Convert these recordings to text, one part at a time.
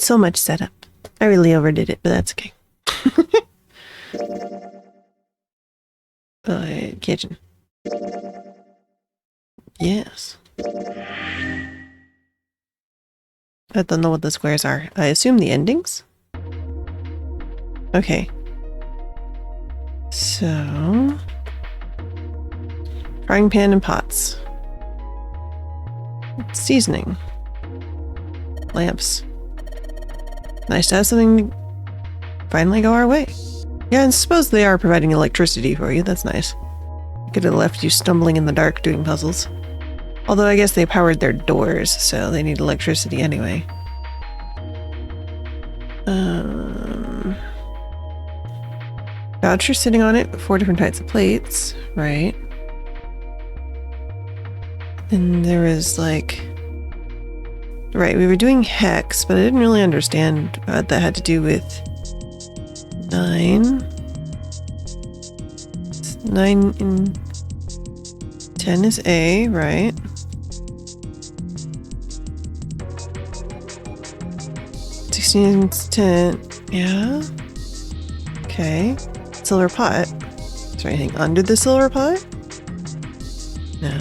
So much setup. I really overdid it, but that's okay. Kitchen. Yes. I don't know what the squares are. I assume the endings? Okay. So... frying pan and pots. Seasoning. Lamps. Nice to have something finally go our way. Yeah, and suppose they are providing electricity for you. That's nice. Could have left you stumbling in the dark doing puzzles. Although I guess they powered their doors, so they need electricity anyway. Voucher sitting on it, 4 different types of plates, right? And there was like... Right, we were doing hex, but I didn't really understand what that had to do with 9. 9 and 10 is A, right? 16 is 10, yeah. Okay. Silver pot. Is there anything under the silver pot? No.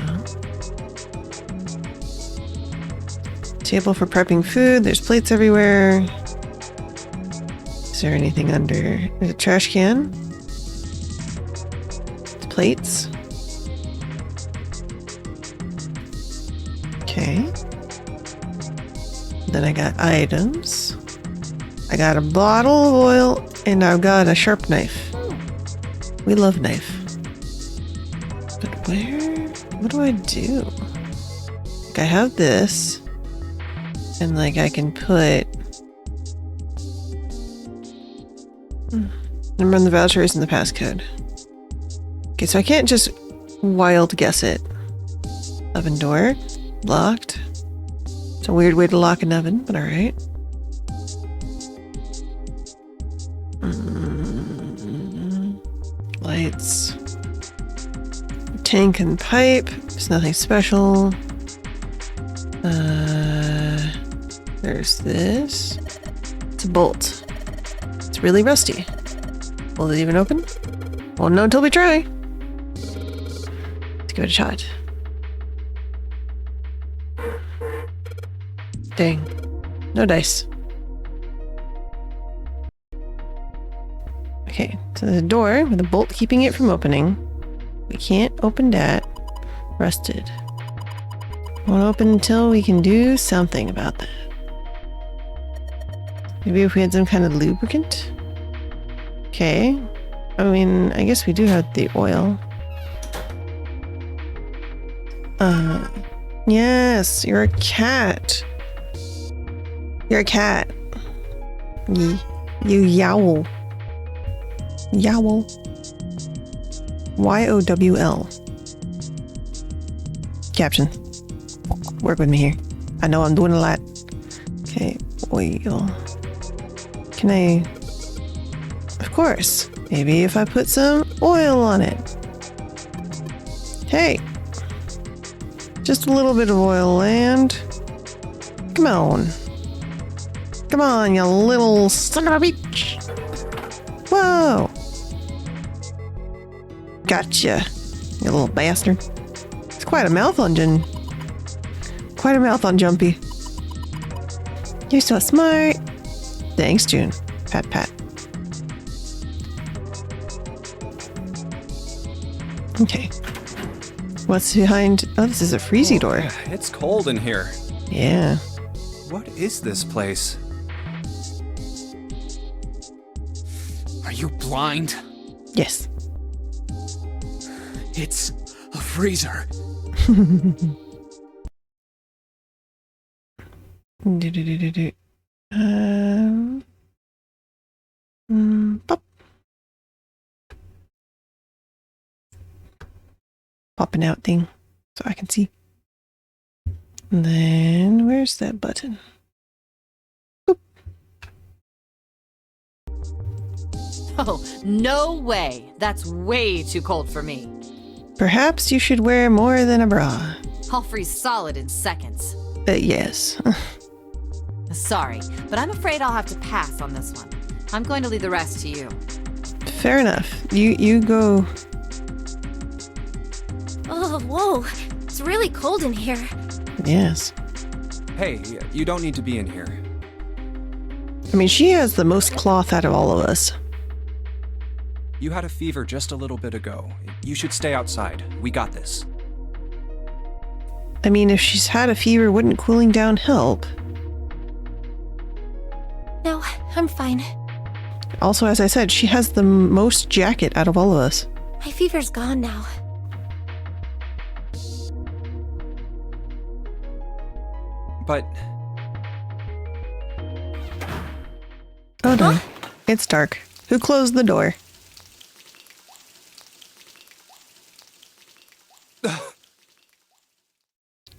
Table for prepping food. There's plates everywhere. Is there anything under? There's a trash can. Plates. Okay. Then I got items. I got a bottle of oil and I've got a sharp knife. We love knife. But where? What do I do? Like I have this. And like I can put... Number on the voucher isn't the passcode. Okay, so I can't just wild guess it. Oven door. Locked. It's a weird way to lock an oven, but alright. Lights. Tank and pipe. There's nothing special. There's this. It's a bolt. It's really rusty. Will it even open? Won't know until we try. Let's give it a shot. Dang. No dice. Okay, so there's a door with a bolt keeping it from opening. We can't open that. Rusted. Won't open until we can do something about that. Maybe if we had some kind of lubricant? Okay. I mean, I guess we do have the oil. Yes, you're a cat. You're a cat. You yowl. Yowl. Y-O-W-L. Caption. Work with me here. I know I'm doing a lot. Okay, oil. Can I... Of course. Maybe if I put some oil on it. Hey. Just a little bit of oil and... Come on. Come on, you little son of a bitch. Whoa. Gotcha. You little bastard. It's quite a mouth on Jen. Quite a mouth on Jumpy. You're so smart. Thanks, June. Pat, pat. Okay. What's behind... Oh, this is a freezy door. It's cold in here. Yeah. What is this place? Are you blind? Yes. It's a freezer. Pop. Popping out thing so I can see. And then where's that button? Boop. Oh, no way. That's way too cold for me. Perhaps you should wear more than a bra. I'll freeze solid in seconds. Yes. Sorry, but I'm afraid I'll have to pass on this one. I'm going to leave the rest to you. Fair enough. You go. Oh, whoa. It's really cold in here. Yes. Hey, you don't need to be in here. I mean, she has the most cloth out of all of us. You had a fever just a little bit ago. You should stay outside. We got this. I mean, if she's had a fever, wouldn't cooling down help? No, I'm fine. Also, as I said, she has the most jacket out of all of us. My fever's gone now. But Oh no. It's dark. Who closed the door?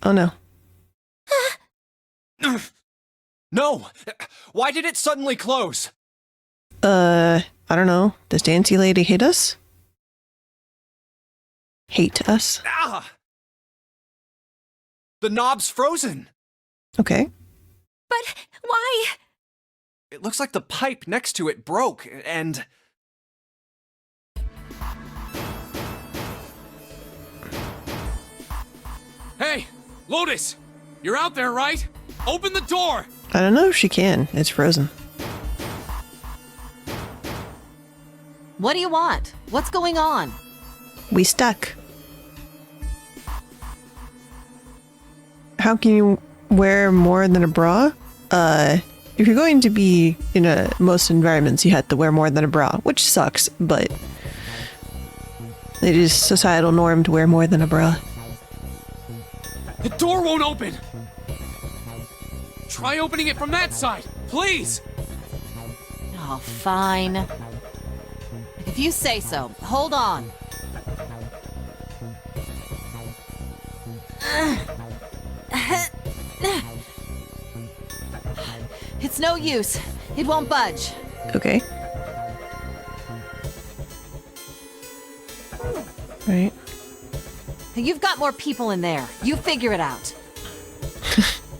Oh no. no! Why did it suddenly close? I don't know. Does Dancy Lady hate us? Hate us? Ah! The knob's frozen. Okay. But why? It looks like the pipe next to it broke, and... Hey, Lotus! You're out there, right? Open the door! I don't know if she can. It's frozen. What do you want? What's going on? We stuck. How can you wear more than a bra? If you're going to be in most environments, you have to wear more than a bra, which sucks, but it is societal norm to wear more than a bra. The door won't open! Try opening it from that side, please! Oh, fine. If you say so. Hold on. It's no use. It won't budge. Okay. Right. You've got more people in there. You figure it out.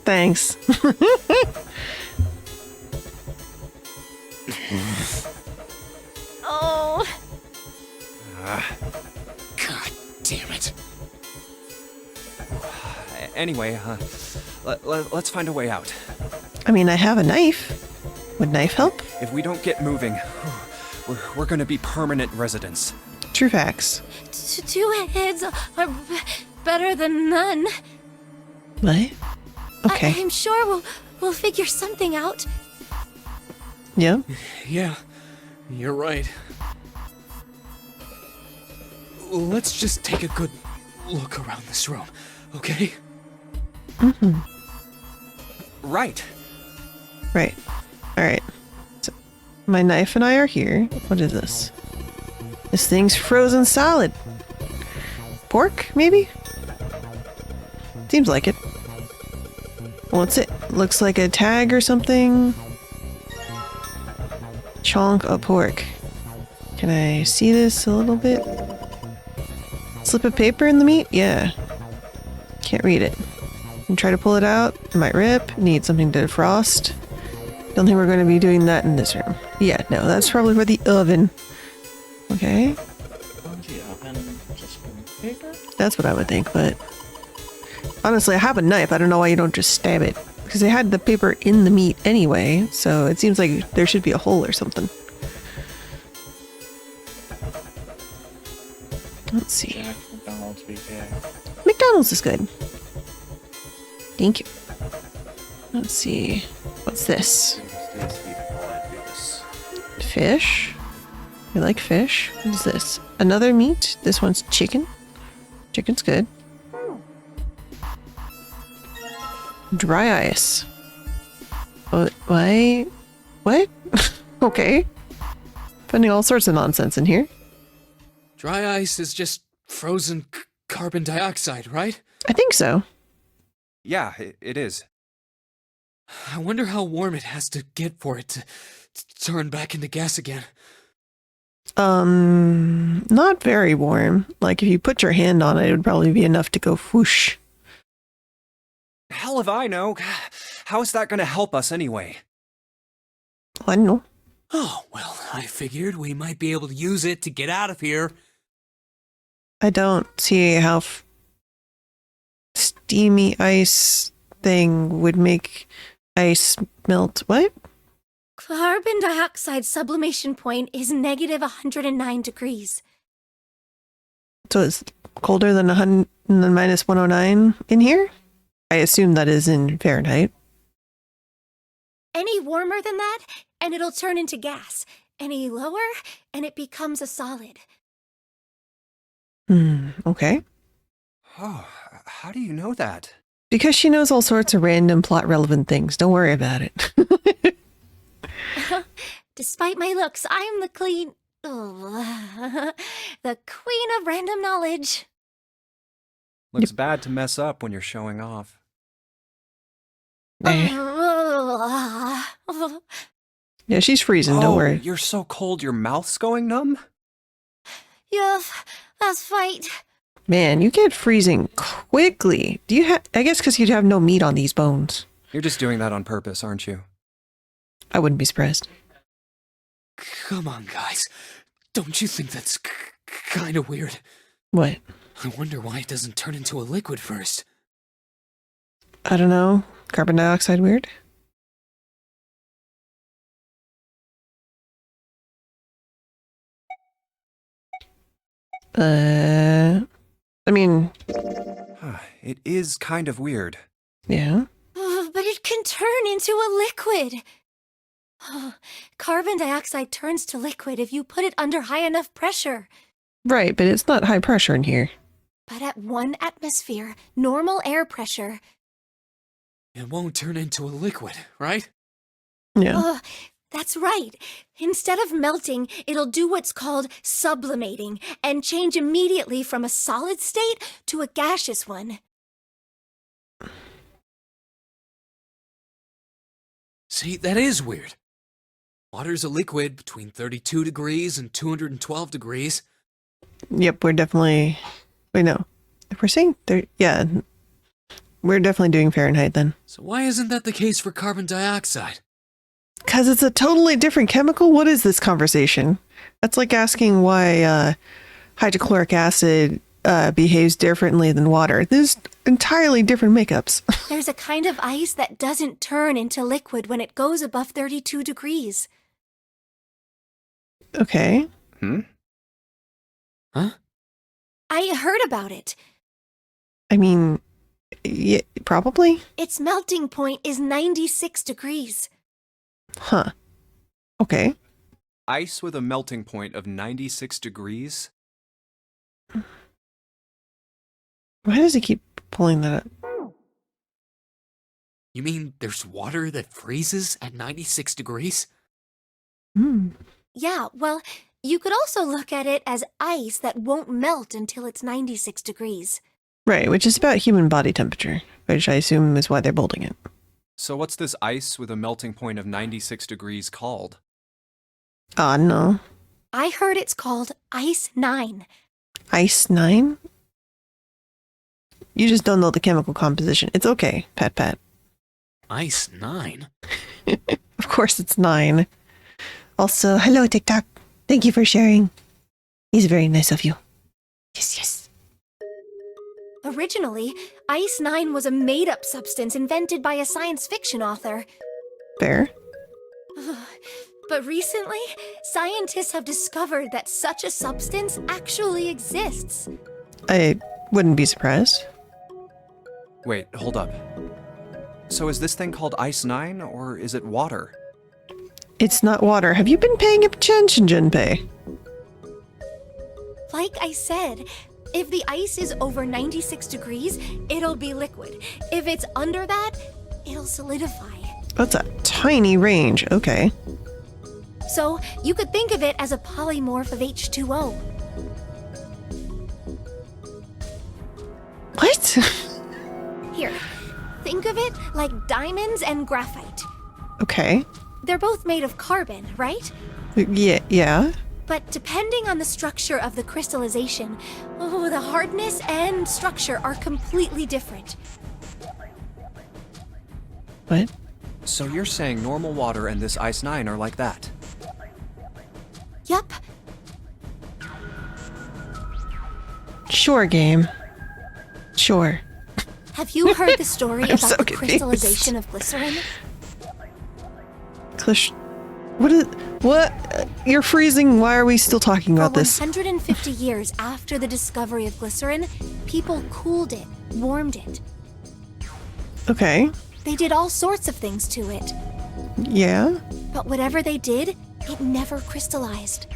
Thanks. Oh. God damn it. Anyway, let's find a way out. I mean, I have a knife. Would knife help? If we don't get moving, we're gonna be permanent residents. True facts. Two heads are better than none. What? Okay. I'm sure we'll figure something out. Yeah. Yeah, you're right. Let's just take a good look around this room, okay? Mm-hmm. Right. Right. All right. So my knife and I are here. What is this? This thing's frozen solid. Pork, maybe? Seems like it. What's it? Looks like a tag or something. Chunk of pork. Can I see this a little bit? Slip of paper in the meat? Yeah. Can't read it. And try to pull it out. It might rip. Need something to defrost. Don't think we're going to be doing that in this room. Yeah, no, that's probably for the oven. Okay. That's what I would think, but honestly, I have a knife. I don't know why you don't just stab it. Because they had the paper in the meat anyway, so it seems like there should be a hole or something. Let's see. McDonald's is good. Thank you. Let's see. What's this? Fish. We like fish. What is this? Another meat. This one's chicken. Chicken's good. Dry ice. Why? What? Okay. Finding all sorts of nonsense in here. Dry ice is just frozen carbon dioxide, right? I think so. Yeah, it is. I wonder how warm it has to get for it to turn back into gas again. Not very warm. Like if you put your hand on it, it would probably be enough to go whoosh. Hell if I know. How is that gonna help us anyway? I don't know. Oh, well, I figured we might be able to use it to get out of here. I don't see how steamy ice thing would make ice melt. What? Carbon dioxide sublimation point is negative 109 degrees. So it's colder than minus 109 in here? I assume that is in Fahrenheit. Any warmer than that, and it'll turn into gas. Any lower, and it becomes a solid. Okay. Oh, how do you know that? Because she knows all sorts of random plot relevant things. Don't worry about it. Despite my looks, I'm the the queen of random knowledge. Looks bad to mess up when you're showing off. Yeah, she's freezing. Don't Oh, worry. you're so cold your mouth's going numb? Yes, that's right. Man, you get freezing quickly. Do you have? I guess because you have no meat on these bones. You're just doing that on purpose, aren't you? I wouldn't be surprised. Come on, guys. Don't you think that's kind of weird? What? I wonder why it doesn't turn into a liquid first. I don't know. Carbon dioxide weird? I mean, It is kind of weird. yeah. But it can turn into a liquid. Carbon dioxide turns to liquid if you put it under high enough pressure. Right, but it's not high pressure in here. But at 1 atmosphere, normal air pressure, It won't turn into a liquid, right? Yeah. that's right. Instead of melting, it'll do what's called sublimating and change immediately from a solid state to a gaseous one. See, that is weird. Water's a liquid between 32 degrees and 212 degrees. Yep, we're definitely... Wait, no. If we're saying... yeah. We're definitely doing Fahrenheit then. So why isn't that the case for carbon dioxide? Because it's a totally different chemical? What is this conversation? That's like asking why hydrochloric acid behaves differently than water. There's entirely different makeups. There's a kind of ice that doesn't turn into liquid when it goes above 32 degrees. Okay. Huh? I heard about it. I mean, yeah, probably? Its melting point is 96 degrees. Huh. Okay. Ice with a melting point of 96 degrees? Why does he keep pulling that up? You mean there's water that freezes at 96 degrees? Yeah, well, you could also look at it as ice that won't melt until it's 96 degrees. Right, which is about human body temperature, which I assume is why they're building it. So what's this ice with a melting point of 96 degrees called? No. I heard it's called Ice 9. Ice 9? You just don't know the chemical composition. It's okay, Pat Pat. Ice 9? Of course it's 9. Also, hello TikTok. Thank you for sharing. He's very nice of you. Yes, yes. Originally, Ice 9 was a made-up substance invented by a science fiction author. Fair. But recently, scientists have discovered that such a substance actually exists. I wouldn't be surprised. Wait, hold up. So is this thing called Ice 9, or is it water? It's not water. Have you been paying attention, Junpei? Like I said, if the ice is over 96 degrees, it'll be liquid. If it's under that, it'll solidify. That's a tiny range. Okay. So you could think of it as a polymorph of H2O. What? Here, think of it like diamonds and graphite. Okay. They're both made of carbon, right? Yeah. But depending on the structure of the crystallization, the hardness and structure are completely different. What? So you're saying normal water and this Ice 9 are like that? Yup. Sure, game. Sure. Have you heard the story about so the confused. crystallization of glycerin? What? You're freezing. Why are we still talking about For this? 150 years after the discovery of glycerin, people cooled it, warmed it. Okay. They did all sorts of things to it. Yeah. But whatever they did, it never crystallized.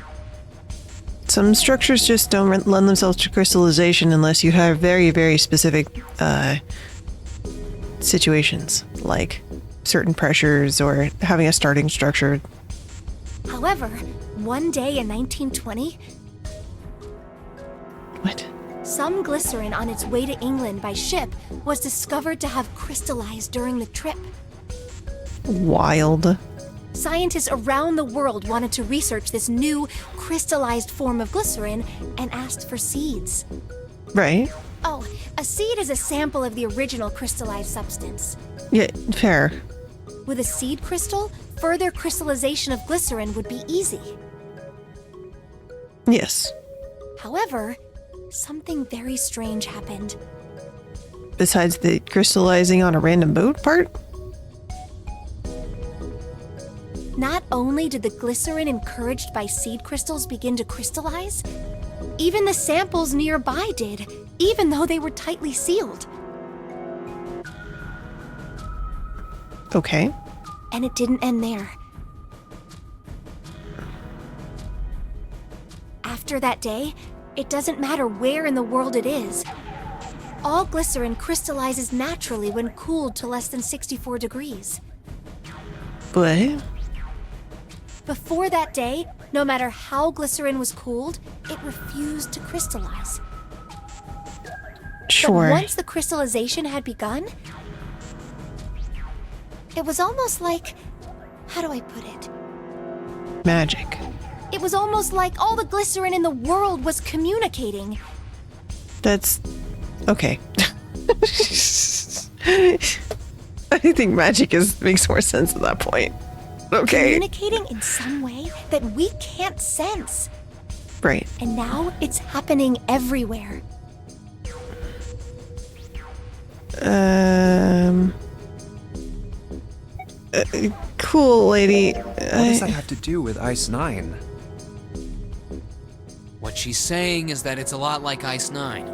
Some structures just don't lend themselves to crystallization unless you have very, very specific situations, like certain pressures or having a starting structure. However, one day in 1920, What? some glycerin on its way to England by ship was discovered to have crystallized during the trip. Wild. Scientists around the world wanted to research this new crystallized form of glycerin and asked for seeds. Right? Oh, a seed is a sample of the original crystallized substance. Yeah, fair. With a seed crystal, further crystallization of glycerin would be easy. Yes. However, something very strange happened. Besides the crystallizing on a random boat part? Not only did the glycerin encouraged by seed crystals begin to crystallize, even the samples nearby did, even though they were tightly sealed. Okay. And it didn't end there. After that day, it doesn't matter where in the world it is. All glycerin crystallizes naturally when cooled to less than 64 degrees. What? Before that day, no matter how glycerin was cooled, it refused to crystallize. Sure. But once the crystallization had begun, it was almost like, how do I put it? Magic. It was almost like all the glycerin in the world was communicating. That's okay. I think magic makes more sense at that point. Okay. Communicating in some way that we can't sense. Right. And now it's happening everywhere. Cool, lady. What does that have to do with Ice 9? What she's saying is that it's a lot like Ice 9.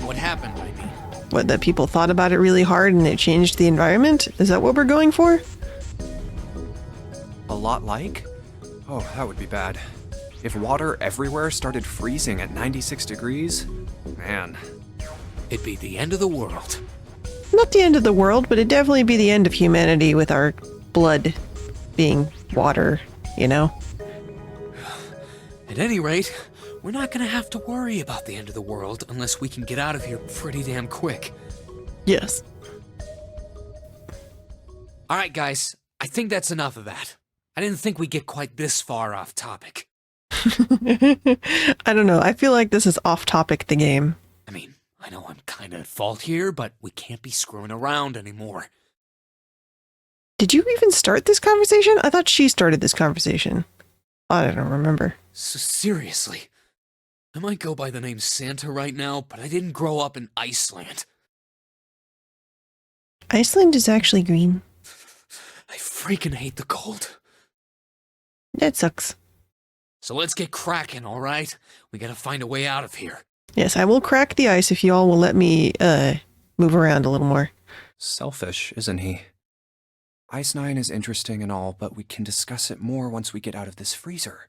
What happened, I mean. What, that people thought about it really hard and it changed the environment? Is that what we're going for? A lot like? Oh, that would be bad. If water everywhere started freezing at 96 degrees, man. It'd be the end of the world. Not the end of the world, but it'd definitely be the end of humanity with our blood being water, you know? At any rate, we're not gonna have to worry about the end of the world unless we can get out of here pretty damn quick. Yes. Alright guys, I think that's enough of that. I didn't think we'd get quite this far off topic. I don't know. I feel like this is off topic, the game. I mean, I know I'm kinda at fault here, but we can't be screwing around anymore. Did you even start this conversation? I thought she started this conversation. I don't remember. Seriously. I might go by the name Santa right now, but I didn't grow up in Iceland. Iceland is actually green. I freaking hate the cold. That sucks. So let's get cracking, alright? We gotta find a way out of here. Yes, I will crack the ice if you all will let me move around a little more. Selfish, isn't he? Ice 9 is interesting and all, but we can discuss it more once we get out of this freezer.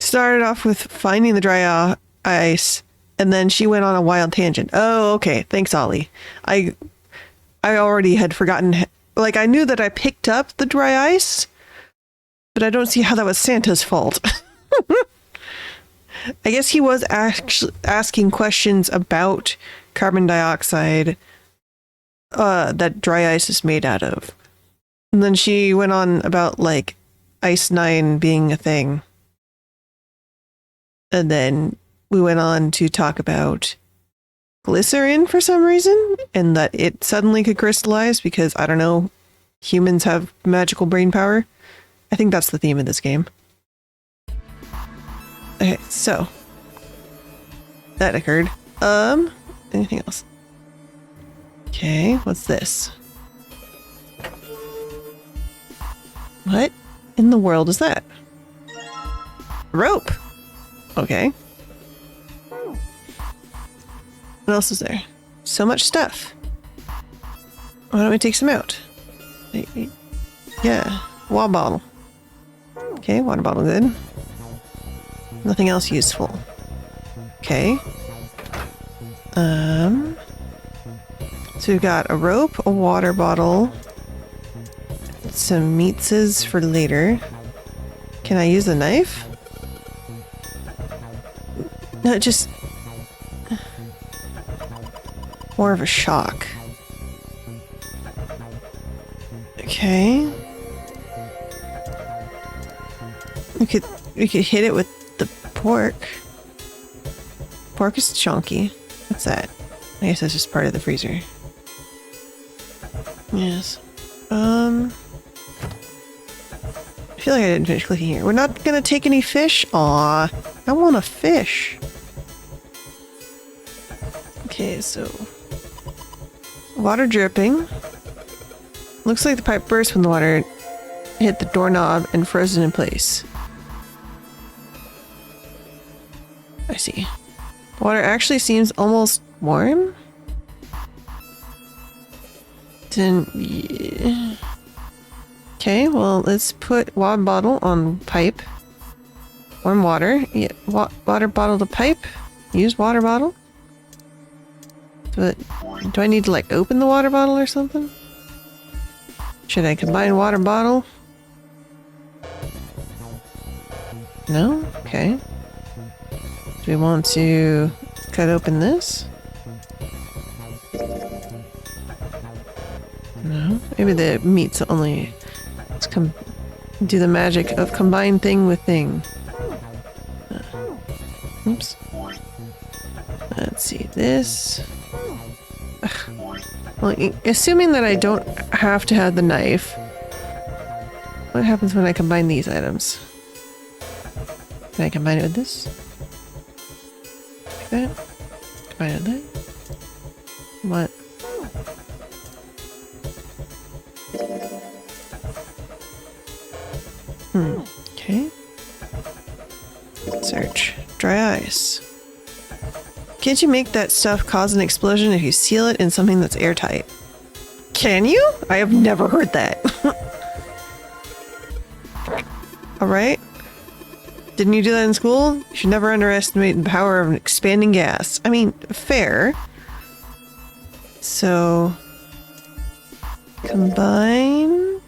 Started off with finding the dry ice, and then she went on a wild tangent. Oh, okay. Thanks, Ollie. I already had forgotten. Like, I knew that I picked up the dry ice, but I don't see how that was Santa's fault. I guess he was actually asking questions about carbon dioxide that dry ice is made out of. And then she went on about, like, Ice 9 being a thing. And then we went on to talk about glycerin for some reason, and that it suddenly could crystallize because, I don't know, humans have magical brain power. I think that's the theme of this game. Okay, so that occurred. Anything else? Okay, what's this? What in the world is that? Rope. Okay. What else is there? So much stuff. Why don't we take some out? Yeah, water bottle. Okay, water bottle good. Nothing else useful. Okay. So we've got a rope, a water bottle, some meatses for later. Can I use a knife? No, just more of a shock. Okay. We could hit it with the pork. Pork is chunky. What's that? I guess that's just part of the freezer. Yes. I feel like I didn't finish clicking here. We're not gonna take any fish? Aw, I want a fish. Okay, so water dripping. Looks like the pipe burst when the water hit the doorknob and frozen in place. I see. The water actually seems almost warm. Then, yeah. Okay, well, let's put water bottle on pipe. Warm water. Yeah, water bottle to pipe. Use water bottle. But do I need to like open the water bottle or something? Should I combine water bottle? No? Okay. Do we want to cut open this? No? Maybe the meat's only... Let's do the magic of combine thing with thing. Oops. Let's see, this... Ugh. Well, assuming that I don't have to have the knife, what happens when I combine these items? Can I combine it with this? Like that? Combine it with that? What? Okay. Search. Dry ice. Can't you make that stuff cause an explosion if you seal it in something that's airtight? Can you? I have never heard that. Alright. Didn't you do that in school? You should never underestimate the power of an expanding gas. I mean, fair. So... combine...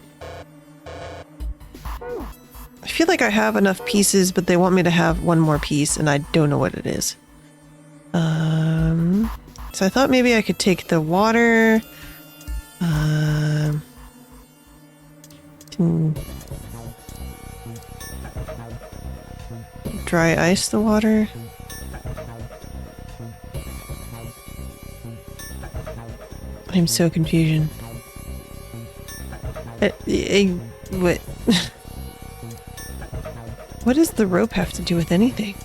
I feel like I have enough pieces, but they want me to have one more piece, and I don't know what it is. So I thought maybe I could take the water, dry ice the water. I'm so confusion. What? What does the rope have to do with anything?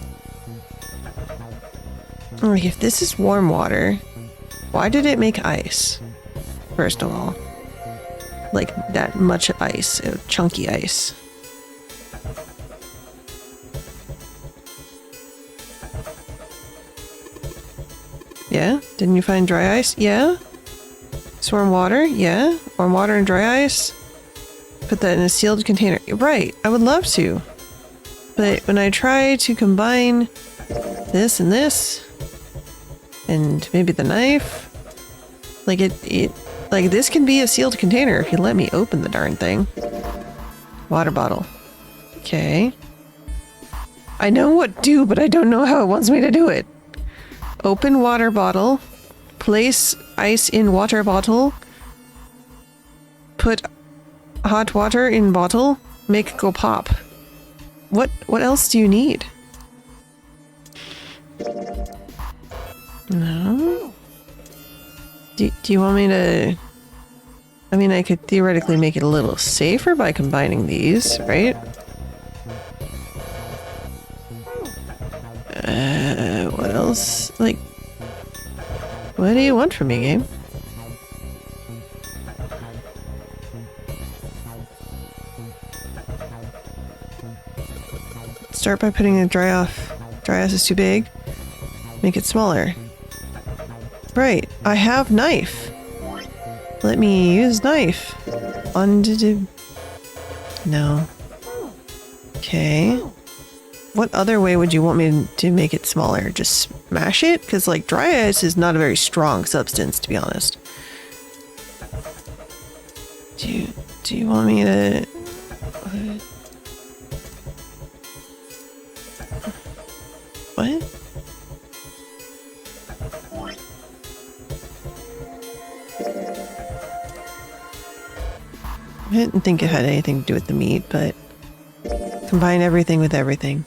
Like, if this is warm water, why did it make ice? First of all. Like, that much ice. Chunky ice. Yeah? Didn't you find dry ice? Yeah? It's warm water? Yeah? Warm water and dry ice? Put that in a sealed container. Right, I would love to. But when I try to combine this and this, and maybe the knife, like like this can be a sealed container if you let me open the darn thing. Water bottle. Okay. I know what to do, but I don't know how it wants me to do it. Open water bottle. Place ice in water bottle. Put hot water in bottle. Make go pop. What else do you need? No? Do you want me to I mean, I could theoretically make it a little safer by combining these, right? What else? Like, what do you want from me, game? Start by putting the dry off. Dry ice is too big. Make it smaller. Right, I have knife. Let me use knife. No. Okay. What other way would you want me to make it smaller? Just smash it? Because, like, dry ice is not a very strong substance, to be honest. Do you want me to... What? I didn't think it had anything to do with the meat, but combine everything with everything.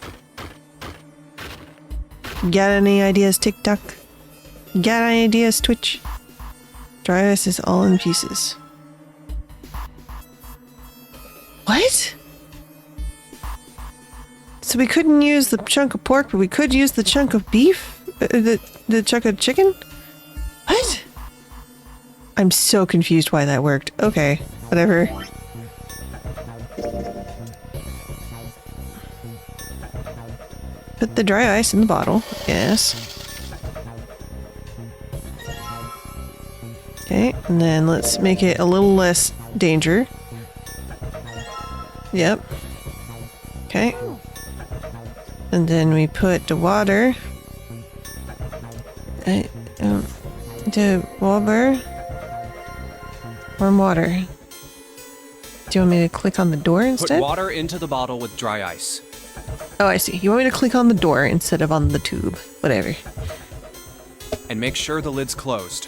Got any ideas, TikTok? Got any ideas, Twitch? Dry ice is all in pieces. What? So we couldn't use the chunk of pork, but we could use the chunk of beef? The chunk of chicken? What? I'm so confused why that worked. Okay, whatever. Put the dry ice in the bottle. Yes. Okay, and then let's make it a little less danger. Yep. Okay. And then we put the water. The water. Warm water. Do you want me to click on the door instead? Put water into the bottle with dry ice. Oh, I see. You want me to click on the door instead of on the tube. Whatever. And make sure the lid's closed.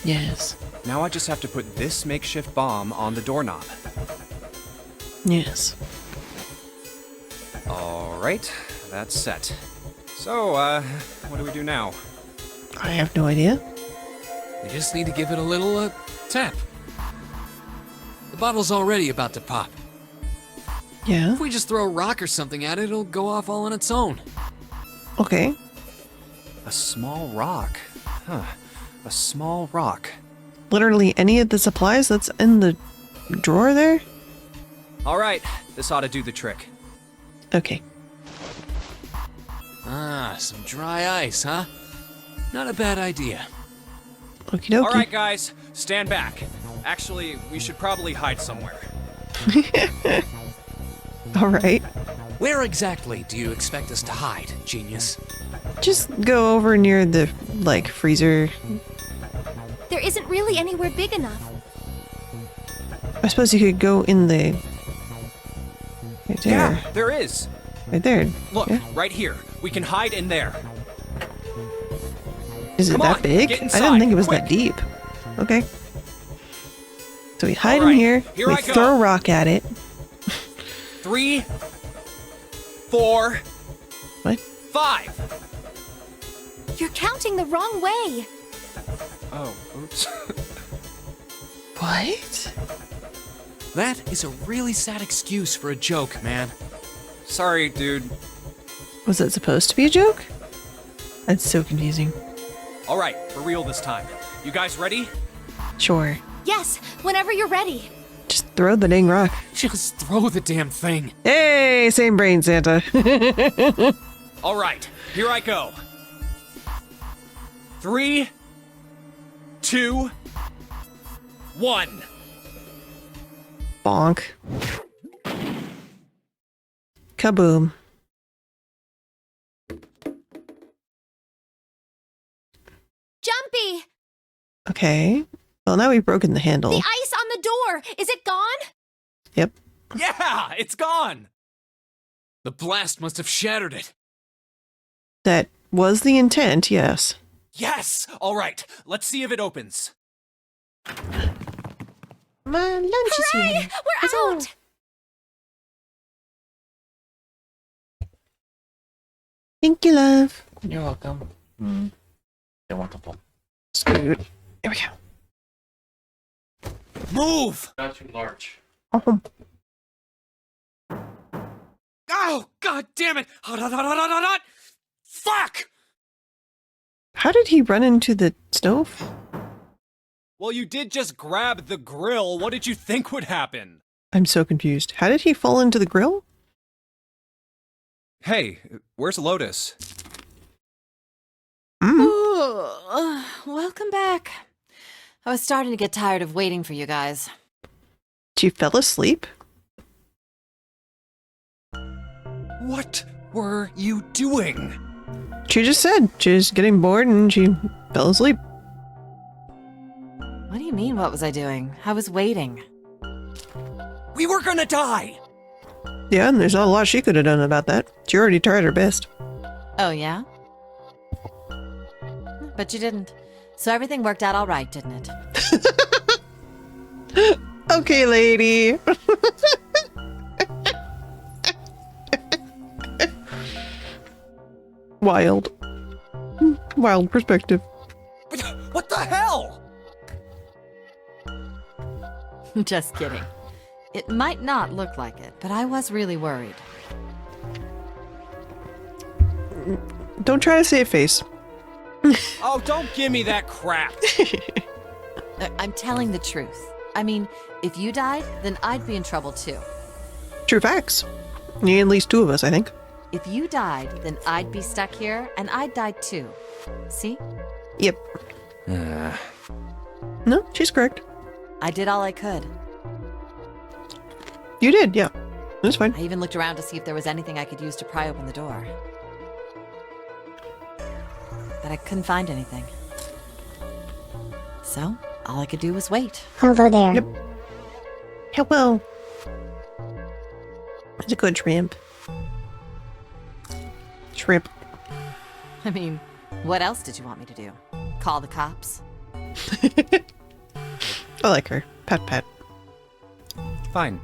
Yes. Now I just have to put this makeshift bomb on the doorknob. Yes. Alright, that's set. So, what do we do now? I have no idea. We just need to give it a little, tap. The bottle's already about to pop. Yeah. If we just throw a rock or something at it, it'll go off all on its own. Okay. A small rock. Huh. A small rock. Literally any of the supplies that's in the drawer there? Alright, this ought to do the trick. Okay. Ah, some dry ice, huh? Not a bad idea. Okie dokie. Alright, guys, stand back. Actually, we should probably hide somewhere. Alright. Where exactly do you expect us to hide, genius? Just go over near the, like, freezer. There isn't really anywhere big enough. I suppose you could go in the... Right there. Yeah, there is. Right there. Look, Yeah. right here. We can hide in there. Is it Come that on, big? get I inside, didn't think it was quick. that deep. Okay. So we hide in Alright, here. here We I go. throw a rock at it. 3, 4, What? 5. You're counting the wrong way. Oh, oops. What? That is a really sad excuse for a joke, man. Sorry, dude. Was that supposed to be a joke? That's so confusing. Alright, for real this time. You guys ready? Sure. Yes, whenever you're ready. Just throw the dang rock. Just throw the damn thing. Hey, same brain, Santa. Alright, here I go. 3, 2, 1. Bonk. Kaboom. Jumpy! Okay. Well, now we've broken the handle. The ice on the door! Is it gone? Yep. Yeah, it's gone! The blast must have shattered it. That was the intent, yes. Yes! Alright, let's see if it opens. My lunch is Hooray! here. We're out! Thank you, love. You're welcome. You're wonderful. Scoot. Here we go. Move! Not too large. Oh, Oh, god damn it! Hot, hot, hot, hot, hot, hot, hot! Fuck! how did he run into the stove? Well, you did just grab the grill. What did you think would happen? I'm so confused. How did he fall into the grill? Hey, where's Lotus? Ooh, welcome back. I was starting to get tired of waiting for you guys. She fell asleep? What were you doing? She just said she was getting bored and she fell asleep. What do you mean, what was I doing? I was waiting. We were gonna die! Yeah, and there's not a lot she could have done about that. She already tried her best. Oh, yeah? But you didn't. So everything worked out all right, didn't it? Okay, lady. Wild. Wild perspective. What the hell? Just kidding. It might not look like it, but I was really worried. Don't try to save face. Oh, don't give me that crap. I'm telling the truth. I mean, if you died, then I'd be in trouble too. True facts. Need at least two of us, I think. If you died, then I'd be stuck here, and I'd die too. See? Yep. No, she's correct. I did all I could. You did, yeah. That's fine. I even looked around to see if there was anything I could use to pry open the door. But I couldn't find anything. So, all I could do was wait. Hello there. Yep. Hello. It's a good shrimp. Shrimp. I mean, what else did you want me to do? Call the cops? I like her. Pat pat. Fine.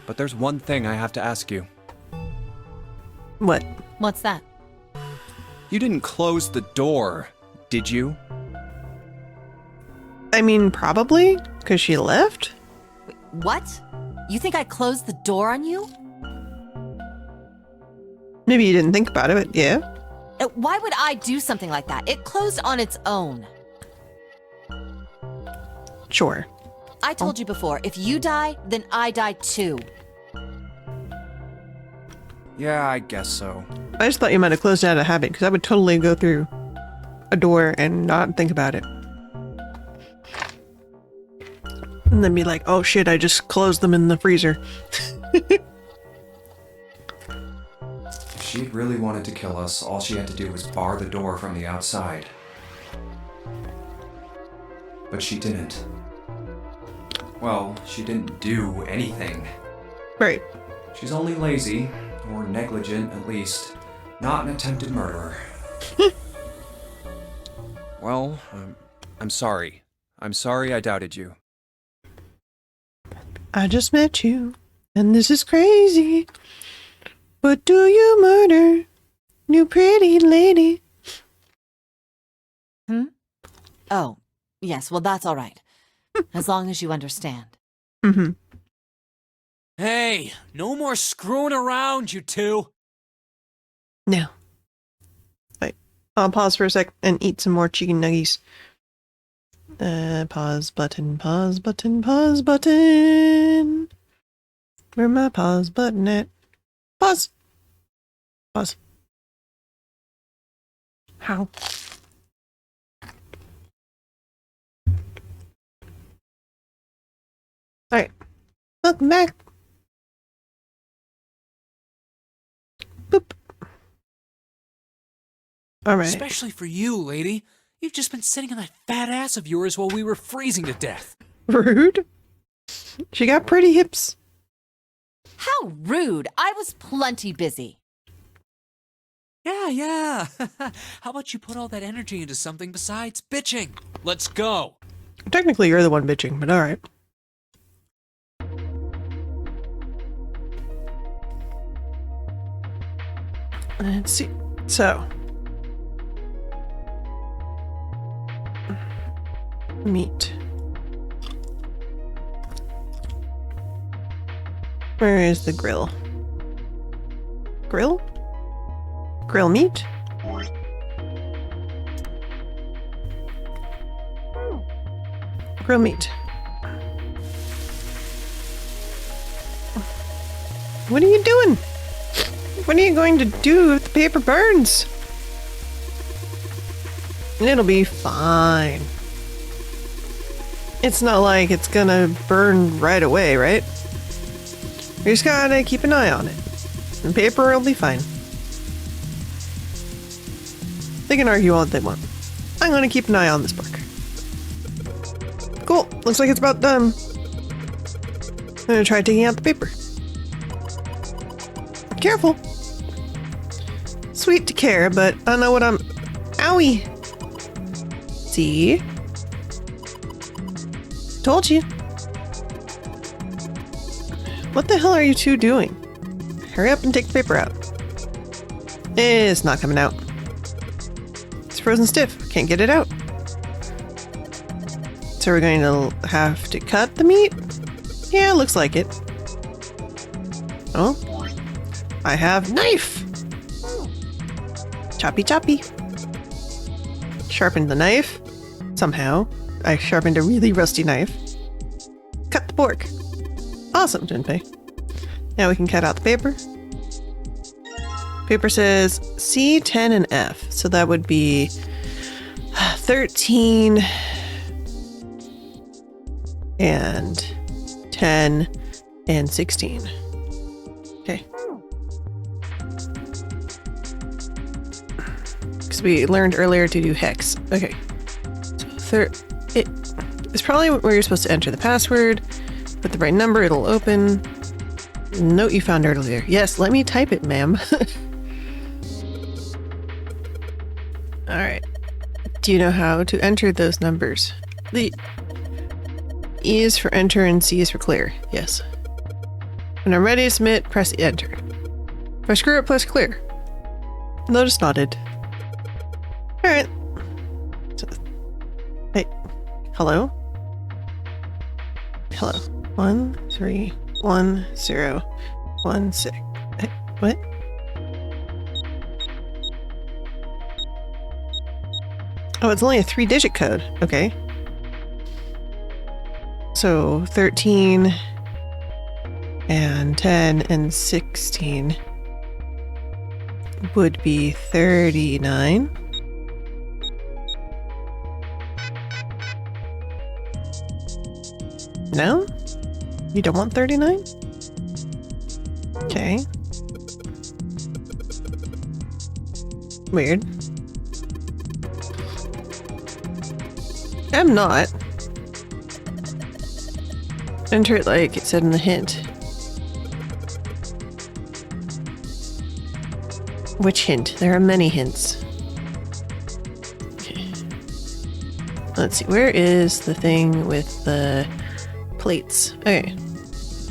But there's one thing I have to ask you. What? What's that? You didn't close the door, did you? I mean, probably, because she left? Wait, what? You think I closed the door on you? Maybe you didn't think about it, but yeah. Why would I do something like that? It closed on its own. Sure. I told you before, if you die, then I die too. Yeah, I guess so. I just thought you might have closed it out of habit, because I would totally go through a door and not think about it. And then be like, oh shit, I just closed them in the freezer. If she really wanted to kill us, all she had to do was bar the door from the outside. But she didn't. Well, she didn't do anything. Right. She's only lazy, or negligent at least, not an attempted murderer. Well, I'm sorry. I'm sorry I doubted you. I just met you, and this is crazy. But do you murder, you pretty lady? Oh, yes, well, that's all right. As long as you understand. Mm-hmm. Hey, no more screwing around, you two. No. Wait, I'll pause for a sec and eat some more chicken nuggies. Pause button, pause button, pause button. Where my pause button at? Pause. Pause. How? Alright. Welcome back. Boop. Alright. Especially for you, lady. You've just been sitting on that fat ass of yours while we were freezing to death. Rude. She got pretty hips. How rude! I was plenty busy. Yeah. How about you put all that energy into something besides bitching? Let's go. Technically, you're the one bitching, but alright. Let's see. So. Meat. Where is the grill? Grill? Grill meat? Grill meat. What are you doing? What are you going to do if the paper burns? It'll be fine. It's not like it's gonna burn right away, right? We just gotta keep an eye on it. And paper will be fine. They can argue all they want. I'm gonna keep an eye on this book. Cool. Looks like it's about done. I'm gonna try taking out the paper. Careful. Sweet to care, but I don't know what I'm... Owie! See? Told you. What the hell are you two doing? Hurry up and take the paper out. It's not coming out. It's frozen stiff. Can't get it out. So we're going to have to cut the meat? Yeah, looks like it. Oh. I have knife! Choppy choppy. Sharpened the knife. Somehow. I sharpened a really rusty knife. Cut the pork. Awesome, Junpei. Now we can cut out the paper. Paper says C, 10, and F. So that would be 13 and 10 and 16. Okay. Because we learned earlier to do hex. Okay. So it's probably where you're supposed to enter the password. Put the right number, it'll open. Note you found earlier. Yes, let me type it, ma'am. Alright. Do you know how to enter those numbers? The E is for enter and C is for clear. Yes. When I'm ready to submit, press enter. If I screw up, press clear. Notice nodded. Alright. So, hey. Hello? Hello. 1 3 1 0 1 6. Hey, what? Oh, it's only a 3-digit code. Okay. So 13 and 10 and 16 would be 39. No? You don't want 39? Okay. Weird. I'm not. Enter it like it said in the hint. Which hint? There are many hints. Okay. Let's see, where is the thing with the plates? Okay.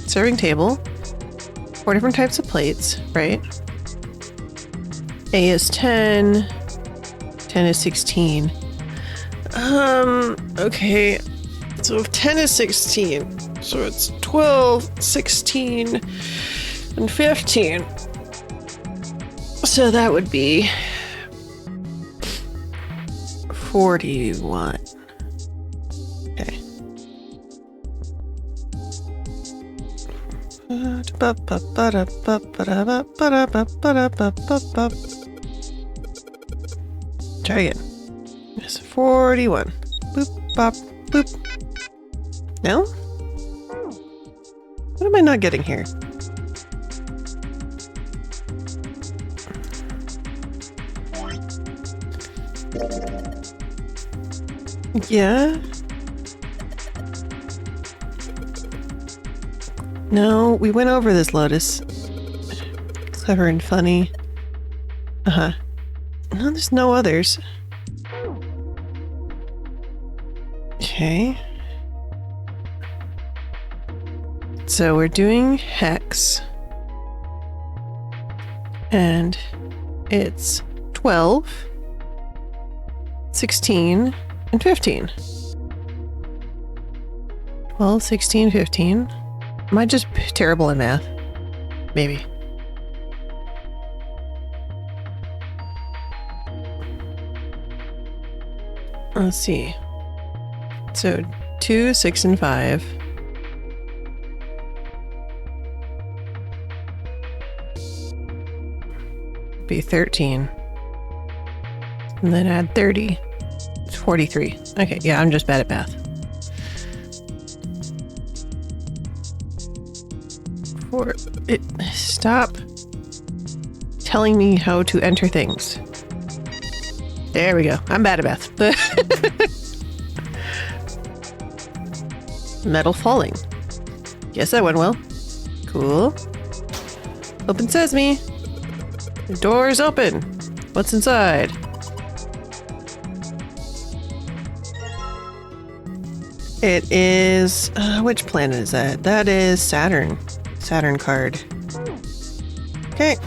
Serving table. 4 different types of plates, right? A is 10. 10 is 16. Okay. So if 10 is 16, so it's 12, 16, and 15. So that would be 41. Okay. Try again. Yes, 41. Boop, bop, boop. No? What am I not getting here? Yeah? No, we went over this, Lotus. Clever and funny. Uh-huh. No, there's no others. Okay. So we're doing hex. And it's 12, 16, and 15. 12, 16, 15. Am I just terrible in math? Maybe. Let's see. So 2, 6, and 5. Be 13. And then add 30. It's 43. Okay, yeah, I'm just bad at math. Stop telling me how to enter things. There we go. I'm bad at math. Metal falling. Guess that went well. Cool. Open sesame. The door is open. What's inside? It is... which planet is that? That is Saturn. Saturn card. Okay.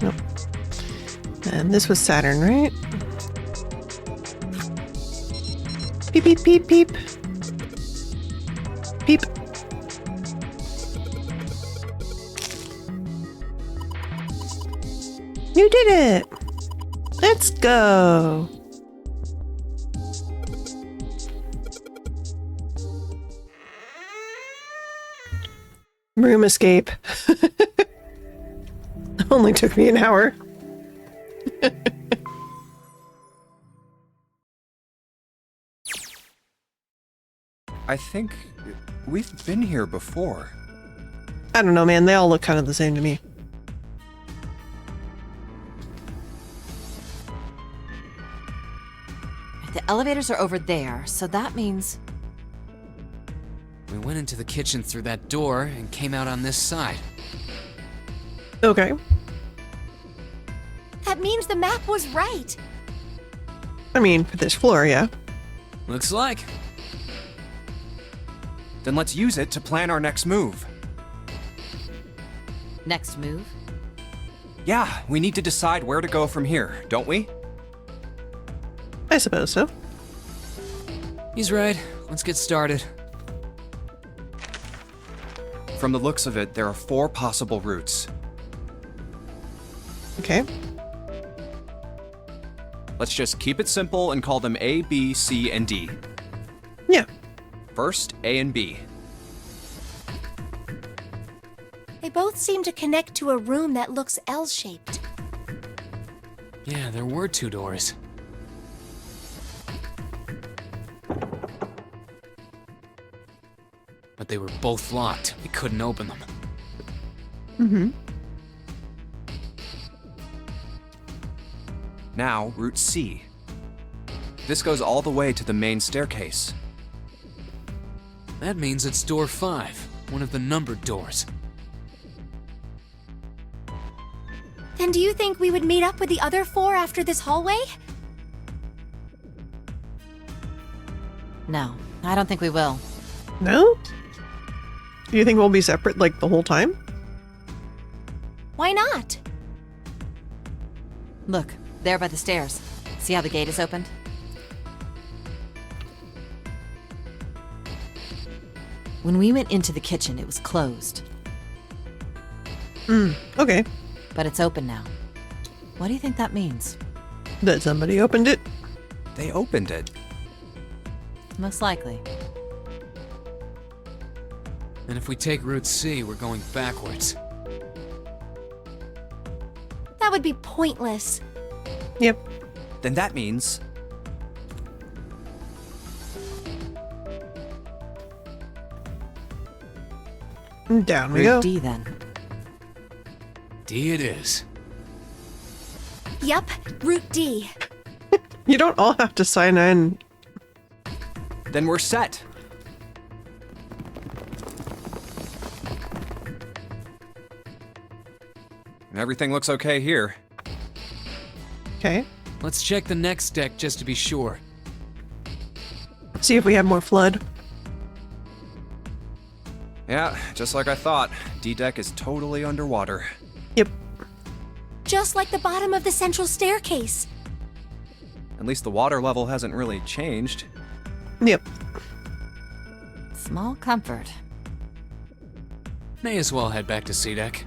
Nope. And this was Saturn, right? Beep, beep, beep, beep. Beep. You did it! Let's go! Room escape. Only took me an hour. I think we've been here before. I don't know, man. They all look kind of the same to me. The elevators are over there, so that means... We went into the kitchen through that door and came out on this side. Okay. That means the map was right. I mean, for this floor, yeah. Looks like. Then let's use it to plan our next move. Next move? Yeah, we need to decide where to go from here, don't we? I suppose so. He's right. Let's get started. From the looks of it, there are 4 possible routes. Okay. Let's just keep it simple and call them A, B, C, and D. Yeah. First, A and B. They both seem to connect to a room that looks L-shaped. Yeah, there were 2 doors. But they were both locked. We couldn't open them. Mm-hmm. Now, Route C. This goes all the way to the main staircase. That means it's door 5, one of the numbered doors. Then do you think we would meet up with the other 4 after this hallway? No, I don't think we will. No? Do you think we'll be separate, like, the whole time? Why not? Look, there by the stairs. See how the gate is opened? When we went into the kitchen, it was closed. Okay. But it's open now. What do you think that means? That somebody opened it? They opened it. Most likely. And if we take Route C, we're going backwards. That would be pointless. Yep. Then that means... Down we go. Route D then. D it is. Yup, Route D. You don't all have to sign in. Then we're set. Everything looks okay here. Okay. Let's check the next deck just to be sure. See if we have more flood. Yeah, just like I thought. D-Deck is totally underwater. Yep. Just like the bottom of the central staircase. At least the water level hasn't really changed. Yep. Small comfort. May as well head back to C-Deck.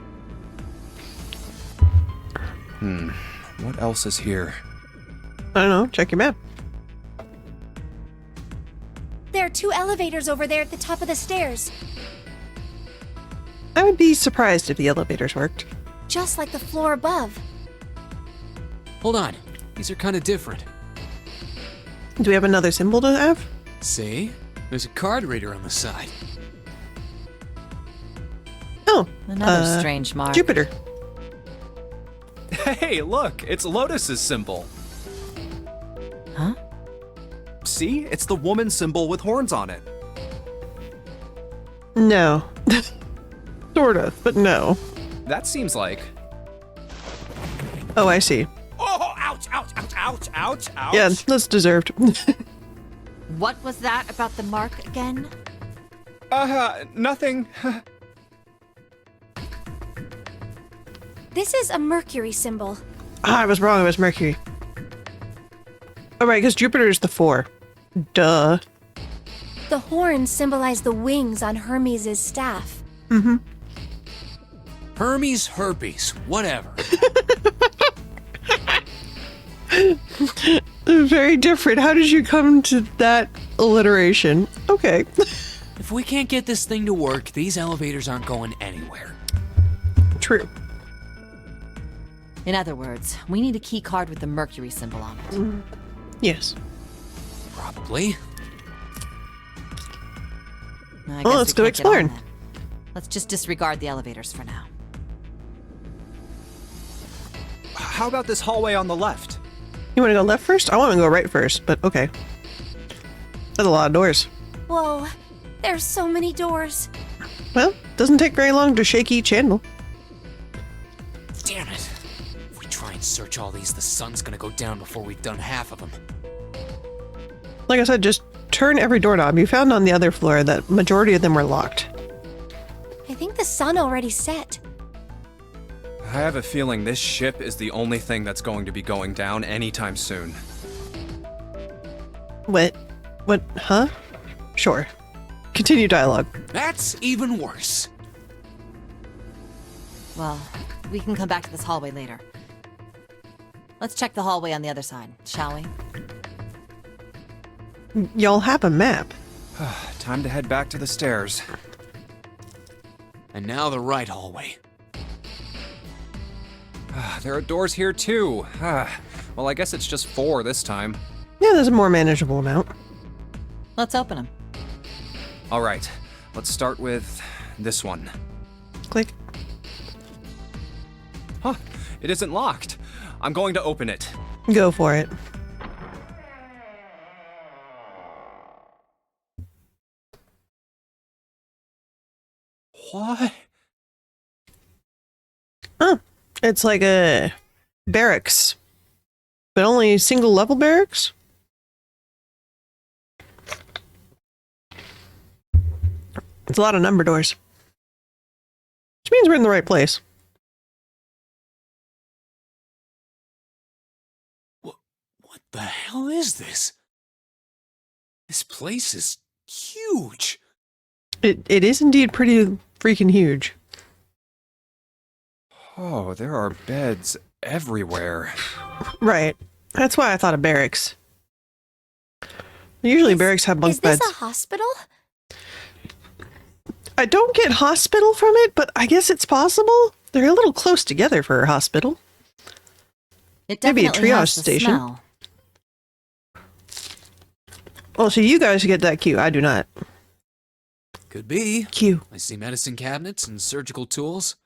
What else is here? I don't know. Check your map. There are 2 elevators over there at the top of the stairs, I would be surprised if the elevators worked. just like the floor above. Hold on. These are kind of different. Do we have another symbol to have? See? There's a card reader on the side. Oh, Another strange mark. Jupiter. Hey, look, it's Lotus's symbol. Huh? See? It's the woman symbol with horns on it. No. Sort of, but no. That seems like... Oh, I see. Oh, ouch, ouch, ouch, ouch, ouch, ouch. Yeah, that's deserved. What was that about the mark again? Nothing. This is a Mercury symbol. I was wrong. It was Mercury. All right, because Jupiter is the 4. Duh. The horns symbolize the wings on Hermes' staff. Hermes, herpes, whatever. Very different. How did you come to that alliteration? Okay. If we can't get this thing to work, these elevators aren't going anywhere. True. In other words, we need a key card with the Mercury symbol on it. Yes. Probably. I Well, guess let's we go can't get on exploring. then. Let's just disregard the elevators for now. How about this hallway on the left? You want to go left first? I want to go right first, but okay. That's a lot of doors. Whoa, there's so many doors. Well, doesn't take very long to shake each handle. Damn it. If we try and search all these, the sun's gonna go down before we've done half of them. Like I said, just turn every doorknob. You found on the other floor that majority of them were locked. I think the sun already set. I have a feeling this ship is the only thing that's going to be going down anytime soon. What? What? Huh? Sure. Continue dialogue. That's even worse. Well, we can come back to this hallway later. Let's check the hallway on the other side, shall we? Y'all have a map. Time to head back to the stairs. And now the right hallway. There are doors here too. Well, I guess it's just 4 this time. Yeah, there's a more manageable amount. Let's open them. All right, let's start with this one. Click. Huh, it isn't locked. I'm going to open it. Go for it. What? Oh, it's like a barracks, but only single level barracks. It's a lot of number doors, which means we're in the right place. What the hell is this? This place is huge. It is indeed pretty freaking huge. Oh, there are beds everywhere. Right. That's why I thought of barracks. Usually barracks have bunk Is this beds. a hospital? I don't get hospital from it, but I guess it's possible. They're a little close together for a hospital. It Maybe a definitely has triage the station. smell. Well, so you guys get that cue. I do not. Could be. Cue. I see medicine cabinets and surgical tools.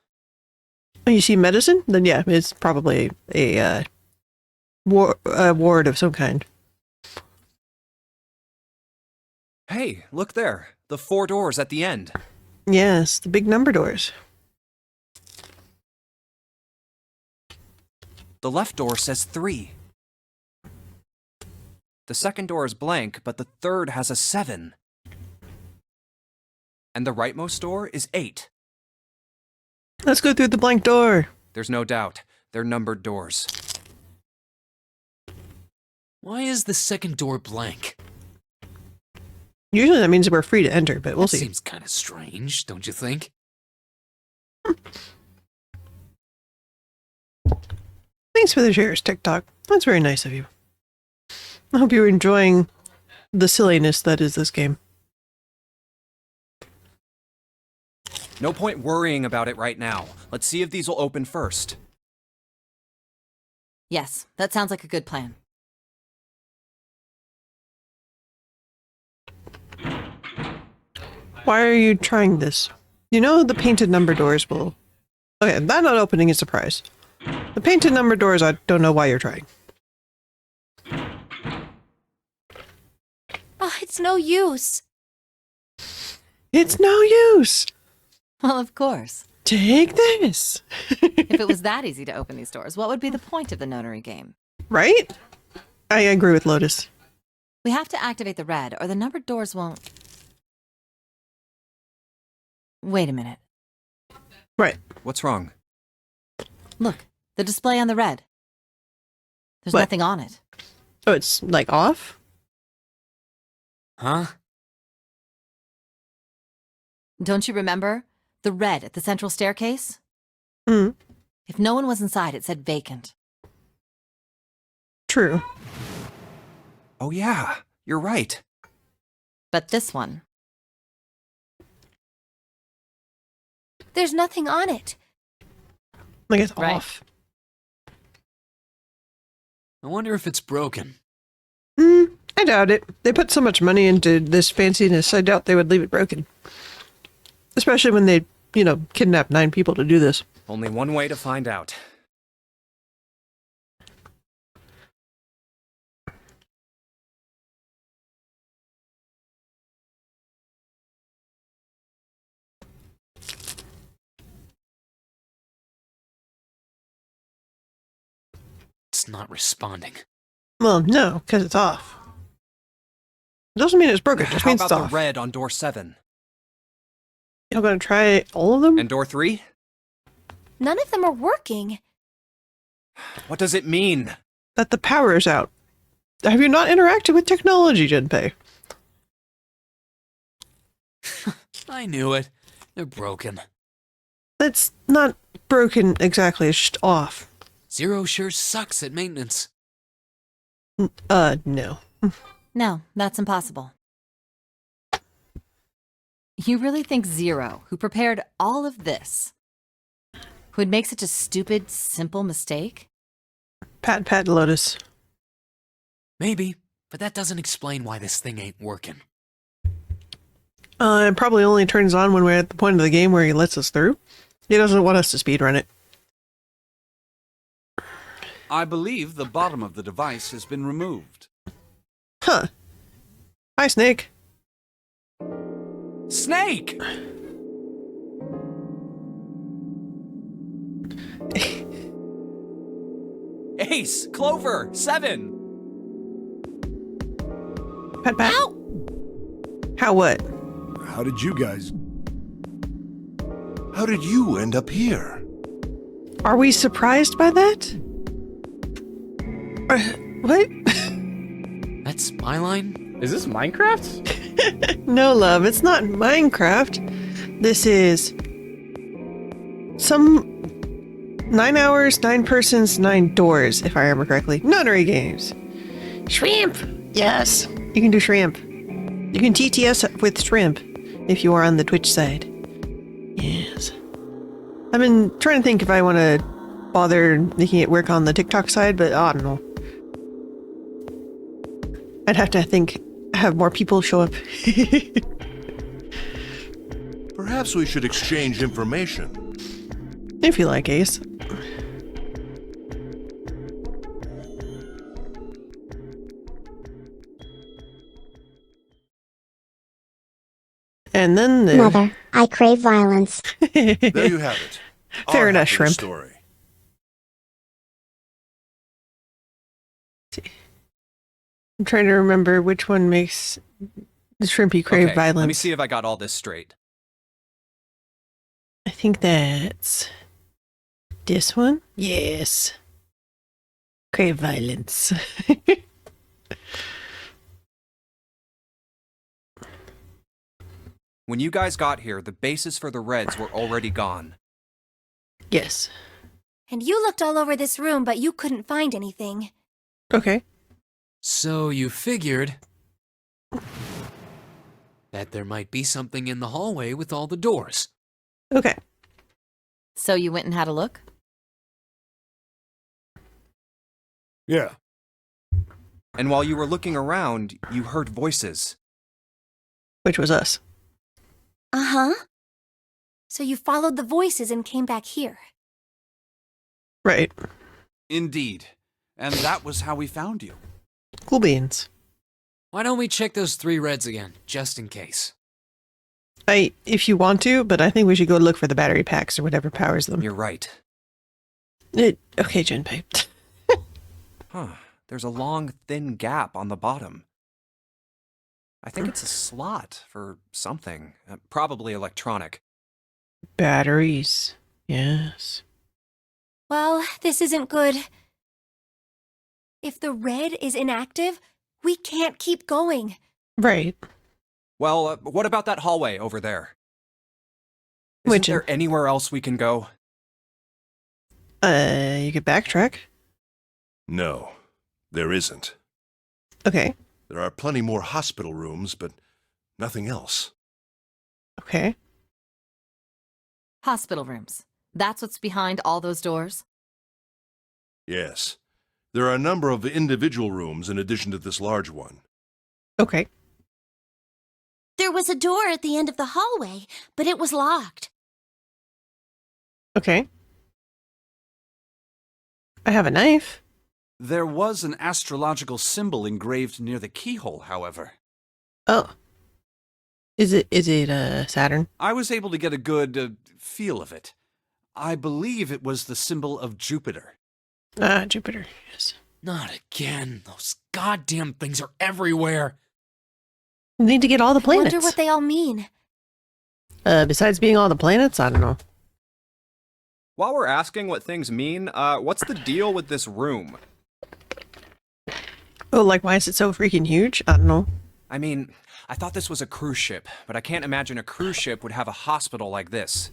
Oh, you see medicine? Then yeah, it's probably a ward of some kind. Hey, look there. The 4 doors at the end. Yes, the big number doors. The left door says 3. The second door is blank, but the third has a 7. And the rightmost door is 8. Let's go through the blank door. There's no doubt. They're numbered doors. Why is the second door blank? Usually that means we're free to enter, but we'll That see. seems kind of strange, don't you think? Thanks for the shares, TikTok. That's very nice of you. I hope you're enjoying the silliness that is this game. No point worrying about it right now. Let's see if these will open first. Yes, that sounds like a good plan. Why are you trying this? You know the painted number doors will... Okay, that not opening is a surprise. The painted number doors, I don't know why you're trying. Oh, it's no use. It's no use! Well, of course. Take this! If it was that easy to open these doors, what would be the point of the notary game? Right? I agree with Lotus. We have to activate the red, or the numbered doors won't... Wait a minute. Right. What's wrong? Look, the display on the red. There's What? nothing on it. Oh, it's like off? Huh? Don't you remember? The red at the central staircase? Hmm. If no one was inside, it said vacant. True. Oh yeah, you're right. But this one... There's nothing on it. Like it's Right. off. I wonder if it's broken. I doubt it. They put so much money into this fanciness, I doubt they would leave it broken. Especially when they, kidnapped 9 people to do this. Only one way to find out. It's not responding. Well, no, because it's off. Doesn't mean it's broken, just How means about it's the off. red on door 7? You're gonna try all of them? And door 3? None of them are working. What does it mean? That the power is out. Have you not interacted with technology, Junpei? I knew it. They're broken. That's not broken exactly, it's just off. Zero sure sucks at maintenance. No. No, that's impossible. You really think Zero, who prepared all of this, would make such a stupid, simple mistake? Pat Lotus. Maybe, but that doesn't explain why this thing ain't working. It probably only turns on when we're at the point of the game where he lets us through. He doesn't want us to speedrun it. I believe the bottom of the device has been removed. Huh. Hi, Snake. Snake! Ace! Clover! 7! Pat. Ow! How what? How did you end up here? Are we surprised by that? What? That's my line? Is this Minecraft? No, love, it's not Minecraft. This is some 9 hours, 9 persons, 9 doors, if I remember correctly. Nunnery games. Shrimp! Yes, you can do shrimp. You can TTS with shrimp if you are on the Twitch side. Yes. I've been trying to think if I want to bother making it work on the TikTok side, but I don't know. I'd have to, I think, have more people show up. Perhaps we should exchange information. If you like, Ace. And then the... Mother, I crave violence. There you have it. Fair Our enough, half of the Shrimp. Story. I'm trying to remember which one makes the Shrimpy crave Okay, violence. let me see if I got all this straight. I think that's this one. Yes. Crave violence. When you guys got here, the bases for the Reds were already gone. Yes. And you looked all over this room, but you couldn't find anything. Okay. So you figured that there might be something in the hallway with all the doors. Okay. So you went and had a look? Yeah. And while you were looking around, you heard voices. Which was us. Uh-huh. So you followed the voices and came back here. Right. Indeed. And that was how we found you. Cool beans. Why don't we check those 3 Reds again, just in case? If you want to, but I think we should go look for the battery packs or whatever powers them. You're right. Okay, Junpei. Huh. There's a long, thin gap on the bottom. I think it's a slot for something. Probably electronic. Batteries. Yes. Well, this isn't good. If the red is inactive, we can't keep going. Right. Well, what about that hallway over there? Isn't Which there anywhere else we can go? You could backtrack. No, there isn't. Okay. There are plenty more hospital rooms, but nothing else. Okay. Hospital rooms. That's what's behind all those doors? Yes. There are a number of individual rooms in addition to this large one. Okay. There was a door at the end of the hallway, but it was locked. Okay. I have a knife. There was an astrological symbol engraved near the keyhole, however. Oh. Is it Saturn? I was able to get a good feel of it. I believe it was the symbol of Jupiter. Ah, Jupiter, yes. Not again. Those goddamn things are everywhere. We need to get all the I planets. wonder what they all mean. Besides being all the planets, I don't know. While we're asking what things mean, what's the deal with this room? Oh, like why is it so freaking huge? I don't know. I mean, I thought this was a cruise ship, but I can't imagine a cruise ship would have a hospital like this.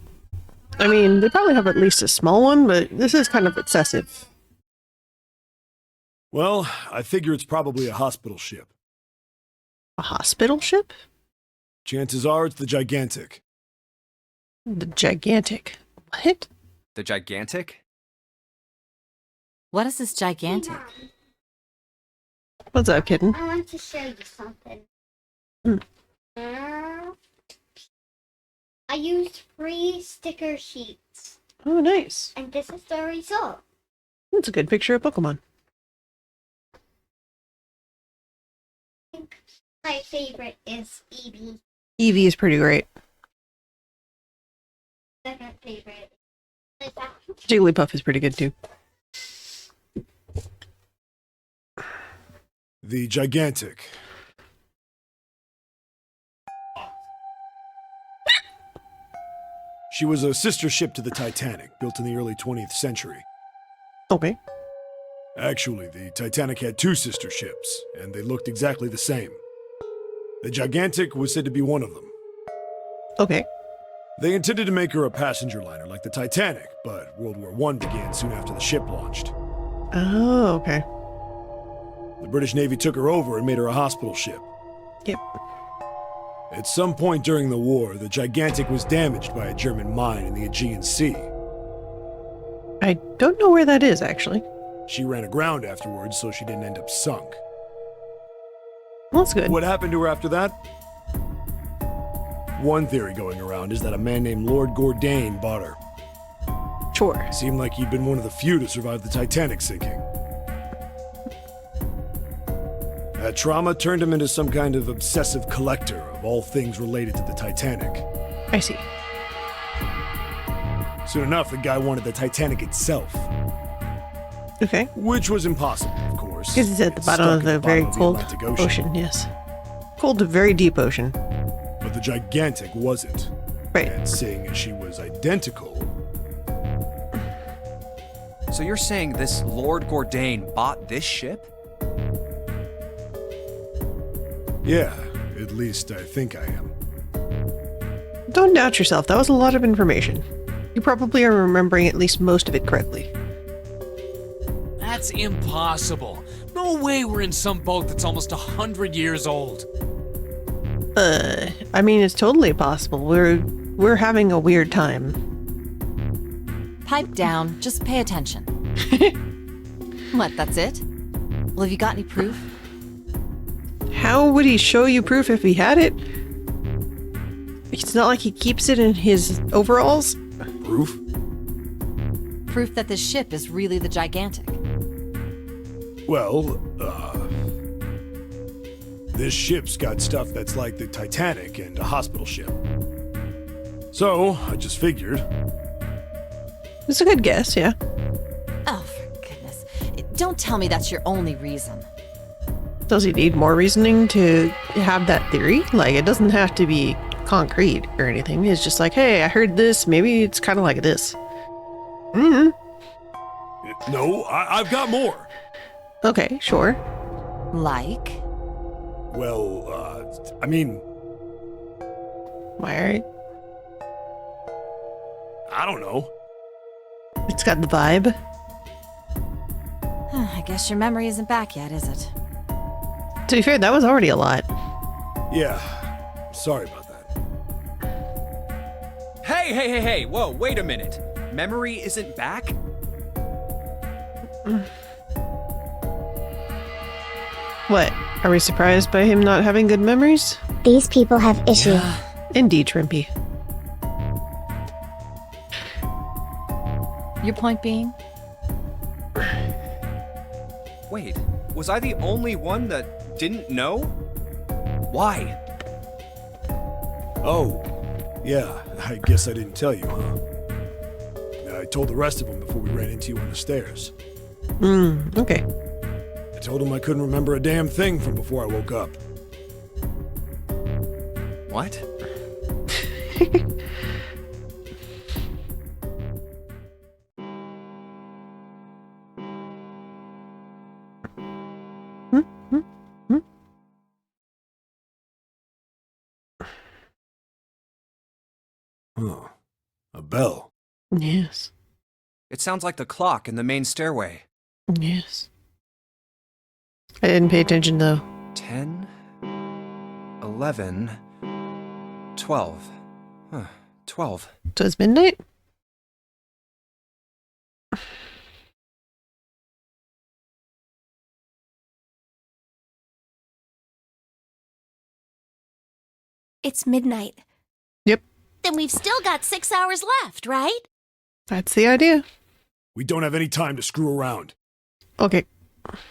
I mean, they probably have at least a small one, but this is kind of excessive. Well, I figure it's probably a hospital ship. A hospital ship? Chances are it's the Gigantic. The Gigantic. What? The Gigantic? What is this gigantic? What's up, kitten? I want to show you something. Mm. I used free sticker sheets, Oh, nice. and this is the result. That's a good picture of Pokemon. I think my favorite is Eevee. Eevee is pretty great. Second favorite is actually Jigglypuff is pretty good too. The Gigantic. She was a sister ship to the Titanic, built in the early 20th century. Okay. Actually, the Titanic had 2 sister ships, and they looked exactly the same. The Gigantic was said to be one of them. Okay. They intended to make her a passenger liner like the Titanic, but World War I began soon after the ship launched. Oh, okay. The British Navy took her over and made her a hospital ship. Yep. At some point during the war, the Gigantic was damaged by a German mine in the Aegean Sea. I don't know where that is, actually. She ran aground afterwards, so she didn't end up sunk. Well, that's good. What happened to her after that? One theory going around is that a man named Lord Gourdane bought her. Sure. Seemed like he'd been one of the few to survive the Titanic sinking. That trauma turned him into some kind of obsessive collector of all things related to the Titanic. I see. Soon enough, the guy wanted the Titanic itself. Okay. Which was impossible, of course. Because it's at the bottom of the very cold ocean, yes. Cold to very deep ocean. But the Gigantic wasn't. Right. And seeing as she was identical... So you're saying this Lord Gourdane bought this ship? Yeah, at least I think I am. Don't doubt yourself. That was a lot of information. You probably are remembering at least most of it correctly. That's impossible. No way we're in some boat that's almost 100 years old. I mean, it's totally possible. We're having a weird time. Pipe down. Just pay attention. What, that's it? Well, have you got any proof? How would he show you proof if he had it? It's not like he keeps it in his overalls. Proof? Proof that this ship is really the Gigantic. Well, this ship's got stuff that's like the Titanic and a hospital ship. So, I just figured. It's a good guess, yeah. Oh, for goodness. Don't tell me that's your only reason. Does he need more reasoning to have that theory? Like, it doesn't have to be concrete or anything. It's just like, hey, I heard this. Maybe it's kind of like this. No, I've got more. Okay, sure. Like? Well, I mean, Alright. I don't know. It's got the vibe. I guess your memory isn't back yet, is it? To be fair, that was already a lot. Yeah, sorry about that. Hey, whoa, wait a minute. Memory isn't back? What? Are we surprised by him not having good memories? These people have issues. Indeed, Shrimpy. Your point being? Wait, was I the only one that didn't know? Why? Oh, yeah, I guess I didn't tell you, huh? I told the rest of them before we ran into you on the stairs. Okay. I told them I couldn't remember a damn thing from before I woke up. What? Huh. A bell. Yes. It sounds like the clock in the main stairway. Yes. I didn't pay attention, though. 10, 11, 12. Huh, 12. So it's midnight? It's midnight. Yep. Then we've still got 6 hours left, right? That's the idea. We don't have any time to screw around. Okay.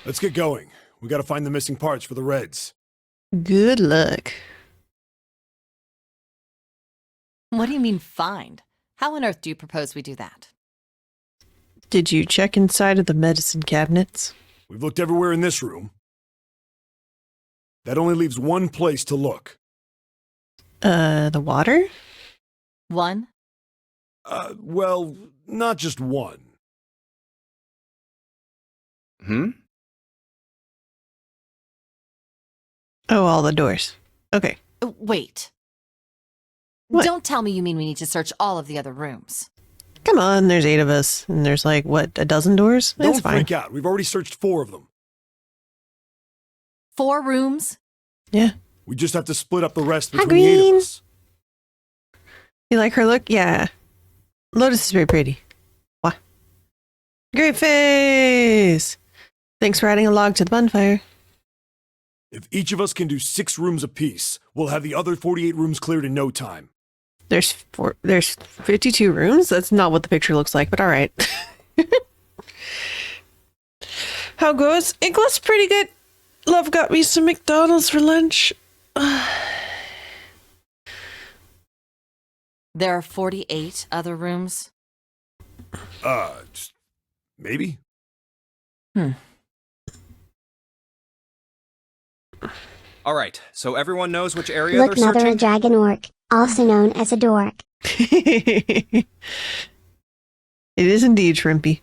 Let's get going. We gotta find the missing parts for the Reds. Good luck. What do you mean, find? How on earth do you propose we do that? Did you check inside of the medicine cabinets? We've looked everywhere in this room. That only leaves one place to look. The water? One? Well, not just one. Oh, all the doors. Okay. Wait. What? Don't tell me you mean we need to search all of the other rooms. Come on, there's 8 of us, and there's like, what, a dozen doors? That's Don't fine. freak out. We've already searched 4 of them. 4 rooms? Yeah. We just have to split up the rest Hi, between the 8 Green. of us. You like her look? Yeah. Lotus is very pretty. What? Great face! Thanks for adding a log to the bonfire. If each of us can do 6 rooms apiece, we'll have the other 48 rooms cleared in no time. There's 52 rooms? That's not what the picture looks like, but alright. How goes? It goes pretty good. Love got me some McDonald's for lunch. There are 48 other rooms? Just maybe? All right, so everyone knows which area Look, they're mother, a searching? dragon orc, also known as a dork. It is indeed shrimpy.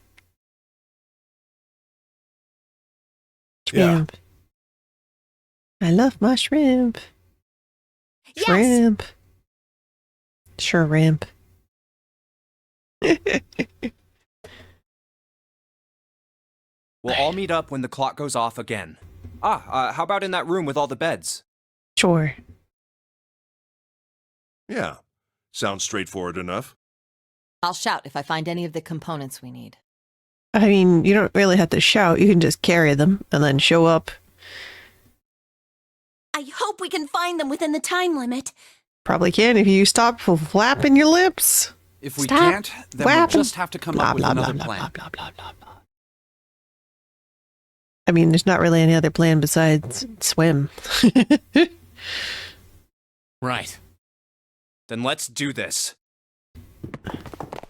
Yeah. Shrimp. I love my shrimp. Yes. Shrimp. Sure, ramp. We'll all meet up when the clock goes off again. How about in that room with all the beds? Sure. Yeah, sounds straightforward enough. I'll shout if I find any of the components we need. I mean, you don't really have to shout. You can just carry them and then show up. I hope we can find them within the time limit. Probably can if you stop flapping your lips. If we Stop can't, then we'll flapping. just have to come up with another plan. Blah, blah, blah, blah. I mean, there's not really any other plan besides swim. Right. Then let's do this.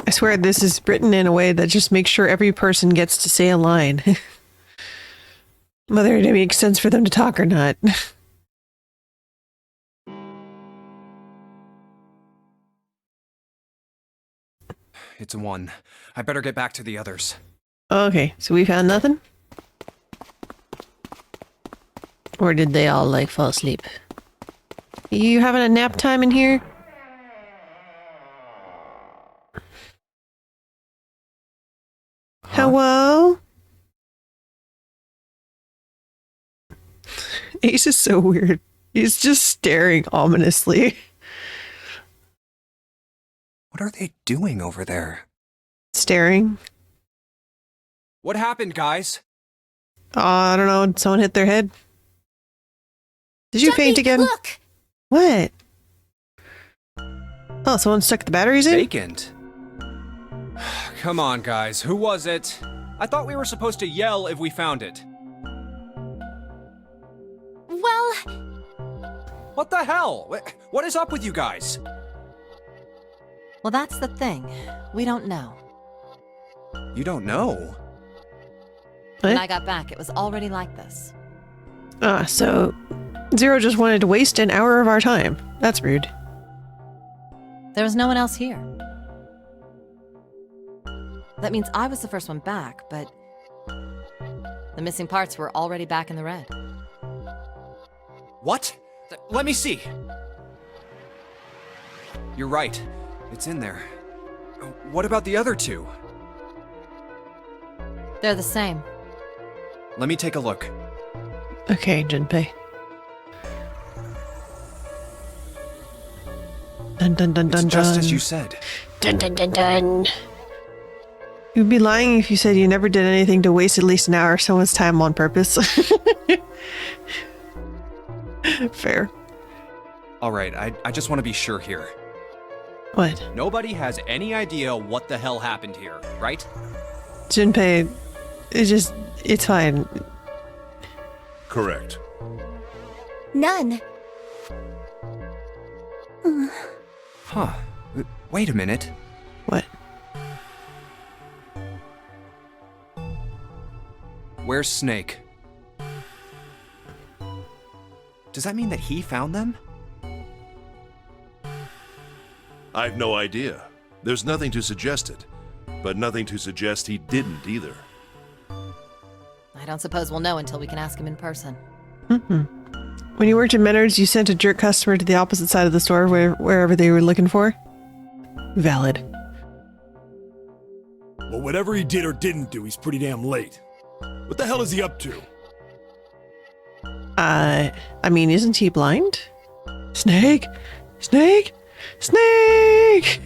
I swear this is written in a way that just makes sure every person gets to say a line. Whether it makes sense for them to talk or not. It's a 1. I better get back to the others. Okay, so we found nothing? Or did they all, like, fall asleep? You having a nap time in here? Hello? Ace is so weird. He's just staring ominously. What are they doing over there? Staring? What happened, guys? I don't know. Did someone hit their head? Did you Jumpy, faint again? Look! What? Oh, someone stuck the batteries in? Vacant. Come on, guys. Who was it? I thought we were supposed to yell if we found it. Well, What the hell? What is up with you guys? Well, that's the thing. We don't know. You don't know? When What? I got back, it was already like this. So Zero just wanted to waste an hour of our time. That's rude. There was no one else here. That means I was the first one back, but the missing parts were already back in the red. What? Let me see. You're right. It's in there. What about the other 2? They're the same. Let me take a look. Okay, Junpei. Dun dun dun It's dun just dun. as you said. Dun dun dun dun. You'd be lying if you said you never did anything to waste at least an hour of someone's time on purpose. Fair. All right, I just want to be sure here. What? Nobody has any idea what the hell happened here, right? Junpei, it's fine. Correct. none. Huh. Wait a minute. What? Where's Snake? Does that mean that he found them? I've no idea. There's nothing to suggest it, but nothing to suggest he didn't either. I don't suppose we'll know until we can ask him in person. When you worked at Menards, you sent a jerk customer to the opposite side of the store wherever they were looking for? Valid. Well, whatever he did or didn't do, he's pretty damn late. What the hell is he up to? I mean, isn't he blind? Snake? Snake? Snake!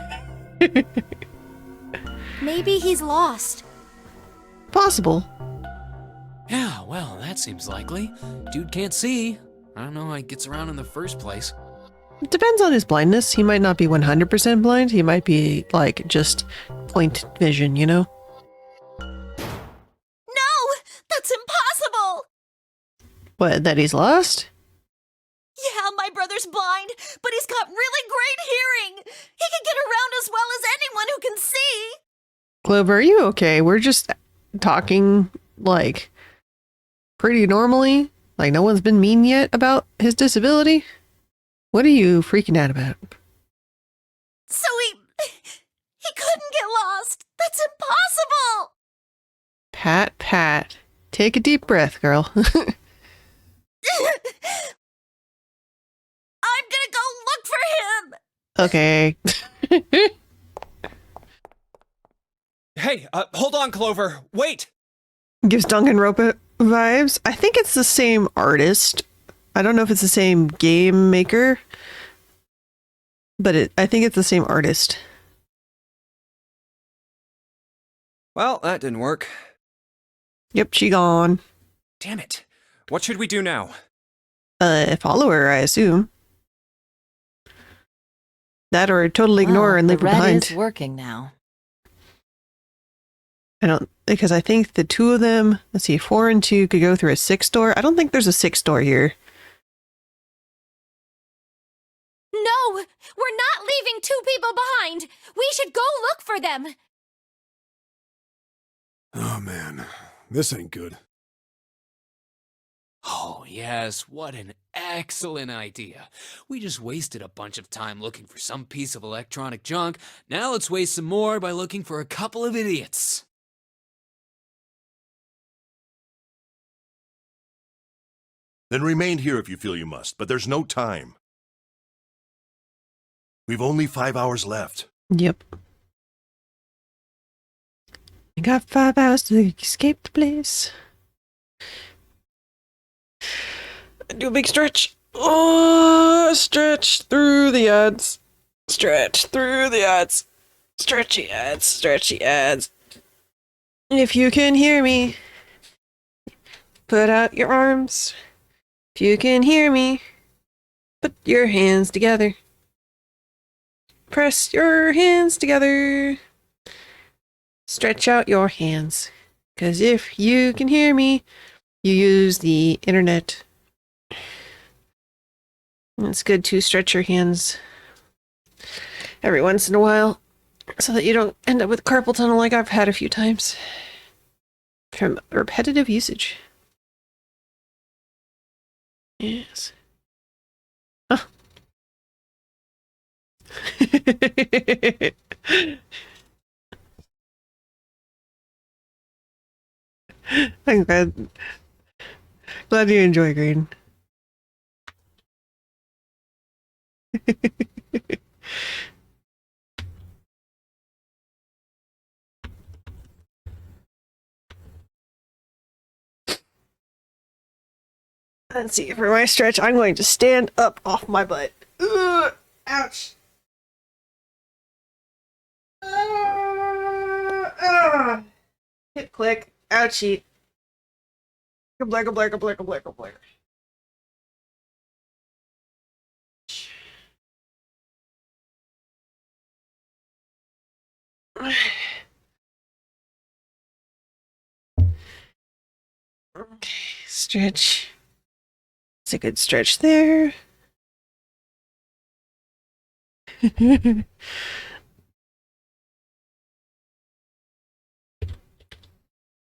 Maybe he's lost. Possible. Yeah, well, that seems likely. Dude can't see. I don't know how he gets around in the first place. It depends on his blindness. He might not be 100% blind. He might be, like, just point vision, you know? No! That's impossible! What, that he's lost? Yeah, my brother's blind, but he's got really great hearing. He can get around as well as anyone who can see. Clover, are you okay? We're just talking, like, pretty normally. Like, no one's been mean yet about his disability. What are you freaking out about? So he couldn't get lost. That's impossible. Pat. Take a deep breath, girl. I'm gonna go look for him. Okay. Hey, hold on, Clover. Wait! Gives Danganronpa vibes. I think it's the same artist. I don't know if it's the same game maker, but I think it's the same artist. Well, that didn't work. Yep, she gone. Damn it. What should we do now? Follow her, I assume. That or totally ignore her and the leave her red behind. is working now. I don't, because I think the two of them, let's see, 4 and 2 could go through a 6 door. I don't think there's a 6 door here. No! We're not leaving two people behind! We should go look for them! Oh man, this ain't good. Oh, yes, what an excellent idea. We just wasted a bunch of time looking for some piece of electronic junk. Now let's waste some more by looking for a couple of idiots. Then remain here if you feel you must, but there's no time. We've only 5 hours left. Yep. I got 5 hours to escape the place. Do a big stretch. Oh, stretch through the ads. Stretch through the ads. Stretchy ads, stretchy ads. If you can hear me, put out your arms. If you can hear me, put your hands together. Press your hands together. Stretch out your hands. 'Cause if you can hear me, you use the internet. It's good to stretch your hands every once in a while so that you don't end up with carpal tunnel like I've had a few times from repetitive usage. Yes. Oh. I'm glad you enjoy green. Let's see, for my stretch, I'm going to stand up off my butt. Ugh, ouch. Hip click. Ouchie. Kabler, kabler, kabler, kabler, kabler. Okay, stretch. It's a good stretch there.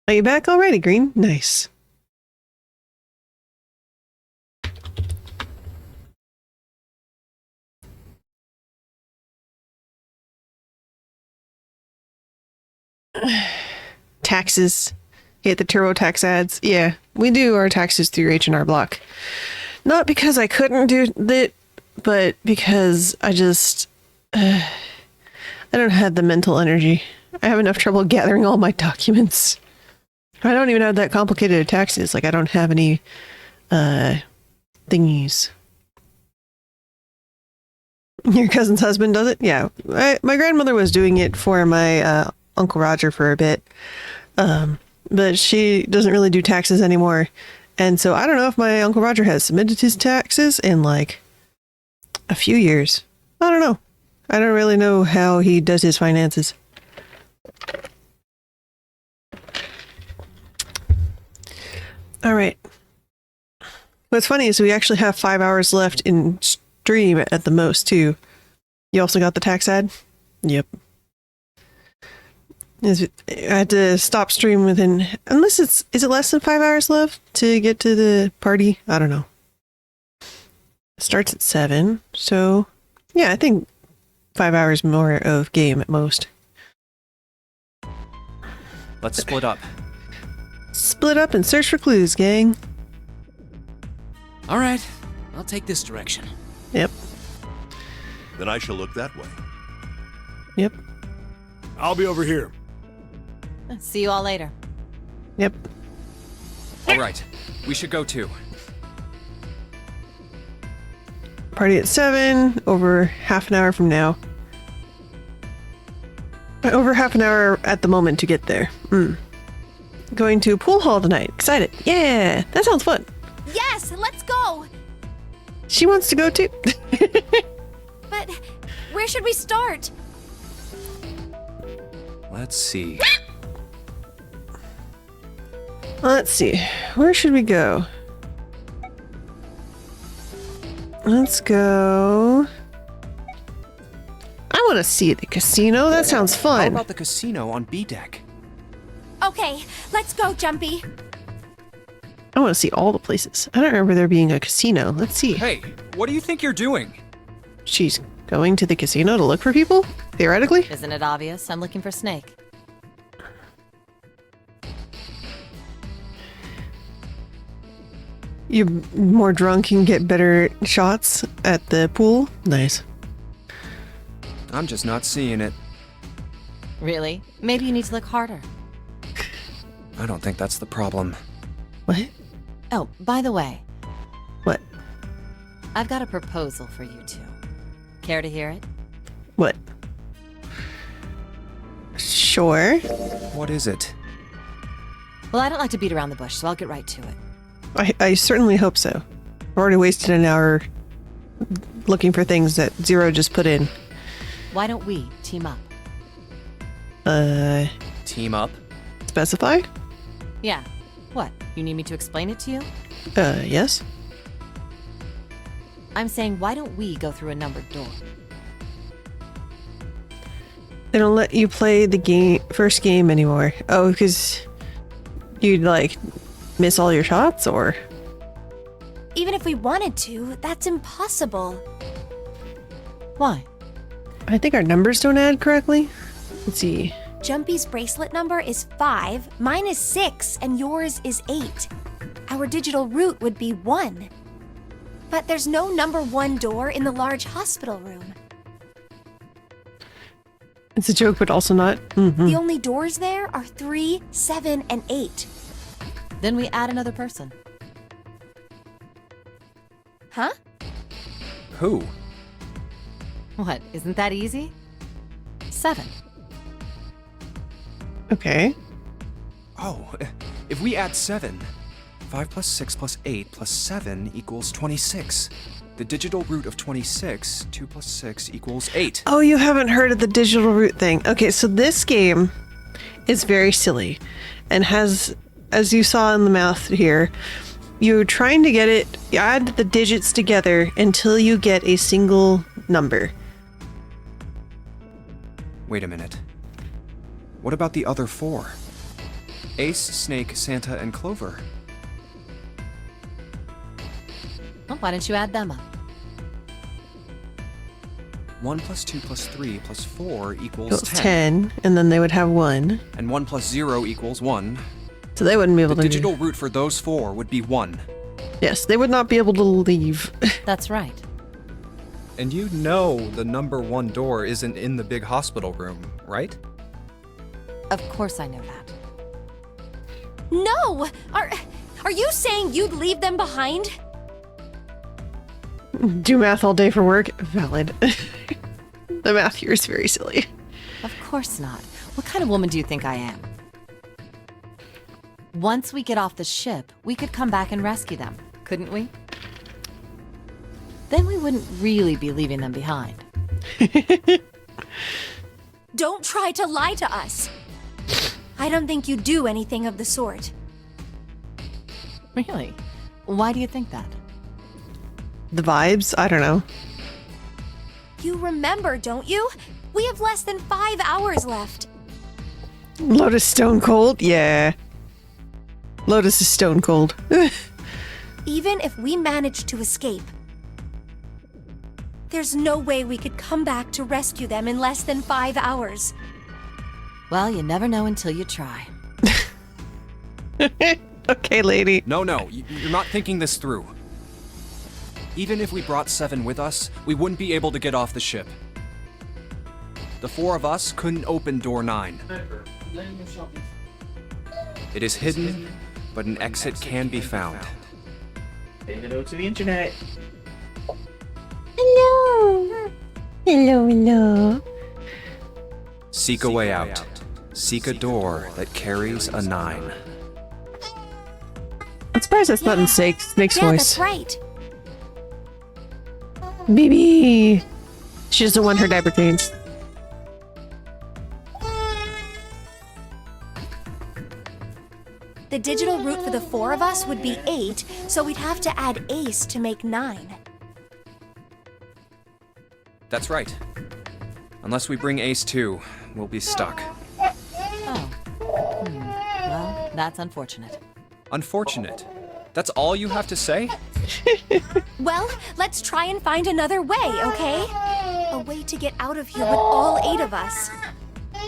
Are you back already, Green? Nice. Taxes. Hit the TurboTax ads. Yeah, we do our taxes through H&R Block. Not because I couldn't do it, but because I just... I don't have the mental energy. I have enough trouble gathering all my documents. I don't even have that complicated taxes. Like, I don't have any thingies. Your cousin's husband does it? Yeah. My grandmother was doing it for my Uncle Roger for a bit. But she doesn't really do taxes anymore. And so I don't know if my Uncle Roger has submitted his taxes in like a few years. I don't know. I don't really know how he does his finances. All right. What's funny is we actually have 5 hours left in stream at the most, too. You also got the tax ad? Yep. I had to stop stream within, unless is it less than 5 hours left to get to the party? I don't know. It starts at 7, so yeah, I think 5 hours more of game at most. Let's split up. Split up and search for clues, gang. All right, I'll take this direction. Yep. Then I shall look that way. Yep. I'll be over here. See you all later. Yep. All right, we should go too. Party at 7, over half an hour from now. Over half an hour at the moment to get there. Going to pool hall tonight. Excited. Yeah, that sounds fun. Yes, let's go! She wants to go too. But where should we start? Let's see. Let's see. Where should we go? Let's go. I want to see the casino. That sounds How fun. about the casino on B deck? Okay, let's go, Jumpy. I want to see all the places. I don't remember there being a casino. Let's see. Hey, what do you think you're doing? She's going to the casino to look for people? Theoretically? Isn't it obvious? I'm looking for Snake. You're more drunk and get better shots at the pool? Nice. I'm just not seeing it. Really? Maybe you need to look harder. I don't think that's the problem. What? Oh, by the way, What? I've got a proposal for you two. Care to hear it? What? Sure. What is it? Well, I don't like to beat around the bush, so I'll get right to it. I certainly hope so. I've already wasted an hour looking for things that Zero just put in. Why don't we team up? Team up? Specify? Yeah. What? You need me to explain it to you? Yes. I'm saying, why don't we go through a numbered door? They don't let you play the first game anymore. Oh, because you'd like miss all your shots, or? Even if we wanted to, that's impossible. Why? I think our numbers don't add correctly. Let's see. Jumpy's bracelet number is 5, mine is 6, and yours is 8. Our digital route would be 1. But there's no number 1 door in the large hospital room. It's a joke, but also not. Mm-hmm. The only doors there are 3, 7, and 8. Then we add another person. Huh? Who? What? Isn't that easy? 7. Okay. Oh, if we add 7, 5 plus 6 plus 8 plus 7 equals 26. The digital root of 26, 2 plus 6 equals 8. Oh, you haven't heard of the digital root thing. Okay, so this game is very silly and has, as you saw in the math here, you're trying to get it, you add the digits together until you get a single number. Wait a minute. What about the other 4? Ace, Snake, Santa, and Clover. Well, why don't you add them up? 1 plus 2 plus 3 plus 4 equals It's 10. 10, and then they would have 1. And 1 plus 0 equals 1. So they wouldn't be able The to digital root for those 4 would be 1. Yes, they would not be able to leave. That's right. And you know the number 1 door isn't in the big hospital room, right? Of course I know that. No! Are you saying you'd leave them behind? Do math all day for work? Valid. The math here is very silly. Of course not. What kind of woman do you think I am? Once we get off the ship, we could come back and rescue them, couldn't we? Then we wouldn't really be leaving them behind. Don't try to lie to us. I don't think you do anything of the sort. Really? Why do you think that? The vibes? I don't know. You remember, don't you? We have less than 5 hours left. Lotus stone cold? Yeah. Lotus is stone cold. Even if we managed to escape, there's no way we could come back to rescue them in less than 5 hours. Well, you never know until you try. Okay, lady. No, you're not thinking this through. Even if we brought 7 with us, we wouldn't be able to get off the ship. The four of us couldn't open door 9. It is hidden, but an exit can be found. Say hello to the internet. Hello. Hello, hello. Seek a way out. Seek a door that carries a 9. I'm surprised that's not in Snake's Yeah, voice. that's right. Baby. She doesn't want her diaper changed. The digital root for the four of us would be 8, so we'd have to add Ace to make 9. That's right. Unless we bring Ace too, we'll be stuck. Oh. Well, that's unfortunate. Unfortunate. That's all you have to say? Well, let's try and find another way, okay? A way to get out of here with all 8 of us.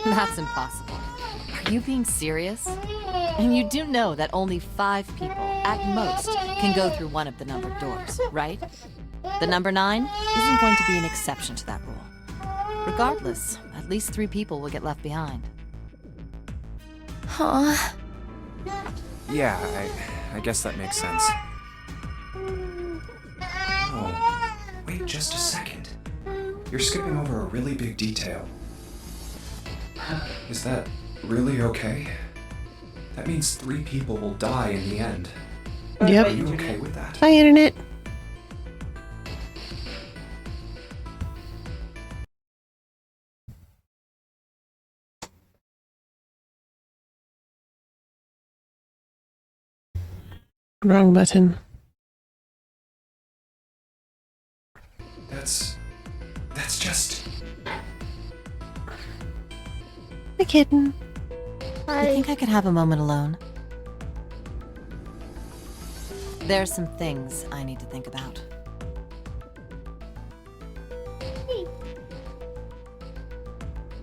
That's impossible. Are you being serious? And you do know that only 5 people, at most, can go through one of the numbered doors, right? The number 9 isn't going to be an exception to that rule. Regardless, at least 3 people will get left behind. Huh? Yeah, I guess that makes sense. Oh, wait just a second. You're skipping over a really big detail. Is that really okay? That means 3 people will die in the end. Yep. Are you okay with that? Bye, internet. Wrong button. That's just... Hi, kitten. I think I could have a moment alone. There's some things I need to think about.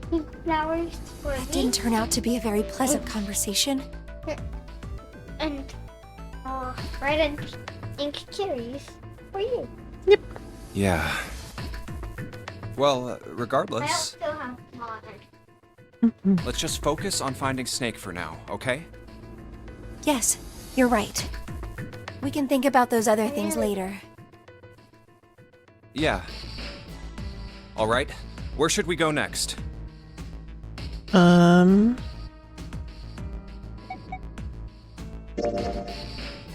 Pink flowers for That didn't turn out to be a very pleasant conversation. and red and ink cherries for you. Yeah. Well, I regardless, also have water. let's just focus on finding Snake for now, okay? Yes, you're right. We can think about those other things later. Yeah. Alright, where should we go next?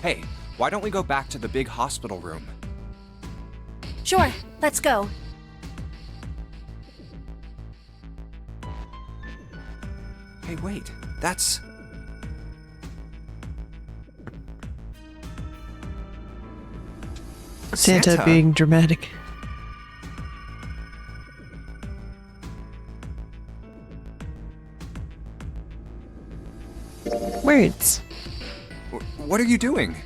Hey, why don't we go back to the big hospital room? Sure, let's go. Hey, wait, that's... Santa being dramatic. Words. What are you doing?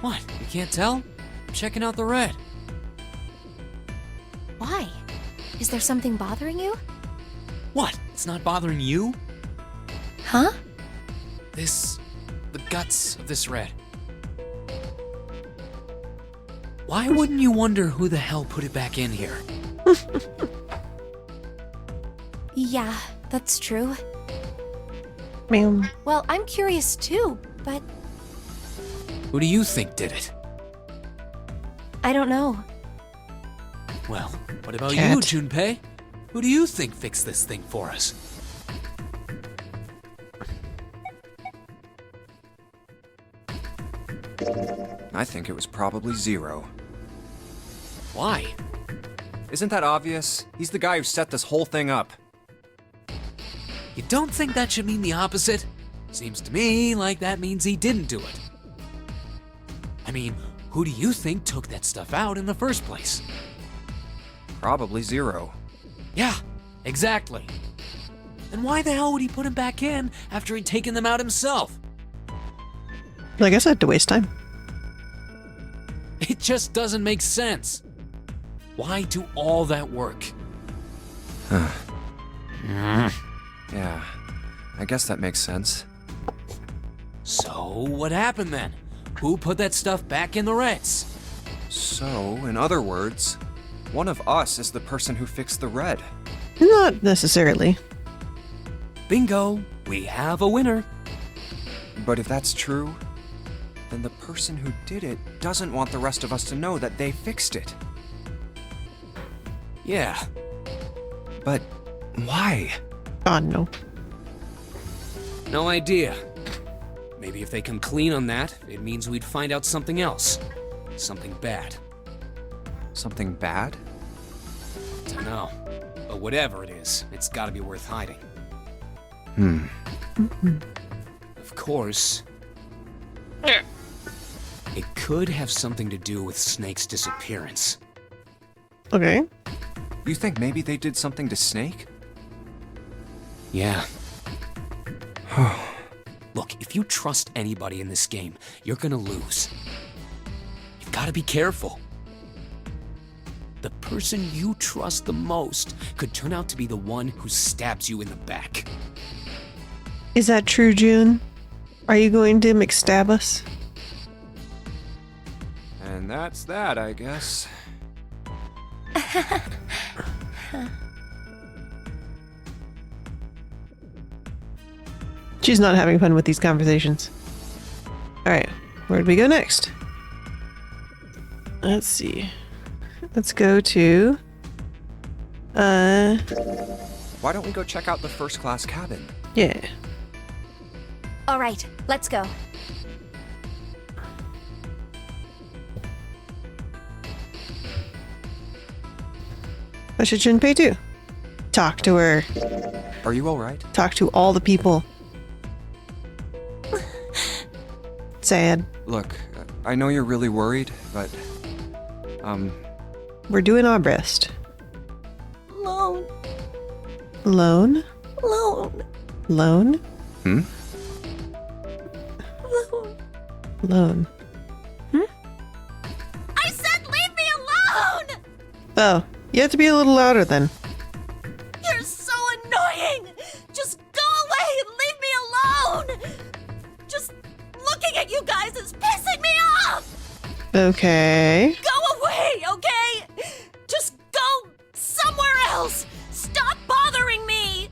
What? You can't tell? I'm checking out the red. Why? Is there something bothering you? What? It's not bothering you? Huh? The guts of this red. Why wouldn't you wonder who the hell put it back in here? Yeah, that's true. Ma'am. Well, I'm curious too, but Who do you think did it? I don't know. Well, what about Cat. you, Junpei? Who do you think fixed this thing for us? I think it was probably Zero. Why? Isn't that obvious? He's the guy who set this whole thing up. You don't think that should mean the opposite? Seems to me like that means he didn't do it. I mean, who do you think took that stuff out in the first place? Probably Zero. Yeah, exactly. And why the hell would he put him back in after he'd taken them out himself? I guess I had to waste time. It just doesn't make sense. Why do all that work? Yeah, I guess that makes sense. So, what happened then? Who put that stuff back in the Reds? So, in other words, one of us is the person who fixed the red. Not necessarily. Bingo! We have a winner. But if that's true, then the person who did it doesn't want the rest of us to know that they fixed it. Yeah. But why? God, no. No idea. Maybe if they come clean on that, it means we'd find out something else. Something bad. Something bad? Dunno. But whatever it is, it's gotta be worth hiding. Of course, it could have something to do with Snake's disappearance. Okay. You think maybe they did something to Snake? Yeah. Look, if you trust anybody in this game, you're gonna lose. You've gotta be careful. The person you trust the most could turn out to be the one who stabs you in the back. Is that true, June? Are you going to McStab us? And that's that, I guess. She's not having fun with these conversations. Alright, where do we go next? Let's see. Let's go to... Why don't we go check out the first class cabin? Yeah. All right, let's go. What should Junpei do? Talk to her. Are you alright? Talk to all the people. Sad. Look, I know you're really worried, but... We're doing our best. Lone. Lone? Lone. Lone? Hmm? Lone. Lone. I said leave me alone! Oh, you have to be a little louder then. You're so annoying! Just go away and leave me alone! Just looking at you guys is pissing me off! Okay. Go away, okay? Just go somewhere else! Stop bothering me!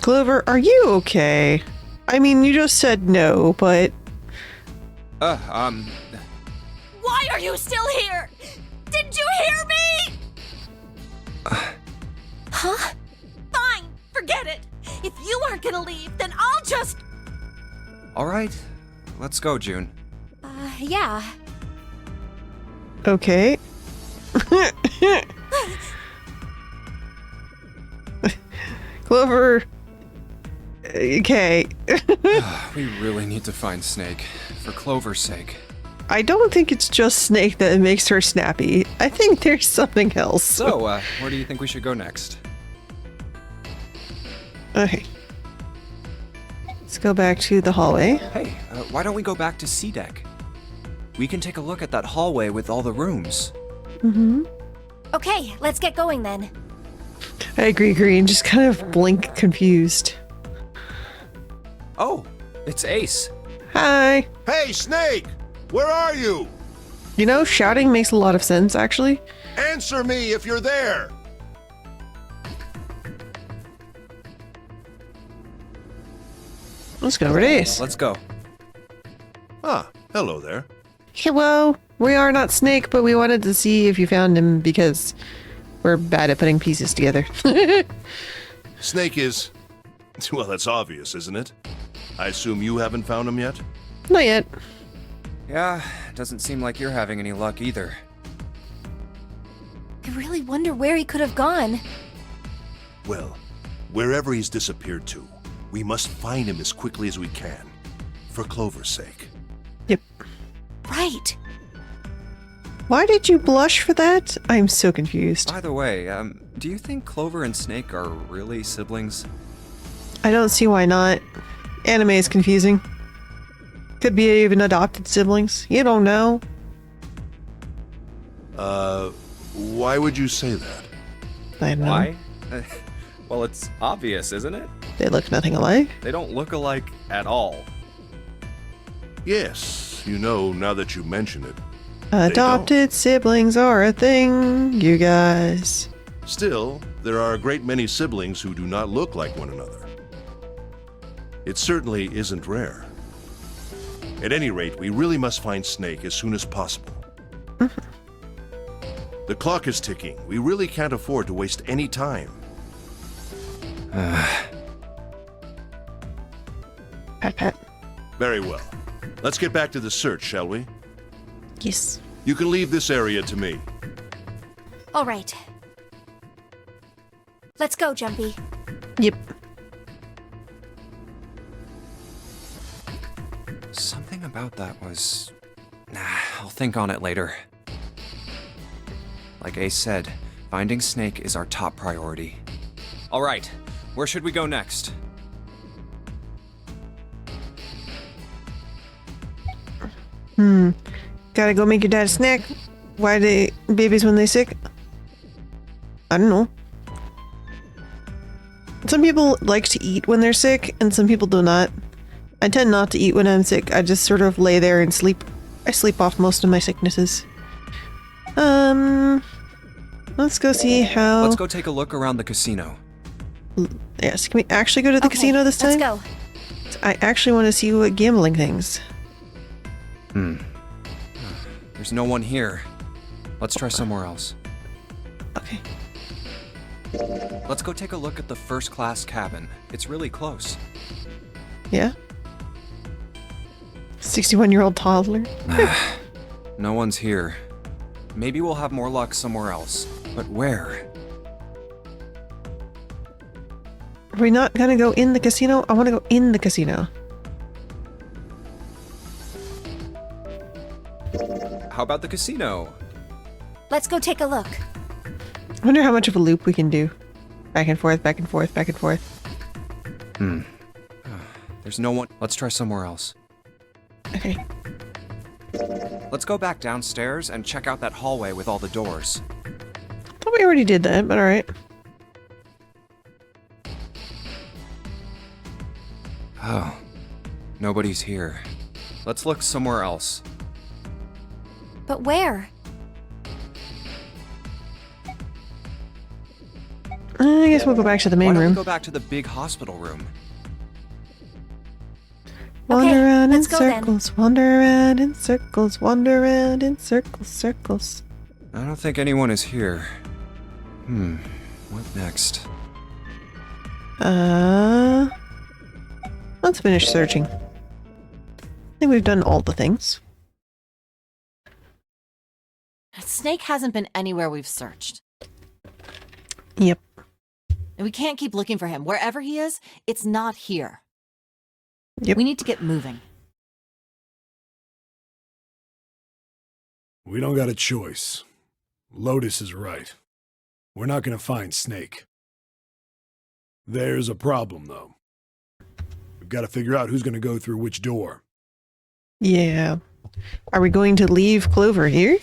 Clover, are you okay? I mean, you just said no, but... Why are you still here? Didn't you hear me? Huh? Fine, forget it. If you aren't gonna leave, then I'll just... Alright, let's go, June. Yeah. Okay. Clover... Okay. We really need to find Snake, for Clover's sake. I don't think it's just Snake that makes her snappy. I think there's something else. So, where do you think we should go next? Okay. Let's go back to the hallway. Hey, why don't we go back to C deck? We can take a look at that hallway with all the rooms. Okay, let's get going then. I agree, Green. Just kind of blink confused. Oh, it's Ace. Hi. Hey, Snake! Where are you? You know, shouting makes a lot of sense, actually. Answer me if you're there! Let's go over to Ace. Let's go. Ah, hello there. Hello. We are not Snake, but we wanted to see if you found him because we're bad at putting pieces together. Snake is... Well, that's obvious, isn't it? I assume you haven't found him yet? Not yet. Yeah, doesn't seem like you're having any luck either. I really wonder where he could have gone. Well, wherever he's disappeared to, we must find him as quickly as we can. For Clover's sake. Yep. Right. Why did you blush for that? I'm so confused. By the way, do you think Clover and Snake are really siblings? I don't see why not. Anime is confusing. Could be even adopted siblings. You don't know. Why would you say that? I don't know. Why? Well, it's obvious, isn't it? They look nothing alike. They don't look alike at all. Yes, you know, now that you mention it. Adopted siblings are a thing, you guys. Still, there are a great many siblings who do not look like one another. It certainly isn't rare. At any rate, we really must find Snake as soon as possible. The clock is ticking. We really can't afford to waste any time. Pat, pat. Very well. Let's get back to the search, shall we? Yes. You can leave this area to me. All right. Let's go, Jumpy. Yep. Something about that was... Nah, I'll think on it later. Like Ace said, finding Snake is our top priority. All right, where should we go next? Gotta go make your dad a snack. Why do babies when they sick? I don't know. Some people like to eat when they're sick, and some people do not. I tend not to eat when I'm sick. I just sort of lay there and sleep. I sleep off most of my sicknesses. Let's go see how... Let's go take a look around the casino. Yes, can we actually go to the casino this time? Let's go. I actually want to see what gambling things. There's no one here. Let's try somewhere else. Okay. Let's go take a look at the first-class cabin. It's really close. Yeah? 61-year-old toddler? No one's here. Maybe we'll have more luck somewhere else. But where? Are we not gonna go in the casino? I want to go in the casino. How about the casino? Let's go take a look. I wonder how much of a loop we can do. Back and forth, back and forth, back and forth. There's no one. Let's try somewhere else. Okay. Let's go back downstairs and check out that hallway with all the doors. Thought we already did that, but alright. Oh. Nobody's here. Let's look somewhere else. But where? I guess we'll go back to the Why main don't we room. go back to the big hospital room? Wander Okay, around in let's go then. circles, wander around in circles, wander around in circles, circles. I don't think anyone is here. What next? Let's finish searching. I think we've done all the things. Snake hasn't been anywhere we've searched. Yep. And we can't keep looking for him. Wherever he is, it's not here. Yep. We need to get moving. We don't got a choice. Lotus is right. We're not gonna find Snake. There's a problem, though. We've got to figure out who's gonna go through which door. Yeah. Are we going to leave Clover here?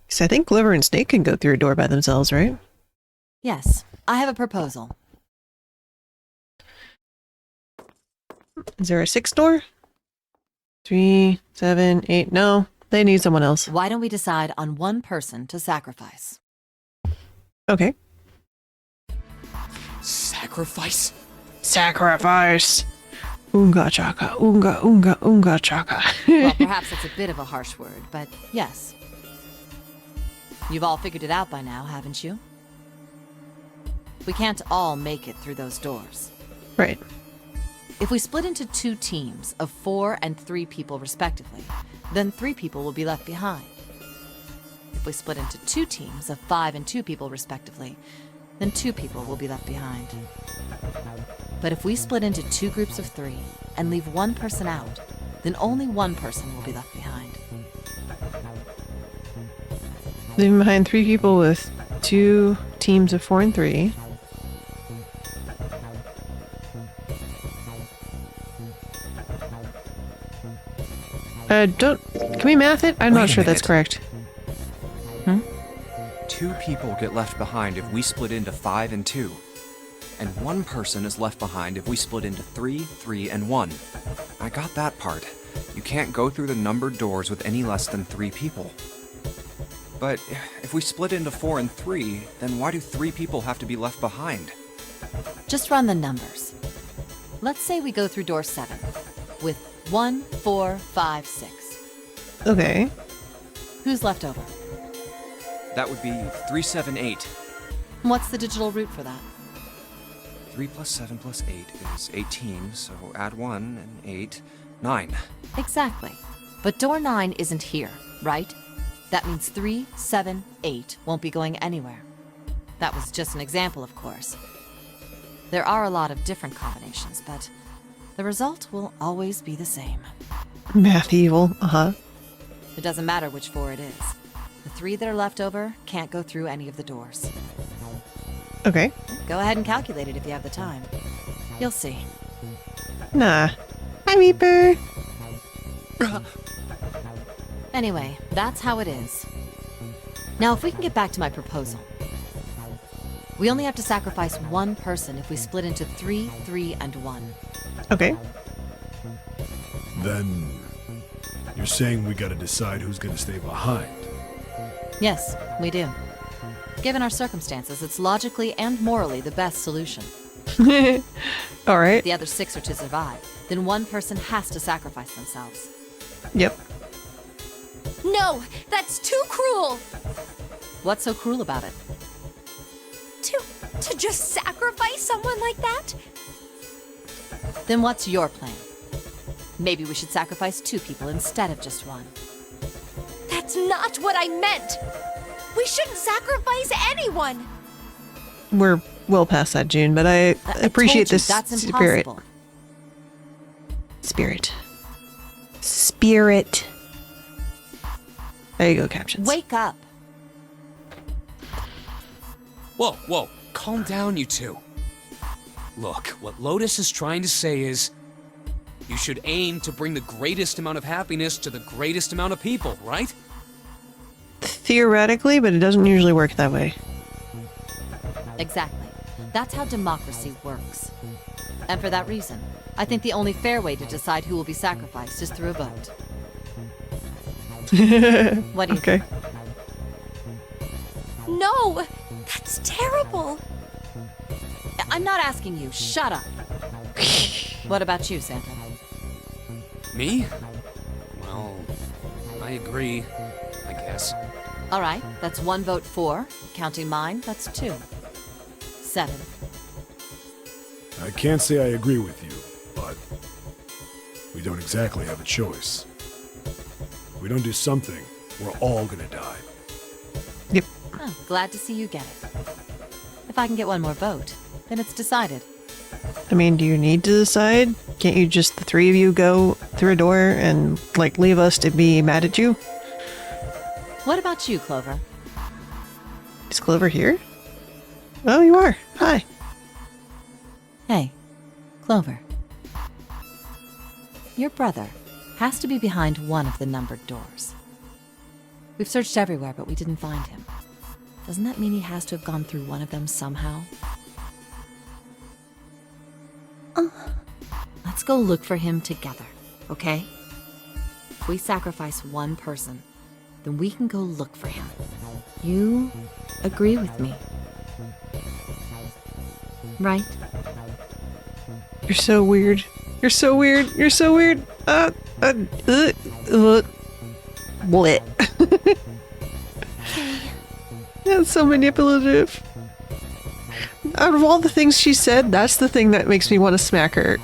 Because I think Clover and Snake can go through a door by themselves, right? Yes, I have a proposal. Is there a 6 door? 3, 7, 8. No, they need someone else. Why don't we decide on one person to sacrifice? Okay. Sacrifice? Sacrifice. Unga chaka, unga, unga, unga chaka. Well, perhaps it's a bit of a harsh word, but yes. You've all figured it out by now, haven't you? We can't all make it through those doors. Right. If we split into 2 teams of 4 and 3 people respectively, then 3 people will be left behind. If we split into 2 teams of 5 and 2 people respectively, then 2 people will be left behind. But if we split into 2 groups of 3 and leave 1 person out, then only 1 person will be left behind. Leaving behind 3 people with 2 teams of 4 and 3. Can we math it? I'm Wait not a sure that's minute. correct. 2 people get left behind if we split into 5 and 2. And 1 person is left behind if we split into 3, 3, and 1. I got that part. You can't go through the numbered doors with any less than 3 people. But if we split into 4 and 3, then why do 3 people have to be left behind? Just run the numbers. Let's say we go through door 7 with 1, 4, 5, 6. Okay. Who's left over? That would be 3, 7, 8. What's the digital root for that? 3 plus 7 plus 8 is 18, so add 1 and 8, 9. Exactly. But door 9 isn't here, right? That means 3, 7, 8 won't be going anywhere. That was just an example, of course. There are a lot of different combinations, but the result will always be the same. Math evil. Uh-huh. It doesn't matter which 4 it is. The 3 that are left over can't go through any of the doors. Okay. Go ahead and calculate it if you have the time. You'll see. Nah. Hi, Reaper. Anyway, that's how it is. Now, if we can get back to my proposal. We only have to sacrifice 1 person if we split into 3, 3, and 1. Okay. Then you're saying we gotta decide who's gonna stay behind. Yes, we do. Given our circumstances, it's logically and morally the best solution. All right. If the other 6 are to survive, then 1 person has to sacrifice themselves. Yep. No, that's too cruel. What's so cruel about it? To just sacrifice someone like that? Then what's your plan? Maybe we should sacrifice 2 people instead of just 1. That's not what I meant. We shouldn't sacrifice anyone. We're well past that, June, but I appreciate told you, this that's spirit. impossible. Spirit. There you go, captions. Wake up. Whoa. Calm down, you two. Look, what Lotus is trying to say is, you should aim to bring the greatest amount of happiness to the greatest amount of people, right? Theoretically, but it doesn't usually work that way. Exactly. That's how democracy works. And for that reason, I think the only fair way to decide who will be sacrificed is through a vote. What do you Okay. think? No, that's terrible. I'm not asking you. Shut up. What about you, Santa? Me? Well, I agree, I guess. All right, that's 1 vote for. Counting mine, that's 2. 7. I can't say I agree with you, but we don't exactly have a choice. If we don't do something, we're all gonna die. Yep. Oh, glad to see you get it. If I can get 1 more vote, then it's decided. I mean, do you need to decide? Can't you just, the 3 of you, go through a door and, like, leave us to be mad at you? What about you, Clover? Is Clover here? Oh, you are. Hi. Hey, Clover. Your brother has to be behind one of the numbered doors. We've searched everywhere, but we didn't find him. Doesn't that mean he has to have gone through one of them somehow? Let's go look for him together, okay? If we sacrifice 1 person, then we can go look for him. You agree with me, right? You're so weird. You're so weird. You're so weird. Blit. That's so manipulative. Out of all the things she said, that's the thing that makes me want to smack her.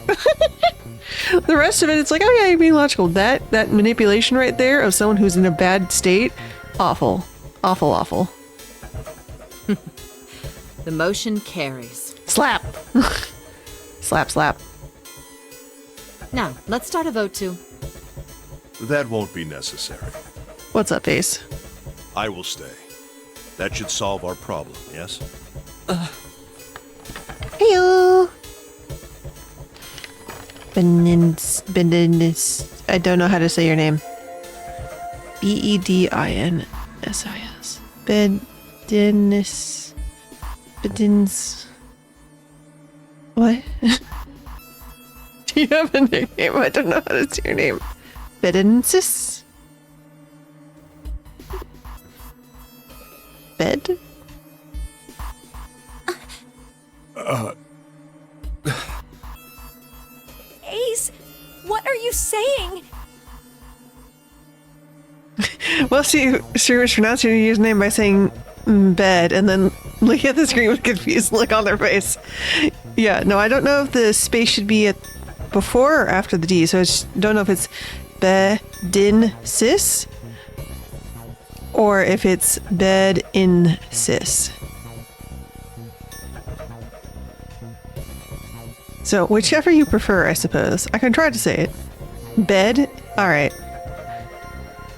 The rest of it, it's like, oh yeah, you're being logical. That manipulation right there of someone who's in a bad state, awful. Awful, awful. The motion carries. Slap. Slap, slap. Now, let's start a vote too. That won't be necessary. What's up, Ace? I will stay. That should solve our problem, yes? Heyo. Bedinnis. I don't know how to say your name. Bedinsis. Bedins. What? Do you have a nickname? I don't know how to say your name. Bed and sis. Bed? Ace, what are you saying? Well, she was pronouncing your username by saying bed, and then look at the screen with confused look on their face. Yeah, no, I don't know if the space should be at before or after the D, so I just don't know if it's bedin sis or if it's bed in sis. So whichever you prefer, I suppose. I can try to say it. Bed? Alright.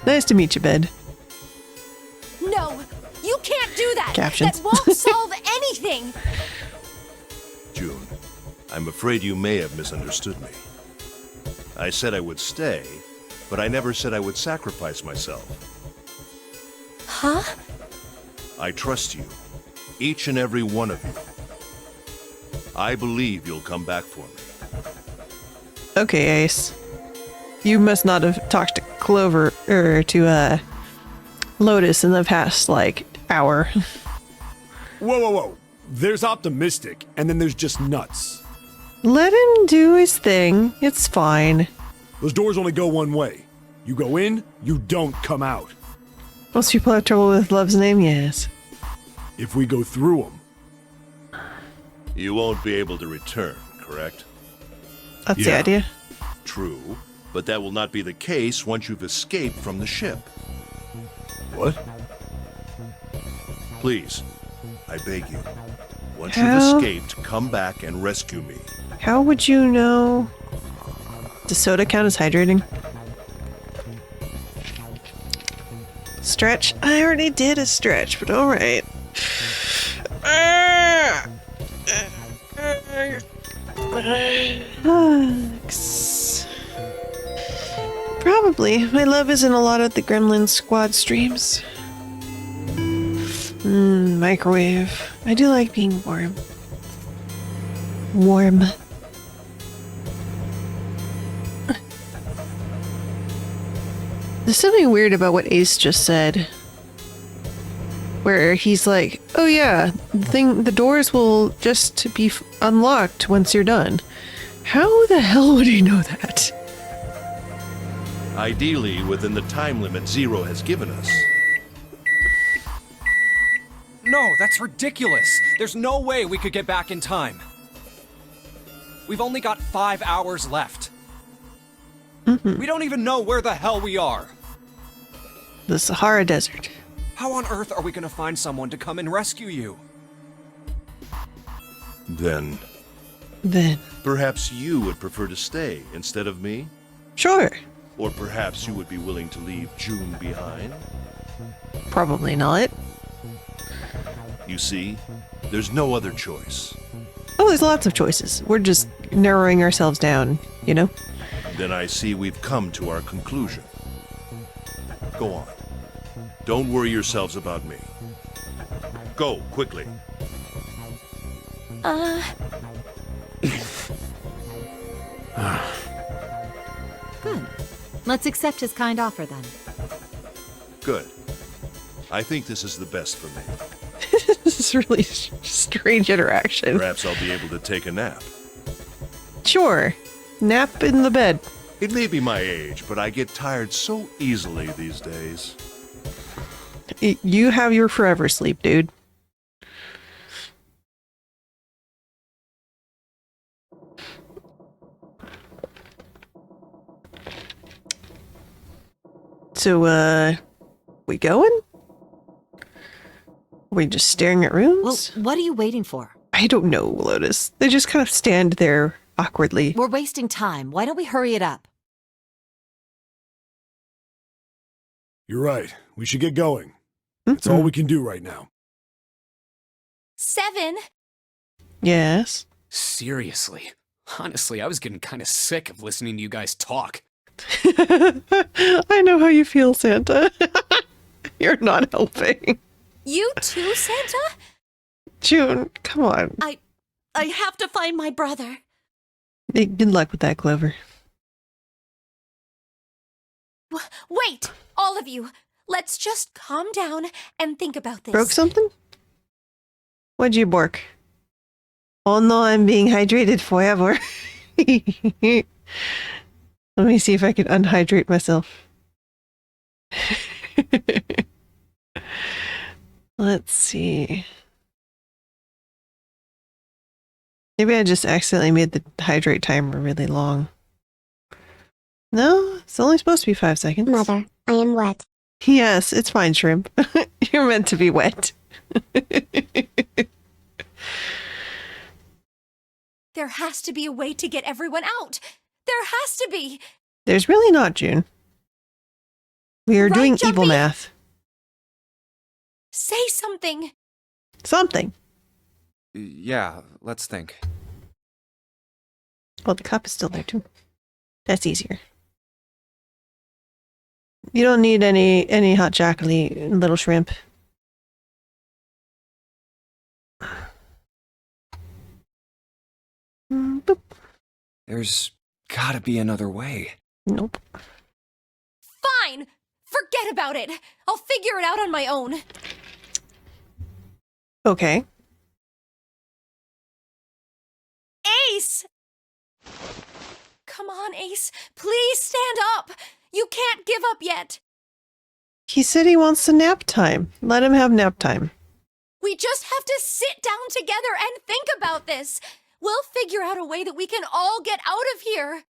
Nice to meet you, Bed. No, you can't do that. Captions. That won't solve anything. June, I'm afraid you may have misunderstood me. I said I would stay, but I never said I would sacrifice myself. Huh? I trust you, each and every one of you. I believe you'll come back for me. Okay, Ace. You must not have talked to Clover, or to, Lotus in the past, like, hour. Whoa, whoa, whoa. There's optimistic, and then there's just nuts. Let him do his thing. It's fine. Those doors only go one way. You go in, you don't come out. Most people have trouble with Love's name, yes. If we go through them. You won't be able to return, correct? That's the Yeah. idea. True, but that will not be the case once you've escaped from the ship. What? Please, I beg you. Once How? you've escaped, come back and rescue me. How would you know? Does soda count as hydrating? Stretch? I already did a stretch, but alright. Probably. My love is in a lot of the Gremlin squad streams. Microwave. I do like being warm. Warm. There's something weird about what Ace just said. Where he's like, oh yeah, the doors will just be unlocked once you're done. How the hell would he know that? Ideally, within the time limit Zero has given us. No, that's ridiculous. There's no way we could get back in time. We've only got 5 hours left. We don't even know where the hell we are. The Sahara Desert. How on earth are we gonna find someone to come and rescue you? Then, perhaps you would prefer to stay instead of me? Sure. Or perhaps you would be willing to leave June behind? Probably not. You see, there's no other choice. Oh, there's lots of choices. We're just narrowing ourselves down, you know? Then I see we've come to our conclusion. Go on. Don't worry yourselves about me. Go, quickly. Good. Let's accept his kind offer then. Good. I think this is the best for me. This is really strange interaction. Perhaps I'll be able to take a nap. Sure. Nap in the bed. It may be my age, but I get tired so easily these days. You have your forever sleep, dude. So, we going? Are we just staring at Well, rooms? what are you waiting for? I don't know, Lotus. They just kind of stand there awkwardly. We're wasting time. Why don't we hurry it up? You're right. We should get going. That's all we can do right now. 7. Yes. Seriously. Honestly, I was getting kind of sick of listening to you guys talk. I know how you feel, Santa. You're not helping. You too, Santa? June, come on. I have to find my brother. Good luck with that, Clover. Wait! All of you! Let's just calm down and think about this. Broke something? What'd you bork? Oh no, I'm being hydrated forever. Let me see if I can unhydrate myself. Let's see. Maybe I just accidentally made the hydrate timer really long. No, it's only supposed to be 5 seconds. Mother, I am wet. Yes, it's fine, Shrimp. You're meant to be wet. There has to be a way to get everyone out. There has to be. There's really not, June. We are Right, doing Jumpy? evil math. Say something. Something. Yeah, let's think. Well, the cup is still there, too. That's easier. You don't need any hot chocolate, little shrimp. Boop. There's gotta be another way. Nope. Fine! Forget about it! I'll figure it out on my own. Okay. Ace! Come on, Ace. Please stand up. You can't give up yet. He said he wants a nap time. Let him have nap time. We just have to sit down together and think about this. We'll figure out a way that we can all get out of here.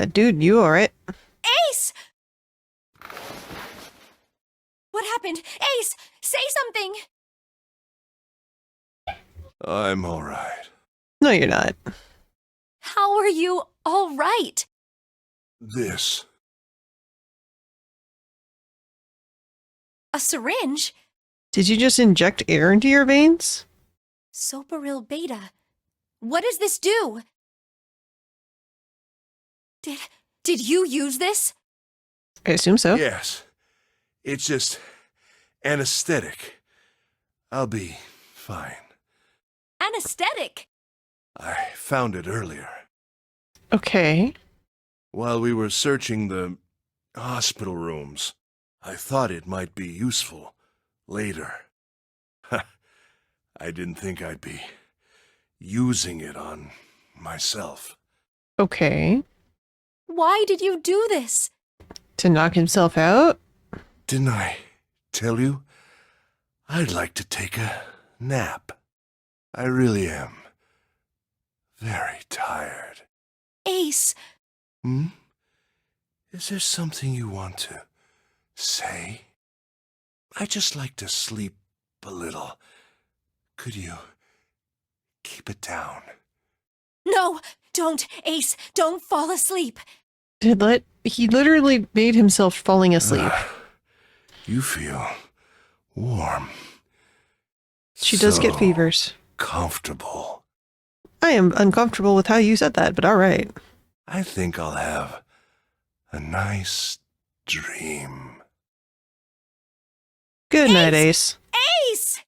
Dude, you alright? Ace! What happened? Ace, say something. I'm all right. No, you're not. How are you all right? This. A syringe? Did you just inject air into your veins? Soparil beta. What does this do? Did you use this? I assume so. Yes. It's just anesthetic. I'll be fine. Anesthetic? I found it earlier. Okay. While we were searching the hospital rooms, I thought it might be useful later. I didn't think I'd be using it on myself. Okay. Why did you do this? To knock himself out? Didn't I tell you? I'd like to take a nap. I really am very tired. Ace, Hmm? Is there something you want to say? I just like to sleep a little. Could you keep it down? no, don't, Ace, don't fall asleep. He literally made himself falling asleep. You feel warm. She does get So fevers. comfortable. I am uncomfortable with how you said that, but alright. I think I'll have a nice dream. Good night, Ace. Ace!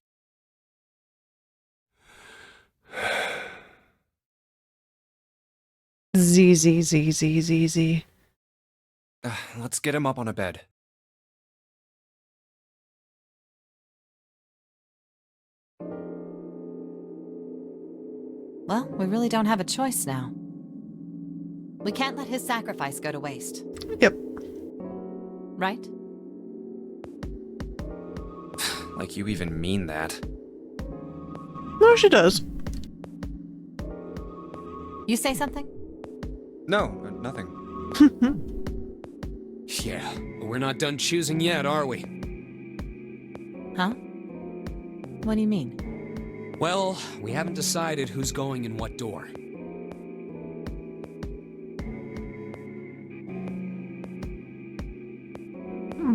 Z. Let's get him up on a bed. Well, we really don't have a choice now. We can't let his sacrifice go to waste. Yep. Right? Like you even mean that. No, she does. You say something? No, nothing. Yeah, but we're not done choosing yet, are we? Huh? What do you mean? Well, we haven't decided who's going in what door.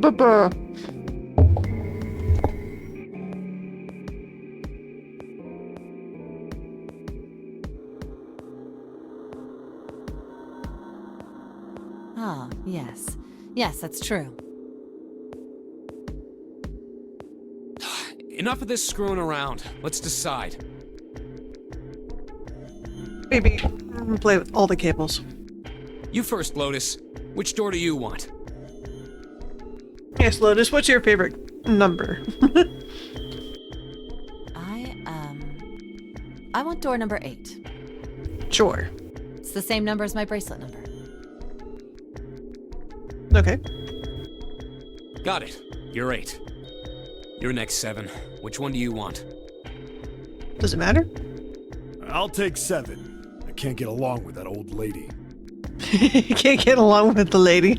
Buh-buh. Ah, yes. Yes, that's true. Enough of this screwing around. Let's decide. Baby, I'm gonna play with all the cables. You first, Lotus. Which door do you want? Yes, Lotus, what's your favorite number? I want door number 8. Sure. It's the same number as my bracelet number. Okay. Got it. You're 8. You're next, 7. Which one do you want? Does it matter? I'll take 7. I can't get along with that old lady. Can't get along with the lady.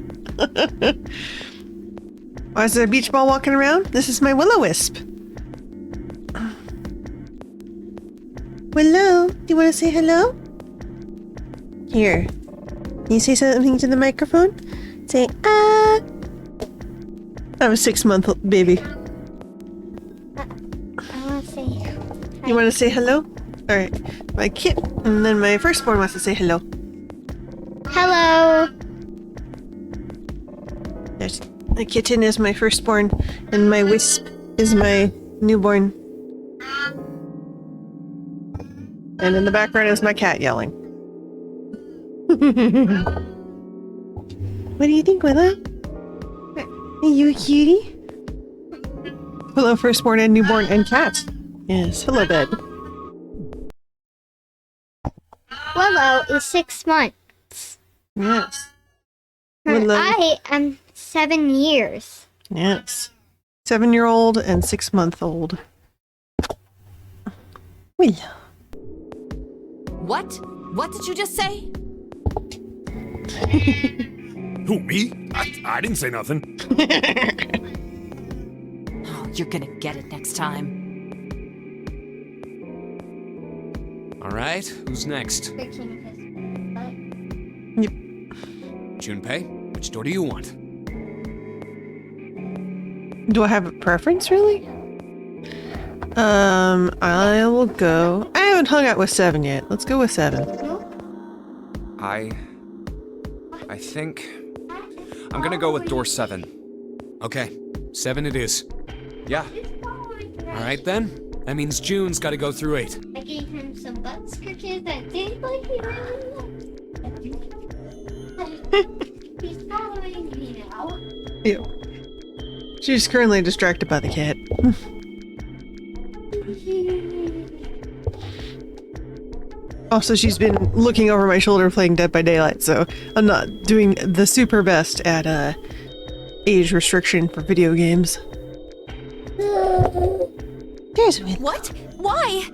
Why is there a beach ball walking around? This is my Will-O-Wisp. Willow, do you want to say hello? Here. Can you say something to the microphone? Say, ah. I'm a 6-month-old baby. I want to say. You want to say hello? Alright. My kit, and then my firstborn wants to say hello. Hello. There's the kitten is my firstborn, and my wisp is my newborn. And in the background is my cat yelling. What do you think, Willow? Are you a cutie? Willow, firstborn and newborn and cat. Yes, hello, bed. Willow is 6 months. Yes. And Willow. I am 7 years. Yes. 7-year-old and 6-month-old. Willow. What? What did you just say? Who, me? I didn't say nothing. Oh, you're gonna get it next time. All right, who's next? Junpei, which door do you want? Do I have a preference, really? I will go... I haven't hung out with 7 yet. Let's go with 7. I think I'm gonna go with door 7. Okay, 7 it is. Yeah. All right then. That means June's got to go through 8. I gave him some butt scratches that did like he really liked. He's following me now. Ew. She's currently distracted by the cat. Also, she's been looking over my shoulder playing Dead by Daylight, so I'm not doing the super best at age restriction for video games. There's Will. What? Why?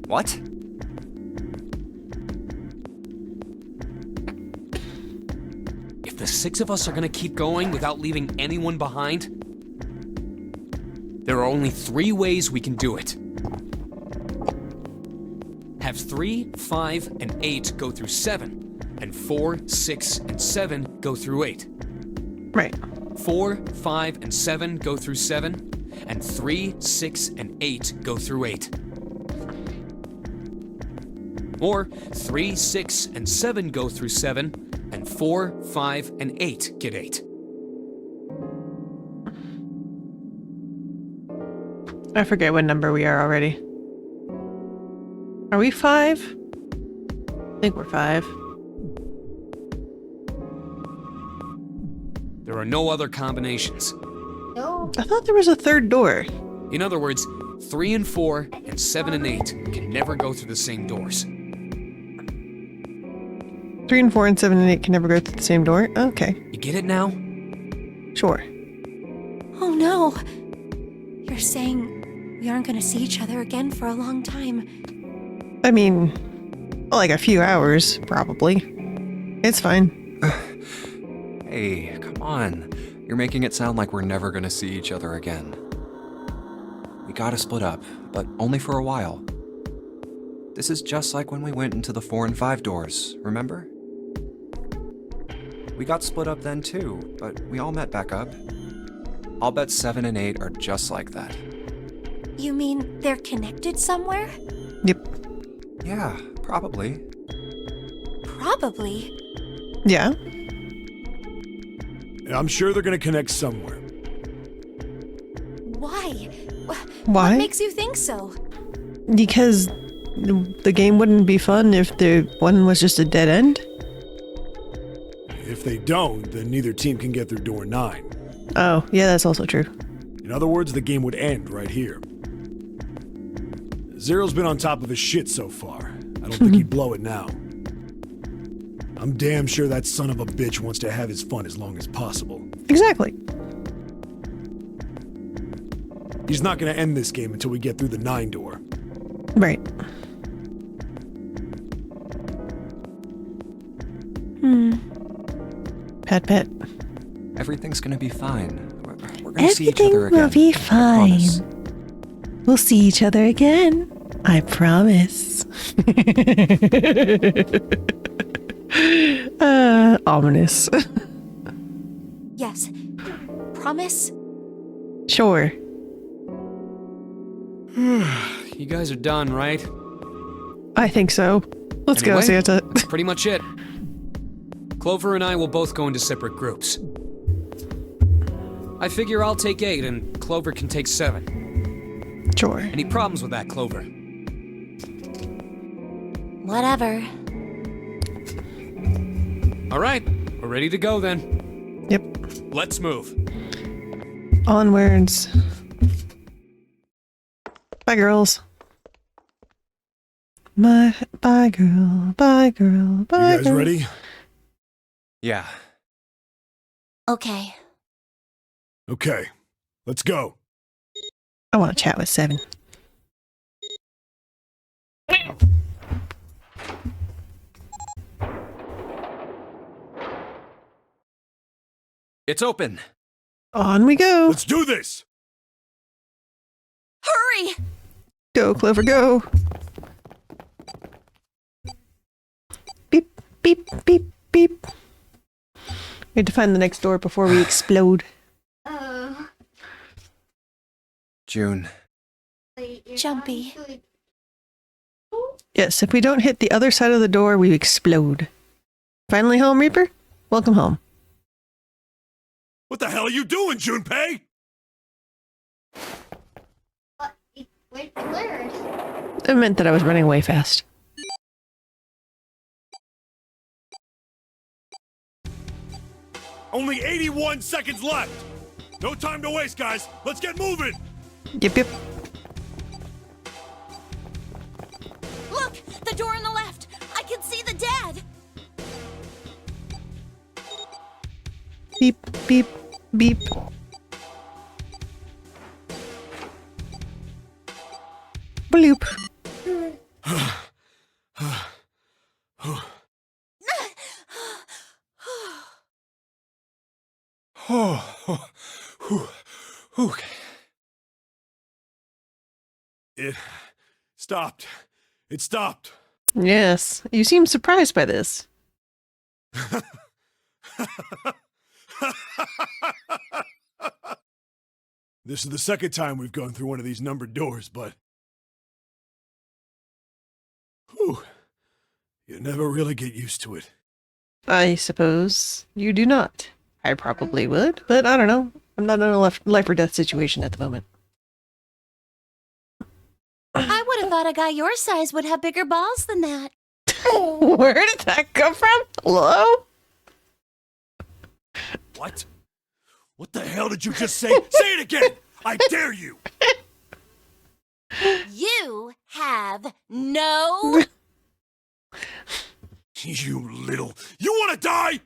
What? If the 6 of us are going to keep going without leaving anyone behind, there are only 3 ways we can do it. Have 3, 5, and 8 go through 7, and 4, 6, and 7 go through 8. Right. 4, 5, and 7 go through 7, and 3, 6, and 8 go through 8. Or 3, 6, and 7 go through 7, and 4, 5, and 8 get 8. I forget what number we are already. Are we 5? I think we're 5. There are no other combinations. No. I thought there was a 3rd door. In other words, 3 and 4 and 7 and 8 can never go through the same doors. 3 and 4 and 7 and 8 can never go through the same door? Okay. You get it now? Sure. Oh no! You're saying we aren't gonna see each other again for a long time. I mean, like a few hours, probably. It's fine. Hey, come on. You're making it sound like we're never gonna see each other again. We gotta split up, but only for a while. This is just like when we went into the 4 and 5 doors, remember? We got split up then too, but we all met back up. I'll bet 7 and 8 are just like that. You mean they're connected somewhere? Yep. Yeah, probably. Probably. Yeah. I'm sure they're gonna connect somewhere. Why? Why? What makes you think so? Because the game wouldn't be fun if the one was just a dead end? If they don't, then neither team can get through door 9. Oh, yeah, that's also true. In other words, the game would end right here. Zero's been on top of his shit so far. I don't think he'd blow it now. I'm damn sure that son of a bitch wants to have his fun as long as possible. Exactly. He's not gonna end this game until we get through the 9 door. Right. Pat, pat. Everything's gonna be fine. We're gonna see each other Everything again. will be I promise. fine. We'll see each other again. I promise. Ominous. Yes. Promise? Sure. You guys are done, right? I think so. Let's go, Anyway, Santa. That's pretty much it. Clover and I will both go into separate groups. I figure I'll take 8 and Clover can take 7. Sure. Any problems with that, Clover? Whatever. All right, we're ready to go then. Yep. Let's move. Onwards. Bye, girls. Bye, girl. Bye, girl. Bye, You guys girl. ready? Yeah. Okay. Okay, let's go. I want to chat with 7. It's open. On we go. Let's do this! Hurry! Go, Clover, go. Beep, beep, beep, beep. We have to find the next door before we explode. Oh. June. Wait, you're Jumpy. not good. Yes, if we don't hit the other side of the door, we explode. Finally home, Reaper? Welcome home. What the hell are you doing, Junpei? What? Where? It meant that I was running way fast. Only 81 seconds left! No time to waste, guys! Let's get moving! Yep, yep. Look! The door on the left! I can see the dead! Beep, beep, beep. Bloop. Okay. It stopped. It stopped. Yes, you seem surprised by this. This is the second time we've gone through one of these numbered doors, but... Whew. You never really get used to it. I suppose you do not. I probably would, but I don't know. I'm not in a life or death situation at the moment. I would have thought a guy your size would have bigger balls than that. Where did that come from? Hello? What? What the hell did you just say? Say it again! I dare you! You have no... You little... You want to die?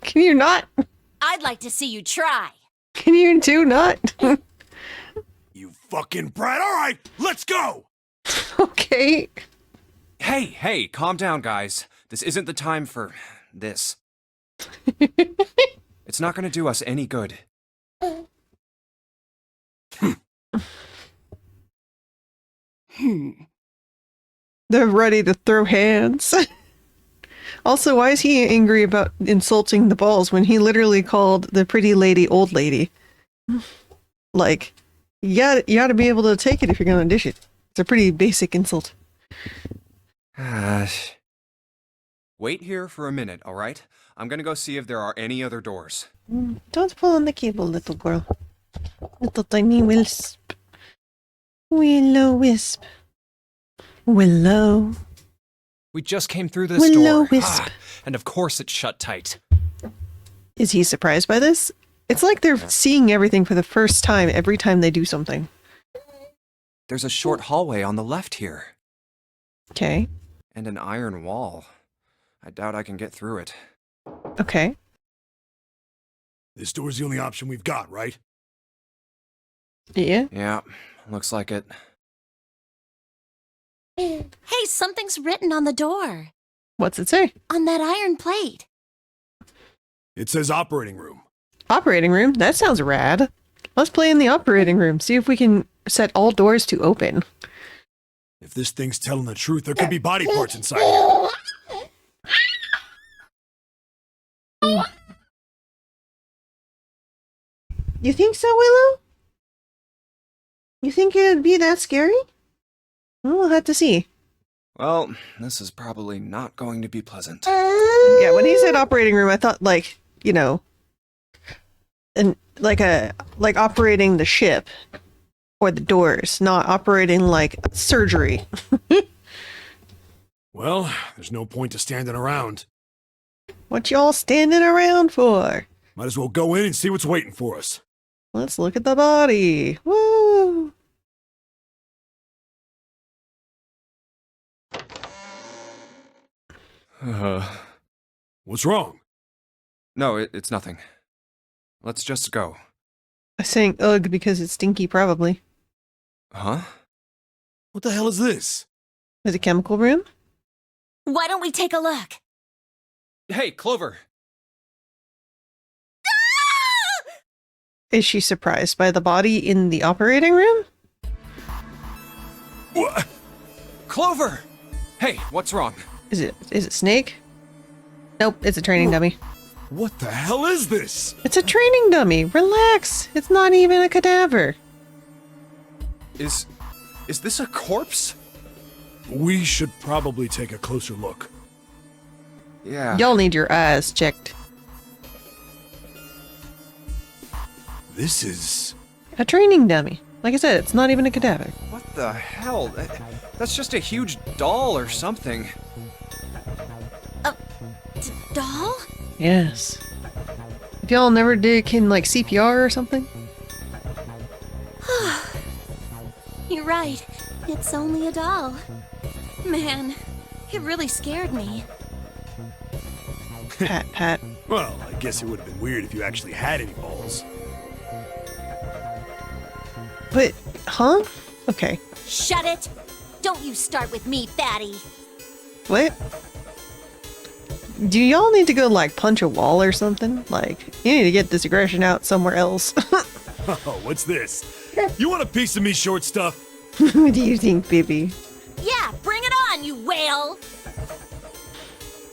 Can you not? I'd like to see you try. Can you two not? You fucking brat. All right, let's go! Okay. Hey, calm down, guys. This isn't the time for this. It's not gonna do us any good. They're ready to throw hands. Also, why is he angry about insulting the balls when he literally called the pretty lady old lady? Like, you gotta be able to take it if you're gonna dish it. It's a pretty basic insult. Wait here for a minute, alright? I'm gonna go see if there are any other doors. Don't pull on the cable, little girl. Little tiny wisp. Willow wisp. Willow. We just came through this door. Will-o-wisp. And of course it's shut tight. Is he surprised by this? It's like they're seeing everything for the first time every time they do something. There's a short hallway on the left here. Okay. And an iron wall. I doubt I can get through it. Okay. This door's the only option we've got, right? Yeah. Yeah, looks like it. Hey, something's written on the door. What's it say? On that iron plate. It says operating room. Operating room? That sounds rad. Let's play in the operating room. See if we can set all doors to open. If this thing's telling the truth, there could be body parts inside it. You think so, Willow? You think it'd be that scary? Well, we'll have to see. Well, this is probably not going to be pleasant. Yeah, when he said operating room, I thought like, you know, and like operating the ship or the doors, not operating like surgery. Well, there's no point to standing around. What y'all standing around for? Might as well go in and see what's waiting for us. Let's look at the body. Woo! What's wrong? No, it's nothing. Let's just go. I'm saying ugh because it's stinky, probably. Huh? What the hell is this? Is it chemical room? Why don't we take a look? Hey, Clover! Is she surprised by the body in the operating room? What? Clover! Hey, what's wrong? Is it Snake? Nope, it's a training dummy. What the hell is this? It's a training dummy. Relax. It's not even a cadaver. Is this a corpse? We should probably take a closer look. Yeah. Y'all need your eyes checked. This is... A training dummy. Like I said, it's not even a cadaver. What the hell? That's just a huge doll or something. Doll? Yes. If y'all never did like CPR or something? You're right. It's only a doll. Man, it really scared me. Pat. Well, I guess it would have been weird if you actually had any balls. But, huh? Okay. Shut it! Don't you start with me, fatty. What? Do y'all need to go, like, punch a wall or something? Like, you need to get this aggression out somewhere else. Oh, what's this? You want a piece of me, short stuff? What do you think, baby? Yeah, bring it on, you whale!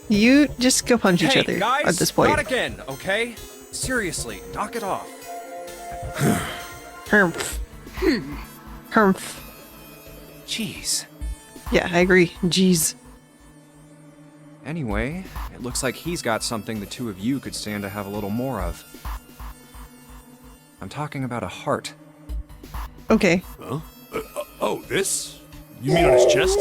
You just go punch each Hey, other guys, at this point. not again, okay? Seriously, knock it off. Humph. Humph. Jeez. Yeah, I agree. Jeez. Anyway, it looks like he's got something the two of you could stand to have a little more of. I'm talking about a heart. Okay. Huh? Oh, this? You mean on his chest?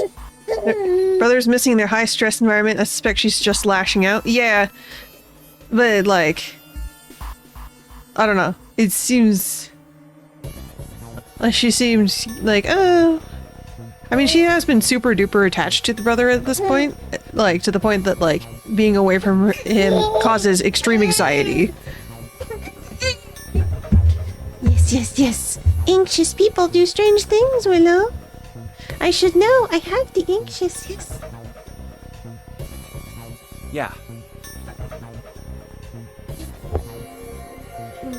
Brother's missing their high-stress environment. I suspect she's just lashing out. Yeah. But, like... I don't know. It seems... she seems like, oh... I mean, she has been super duper attached to the brother at this point. Like, to the point that, like, being away from him causes extreme anxiety. Yes. Anxious people do strange things, Willow. I should know. I have the anxious, yes. Yeah.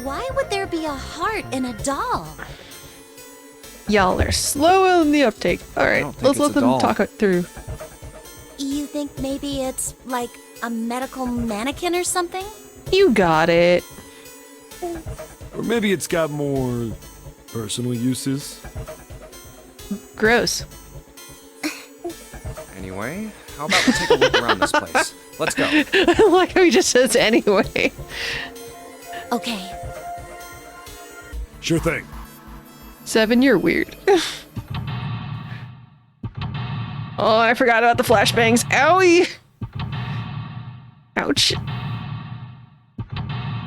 Why would there be a heart in a doll? Y'all are slow on the uptake. Alright, don't think let's let it's a them doll. talk it through. You think maybe it's like a medical mannequin or something? You got it. Or maybe it's got more personal uses? Gross. Anyway, how about we take a look around this place? Let's go. I like how he just says anyway. Okay. Sure thing. 7, you're weird. Oh, I forgot about the flashbangs. Owie! Ouch.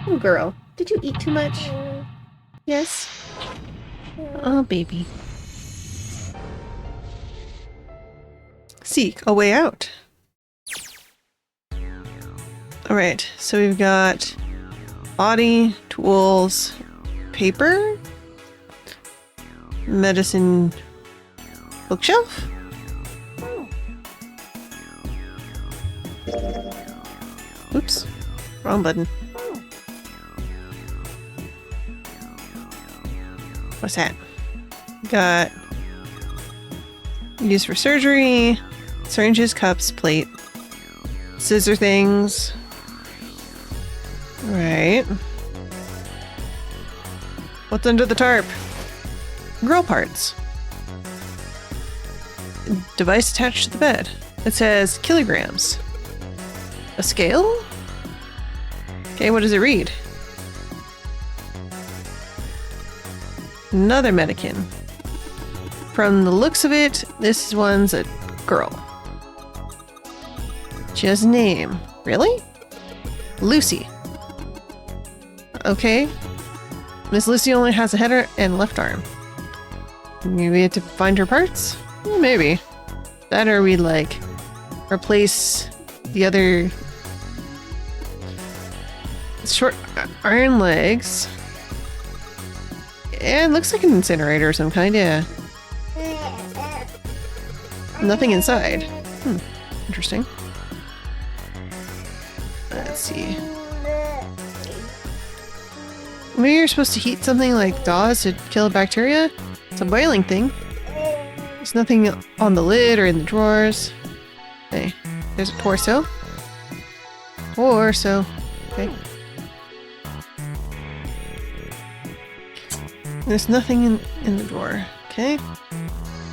Oh, girl. Did you eat too much? Yes? Oh, baby. Seek a way out. Alright, so we've got body, tools, paper, medicine bookshelf. Oops, wrong button. What's that? Got used for surgery, syringes, cups, plate, scissor things. Right. What's under the tarp? Girl parts. Device attached to the bed. It says kilograms. A scale? Okay, what does it read? Another mannequin. From the looks of it, this one's a girl. She has a name. Really? Lucy. Okay. Miss Lucy only has a head and left arm. Maybe we have to find her parts? Maybe. That or we like replace the other short iron legs. And looks like an incinerator of some kind, yeah. Nothing inside. Interesting. Let's see. Maybe you're supposed to heat something like gauze to kill bacteria? It's a boiling thing. There's nothing on the lid or in the drawers. Hey, there's a torso. Torso. Okay. There's nothing in the drawer. Okay.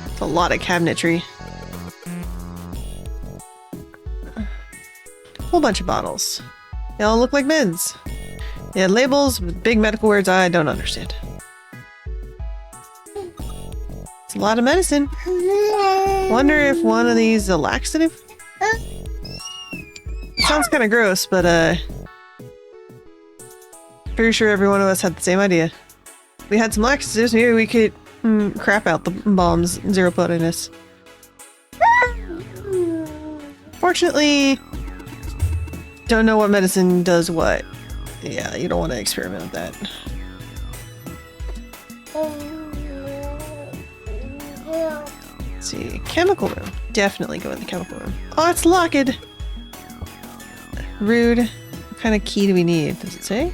It's a lot of cabinetry. Whole bunch of bottles. They all look like meds. They had labels with big medical words I don't understand. It's a lot of medicine. Wonder if one of these is a laxative? It sounds kind of gross, but pretty sure every one of us had the same idea. We had some laxatives, maybe we could crap out the bomb's zero poteness. Fortunately, don't know what medicine does what. Yeah, you don't want to experiment with that. Let's see, chemical room. Definitely go in the chemical room. Oh, it's locked! Rude. What kind of key do we need? Does it say?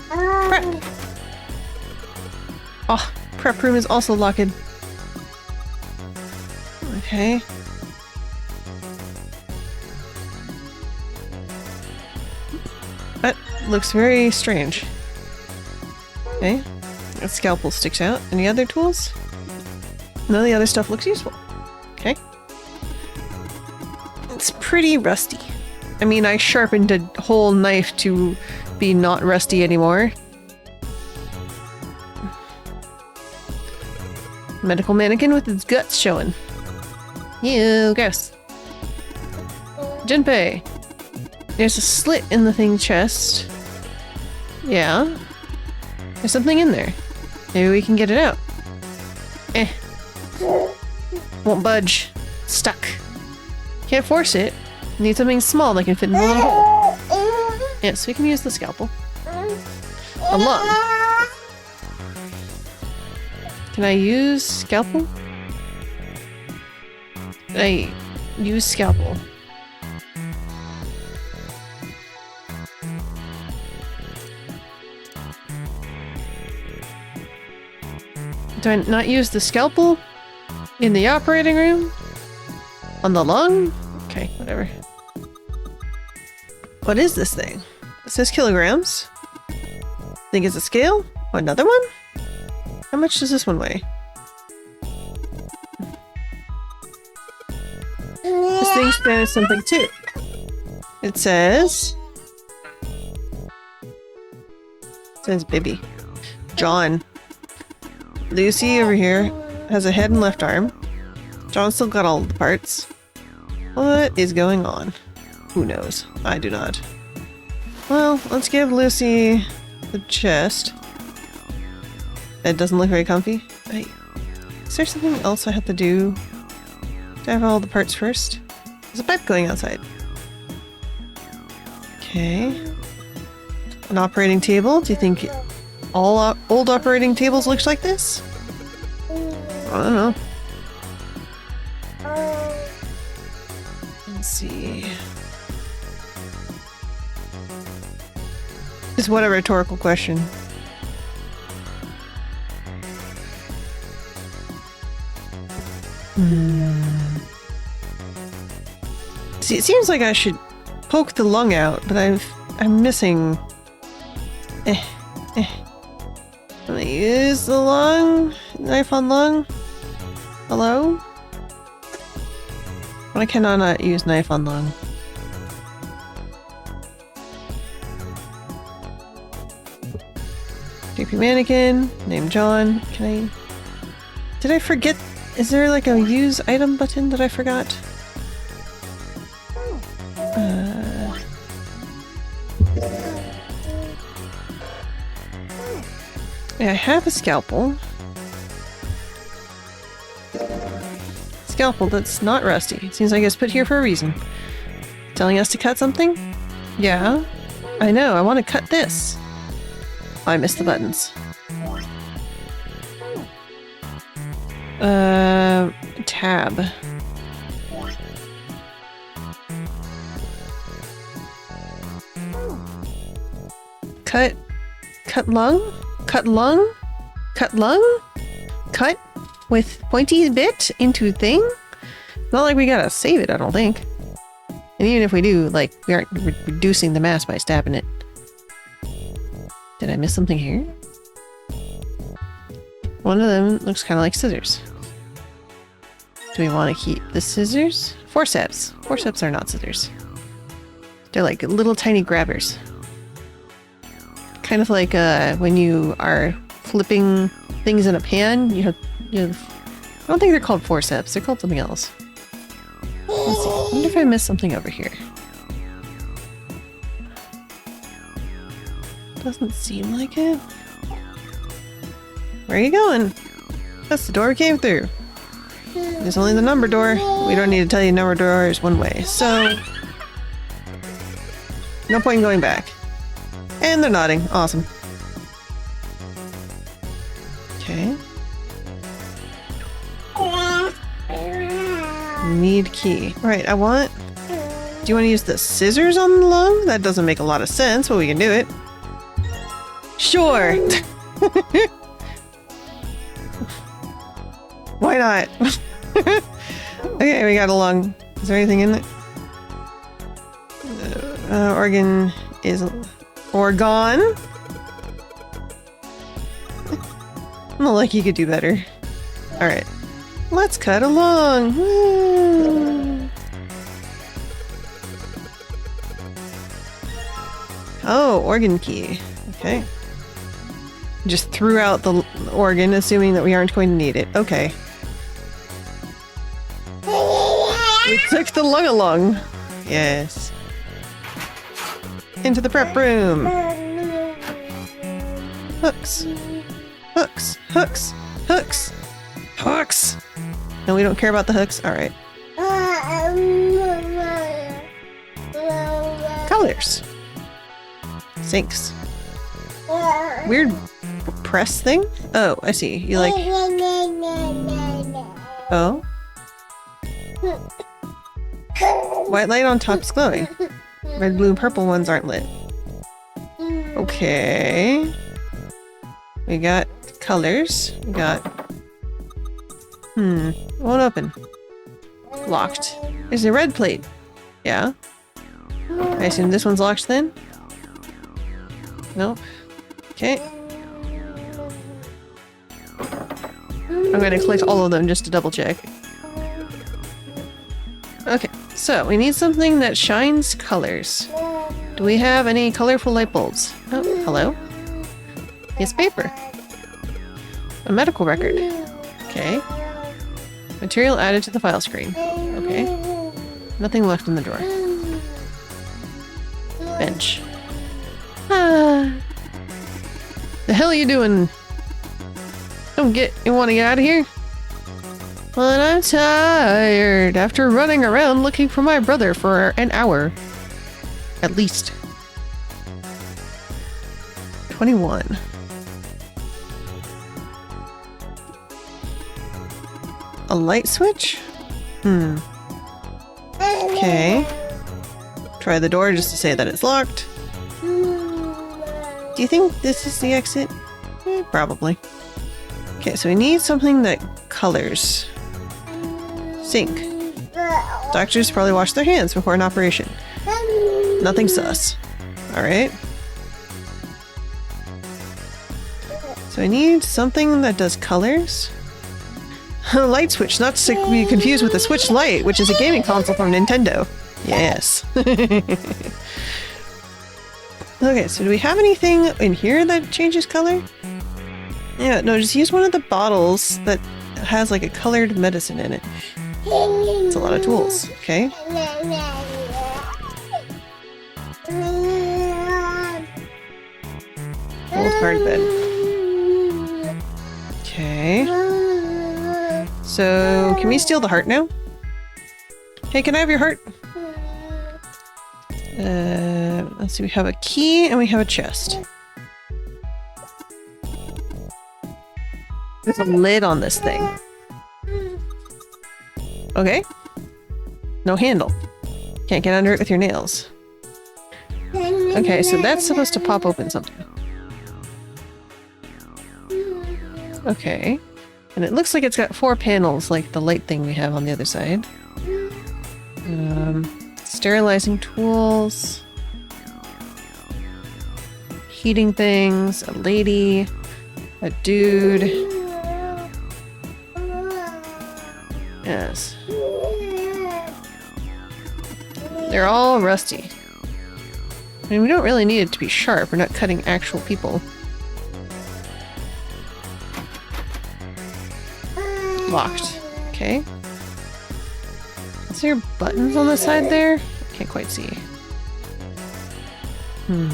Prep. Oh, prep room is also locked. Okay. That looks very strange. Okay. A scalpel sticks out. Any other tools? None of the other stuff looks useful. Okay. It's pretty rusty. I mean, I sharpened a whole knife to be not rusty anymore. Medical mannequin with its guts showing. Ew, gross. Junpei. There's a slit in the thing chest. Yeah. There's something in there. Maybe we can get it out. Eh. Won't budge. Stuck. Can't force it. Need something small that can fit in the little hole. Yes, we can use the scalpel. Unlock. Can I use scalpel? Can I use scalpel? Do I not use the scalpel? In the operating room? On the lung? Okay, whatever. What is this thing? It says kilograms. Think it's a scale? Oh, another one? How much does this one weigh? This thing says something too. It says Bibby. John. Lucy over here. has a head and left arm. John still got all the parts. What is going on? Who knows? I do not. Well, let's give Lucy the chest. It doesn't look very comfy. Is there something else I have to do? Do I have all the parts first? There's a pipe going outside. Okay. An operating table. Do you think all old operating tables looks like this? I don't know. Let's see. Just what a rhetorical question. See, it seems like I should poke the lung out, but I'm missing. I'm gonna use the lung. Knife on lung. Hello? Why cannot not use knife on lung? JP mannequin. Name John. Can I? Did I forget? Is there like a use item button that I forgot? Yeah, I have a scalpel. Scalpel that's not rusty. It seems like it's put here for a reason. Telling us to cut something? Yeah. I know, I want to cut this. Oh, I missed the buttons. Tab. Cut lung? Cut lung? Cut lung? Cut with pointy bit into thing? Not like we gotta save it, I don't think. And even if we do, like, we aren't reducing the mass by stabbing it. Did I miss something here? One of them looks kind of like scissors. Do we want to keep the scissors? Forceps. Forceps are not scissors. They're like little tiny grabbers. Kind of like when you are flipping things in a pan. You have, I don't think they're called forceps. They're called something else. Let's see. I wonder if I missed something over here. Doesn't seem like it. Where are you going? That's the door we came through. There's only the number door. We don't need to tell you number door is one way, so no point in going back. And they're nodding. Awesome. Okay. Need key. Right, I want... Do you want to use the scissors on the lung? That doesn't make a lot of sense, but we can do it. Sure! Why not? Okay, we got a lung. Is there anything in it? Organ is... Organ? Not like you could do better. Alright. Let's cut along. Woo. Oh, organ key. Okay. Just threw out the organ, assuming that we aren't going to need it. Okay. We took the lung along. Yes. Into the prep room. Hooks. Hooks. Hooks. Hooks. Hooks. No, we don't care about the hooks. All right. Colors. Sinks. Weird press thing? Oh, I see. You like... Oh? White light on top is glowing. Red, blue, and purple ones aren't lit. Okay. We got colors. We got... Won't open. Locked. There's a red plate. Yeah. I assume this one's locked then? Nope. Okay. I'm gonna collect all of them just to double check. Okay, so we need something that shines colors. Do we have any colorful light bulbs? Oh, hello? It's paper. A medical record. Okay. Material added to the file screen. Okay. Nothing left in the drawer. Bench. Ah. The hell are you doing? You want to get out of here? But I'm tired after running around looking for my brother for an hour. At least. 21. A light switch? Okay. Try the door just to say that it's locked. Do you think this is the exit? Probably. Okay, so we need something that colors. Sink. Doctors probably wash their hands before an operation. Nothing sus. Alright. So I need something that does colors. A light switch, not to be confused with the Switch Lite, which is a gaming console from Nintendo. Yes. Okay, so do we have anything in here that changes color? Yeah, no, just use one of the bottles that has like a colored medicine in it. It's a lot of tools, okay? Old hard bed. Okay. So, can we steal the heart now? Hey, can I have your heart? Let's see, we have a key and we have a chest. There's a lid on this thing. Okay. No handle. Can't get under it with your nails. Okay, so that's supposed to pop open something. Okay. And it looks like it's got 4 panels, like the light thing we have on the other side. Sterilizing tools. Heating things. A lady. A dude. Yes. They're all rusty. I mean, we don't really need it to be sharp. We're not cutting actual people. Locked. Okay. Is there buttons on the side there? Can't quite see. I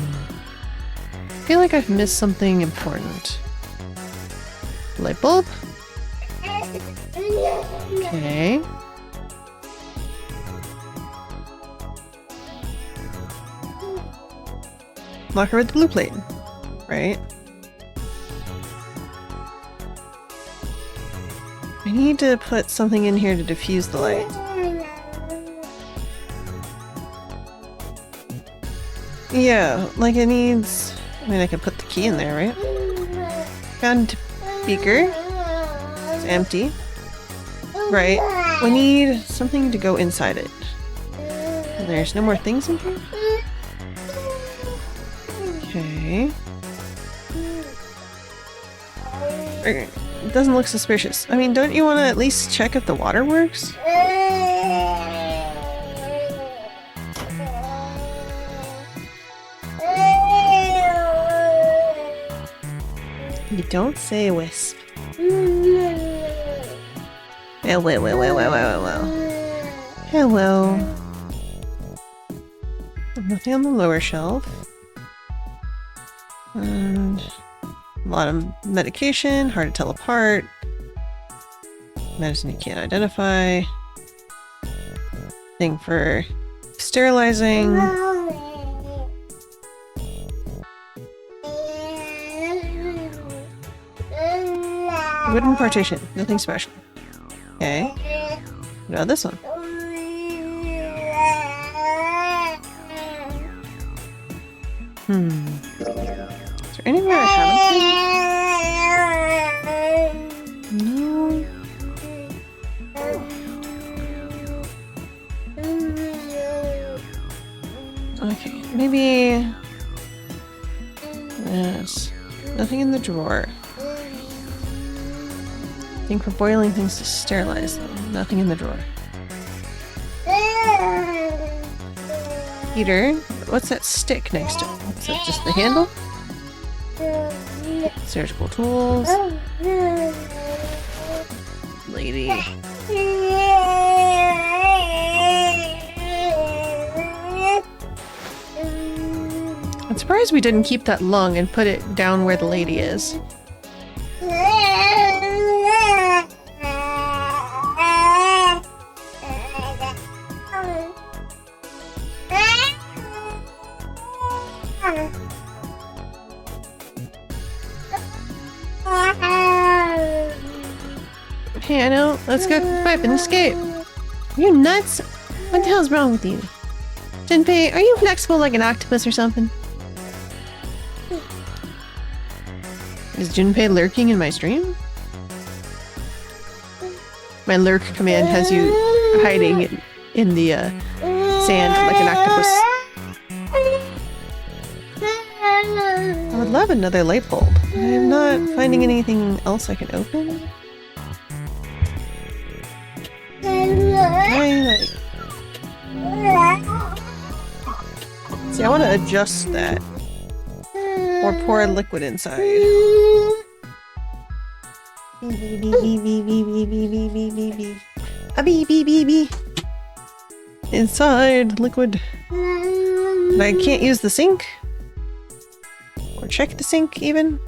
feel like I've missed something important. Light bulb? Okay. Locker with the blue plate. Right. I need to put something in here to diffuse the light. Yeah, like it needs... I mean, I can put the key in there, right? Found beaker. It's empty. Right. We need something to go inside it. And there's no more things in here? Okay. Okay. It doesn't look suspicious. I mean, don't you want to at least check if the water works? You don't say, Wisp. Well. Hello. Nothing on the lower shelf. And a lot of medication, hard to tell apart. Medicine you can't identify. Thing for sterilizing. Wooden partition, nothing special. Okay. What about this one? Is there anywhere I haven't been? No. Okay, maybe... Yes. Nothing in the drawer. I think for boiling things to sterilize them. Nothing in the drawer. Heater. What's that stick next to it? Is that just the handle? Surgical tools. lady. I'm surprised we didn't keep that lung and put it down where the lady is. Hey, I know. Let's go pipe and escape. Are you nuts? What the hell's wrong with you? Junpei, are you flexible like an octopus or something? Is Junpei lurking in my stream? My lurk command has you hiding in the sand like an octopus. I would love another light bulb. I'm not finding anything else I can open. See, I want to adjust that. Or pour liquid inside. Inside liquid. But I can't use the sink. Or check the sink even.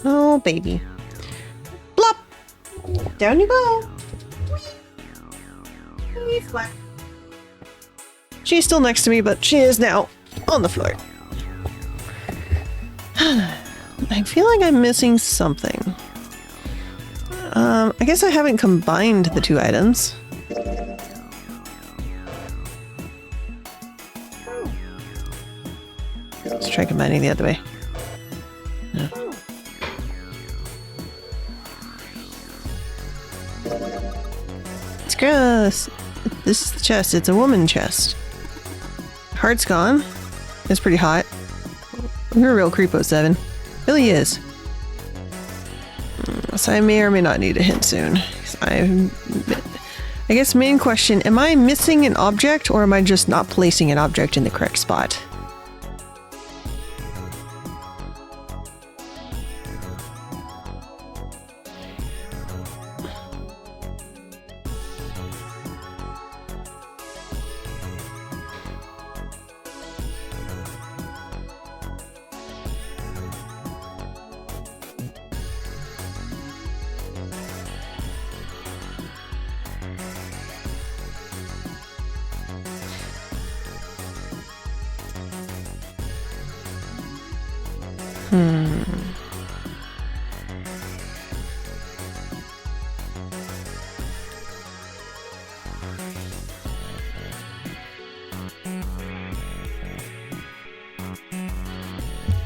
Oh, baby. Blop! Down you go. She's still next to me, but she is now on the floor. I feel like I'm missing something. I guess I haven't combined the two items. Let's try combining the other way. No. It's gross. This is the chest. It's a woman chest. Heart's gone. It's pretty hot. You're a real creepo, 7. Really is. So I may or may not need a hint soon. I guess main question, am I missing an object or am I just not placing an object in the correct spot?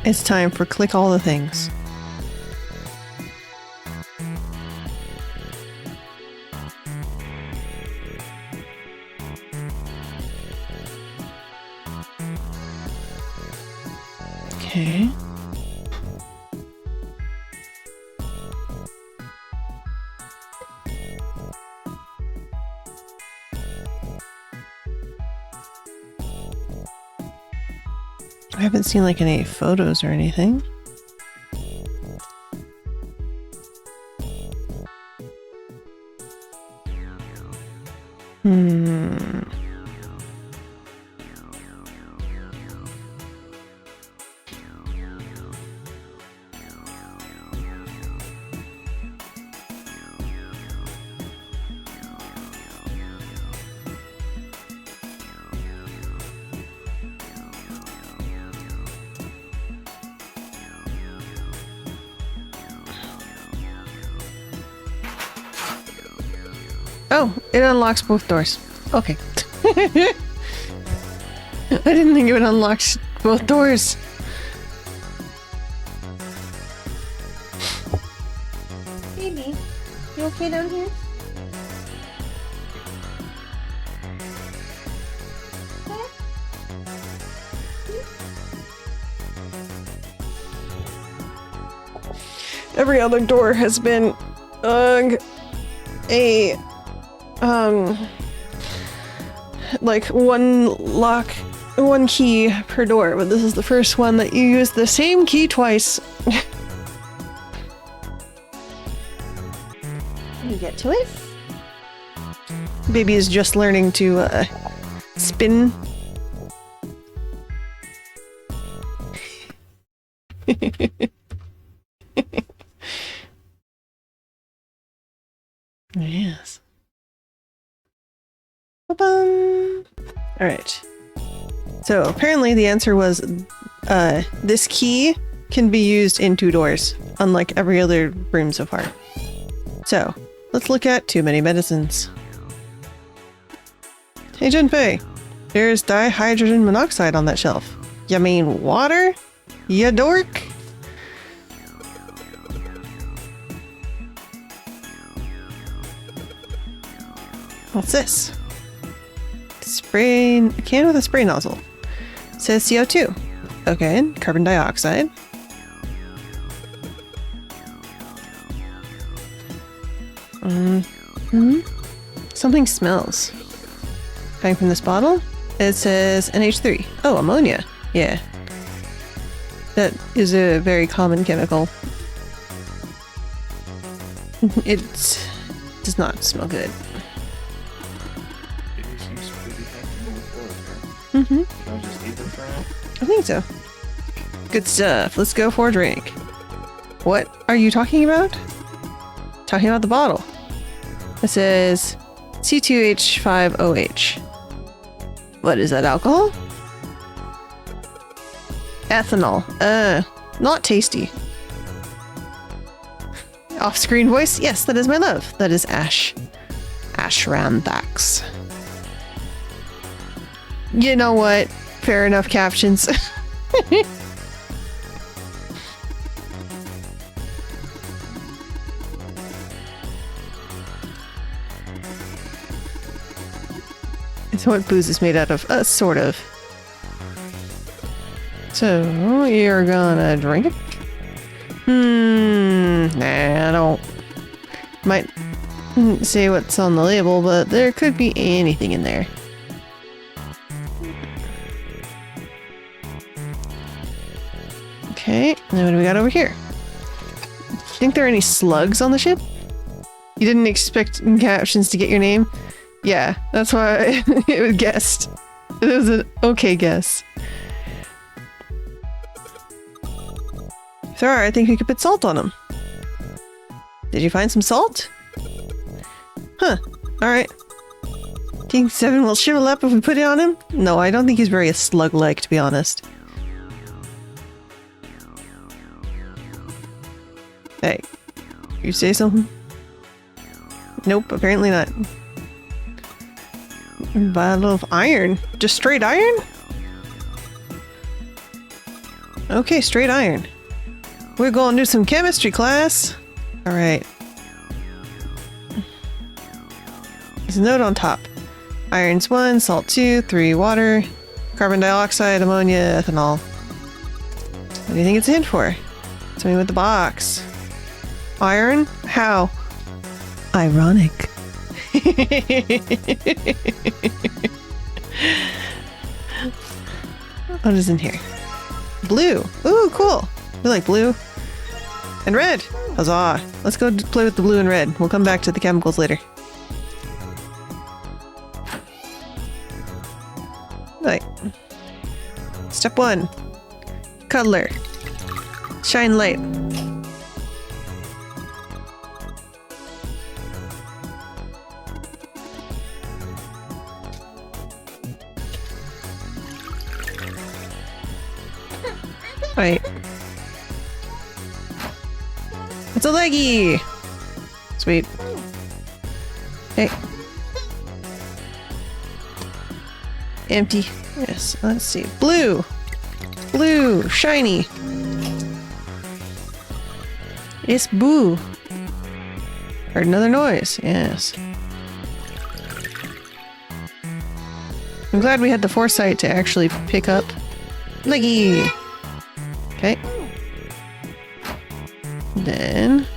It's time for click all the things. Okay. I haven't seen like any photos or anything. Oh, it unlocks both doors. Okay. I didn't think it would unlock both doors. Baby, you okay down here? Every other door has been like one lock, one key per door, but this is the first one that you use the same key twice. get to it. Baby is just learning to spin. Yes. Ba-bum. All right. So apparently the answer was this key can be used in 2 doors, unlike every other room so far. So let's look at too many medicines. Hey Junpei, there's dihydrogen monoxide on that shelf. You mean water? Ya dork? What's this? Spray a can with a spray nozzle. Says CO2. Okay, carbon dioxide. Something smells. Coming from this bottle? It says NH3. Oh, ammonia. Yeah. That is a very common chemical. It does not smell good. I think so. Good stuff. Let's go for a drink. What are you talking about? Talking about the bottle. It says C2H5OH. What is that, alcohol? Ethanol. Not tasty. Off-screen voice? Yes, that is my love. That is Ash. Ashrandax. You know what? Fair enough captions. It's what booze is made out of. Sort of. So, you're gonna drink it? Nah, I don't. Might say what's on the label, but there could be anything in there. Okay, then what do we got over here? Think there are any slugs on the ship? You didn't expect captions to get your name? Yeah, that's why it was guessed. It was an okay guess. If there are, I think we could put salt on them. Did you find some salt? Huh, alright. Think Seven will shrivel up if we put it on him? No, I don't think he's very slug-like, to be honest. Hey, you say something? Nope, apparently not. Bottle of iron. Just straight iron? Okay, straight iron. We're going to do some chemistry class. Alright. There's a note on top. Iron's 1, salt 2, 3 water, carbon dioxide, ammonia, ethanol. What do you think it's in for? Tell me with the box. Iron? How? Ironic. What is in here? Blue. Ooh, cool. We like blue. And red. Huzzah. Let's go play with the blue and red. We'll come back to the chemicals later. Right. Step 1. Color. Shine light. Right. It's a leggy! Sweet. Hey. Empty. Yes, let's see. Blue! Blue! Shiny! It's boo! Heard another noise. Yes. I'm glad we had the foresight to actually pick up leggy! Okay. Then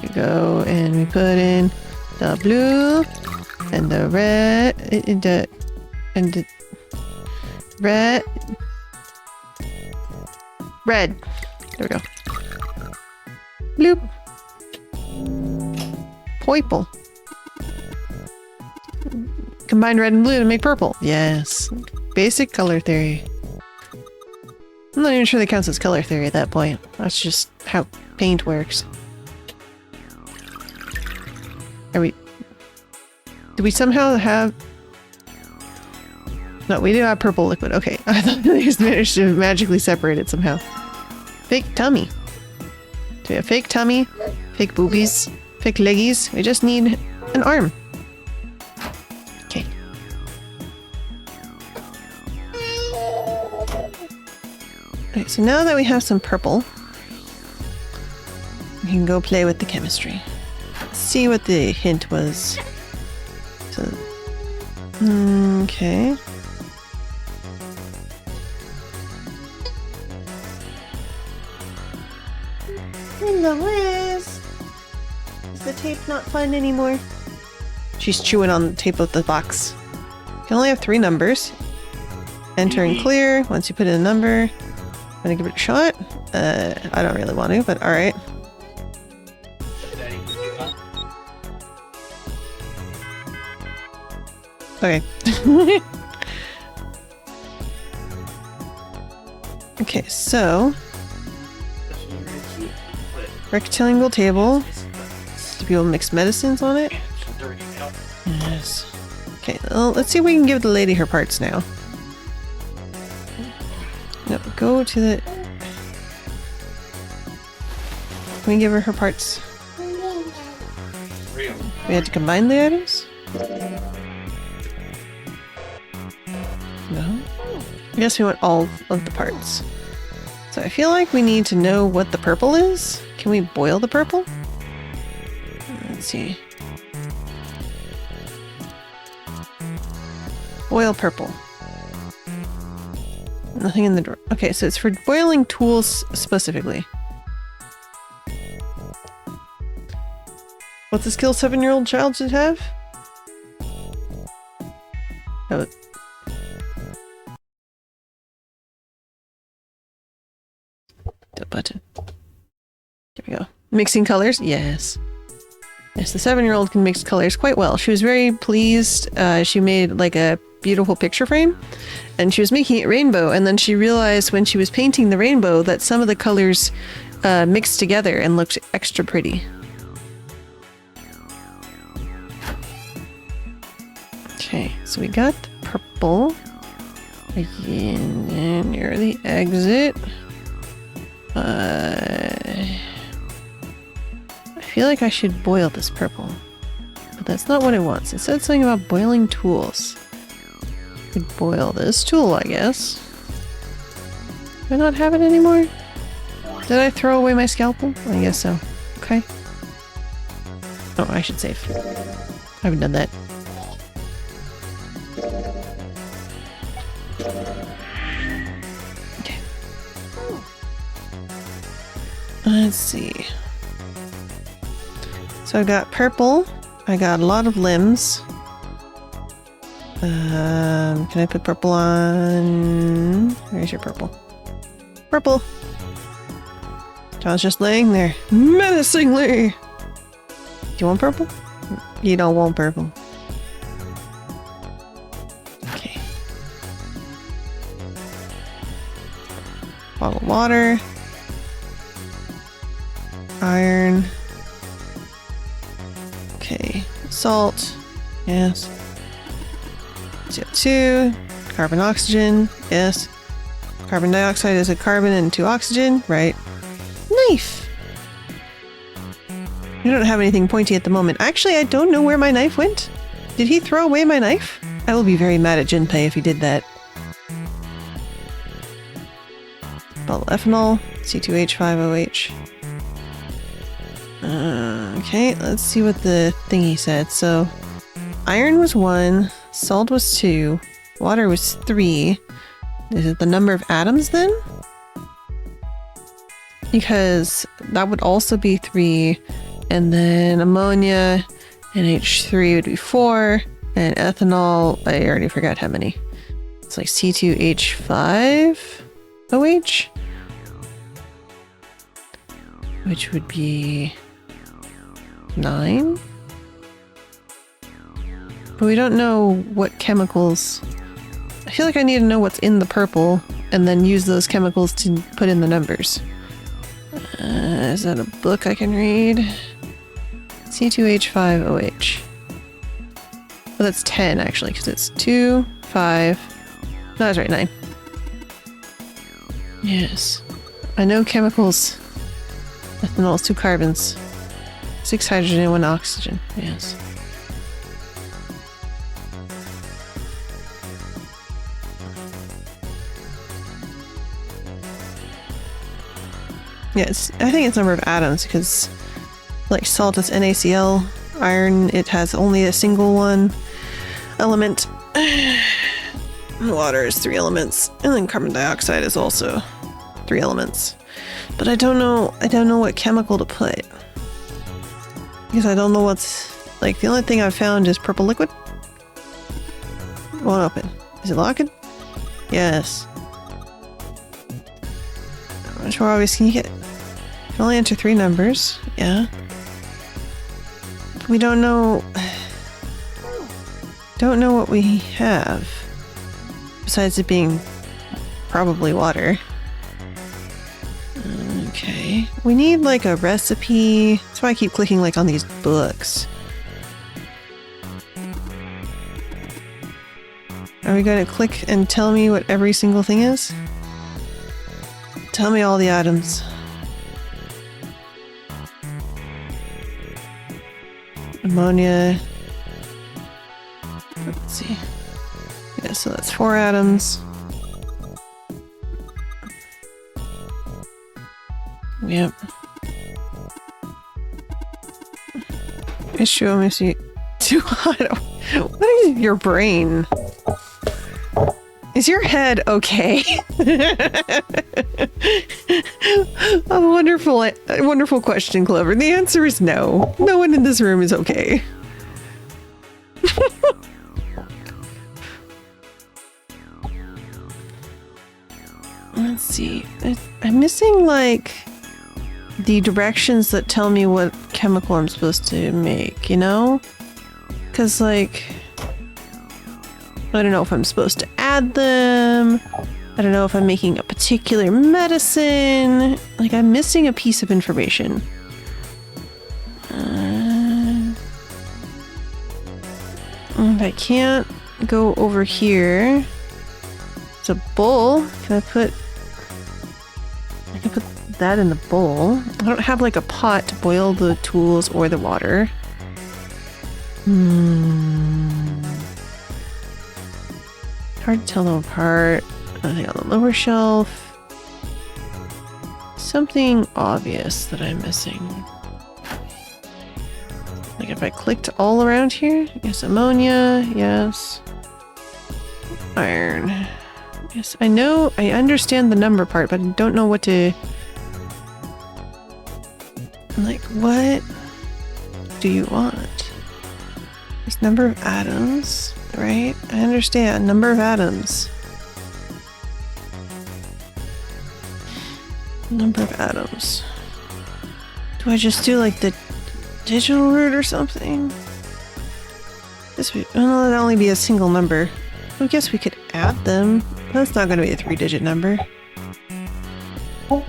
we go and we put in the blue and the red and the red. There we go. Bloop. Purple. Combine red and blue to make purple. Yes. Basic color theory. I'm not even sure that counts as color theory at that point. That's just how paint works. Are we... Do we somehow have... No, we do have purple liquid. Okay. I thought they just managed to magically separate it somehow. Fake tummy. Do we have fake tummy? Fake boobies? Fake leggies? We just need an arm. Okay. Alright, so now that we have some purple, we can go play with the chemistry. Let's see what the hint was. So, okay. Lois! Is the tape not fun anymore? She's chewing on the tape of the box. You can only have 3 numbers. Enter and clear. Once you put in a number, I'm gonna give it a shot. I don't really want to, but alright. Okay. Okay, so rectangle table. Do people mix medicines on it? Yes. Okay, well, let's see if we can give the lady her parts now. No, go to the... Can we give her her parts? We had to combine the items? No? I guess we want all of the parts. So I feel like we need to know what the purple is. Can we boil the purple? Let's see. Boil purple. Nothing in the drawer. Okay, so it's for boiling tools specifically. What's the skill 7-year-old child should have? Oh. The button. There we go. Mixing colors? Yes. Yes, the 7-year-old can mix colors quite well. She was very pleased. She made like a beautiful picture frame and she was making it rainbow, and then she realized when she was painting the rainbow that some of the colors mixed together and looked extra pretty. Okay, so we got the purple. And near the exit. I feel like I should boil this purple. But that's not what it wants. It said something about boiling tools. Could boil this tool, I guess. Do I not have it anymore? Did I throw away my scalpel? I guess so. Okay. Oh, I should save. I haven't done that. Okay. Let's see. So I got purple. I got a lot of limbs. Can I put purple on? Where's your purple? Purple! John's just laying there, menacingly! Do you want purple? You don't want purple. Okay. Bottle of water. Iron. Okay. Salt. Yes. CO2. Carbon, oxygen. Yes. Carbon dioxide is a carbon and 2 oxygen. Right. Knife! You don't have anything pointy at the moment. Actually, I don't know where my knife went. Did he throw away my knife? I will be very mad at Junpei if he did that. Bottle ethanol. C2H5OH. Okay, let's see what the thingy said. So, iron was 1, salt was 2, water was 3. Is it the number of atoms then? Because that would also be 3, and then ammonia and H3 would be 4, and ethanol, I already forgot how many. It's like C2H5OH, which would be 9. But we don't know what chemicals... I feel like I need to know what's in the purple and then use those chemicals to put in the numbers. Is that a book I can read? C2H5OH. Oh, that's 10 actually, because it's 2, 5... No, that's right, 9. Yes. I know chemicals. Ethanol is 2 carbons. 6 hydrogen and 1 oxygen. Yes. Yes, I think it's number of atoms because, like, salt is NaCl, iron, it has only a single one element, water is 3 elements, and then carbon dioxide is also 3 elements. But I don't know what chemical to put because I don't know what's, like, the only thing I've found is purple liquid. Won't open. Is it locked? Yes. How much more obvious can you get? You can only enter 3 numbers. Yeah. We don't know what we have besides it being probably water. Okay. We need like a recipe. That's why I keep clicking like on these books. Are we going to click and tell me what every single thing is? Tell me all the items. Ammonia. Let's see. Yeah, so that's 4 atoms. Yep. Issue, let me see. Too hot. What is your brain? Is your head okay? A wonderful question, Clover. The answer is no. No one in this room is okay. Let's see. I'm missing, like, the directions that tell me what chemical I'm supposed to make, you know? Because, like, I don't know if I'm supposed to add them. I don't know if I'm making a particular medicine. Like, I'm missing a piece of information. If I can't go over here, it's a bowl. Can I put that in the bowl? I don't have like a pot to boil the tools or the water. Hard to tell them apart. Nothing on the lower shelf. Something obvious that I'm missing. Like if I clicked all around here, yes, ammonia, yes. Iron. Yes, I know, I understand the number part, but I don't know what to... Like, what do you want? There's number of atoms, right? I understand, number of atoms. Number of atoms. Do I just do like the digital root or something? This would only be a single number. I guess we could add them. That's not going to be a 3-digit number. It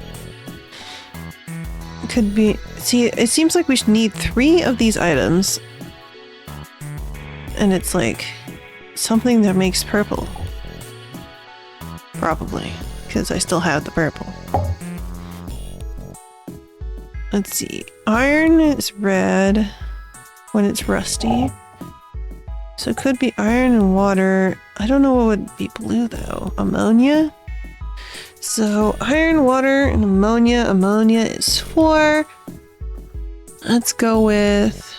could be... See, it seems like we should need 3 of these items. And it's like something that makes purple. Probably. Because I still have the purple. Let's see. Iron is red when it's rusty. So it could be iron and water. I don't know what would be blue though. Ammonia? So iron, water, and ammonia. Ammonia is 4. Let's go with...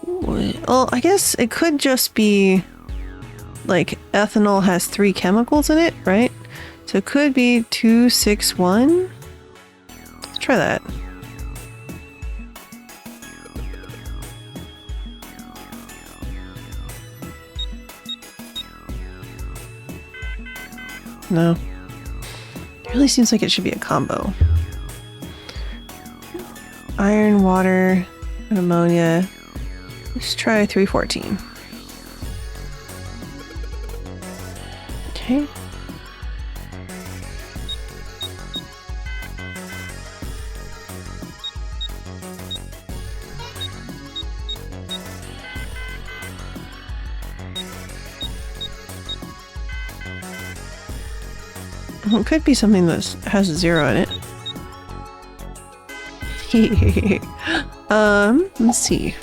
Well, I guess it could just be like ethanol has 3 chemicals in it, right? So it could be 261. Let's try that. No. It really seems like it should be a combo. Iron, water, and ammonia. Let's try 314. Okay. Well, it could be something that has a 0 in it. Let's see.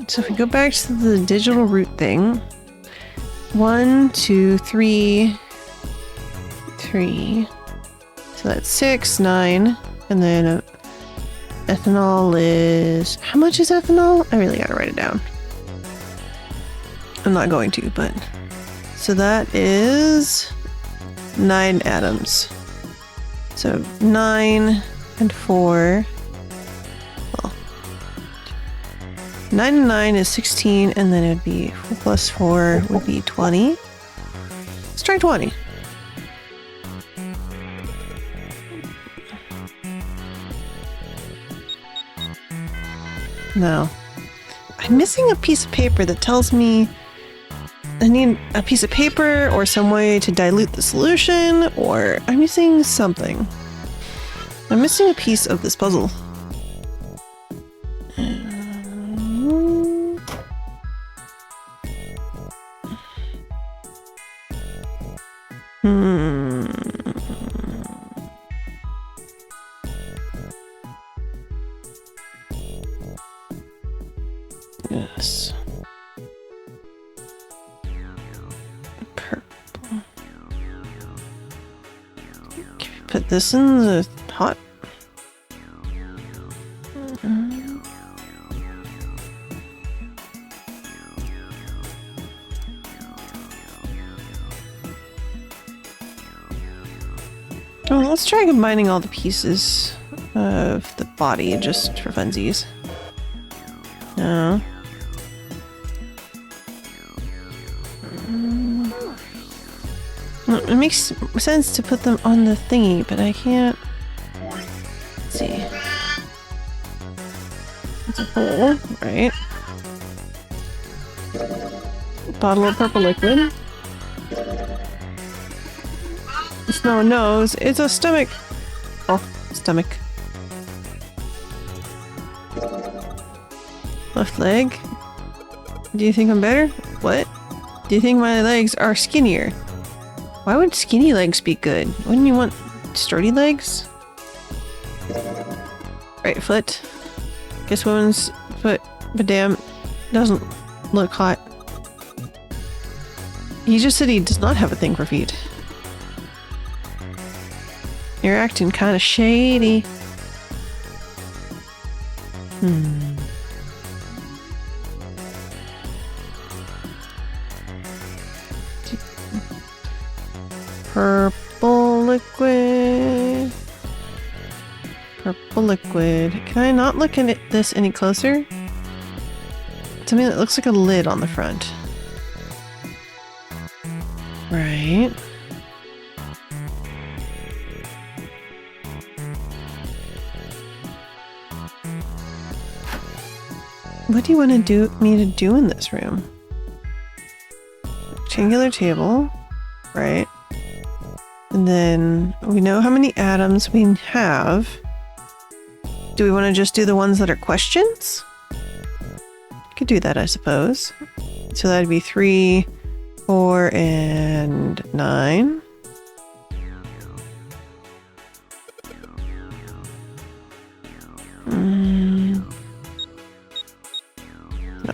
So if we go back to the digital root thing, 1, 2, 3, 3. So that's 6, 9, and then ethanol is, how much is ethanol? I really gotta write it down. I'm not going to, but so that is 9 atoms. So 9 and 4. Well, 9 and 9 is 16, and then it would be 4 plus 4 would be 20. Let's try 20. No. I'm missing a piece of paper that tells me I need a piece of paper or some way to dilute the solution, or I'm missing something. I'm missing a piece of this puzzle. Yes. Purple. Put this in the hot. Oh, let's try combining all the pieces of the body just for funsies. No. It makes sense to put them on the thingy, but I can't. Let's see. It's a hole, right? Bottle of purple liquid. It's no nose, it's a stomach. Oh, stomach. Left leg. Do you think I'm better? What? Do you think my legs are skinnier? Why would skinny legs be good? Wouldn't you want sturdy legs? Right foot. Guess woman's foot, but damn, doesn't look hot. He just said he does not have a thing for feet. You're acting kind of shady. Purple liquid. Purple liquid. Can I not look at this any closer? Something that looks like a lid on the front. Right. What do you want me to do in this room? Rectangular table. Right. And then we know how many atoms we have. Do we want to just do the ones that are questions? Could do that, I suppose. So that'd be 3, 4, and 9. No.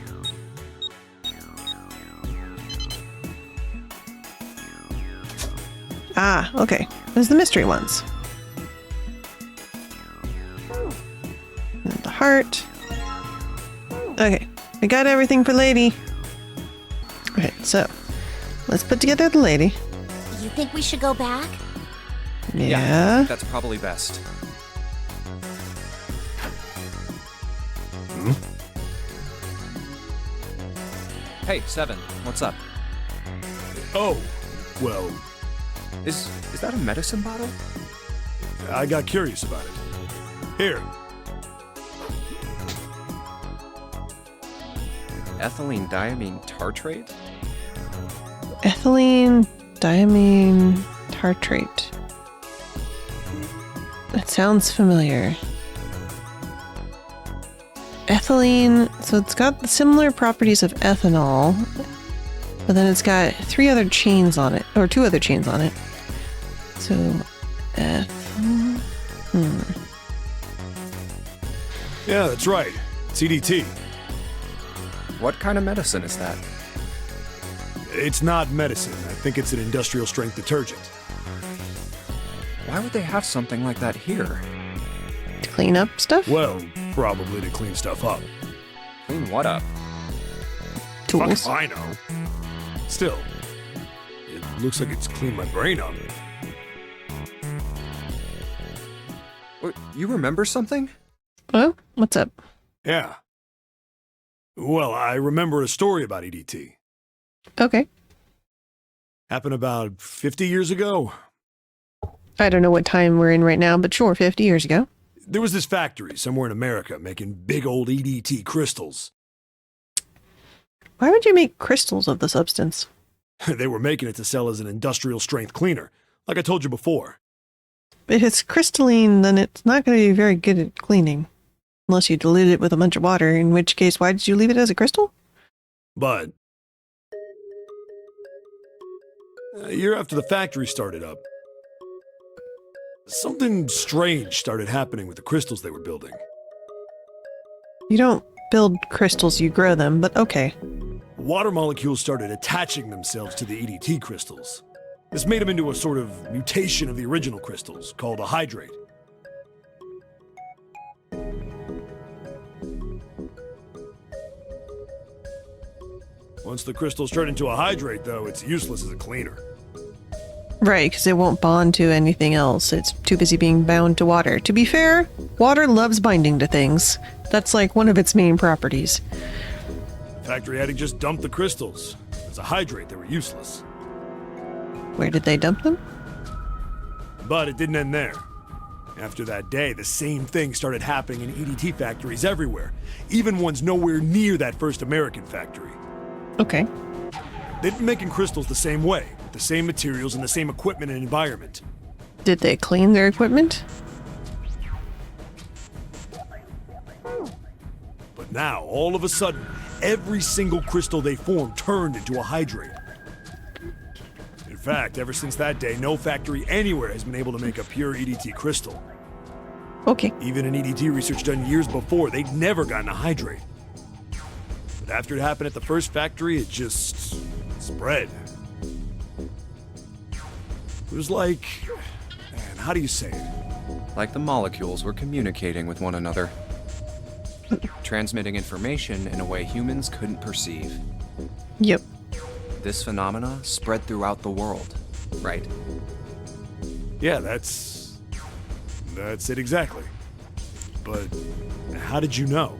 Ah, okay. There's the mystery ones. And the heart. Okay, we got everything for lady. Okay, so let's put together the lady. You think we should go back? Yeah. That's probably best. Hey, Seven, what's up? Oh, well, Is that a medicine bottle? I got curious about it. Here. Ethylene diamine tartrate? Ethylene diamine tartrate. It sounds familiar. Ethylene, so it's got the similar properties of ethanol, but then it's got 3 other chains on it, or 2 other chains on it. So, ethylene. Yeah, that's right. CDT. What kind of medicine is that? It's not medicine. I think it's an industrial strength detergent. Why would they have something like that here? To clean up stuff? Well, probably to clean stuff up. Clean what up? Tools. Fuck if I know. Still, it looks like it's cleaned my brain up. You remember something? Oh, what's up? Yeah. Well, I remember a story about EDT. Okay. Happened about 50 years ago. I don't know what time we're in right now, but sure, 50 years ago. There was this factory somewhere in America making big old EDT crystals. Why would you make crystals of the substance? They were making it to sell as an industrial strength cleaner, like I told you before. If it's crystalline, then it's not going to be very good at cleaning. Unless you dilute it with a bunch of water, in which case, why did you leave it as a crystal? But a year after the factory started up, something strange started happening with the crystals they were building. You don't build crystals, you grow them, but okay. Water molecules started attaching themselves to the EDT crystals. This made them into a sort of mutation of the original crystals, called a hydrate. Once the crystals turn into a hydrate, though, it's useless as a cleaner. Right, because it won't bond to anything else. It's too busy being bound to water. To be fair, water loves binding to things. That's like one of its main properties. The factory had to just dump the crystals. As a hydrate, they were useless. Where did they dump them? But it didn't end there. After that day, the same thing started happening in EDT factories everywhere, even ones nowhere near that first American factory. Okay. They'd been making crystals the same way, with the same materials and the same equipment and environment. Did they clean their equipment? But now, all of a sudden, every single crystal they formed turned into a hydrate. In fact, ever since that day, no factory anywhere has been able to make a pure EDT crystal. Okay. Even in EDT research done years before, they'd never gotten a hydrate. But after it happened at the first factory, it just spread. It was like, man, how do you say it? Like the molecules were communicating with one another. Transmitting information in a way humans couldn't perceive. Yep. This phenomena spread throughout the world, right? Yeah, that's it exactly. But how did you know?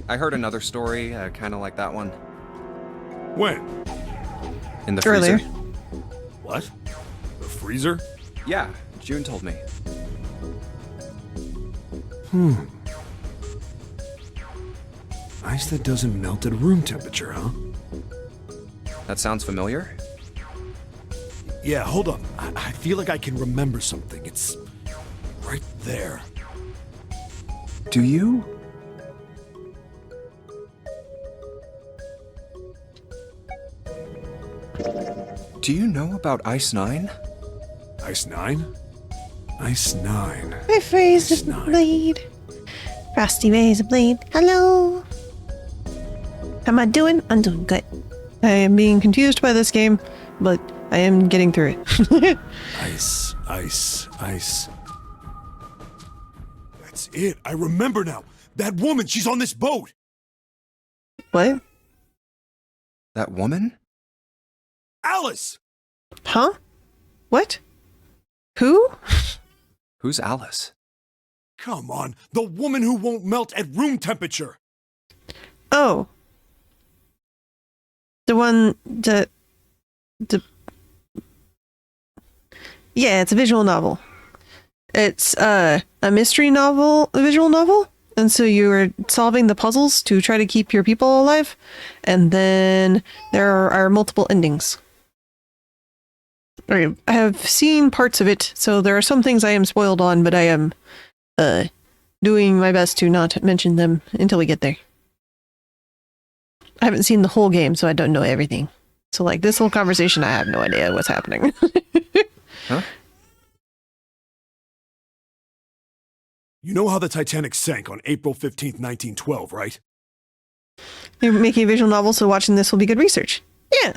I heard another story, kind of like that one. When? In the Earlier. freezer. What? The freezer? Yeah, June told me. Ice that doesn't melt at room temperature, huh? That sounds familiar? Yeah, hold on. I feel like I can remember something. It's right there. Do you? Do you know about Ice 9? Ice 9? Ice 9. My razor Ice 9. blade. Frosty razor blade. Hello. How am I doing? I'm doing good. I am being confused by this game, but I am getting through it. Ice, ice, ice. That's it. I remember now. That woman, she's on this boat. What? That woman? Alice! Huh? What? Who? Who's Alice? Come on, the woman who won't melt at room temperature. Oh. The one that... Yeah, it's a visual novel. It's, a mystery novel, a visual novel? And so you're solving the puzzles to try to keep your people alive. And then there are multiple endings. I have seen parts of it, so there are some things I am spoiled on, but I am doing my best to not mention them until we get there. I haven't seen the whole game, so I don't know everything. So, like, this whole conversation, I have no idea what's happening. Huh? You know how the Titanic sank on April 15th, 1912, right? You're making a visual novel, so watching this will be good research. Yeah,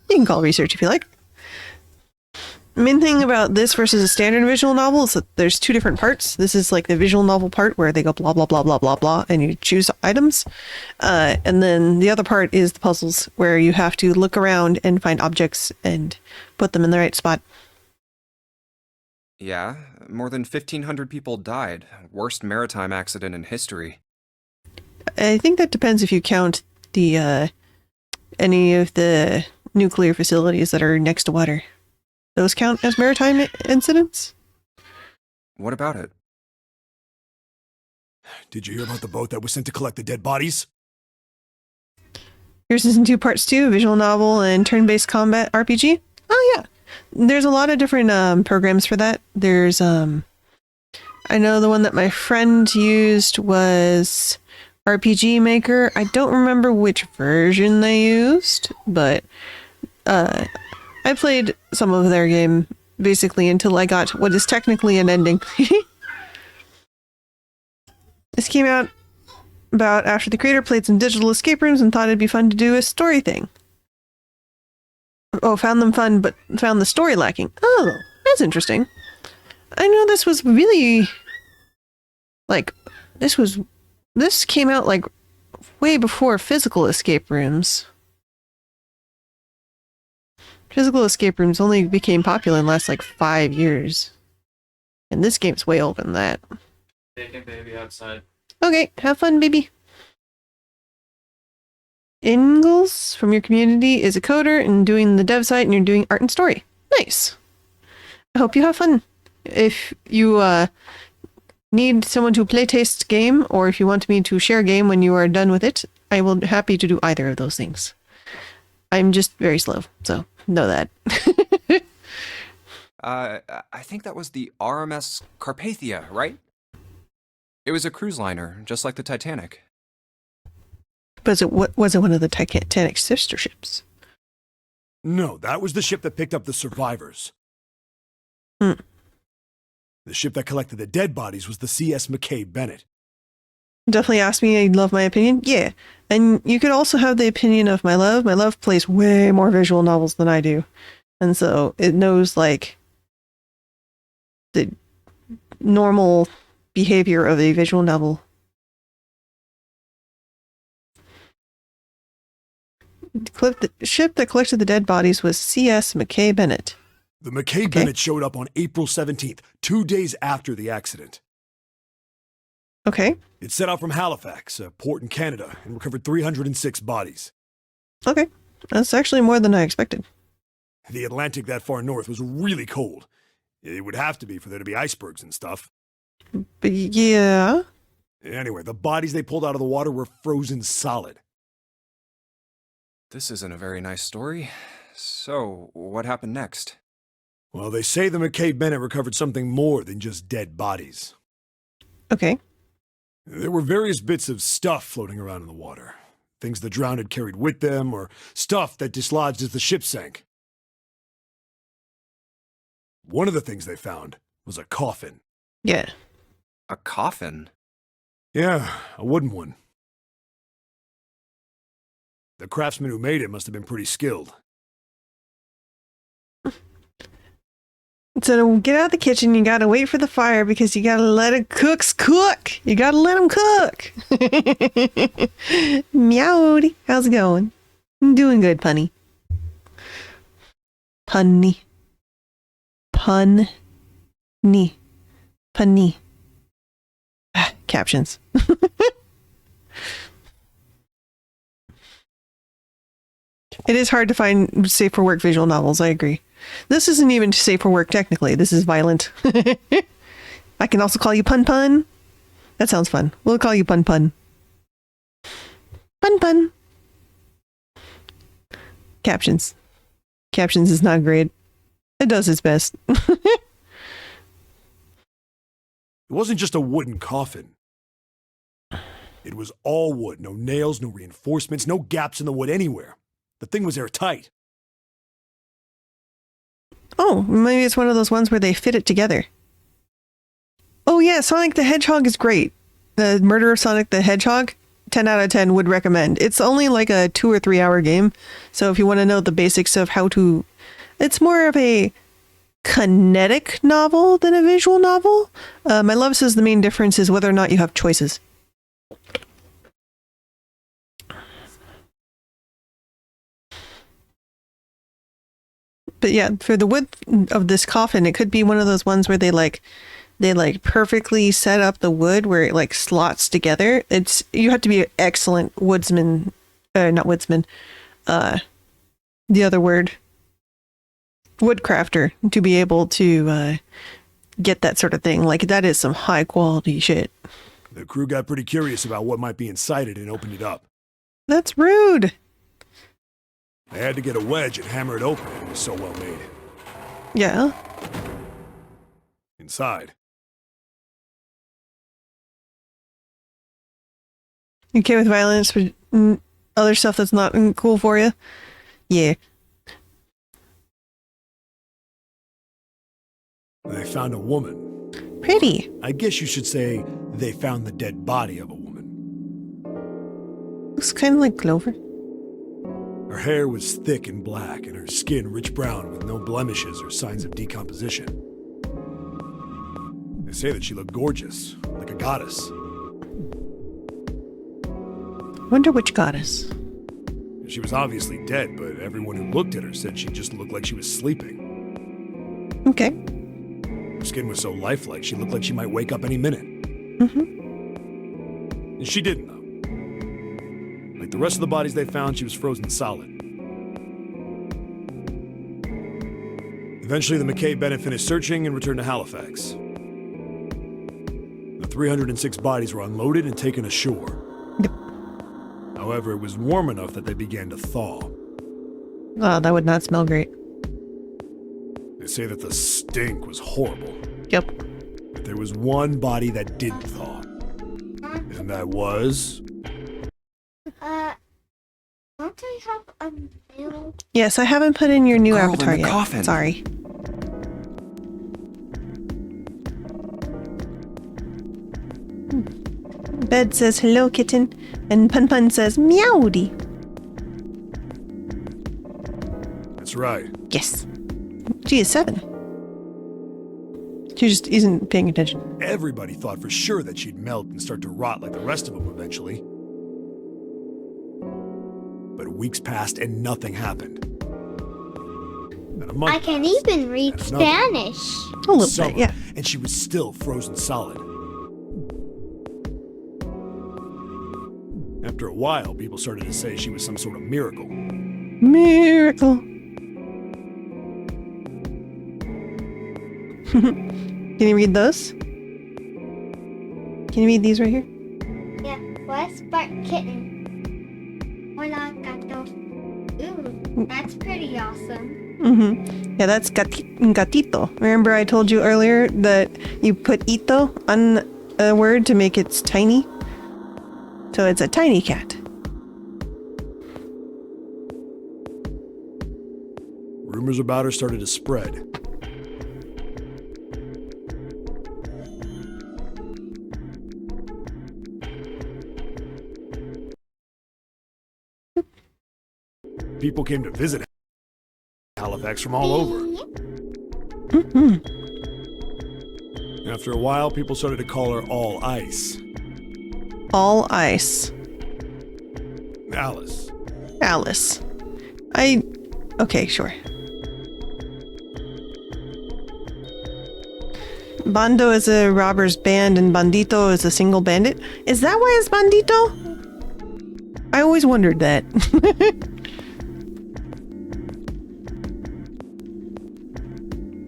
you can call it research if you like. The main thing about this versus a standard visual novel is that there's two different parts. This is like the visual novel part where they go blah, blah, blah, blah, blah, blah, and you choose items. And then the other part is the puzzles where you have to look around and find objects and put them in the right spot. Yeah, more than 1,500 people died. Worst maritime accident in history. I think that depends if you count the any of the nuclear facilities that are next to water. Those count as maritime incidents? What about it? Did you hear about the boat that was sent to collect the dead bodies? Yours is in two parts too, visual novel and turn-based combat RPG. Oh yeah. There's a lot of different programs for that. There's I know the one that my friend used was RPG Maker. I don't remember which version they used, but I played some of their game basically until I got what is technically an ending. This came out about after the creator played some digital escape rooms and thought it'd be fun to do a story thing. Oh, found them fun, but found the story lacking. Oh, that's interesting. I know this was really like this came out like way before physical escape rooms. Physical escape rooms only became popular in the last like 5 years. And this game's way older than that. Taking baby outside. Okay, have fun, baby. Ingalls from your community is a coder and doing the dev site, and you're doing art and story. Nice. I hope you have fun. If you need someone to playtest game, or if you want me to share game when you are done with it, I will be happy to do either of those things. I'm just very slow, so know that. I think that was the RMS Carpathia, right? It was a cruise liner, just like the Titanic. Was it one of the Titanic sister ships? No, that was the ship that picked up the survivors. Hmm. The ship that collected the dead bodies was the CS McKay Bennett. Definitely ask me. I'd love my opinion. Yeah. And you could also have the opinion of my love. My love plays way more visual novels than I do. And so it knows like the normal behavior of a visual novel. The ship that collected the dead bodies was CS McKay Bennett. The McKay Bennett showed up on April 17th, 2 days after the accident. Okay. It set out from Halifax, a port in Canada, and recovered 306 bodies. Okay. That's actually more than I expected. The Atlantic that far north was really cold. It would have to be for there to be icebergs and stuff. But yeah. Anyway, the bodies they pulled out of the water were frozen solid. This isn't a very nice story. So, what happened next? Well, they say the McKay Bennett recovered something more than just dead bodies. Okay. There were various bits of stuff floating around in the water. Things the drowned had carried with them, or stuff that dislodged as the ship sank. One of the things they found was a coffin. Yeah. A coffin? Yeah, a wooden one. The craftsman who made it must have been pretty skilled. So to get out of the kitchen, you gotta wait for the fire because you gotta let it cook. You gotta let them cook. Meowdy. How's it going? I'm doing good, Punny. Punny. Punny. Captions. It is hard to find safe for work visual novels, I agree. This isn't even safe for work technically. This is violent. I can also call you Pun Pun. That sounds fun. We'll call you Pun Pun. Pun Pun. Captions. Captions is not great. It does its best. It wasn't just a wooden coffin. It was all wood. No nails, no reinforcements, no gaps in the wood anywhere. The thing was airtight. Oh, maybe it's one of those ones where they fit it together. Oh yeah, Sonic the Hedgehog is great. The Murder of Sonic the Hedgehog, 10 out of 10 would recommend. It's only like a 2 or 3 hour game. So if you want to know the basics of how to... It's more of a kinetic novel than a visual novel. My love says the main difference is whether or not you have choices. But yeah, for the width of this coffin, it could be one of those ones where they perfectly set up the wood where it like slots together. You have to be an excellent woodsman, not woodsman, the other word, woodcrafter, to be able to get that sort of thing. Like, that is some high quality shit. The crew got pretty curious about what might be inside it and opened it up. That's rude. They had to get a wedge and hammer it open. It was so well made. Yeah. Inside, You okay with violence, but other stuff that's not cool for you? Yeah. they found a woman. Pretty. I guess you should say they found the dead body of a woman. Looks kind of like Clover. Her hair was thick and black, and her skin rich brown with no blemishes or signs of decomposition. They say that she looked gorgeous, like a goddess. Wonder which goddess. She was obviously dead, but everyone who looked at her said she just looked like she was sleeping. Okay. Her skin was so lifelike, she looked like she might wake up any minute. Mm-hmm. And she didn't, though. Like the rest of the bodies they found, she was frozen solid. Eventually, the McKay-Bennett finished searching and returned to Halifax. The 306 bodies were unloaded and taken ashore. Yep. However, it was warm enough that they began to thaw. Oh, that would not smell great. They say that the stink was horrible. Yep. But there was one body that did thaw. And that was... Don't I have a meal? Yes, I haven't put in your new Girl in avatar the yet. coffin. Sorry. Bed says hello, kitten, and Pun Pun says meowdy. That's right. Yes. She is 7. She just isn't paying attention. Everybody thought for sure that she'd melt and start to rot like the rest of them eventually. But weeks passed and nothing happened. Then a month I can passed, even read and another. Spanish. A little Summer, bit, yeah. And she was still frozen solid. After a while, people started to say she was some sort of miracle. Miracle. Can you read those? Can you read these right here? Yeah, what's Bark Kitten? Hola, gato. Ooh, that's pretty awesome. Mm-hmm. Yeah, that's gatito. Remember I told you earlier that you put ito on a word to make it tiny? So it's a tiny cat. Rumors about her started to spread. People came to visit Halifax from all over. Mm-hmm. After a while, people started to call her All Ice. All ice. Alice. Alice. Okay, sure. Bando is a robber's band and Bandito is a single bandit. Is that why it's Bandito? I always wondered that.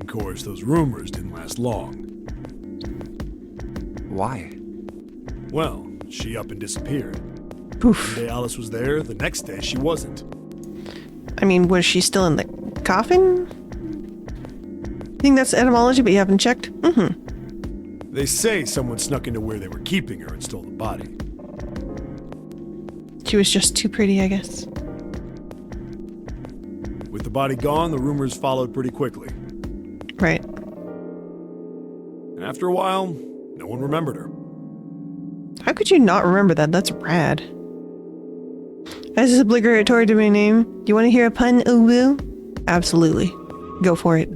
Of course, those rumors didn't last long. Why? Well, she up and disappeared. Poof. One day Alice was there, the next day she wasn't. I mean, was she still in the coffin? I think that's etymology, but you haven't checked? Mm-hmm. They say someone snuck into where they were keeping her and stole the body. She was just too pretty, I guess. With the body gone, the rumors followed pretty quickly. Right. And after a while, no one remembered her. How could you not remember that? That's rad. As is obligatory to my name, do you want to hear a pun, ooh woo? Absolutely. Go for it.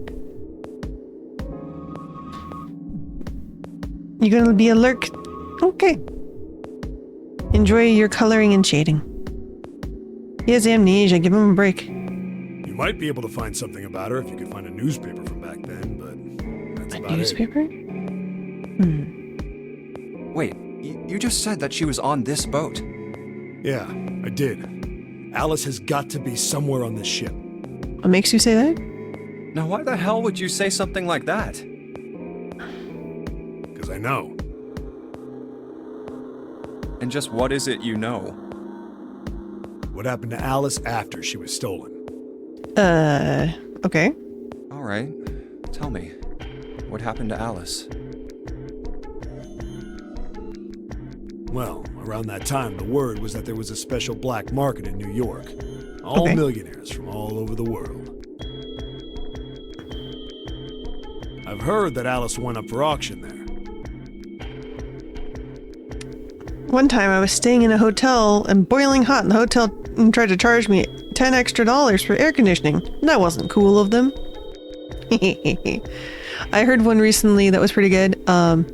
You're gonna be a lurk? Okay. Enjoy your coloring and shading. He has amnesia, give him a break. You might be able to find something about her if you could find a newspaper from back then, but that's about Newspaper? Wait, you just said that she was on this boat. it. Yeah, I did. Alice has got to be somewhere on this ship. What makes you say that? Now why the hell would you say something like that? Because I know. And just what is it you know? What happened to Alice after she was stolen? Okay. Alright, tell me. What happened to Alice? Well, around that time, the word was that there was a special black market in New York. All Okay. millionaires from all over the world. I've heard that Alice went up for auction there. One time I was staying in a hotel and boiling hot, and the hotel tried to charge me $10 extra for air conditioning. That wasn't cool of them. I heard one recently that was pretty good. I've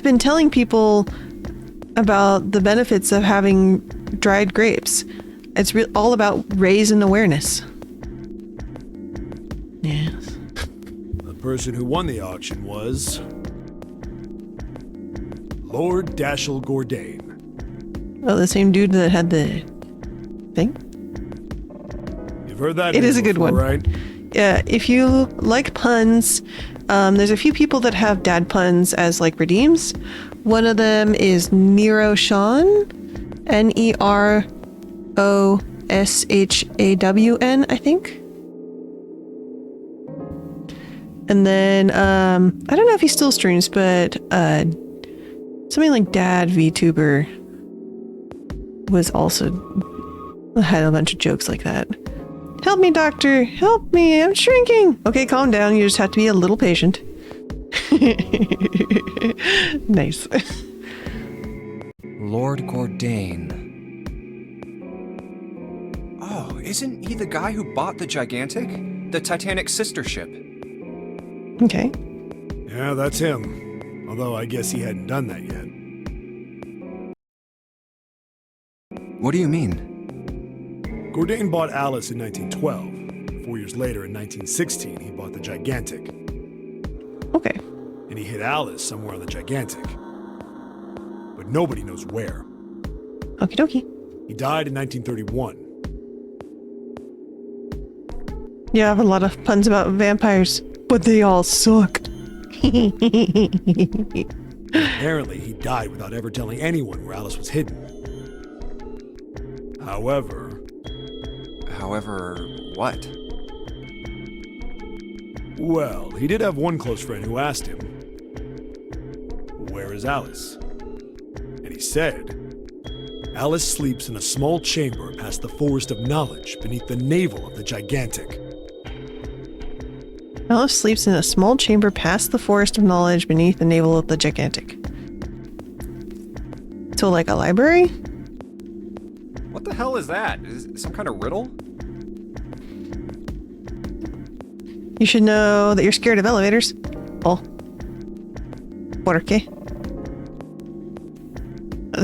been telling people about the benefits of having dried grapes. It's all about raising awareness. Yes. The person who won the auction was Lord Dashiell Gordain. Oh, the same dude that had the thing? You've heard that It name is a good before, one. right? Yeah, if you like puns, there's a few people that have dad puns as like redeems. One of them is Nero Shawn, Neroshawn, I think. And then I don't know if he still streams, but something like Dad VTuber was also had a bunch of jokes like that. Help me, doctor! Help me! I'm shrinking! Okay, calm down. You just have to be a little patient. Nice. Lord Gordain. Oh, isn't he the guy who bought the Gigantic? The Titanic sister ship? Okay. Yeah, that's him. Although I guess he hadn't done that yet. What do you mean? Gordain bought Alice in 1912. 4 years later, in 1916, he bought the Gigantic. Okay. And he hid Alice somewhere on the Gigantic. But nobody knows where. Okie dokie. He died in 1931. You have a lot of puns about vampires, but they all suck. Apparently, he died without ever telling anyone where Alice was hidden. However, What? well, he did have one close friend who asked him, "Where is Alice?" And he said, "Alice sleeps in a small chamber past the Forest of Knowledge beneath the navel of the Gigantic." Alice sleeps in a small chamber past the Forest of Knowledge beneath the navel of the Gigantic. So like a library? What the hell is that? Is it some kind of riddle? You should know that you're scared of elevators. Oh. ¿Por qué?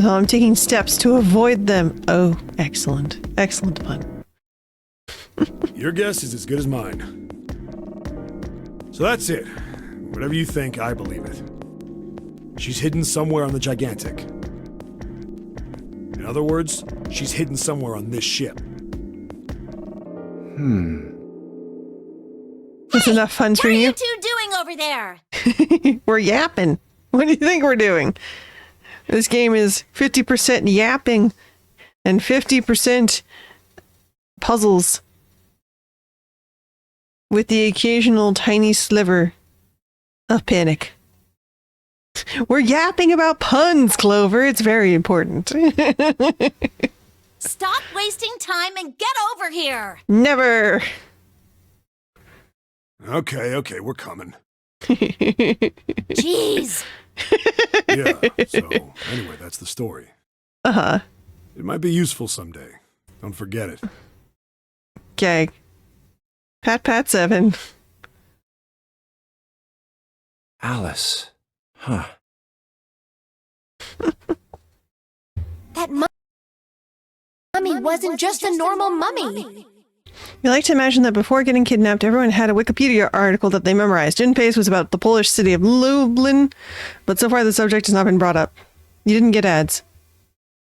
So I'm taking steps to avoid them. Oh, excellent. Excellent pun. Your guess is as good as mine. So that's it. Whatever you think, I believe it. She's hidden somewhere on the Gigantic. In other words, she's hidden somewhere on this ship. That's enough puns for What are you. you two doing over there? We're yapping. What do you think we're doing? This game is 50% yapping and 50% puzzles with the occasional tiny sliver of panic. We're yapping about puns, Clover. It's very important. Stop wasting time and get over here! Never. Okay, we're coming. Jeez! Yeah, so anyway, that's the story. Uh-huh. It might be useful someday. Don't forget it. Okay. Pat 7. Alice. Huh. That mummy wasn't just a normal mummy. We like to imagine that before getting kidnapped, everyone had a Wikipedia article that they memorized. Jinpei's was about the Polish city of Lublin, but so far the subject has not been brought up. You didn't get ads.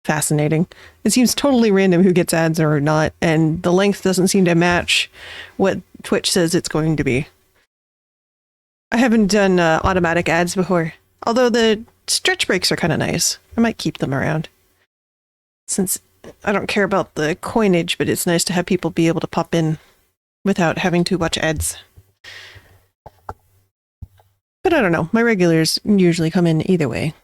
Fascinating. It seems totally random who gets ads or not, and the length doesn't seem to match what Twitch says it's going to be. I haven't done automatic ads before, although the stretch breaks are kind of nice. I might keep them around. Since I don't care about the coinage, but it's nice to have people be able to pop in without having to watch ads. But I don't know. My regulars usually come in either way.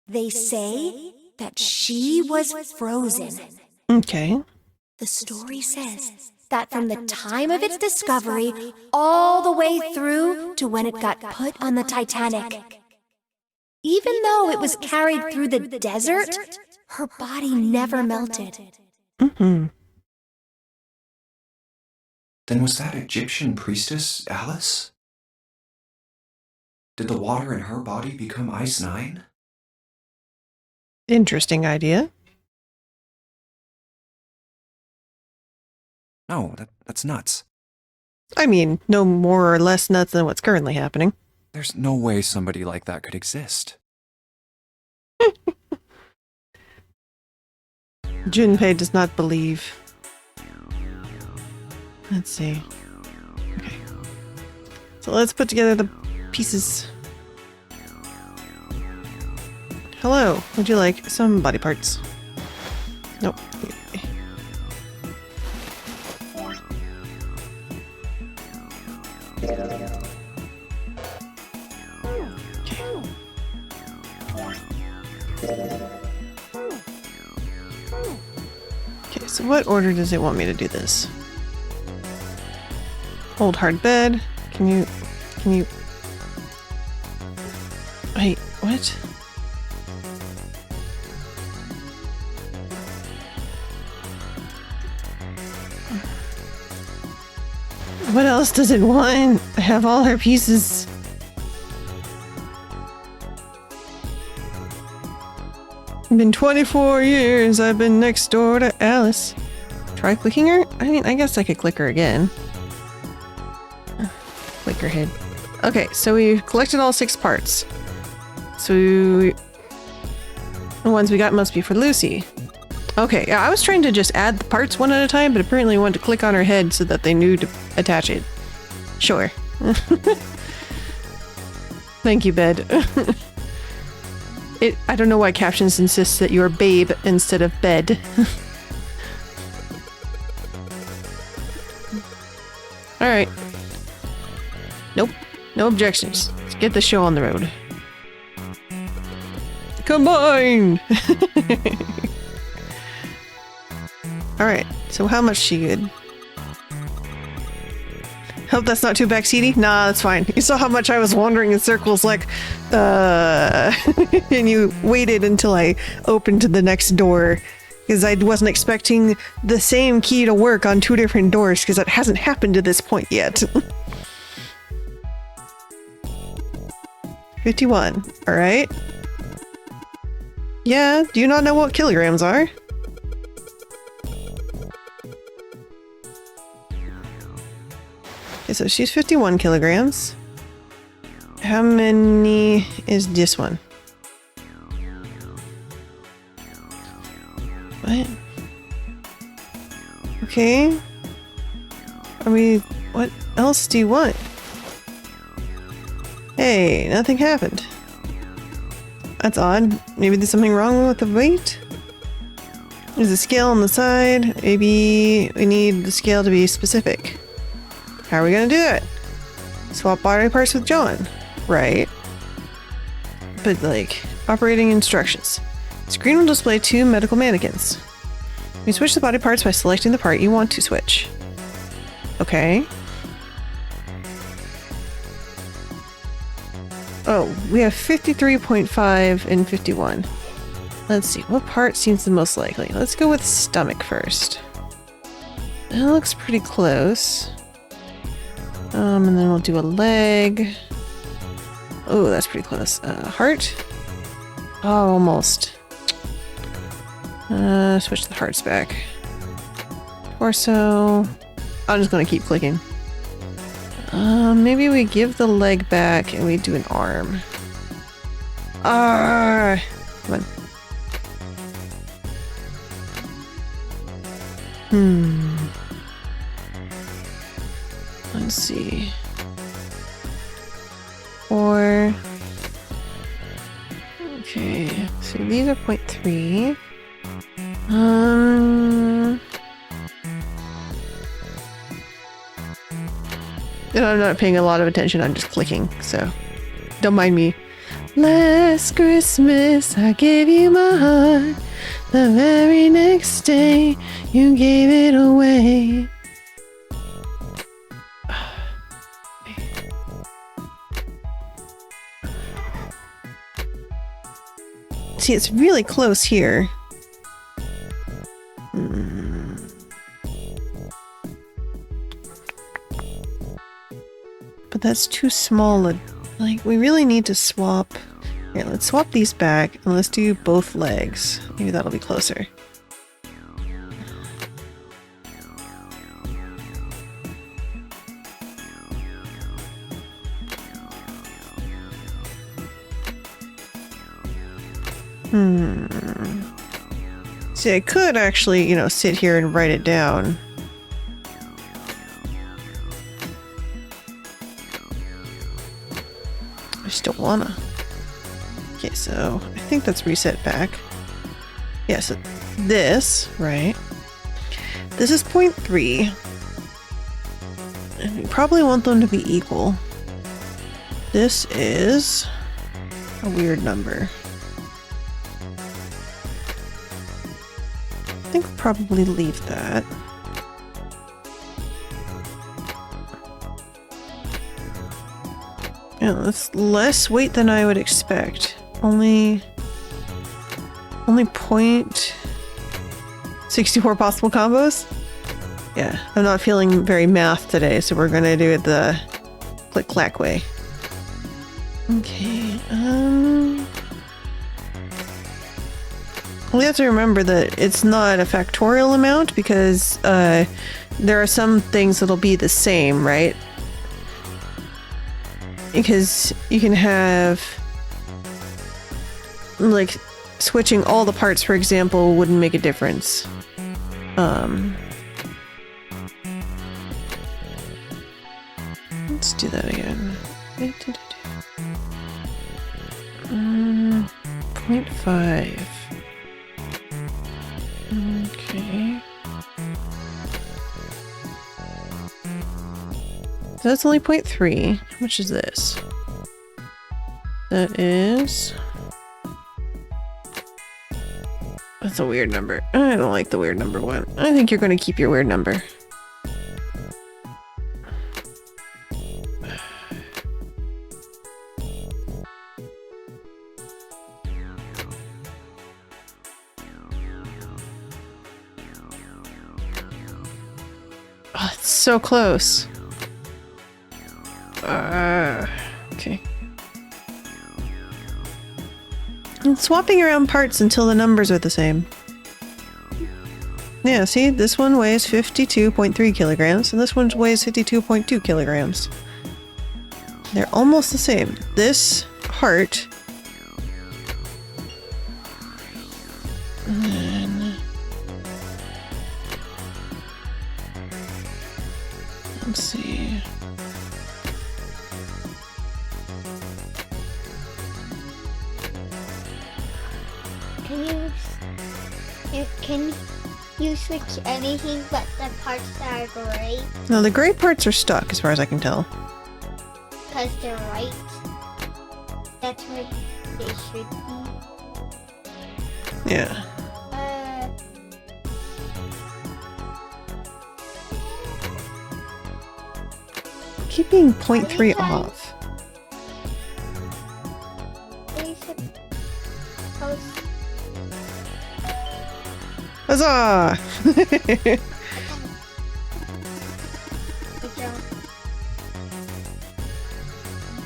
They say that she was frozen. Okay. The story says that from the time of its discovery all the way through to when it got put on the Titanic. Even though it was carried through the desert, her body never melted. Mm-hmm. Then was that Egyptian priestess Alice? Did the water in her body become Ice 9? Interesting idea. No, that's nuts. I mean, no more or less nuts than what's currently happening. There's no way somebody like that could exist. Junpei does not believe. Let's see. Okay. So let's put together the pieces. Hello, would you like some body parts? Nope. Okay, so what order does it want me to do this? Old hard bed. Can you... Wait, what? What else does it want? I have all her pieces. Been 24 years I've been next door to Alice. Try clicking her? I mean, I guess I could click her again. Click her head. Okay, so we've collected all 6 parts. So the ones we got must be for Lucy. Okay, yeah, I was trying to just add the parts one at a time, but apparently I wanted to click on her head so that they knew to attach it. Sure. Thank you, bed. I don't know why captions insist that you're babe instead of bed. Alright. Nope. No objections. Let's get the show on the road. Combine! Alright, so how much she good? Hope that's not too backseaty? Nah, that's fine. You saw how much I was wandering in circles like, and you waited until I opened the next door. Because I wasn't expecting the same key to work on 2 different doors, because that hasn't happened to this point yet. 51. Alright. Yeah, do you not know what kilograms are? Okay, so she's 51 kilograms. How many is this one? What? Okay. Are we What else do you want? Hey, nothing happened. That's odd. Maybe there's something wrong with the weight? There's a scale on the side. Maybe we need the scale to be specific. How are we gonna do it? Swap body parts with John. Right. But like, operating instructions. Screen will display 2 medical mannequins. You switch the body parts by selecting the part you want to switch. Okay. Oh, we have 53.5 and 51. Let's see, what part seems the most likely? Let's go with stomach first. It looks pretty close. And then we'll do a leg. Oh, that's pretty close. Heart? Oh, almost. Switch the hearts back. Torso. I'm just gonna keep clicking. Maybe we give the leg back and we do an arm. Come on. Let's see. 4. Okay, so these are 0.3. And I'm not paying a lot of attention, I'm just clicking, so don't mind me. Last Christmas I gave you my heart. The very next day you gave it away. See, it's really close here. But that's too small. Like, we really need to swap. Here, let's swap these back and let's do both legs. Maybe that'll be closer. See, I could actually, you know, sit here and write it down. I just don't wanna. Okay, so I think that's reset back. Yeah, so this, right? This is 0.3. And we probably want them to be equal. This is a weird number. I think we'll probably leave that. Yeah, that's less weight than I would expect. Only 0.64 possible combos? Yeah, I'm not feeling very math today, so we're gonna do it the click-clack way. Okay, we have to remember that it's not a factorial amount because there are some things that'll be the same, right? Because you can have, like, switching all the parts, for example, wouldn't make a difference. Let's do that again. 0.5. Okay. So that's only 0.3. How much is this? That is... That's a weird number. I don't like the weird number one. I think you're going to keep your weird number. Oh, it's so close. Okay. And swapping around parts until the numbers are the same. Yeah, see? This one weighs 52.3 kilograms, and this one weighs 52.2 kilograms. They're almost the same. This heart... And then... Let's see. Can you switch anything but the parts that are gray? No, the gray parts are stuck as far as I can tell. Because they're white. That's where they should be. Yeah. Keep being 0.3 off. They supposed Huzzah! Good job.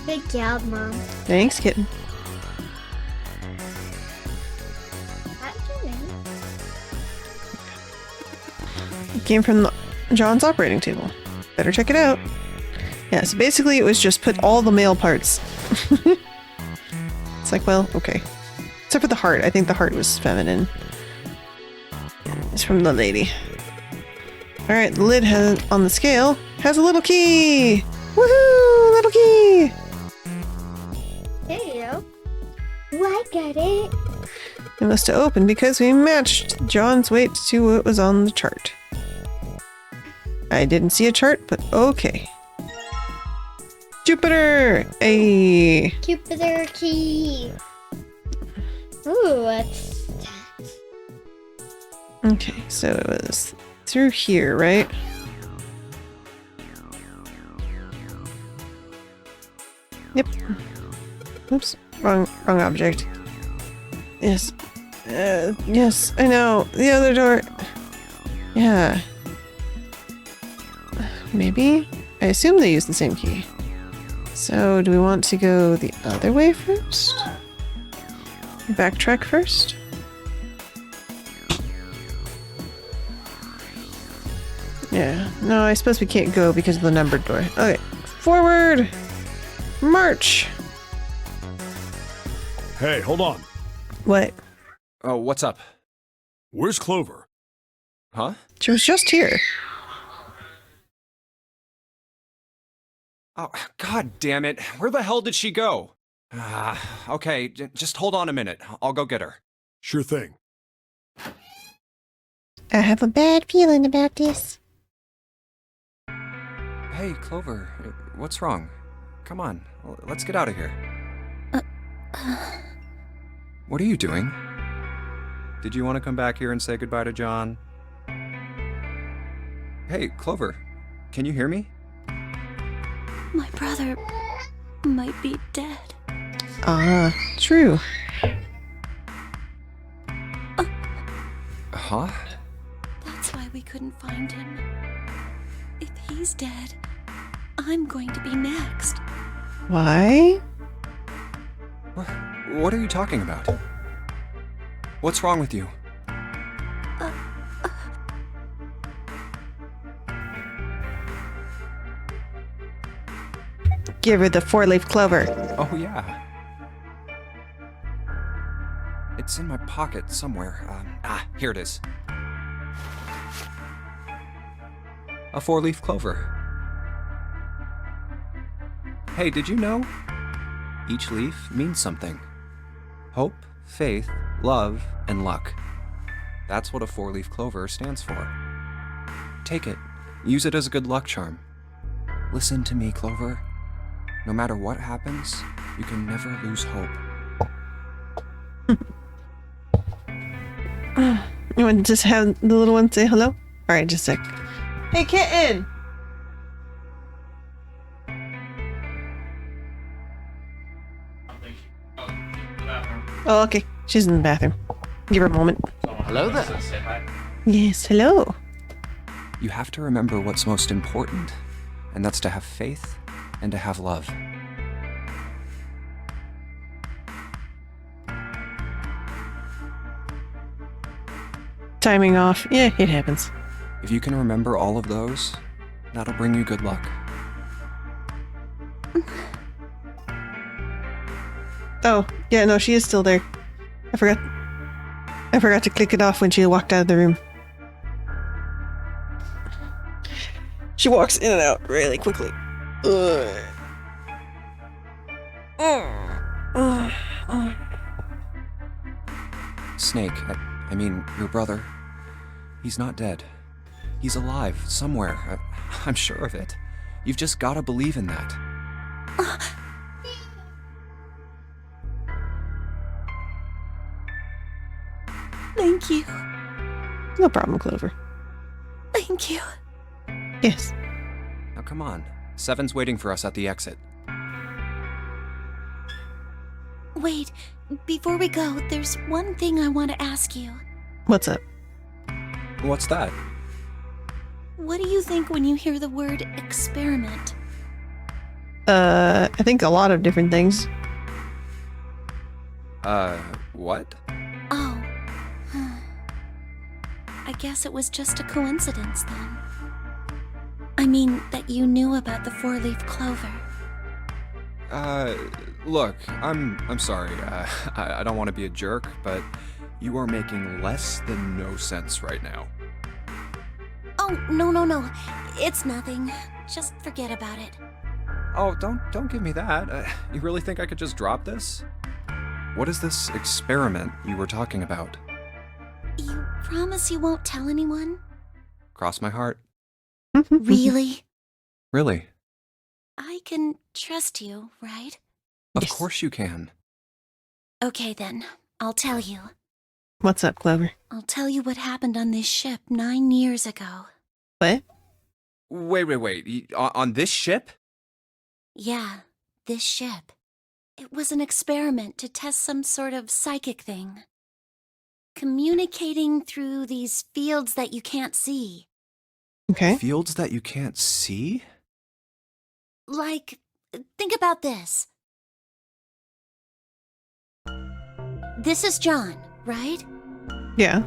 Good job, Mom. Thanks, kitten. It came from John's operating table. Better check it out. Yeah, so basically it was just put all the male parts. It's like, well, okay. Except for the heart. I think the heart was feminine. It's from the lady. Alright, the lid has, on the scale has a little key! Woohoo! Little key! There you go. Oh, I got it. It must have opened because we matched John's weight to what was on the chart. I didn't see a chart, but okay. Jupiter! A Jupiter key. Ooh, what's that? Okay, so it was through here, right? Yep. Oops, wrong object. Yes. Yes, I know. The other door. Yeah. Maybe? I assume they use the same key. So, do we want to go the other way first? Backtrack first? Yeah. No, I suppose we can't go because of the numbered door. Okay. Forward! March! Hey, hold on. What? Oh, what's up? Where's Clover? Huh? She was just here. Oh, god damn it. Where the hell did she go? Okay, just hold on a minute. I'll go get her. Sure thing. I have a bad feeling about this. Hey, Clover, what's wrong? Come on, let's get out of here. What are you doing? Did you want to come back here and say goodbye to John? Hey, Clover, can you hear me? My brother might be dead. Ah, true. Huh? That's why we couldn't find him. If he's dead, I'm going to be next. Why? What are you talking about? What's wrong with you? Give her the four-leaf clover. Oh, yeah. It's in my pocket somewhere. Here it is. A four-leaf clover. Hey, did you know? Each leaf means something. Hope, faith, love, and luck. That's what a four-leaf clover stands for. Take it. Use it as a good luck charm. Listen to me, Clover. No matter what happens, you can never lose hope. You want to just have the little one say hello? Alright, just a sec. Hey, kitten! Oh, okay. She's in the bathroom. Give her a moment. Hello there. Yes, hello. You have to remember what's most important, and that's to have faith and to have love. Timing off. Yeah, it happens. If you can remember all of those, that'll bring you good luck. Oh, yeah, no, she is still there. I forgot to click it off when she walked out of the room. She walks in and out really quickly. Snake, I mean, your brother. He's not dead. He's alive, somewhere. I'm sure of it. You've just gotta believe in that. Thank you. No problem, Clover. Thank you. Yes. Now come on. Seven's waiting for us at the exit. Wait, before we go, there's one thing I want to ask you. What's up? What's that? What do you think when you hear the word experiment? I think a lot of different things. What? Oh. I guess it was just a coincidence then. I mean, that you knew about the four-leaf clover. Look, I'm sorry. I don't want to be a jerk, but you are making less than no sense right now. Oh, no. It's nothing. Just forget about it. Oh, don't give me that. You really think I could just drop this? What is this experiment you were talking about? You promise you won't tell anyone? Cross my heart. Really? Really? I can trust you, right? Of course you can. Okay then, I'll tell you. What's up, Clover? I'll tell you what happened on this ship 9 years ago. What? Wait. On this ship? Yeah, this ship. It was an experiment to test some sort of psychic thing. Communicating through these fields that you can't see. Okay. Fields that you can't see? Like, think about this. This is John, right? Yeah.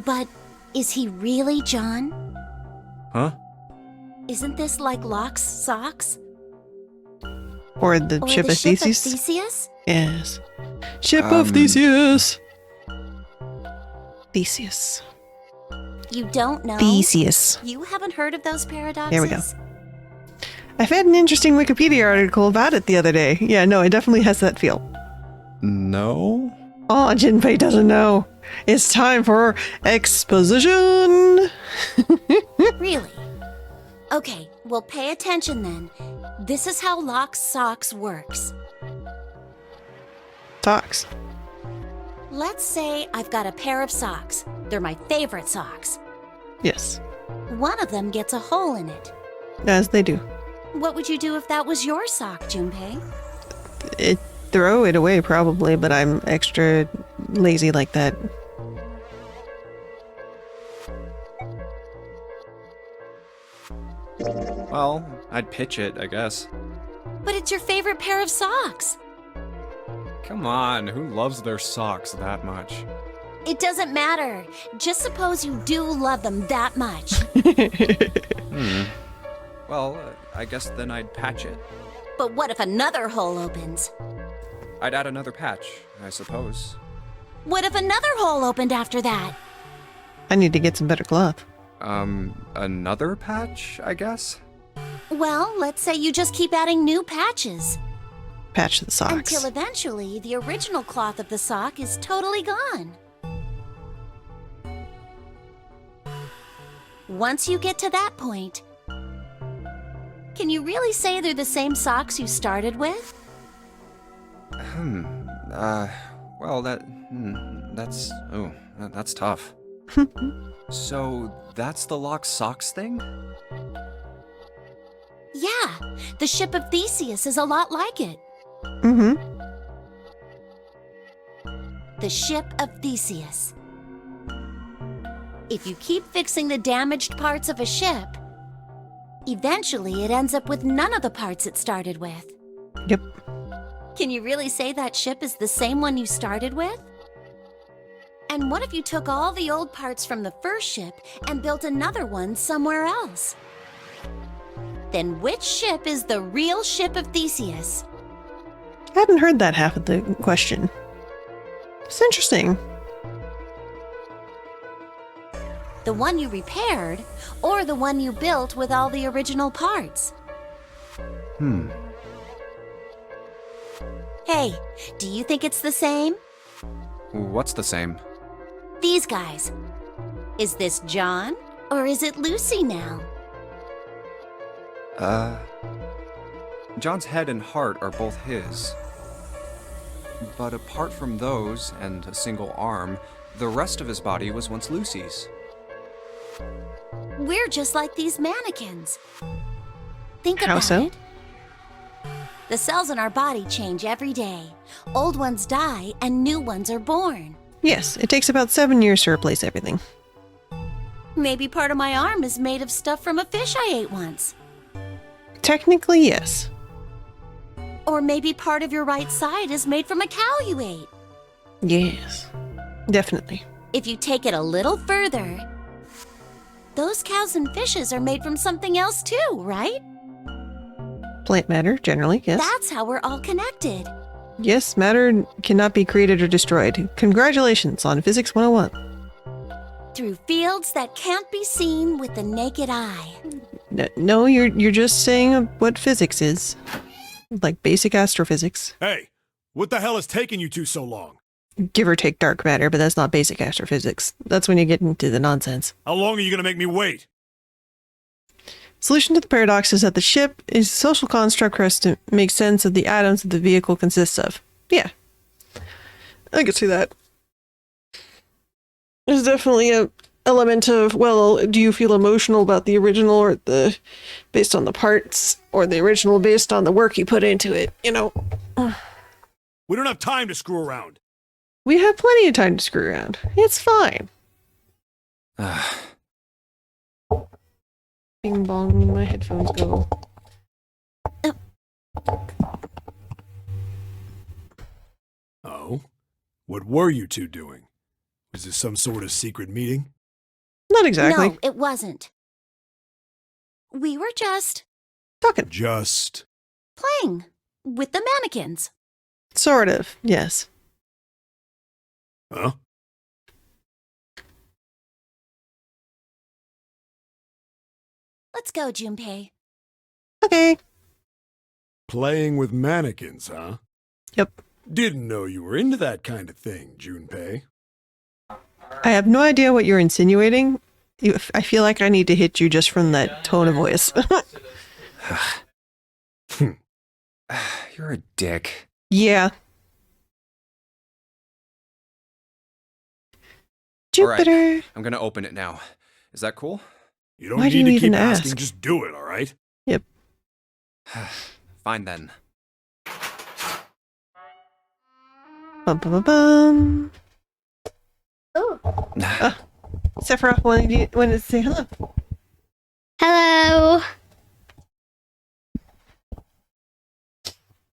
But is he really John? Huh? Isn't this like Locke's socks? Or the Or ship the of ship Theseus? of Theseus? Yes. Ship of Theseus. Theseus. You don't know? Theseus. You haven't heard of those paradoxes? There we go. I found an interesting Wikipedia article about it the other day. Yeah, no, it definitely has that feel. No? Oh, Jinpei doesn't know. It's time for exposition. Really? Okay, well pay attention then. This is how Locke's socks works. Talks. Let's say I've got a pair of socks. They're my favorite socks. Yes, One of them gets a hole in it. as they do. What would you do if that was your sock, Junpei? Throw it away probably, but I'm extra lazy like that. Well, I'd pitch it, I guess. But it's your favorite pair of socks. Come on, who loves their socks that much? It doesn't matter. Just suppose you do love them that much. Well, I guess then I'd patch it. But what if another hole opens? I'd add another patch, I suppose. What if another hole opened after that? I need to get some better cloth. Another patch, I guess? Well, let's say you just keep adding new patches. Patch the socks. Until eventually, the original cloth of the sock is totally gone. Once you get to that point, can you really say they're the same socks you started with? Well, that's tough. So, that's the Locke socks thing? Yeah, the ship of Theseus is a lot like it. Mm-hmm. The ship of Theseus. If you keep fixing the damaged parts of a ship, eventually it ends up with none of the parts it started with. Yep. Can you really say that ship is the same one you started with? And what if you took all the old parts from the first ship and built another one somewhere else? Then which ship is the real ship of Theseus? I hadn't heard that half of the question. It's interesting. The one you repaired, or the one you built with all the original parts? Hey, do you think it's the same? What's the same? These guys. Is this John, or is it Lucy now? John's head and heart are both his. But apart from those, and a single arm, the rest of his body was once Lucy's. We're just like these mannequins. Think How about so? it. The cells in our body change every day. Old ones die, and new ones are born. Yes, it takes about 7 years to replace everything. Maybe part of my arm is made of stuff from a fish I ate once. Technically, yes. Or maybe part of your right side is made from a cow you ate. Yes. Definitely. If you take it a little further, those cows and fishes are made from something else too, right? Plant matter, generally, yes. That's how we're all connected. Yes, matter cannot be created or destroyed. Congratulations on Physics 101. Through fields that can't be seen with the naked eye. No, you're just saying what physics is. Like basic astrophysics. Hey, what the hell is taking you two so long? Give or take dark matter, but that's not basic astrophysics. That's when you get into the nonsense. How long are you going to make me wait? Solution to the paradox is that the ship is a social construct for us to make sense of the atoms that the vehicle consists of. Yeah. I can see that. There's definitely a element of, well, do you feel emotional about the original or the based on the parts, or the original based on the work you put into it, you know? We don't have time to screw around. We have plenty of time to screw around. It's fine. Bing bong, my headphones go. Oh? What were you two doing? Was this some sort of secret meeting? Not exactly. No, it wasn't. We were just Talking. Just... playing with the mannequins. Sort of, yes. Huh? Let's go, Junpei. Okay. Playing with mannequins, huh? Yep. Didn't know you were into that kind of thing, Junpei. I have no idea what you're insinuating. I feel like I need to hit you just from that tone of voice. You're a dick. Yeah. All right, Jupiter. I'm gonna open it now. Is that cool? You don't Why do need you to keep even asking, ask? just do it, alright? Yep. Fine then. Bum, bum, bum, bum. Oh. Sephiroth wanted to say hello. Hello.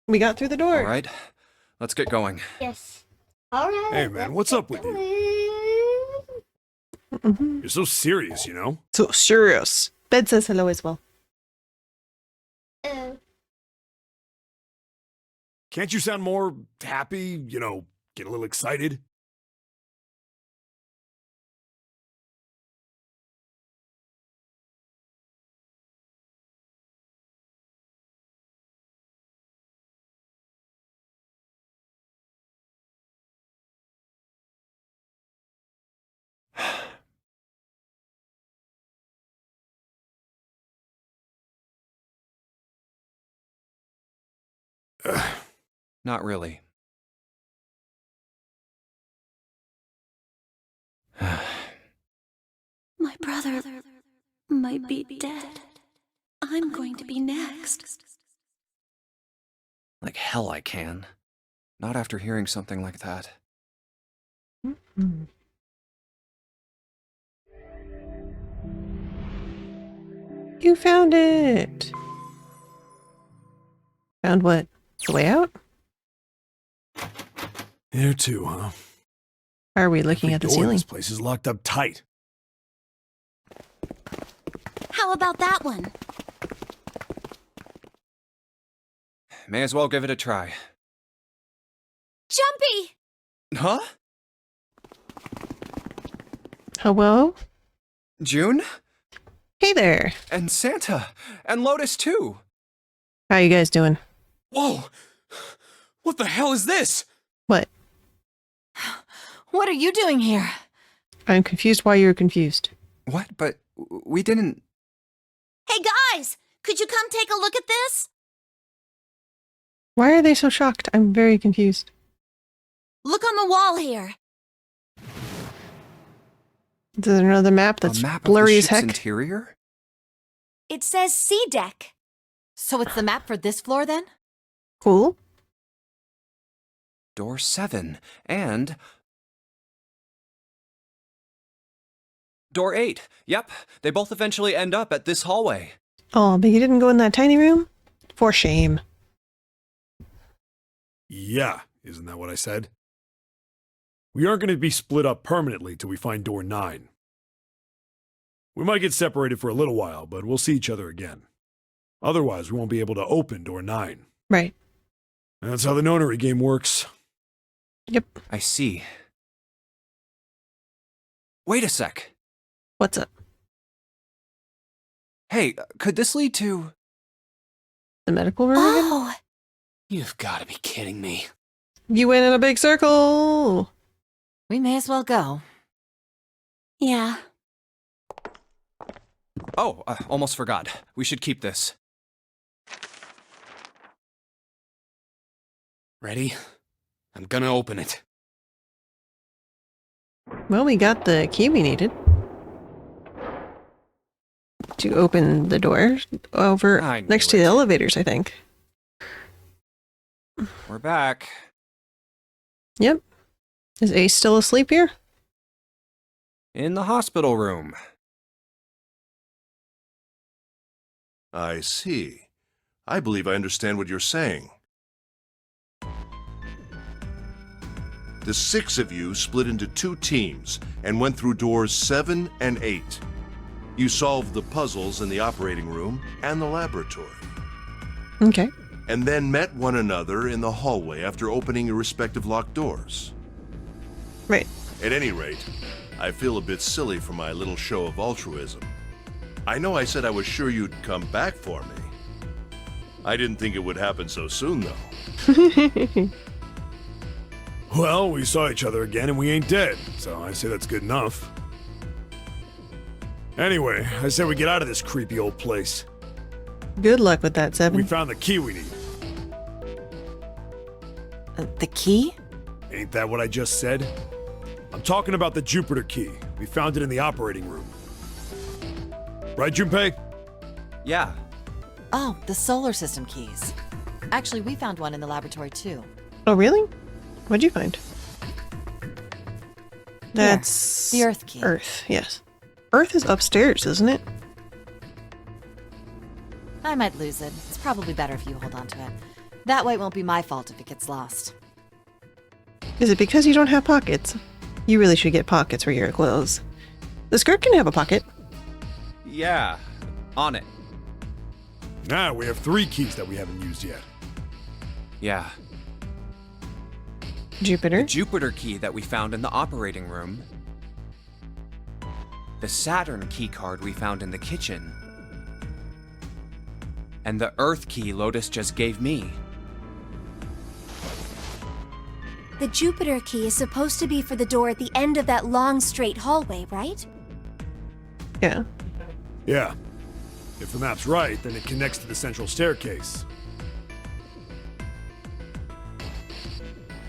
We got through the door. All right, let's get going. Yes. All right. Hey, man, what's up with you? Mm-hmm. You're so serious, you know? So serious. Bed says hello as well. Can't you sound more happy, you know, get a little excited? Not really. My brother might be dead. I'm going to be next. Like hell I can. Not after hearing something like that. Mm-hmm. You found it. Found what? The way out? There too, huh? Why are we looking Every at the door in ceiling? This place is locked up tight. How about that one? May as well give it a try. Jumpy! Huh? Hello? June? Hey there. And Santa. And Lotus, too. How you guys doing? Whoa! What the hell is this? What? What are you doing here? I'm confused why you're confused. What? But we didn't... Hey guys, could you come take a look at this? Why are they so shocked? I'm very confused. Look on the wall here. There's another map that's a map blurry of as the ship's heck. interior? It says C deck. So it's the map for this floor then? Cool. Door 7. And... Door 8. Yep, they both eventually end up at this hallway. Oh, but you didn't go in that tiny room? For shame. Yeah, isn't that what I said? We aren't going to be split up permanently till we find door 9. We might get separated for a little while, but we'll see each other again. Otherwise, we won't be able to open door 9. Right. And that's how the nonary game works. Yep. I see. Wait a sec. What's up? Hey, could this lead to... The medical room again? Oh, You've got to be kidding me. You went in a big circle! We may as well go. yeah. Oh, almost forgot. We should keep this. Ready? I'm gonna open it. Well, we got the key we needed to open the door over I knew next to the it. elevators, I think. We're back. Yep. Is Ace still asleep here? In the hospital room. I see. I believe I understand what you're saying. The 6 of you split into 2 teams and went through doors 7 and 8. You solved the puzzles in the operating room and the laboratory, Okay. and then met one another in the hallway after opening your respective locked doors. Right. At any rate, I feel a bit silly for my little show of altruism. I know I said I was sure you'd come back for me. I didn't think it would happen so soon, though. Well, we saw each other again and we ain't dead, so I say that's good enough. Anyway, I say we get out of this creepy old place. Good luck with that, We Seven. found the key we need. The key? Ain't that what I just said? I'm talking about the Jupiter key. We found it in the operating room. Right, Junpei? Yeah. Oh, the solar system keys. Actually, we found one in the laboratory too. Oh, really? What'd you find? That's... the Earth key. Earth, yes. Earth is upstairs, isn't it? I might lose it. It's probably better if you hold on to it. That way it won't be my fault if it gets lost. Is it because you don't have pockets? You really should get pockets for your clothes. The skirt can have a pocket. Yeah. On it. Ah, we have 3 keys that we haven't used yet. Yeah. Jupiter. The Jupiter key that we found in the operating room. The Saturn key card we found in the kitchen. And the Earth key Lotus just gave me. The Jupiter key is supposed to be for the door at the end of that long, straight hallway, right? Yeah. Yeah. If the map's right, then it connects to the central staircase.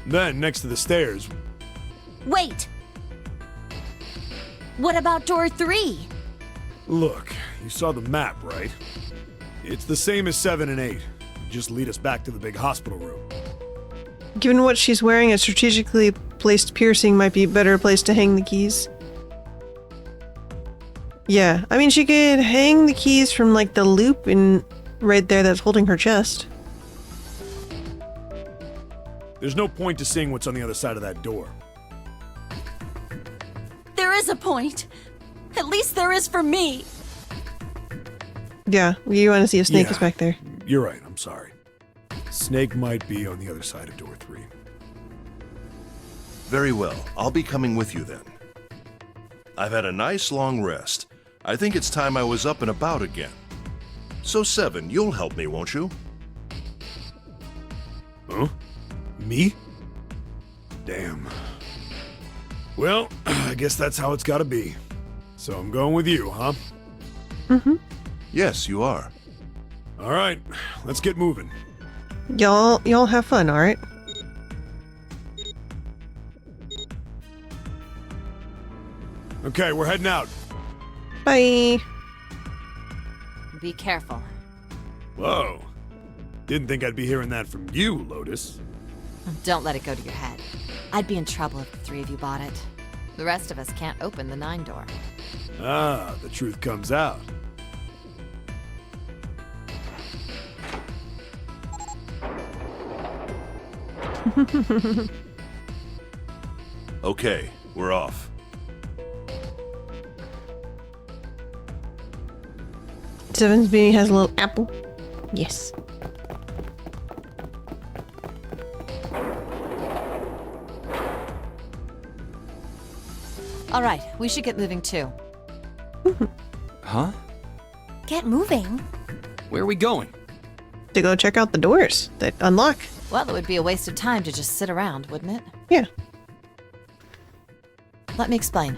Then, next to the stairs, Wait. What about door 3? look, you saw the map, right? It's the same as 7 and 8. Just lead us back to the big hospital room. Given what she's wearing, a strategically placed piercing might be a better place to hang the keys. Yeah, I mean, she could hang the keys from, like, the loop in right there that's holding her chest. There's no point to seeing what's on the other side of that door. There is a point. At least there is for me. Yeah, you want to see if Snake Yeah. is back there. You're right, I'm sorry. Snake might be on the other side of door 3. Very well, I'll be coming with you then. I've had a nice long rest, I think it's time I was up and about again. So, Seven, you'll help me, won't you? Huh? Me? Damn. Well, I guess that's how it's gotta be. So I'm going with you, huh? Mm-hmm. Yes, you are. All right, let's get moving. Y'all have fun, all right? Okay, we're heading out. Bye. Be careful. Whoa. Didn't think I'd be hearing that from you, Lotus. Don't let it go to your head. I'd be in trouble if the three of you bought it. The rest of us can't open the 9 door. Ah, the truth comes out. Okay, we're off. Seven's baby has a little apple. Yes. All right, we should get moving too. Huh? Get moving. Where are we going? To go check out the doors that unlock. Well, it would be a waste of time to just sit around, wouldn't it? Yeah. Let me explain.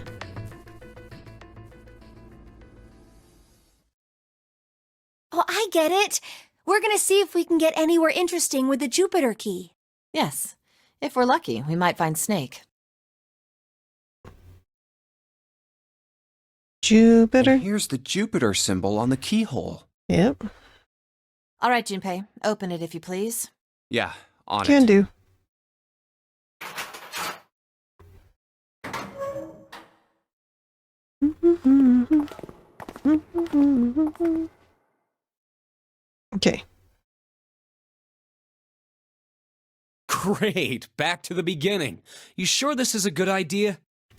Oh, I get it. We're gonna see if we can get anywhere interesting with the Jupiter key. Yes. If we're lucky, we might find Snake. Jupiter. And here's the Jupiter symbol on the keyhole. Yep. All right, Junpei, open it if you please. Yeah, on Can it. do. Okay. Great, back to the beginning. You sure this is a good idea?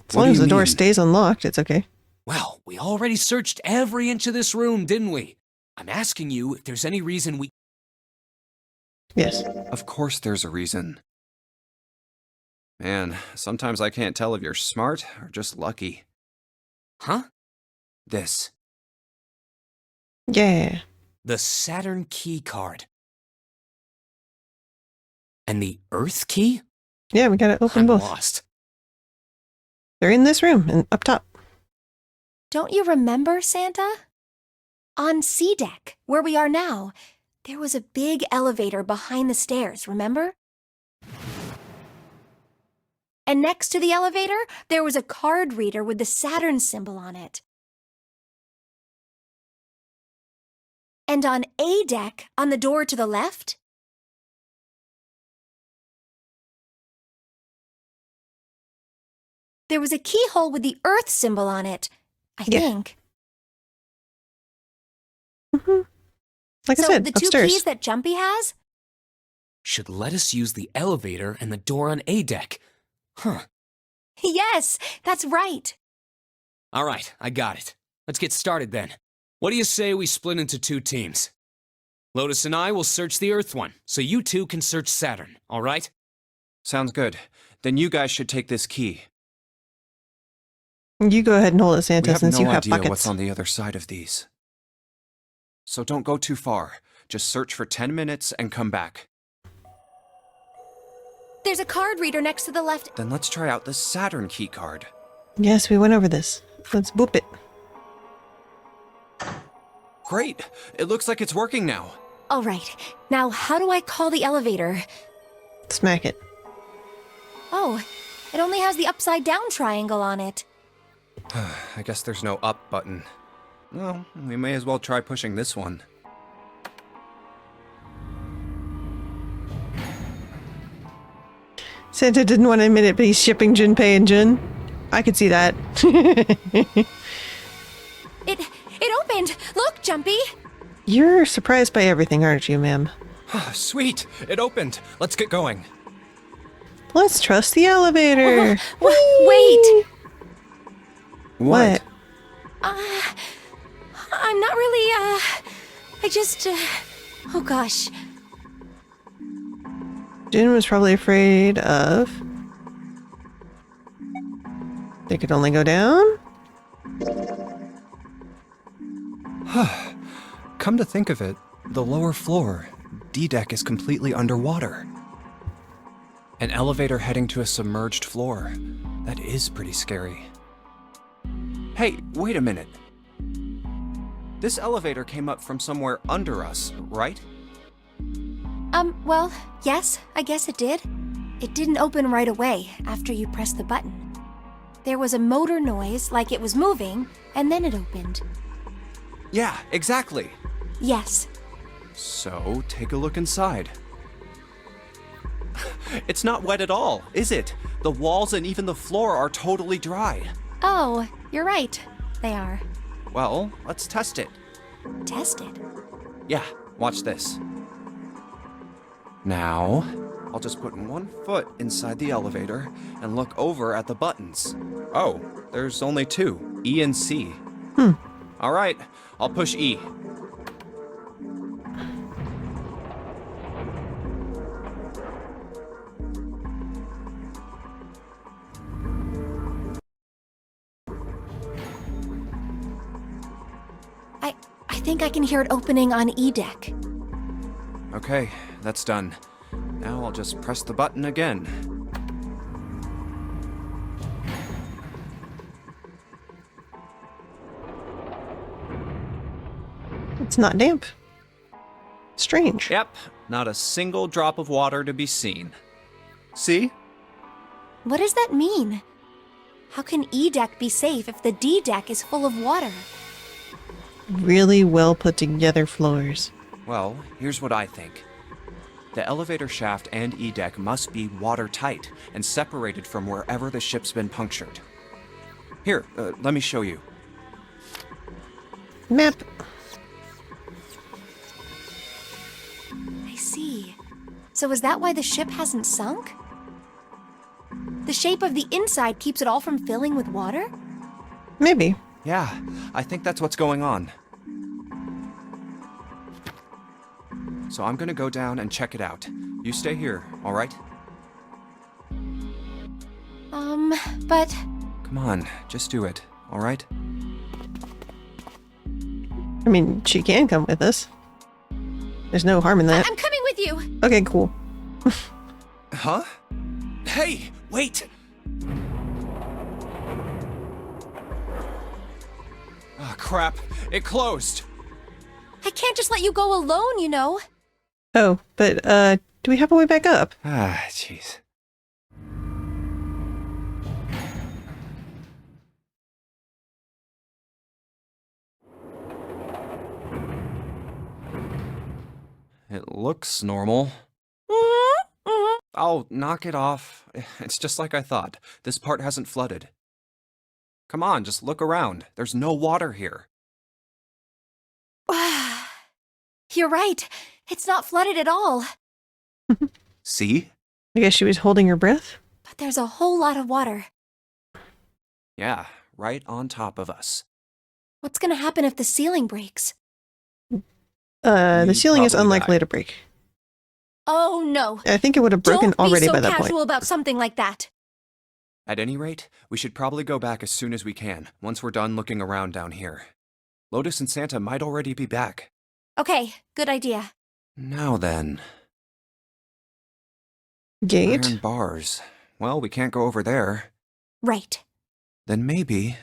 As long as the door stays unlocked, it's okay. Well, we already searched every inch of this room, didn't we? I'm asking you if there's any reason we... Yes. Of course there's a reason. Man, sometimes I can't tell if you're smart or just lucky. Huh? This. Yeah. The Saturn key card. And the Earth key? Yeah, we gotta open I'm both. lost. They're in this room and up top. Don't you remember, Santa? On C deck, where we are now, there was a big elevator behind the stairs, remember? And next to the elevator, there was a card reader with the Saturn symbol on it. And on A deck, on the door to the left, there was a keyhole with the Earth symbol on it, I think. Mm-hmm. Like I said, the two upstairs. keys that Jumpy has? Should let us use the elevator and the door on A deck. Huh. Yes, that's right. All right, I got it. Let's get started then. What do you say we split into 2 teams? Lotus and I will search the Earth one, so you 2 can search Saturn, all right? Sounds good. Then you guys should take this key. You go ahead and hold it, We Santa, have since no you have idea buckets. what's on the other side of these. So don't go too far. Just search for 10 minutes and come back. There's a card reader next to the left. Then let's try out the Saturn key card. Yes, we went over this. Let's boop it. Great! It looks like it's working now. All right, now how do I call the elevator? Smack it. Oh, it only has the upside down triangle on it. I guess there's no up button. Well, we may as well try pushing this one. Santa didn't want to admit it, but he's shipping Junpei and Jun. I could see that. It opened! Look, Jumpy! You're surprised by everything, aren't you, ma'am? Sweet! It opened! Let's get going. Let's trust the elevator. Wait! What? I'm not really, I just, oh gosh. Jun was probably afraid of... They could only go down? Come to think of it, the lower floor, D deck, is completely underwater. An elevator heading to a submerged floor. That is pretty scary. Hey, wait a minute. This elevator came up from somewhere under us, right? Well, yes, I guess it did. It didn't open right away after you pressed the button. There was a motor noise like it was moving, and then it opened. Yeah, exactly. Yes. So, take a look inside. It's not wet at all, is it? The walls and even the floor are totally dry. Oh, you're right. They are. Well, let's test it. Test it? Yeah, watch this. Now, I'll just put one foot inside the elevator and look over at the buttons. Oh, there's only two, E and C. All right, I'll push E. I think I can hear it opening on E deck. Okay, that's done. Now I'll just press the button again. It's not damp. Strange. Yep, not a single drop of water to be seen. See? What does that mean? How can E deck be safe if the D deck is full of water? Really well put together floors. Well, here's what I think. The elevator shaft and E deck must be watertight and separated from wherever the ship's been punctured. Here, let me show you. Map. I see. So is that why the ship hasn't sunk? The shape of the inside keeps it all from filling with water? Maybe. Yeah, I think that's what's going on. So I'm gonna go down and check it out. You stay here, all right? But... Come on, just do it, all right? I mean, she can come with us. There's no harm in that. I'm coming with you! Okay, cool. Huh? Hey, wait! Ah, crap. It closed. I can't just let you go alone, you know. Oh, but, do we have a way back up? Ah, jeez. It looks normal. Oh, knock it off. It's just like I thought. This part hasn't flooded. Come on, just look around. There's no water here. You're right. It's not flooded at all. See? I guess she was holding her breath? But there's a whole lot of water. Yeah, right on top of us. What's gonna happen if the ceiling breaks? The You'd ceiling is probably unlikely die. to break. Oh no. I think it would have broken already by that Don't be so casual point. about something like that. At any rate, we should probably go back as soon as we can, once we're done looking around down here. Lotus and Santa might already be back. Okay, good idea. Now then. Gate? Iron bars. Well, we can't go over there. Right. Then maybe...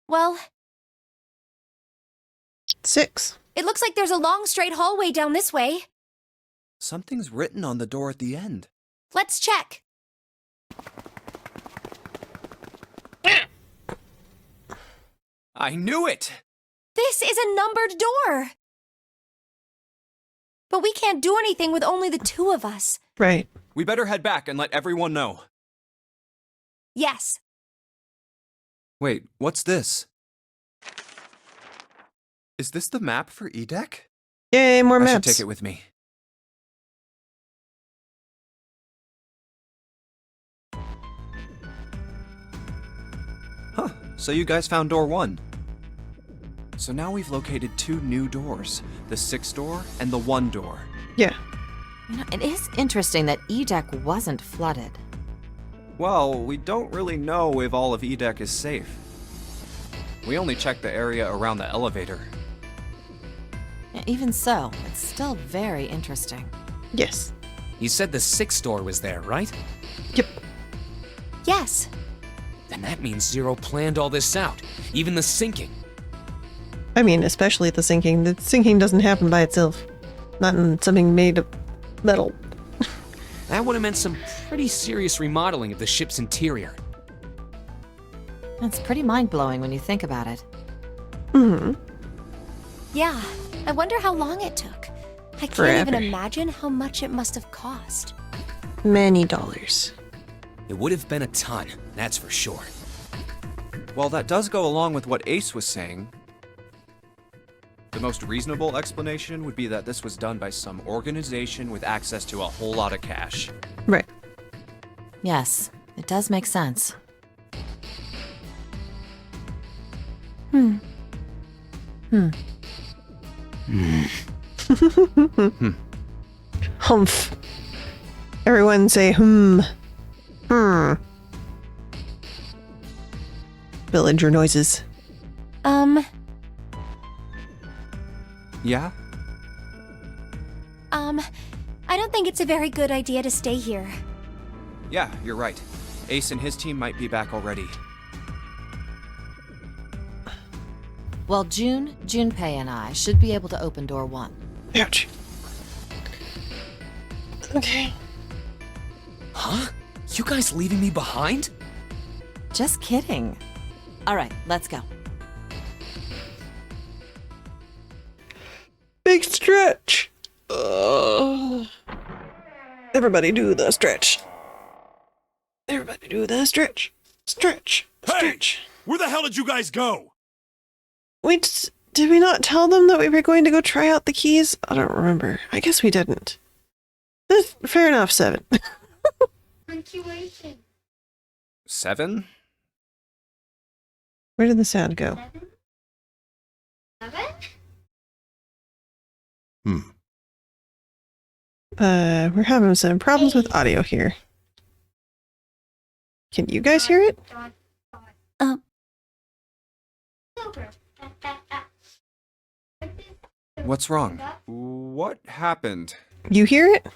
Well, 6. it looks like there's a long straight hallway down this way. something's written on the door at the end. Let's check. I knew it! This is a numbered door. But we can't do anything with only the two of us. Right. We better head back and let everyone know. Yes. Wait, what's this? Is this the map for E-Deck? Yay, more I maps. should take it with me. Huh, so you guys found door 1. So now we've located 2 new doors, the 6 door and the 1 door. Yeah. You know, it is interesting that E-Deck wasn't flooded. Well, we don't really know if all of E-Deck is safe. We only checked the area around the elevator. Even so, it's still very interesting. Yes. You said the 6th door was there, right? Yep. Yes. Then that means Zero planned all this out, even the sinking. I mean, especially the sinking. The sinking doesn't happen by itself. Not in something made of metal. That would have meant some pretty serious remodeling of the ship's interior. It's pretty mind-blowing when you think about it. Mm-hmm. Yeah. I wonder how long it took. I can't even Forever. imagine how much it must have cost. Many dollars. It would have been a ton, that's for sure. Well, that does go along with what Ace was saying. The most reasonable explanation would be that this was done by some organization with access to a whole lot of cash. Right. Yes, it does make sense. Humph. Everyone say Hmm. Villager noises. Yeah? I don't think it's a very good idea to stay here. Yeah, you're right. Ace and his team might be back already. Well, Junpei and I should be able to open door 1. Ouch. Okay. Huh? You guys leaving me behind? Just kidding. All right, let's go. Big stretch. Everybody do the stretch. Everybody do the stretch. Stretch. Stretch. Where the hell did you guys go? Did we not tell them that we were going to go try out the keys? I don't remember. I guess we didn't. Fair enough, 7. Punctuation. 7? Where did the sound go? 7? We're having some problems with audio here. Can you guys hear it? Super. What's wrong? What happened? You hear it?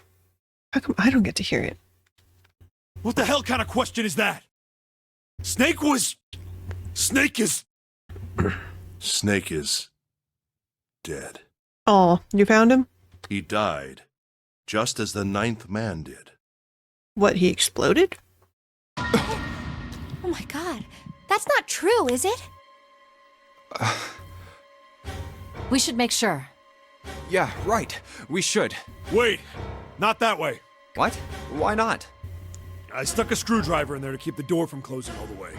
How come I don't get to hear it? What the hell kind of question is that? Snake is... Snake is dead. Oh, you found him? He died, just as the 9th man did. What, he exploded? Oh my god. That's not true, is it? We should make sure. Yeah, right. We should. Wait, not that way. What? Why not? I stuck a screwdriver in there to keep the door from closing all the way.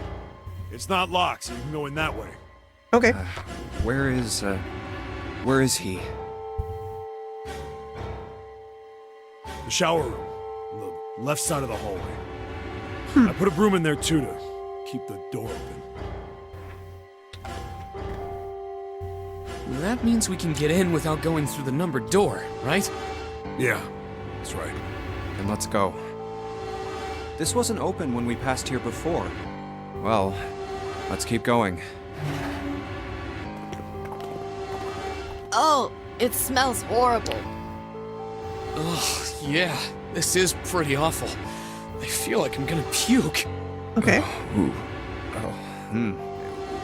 It's not locked, so you can go in that way. Okay. Where is he? The shower room, on the left side of the hallway. I put a broom in there too to keep the door open. That means we can get in without going through the numbered door, right? Yeah, that's right. Then let's go. This wasn't open when we passed here before. Well, let's keep going. Oh, it smells horrible. Ugh, yeah, this is pretty awful. I feel like I'm gonna puke. Okay.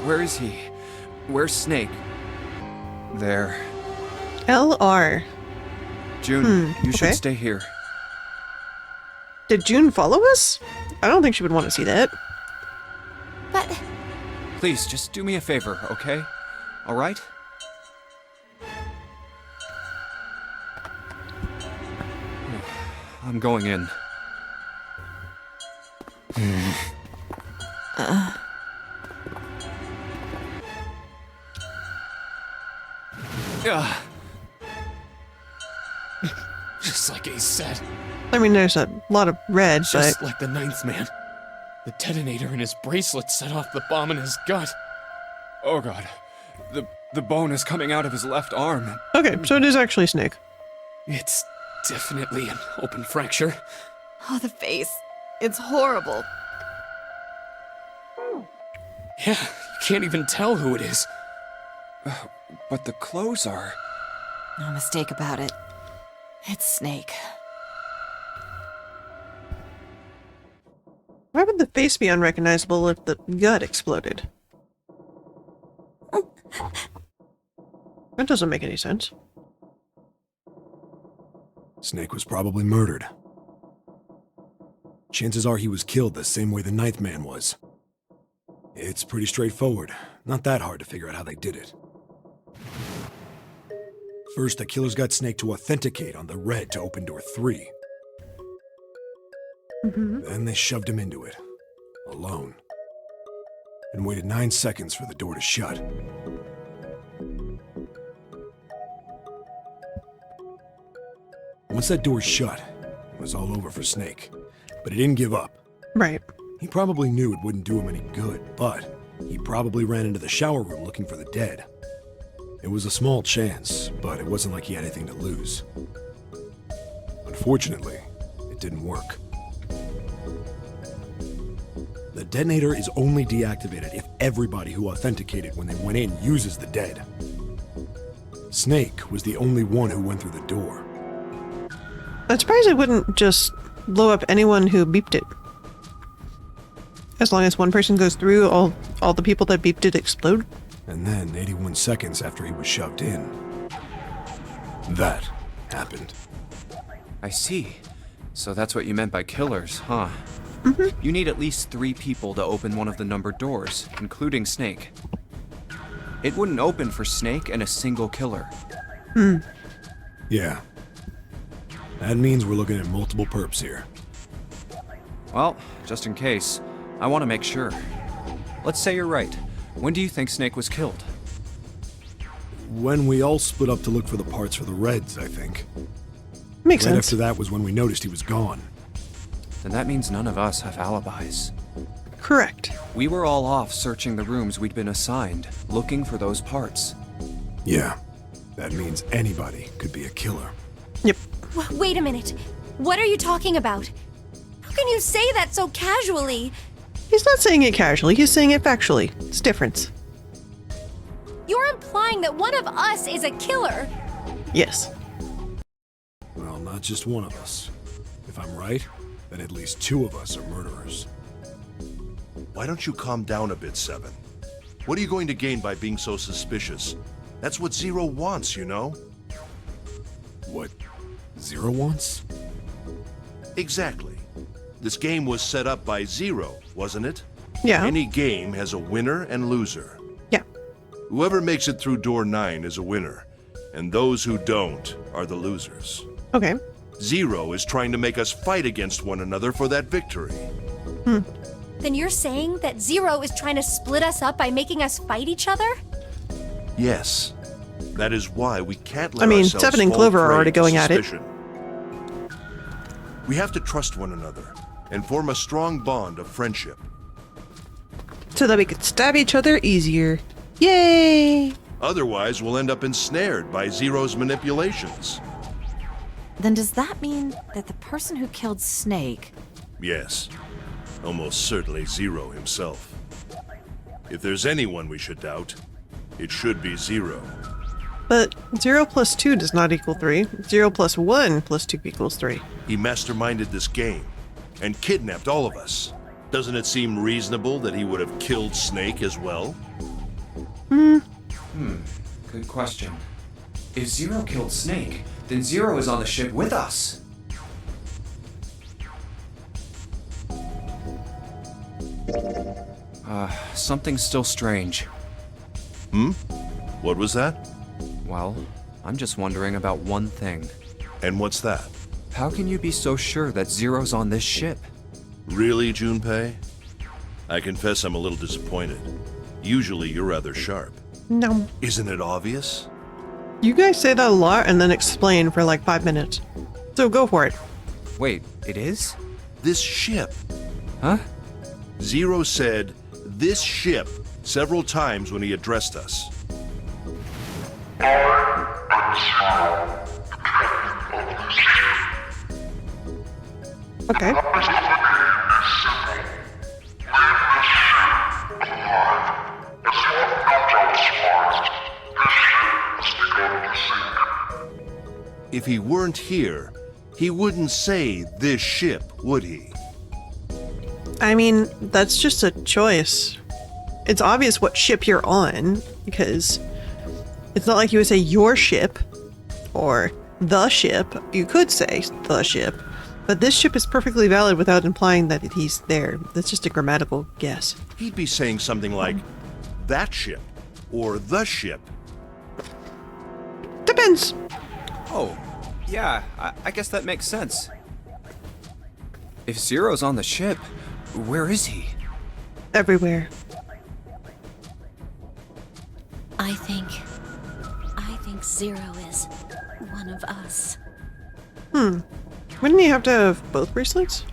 Where is he? Where's Snake? There. LR. June, you should okay. stay here. Did June follow us? I don't think she would want to see that. But Please, just do me a favor, okay? All right? I'm going in. Just like Ace said. I mean, there's a lot of red, Just but... like the 9th man. The detonator in his bracelet set off the bomb in his gut. Oh god. The bone is coming out of his left arm. Okay, so it is actually Snake. It's definitely an open fracture. Oh, the face. It's horrible. Yeah, you can't even tell who it is. But the clothes are... No mistake about it. It's Snake. Why would the face be unrecognizable if the gut exploded? That doesn't make any sense. Snake was probably murdered. Chances are he was killed the same way the ninth man was. It's pretty straightforward. Not that hard to figure out how they did it. First, the killers got Snake to authenticate on the red to open door 3. Then they shoved him into it, alone, and waited 9 seconds for the door to shut. Once that door shut, it was all over for Snake, but he didn't give up. Right. He probably knew it wouldn't do him any good, but he probably ran into the shower room looking for the dead. It was a small chance, but it wasn't like he had anything to lose. Unfortunately, it didn't work. The detonator is only deactivated if everybody who authenticated when they went in uses the dead. Snake was the only one who went through the door. I'm surprised it wouldn't just blow up anyone who beeped it. As long as one person goes through, all the people that beeped it explode. And then, 81 seconds after he was shoved in, that happened. I see. So that's what you meant by killers, huh? You need at least 3 people to open one of the numbered doors, including Snake. It wouldn't open for Snake and a single killer. Yeah. That means we're looking at multiple perps here. Well, just in case, I want to make sure. Let's say you're right. When do you think Snake was killed? When we all split up to look for the parts for the Reds, I think. Makes Right sense. after that was when we noticed he was gone. Then that means none of us have alibis. Correct. We were all off searching the rooms we'd been assigned, looking for those parts. Yeah. That means anybody could be a killer. Yep. Wait a minute. What are you talking about? How can you say that so casually? He's not saying it casually, he's saying it factually. It's different. You're implying that one of us is a killer. Yes. Well, not just one of us. If I'm right, then at least 2 of us are murderers. Why don't you calm down a bit, Seven? What are you going to gain by being so suspicious? That's what Zero wants, you know? What Zero wants? Exactly. This game was set up by Zero, wasn't it? Yeah. Any game has a winner and loser. Yeah. Whoever makes it through door 9 is a winner, and those who don't are the losers. Okay. Zero is trying to make us fight against one another for that victory. Then you're saying that Zero is trying to split us up by making us fight each other? Yes. That is why we can't let I mean, ourselves Seven and fall Clover are prey already to going at it. suspicion. We have to trust one another and form a strong bond of friendship. So that we could stab each other easier. Yay! Otherwise, we'll end up ensnared by Zero's manipulations. Then does that mean that the person who killed Snake... Yes. Almost certainly Zero himself. If there's anyone we should doubt, it should be Zero. But 0 plus 2 does not equal 3. 0 plus 1 plus 2 equals 3. He masterminded this game and kidnapped all of us. Doesn't it seem reasonable that he would have killed Snake as well? Good question. If Zero killed Snake, then Zero is on the ship with us. Something's still strange. What was that? Well, I'm just wondering about one thing. And what's that? How can you be so sure that Zero's on this ship? Really, Junpei? I confess I'm a little disappointed. Usually you're rather sharp. No. Isn't it obvious? You guys say that a lot and then explain for like 5 minutes. So go for it. Wait, it is? This ship. Huh? Zero said, "this ship," several times when he addressed us. Okay. If he weren't here, he wouldn't say this ship, would he? I mean, that's just a choice. It's obvious what ship you're on, because it's not like you would say your ship or the ship. You could say the ship, but this ship is perfectly valid without implying that he's there. That's just a grammatical guess. He'd be saying something like, that ship, or the ship. Depends. Oh, yeah, I guess that makes sense. If Zero's on the ship, where is he? Everywhere. I think Zero is one of us. Wouldn't he have to have both bracelets?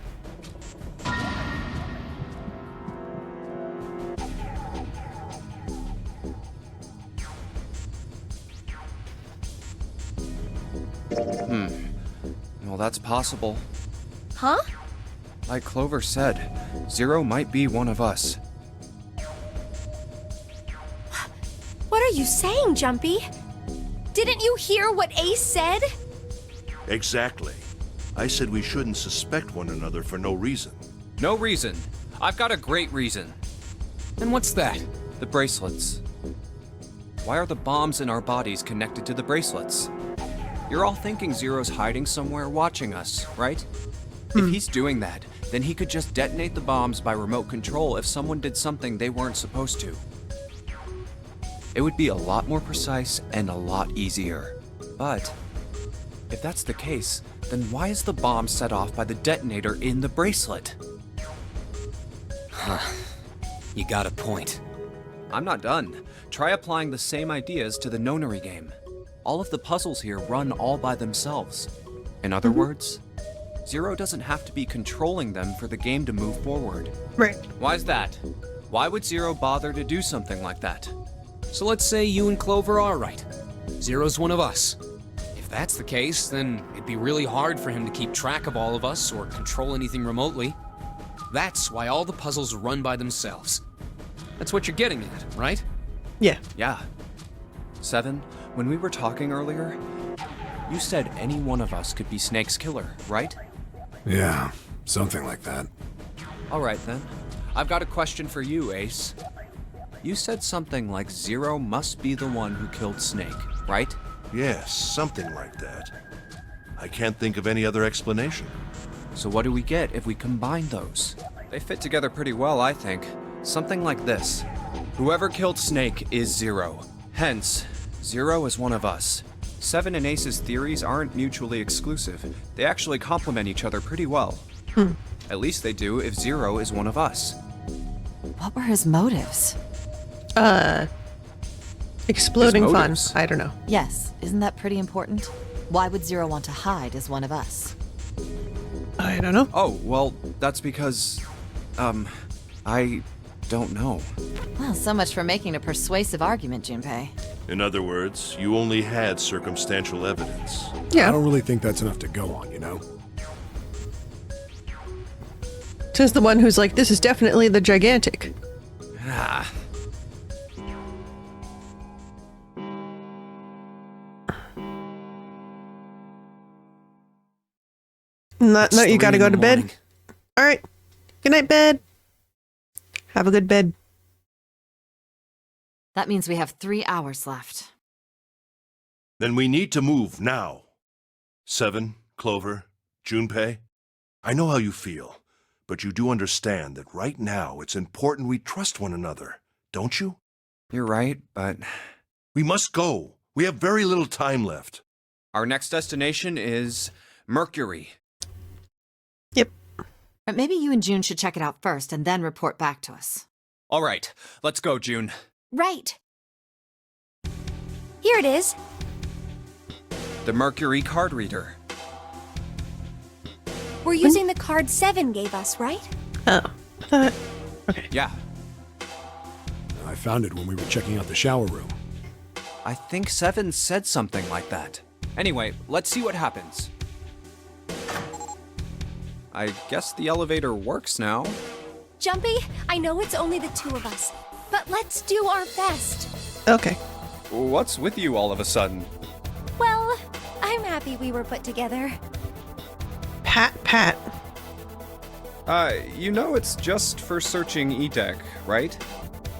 Well, that's possible. Huh? Like Clover said, Zero might be one of us. What are you saying, Jumpy? Didn't you hear what Ace said? Exactly. I said we shouldn't suspect one another for no reason. No reason. I've got a great reason. And what's that? The bracelets. Why are the bombs in our bodies connected to the bracelets? You're all thinking Zero's hiding somewhere watching us, right? If he's doing that, then he could just detonate the bombs by remote control if someone did something they weren't supposed to. It would be a lot more precise and a lot easier. But if that's the case, then why is the bomb set off by the detonator in the bracelet? You got a point. I'm not done. Try applying the same ideas to the nonary game. All of the puzzles here run all by themselves. In other words, Zero doesn't have to be controlling them for the game to move forward. Right. Why's that? Why would Zero bother to do something like that? So let's say you and Clover are right. Zero's one of us. If that's the case, then it'd be really hard for him to keep track of all of us or control anything remotely. That's why all the puzzles run by themselves. That's what you're getting at, right? Yeah. Yeah. 7, when we were talking earlier, you said any one of us could be Snake's killer, right? Yeah, something like that. All right then. I've got a question for you, Ace. You said something like Zero must be the one who killed Snake, right? Yes, something like that. I can't think of any other explanation. So what do we get if we combine those? They fit together pretty well, I think. Something like this. Whoever killed Snake is Zero. Hence, Zero is one of us. 7 and Ace's theories aren't mutually exclusive. They actually complement each other pretty well. At least they do if Zero is one of us. What were his motives? Exploding His fun. motives. I don't know. Yes, isn't that pretty important? Why would Zero want to hide as one of us? I don't know. Oh, well, that's because, I don't know. Well, so much for making a persuasive argument, Junpei. In other words, you only had circumstantial evidence. I Yeah. don't really think that's enough to go on, you know? Says the one who's like, this is definitely the gigantic. Ah. Not, no, you 3 gotta in go the to bed. morning. All right. Good night, bed. Have a good bed. That means we have 3 hours left. Then we need to move now. 7, Clover, Junpei, I know how you feel, but you do understand that right now it's important we trust one another, don't you? You're right, but We must go. We have very little time left. our next destination is Mercury. Yep. But maybe you and June should check it out first and then report back to us. All right, let's go, June. Right. Here it is. The Mercury card reader. We're using the card 7 gave us, right? Oh. Okay. Yeah, I found it when we were checking out the shower room. I think 7 said something like that. Anyway, let's see what happens. I guess the elevator works now. Jumpy, I know it's only the 2 of us, but let's do our best. Okay. What's with you all of a sudden? Well, I'm happy we were put together. Pat. You know it's just for searching E-Deck, right?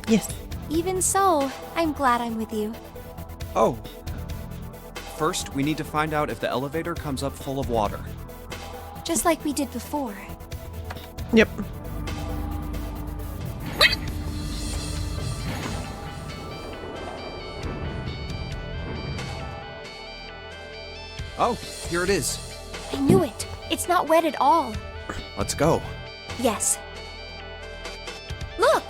Yes. Even so, I'm glad I'm with you. Oh. First, we need to find out if the elevator comes up full of water. Just like we did before. Yep. Oh, here it is. I knew it. It's not wet at all. Let's go. Yes. Look!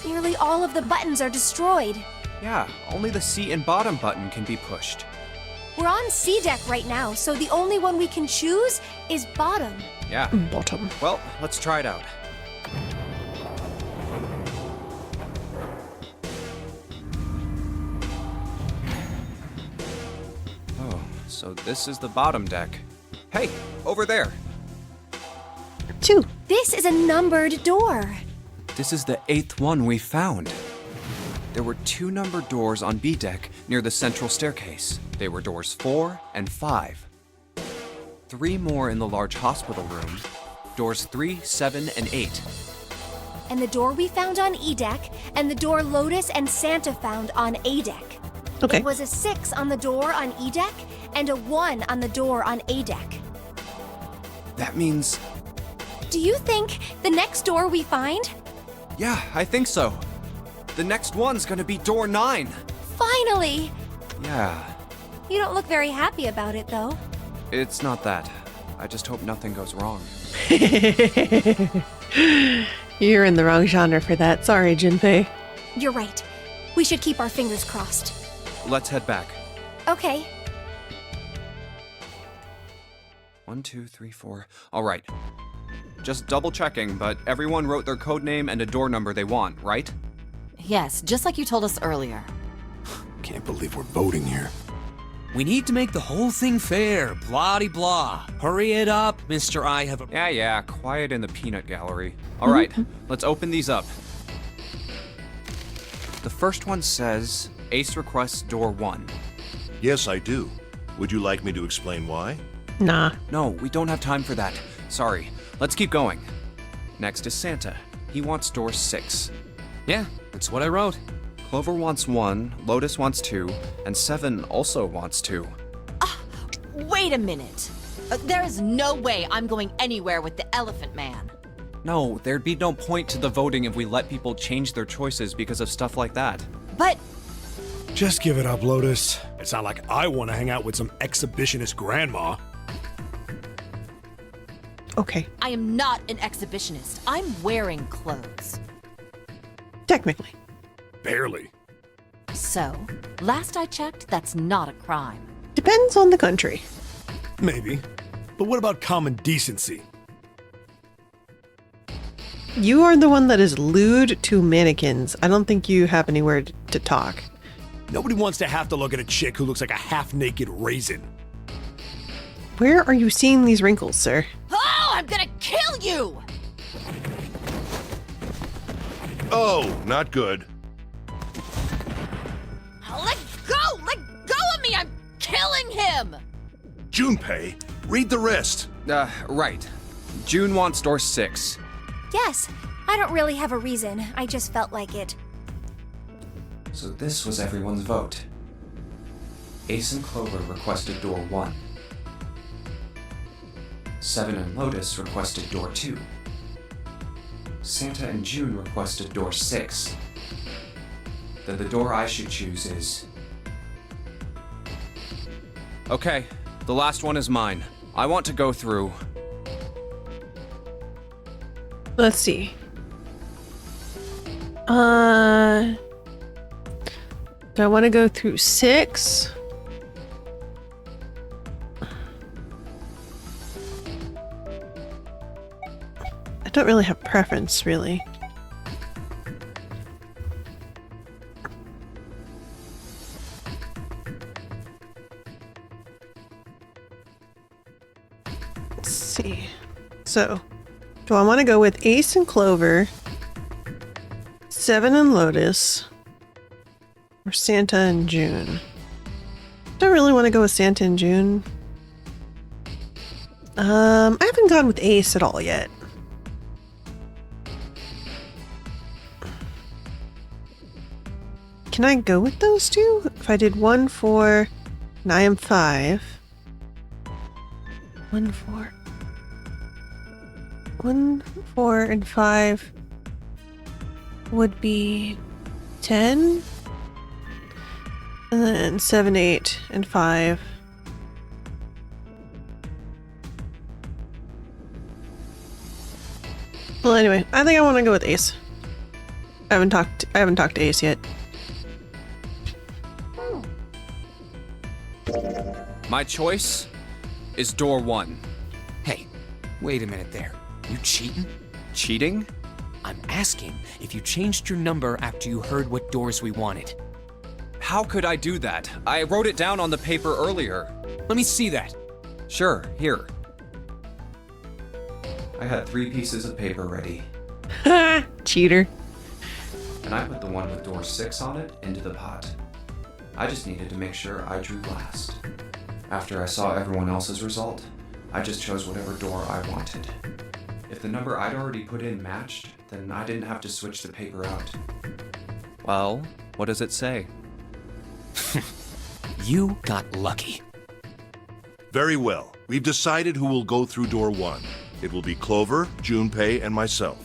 Nearly all of the buttons are destroyed. Yeah, only the seat and bottom button can be pushed. We're on C deck right now, so the only one we can choose is bottom. Yeah. Bottom. Well, let's try it out. Oh, so this is the bottom deck. Hey, over there. 2. This is a numbered door. This is the 8th one we found. There were 2 numbered doors on B deck near the central staircase. They were doors 4 and 5. 3 more in the large hospital room. Doors 3, 7, and 8. And the door we found on E deck, and the door Lotus and Santa found on A deck. Okay. It was a 6 on the door on E deck, and a 1 on the door on A deck. That means... Do you think the next door we find? Yeah, I think so. The next one's gonna be door 9. Finally! Yeah, You don't look very happy about it, though. it's not that. I just hope nothing goes wrong. You're in the wrong genre for that. Sorry, Junpei. You're right. We should keep our fingers crossed. Let's head back. Okay. 1, 2, 3, 4. All right. Just double checking, but everyone wrote their code name and a door number they want, right? Yes, just like you told us earlier. Can't believe we're voting here. We need to make the whole thing fair, blah-de-blah. Hurry it up, Mr. I have a... Yeah, quiet in the peanut gallery. All right, let's open these up. The first one says, Ace requests door 1. Yes, I do. Would you like me to explain why? Nah. No, we don't have time for that. Sorry. Let's keep going. Next is Santa. He wants door 6. Yeah, that's what I wrote. Clover wants 1, Lotus wants 2, and 7 also wants 2. Wait a minute. There is no way I'm going anywhere with the Elephant Man. No, there'd be no point to the voting if we let people change their choices because of stuff like that. But Just give it up, Lotus. It's not like I want to hang out with some exhibitionist grandma. Okay. I am not an exhibitionist. I'm wearing clothes. Technically. Barely. So, last I checked, that's not a crime. Depends on the country. Maybe. But what about common decency? You are the one that is lewd to mannequins. I don't think you have anywhere to talk. Nobody wants to have to look at a chick who looks like a half-naked raisin. Where are you seeing these wrinkles, sir? Oh, I'm gonna kill you! Oh, not good. Let go! Let go of me! I'm killing him! Junpei, read the rest. Right. June wants door 6. Yes. I don't really have a reason. I just felt like it. So this was everyone's vote. Ace and Clover requested door 1. 7 and Lotus requested door 2. Santa and June requested door 6. Then the door I should choose is... Okay, the last one is mine. I want to go through... Let's see. Do I want to go through 6? I don't really have preference, really. Let's see. So, do I want to go with Ace and Clover, 7 and Lotus, or Santa and June? Don't really want to go with Santa and June. I haven't gone with Ace at all yet. Can I go with those two? If I did 1, 4, and I am 5. 1, 4. 1, 4, and 5 would be 10. And then 7, 8, and 5. Well, anyway, I think I want to go with Ace. I haven't talked to Ace yet. My choice is door 1. Hey, wait a minute there. You cheating? Cheating? I'm asking if you changed your number after you heard what doors we wanted. How could I do that? I wrote it down on the paper earlier. Let me see that. Sure, here. I had 3 pieces of paper ready. Cheater. And I put the one with door 6 on it into the pot. I just needed to make sure I drew last. After I saw everyone else's result, I just chose whatever door I wanted. If the number I'd already put in matched, then I didn't have to switch the paper out. Well, what does it say? You got lucky. Very well. We've decided who will go through door 1. It will be Clover, Junpei, and myself.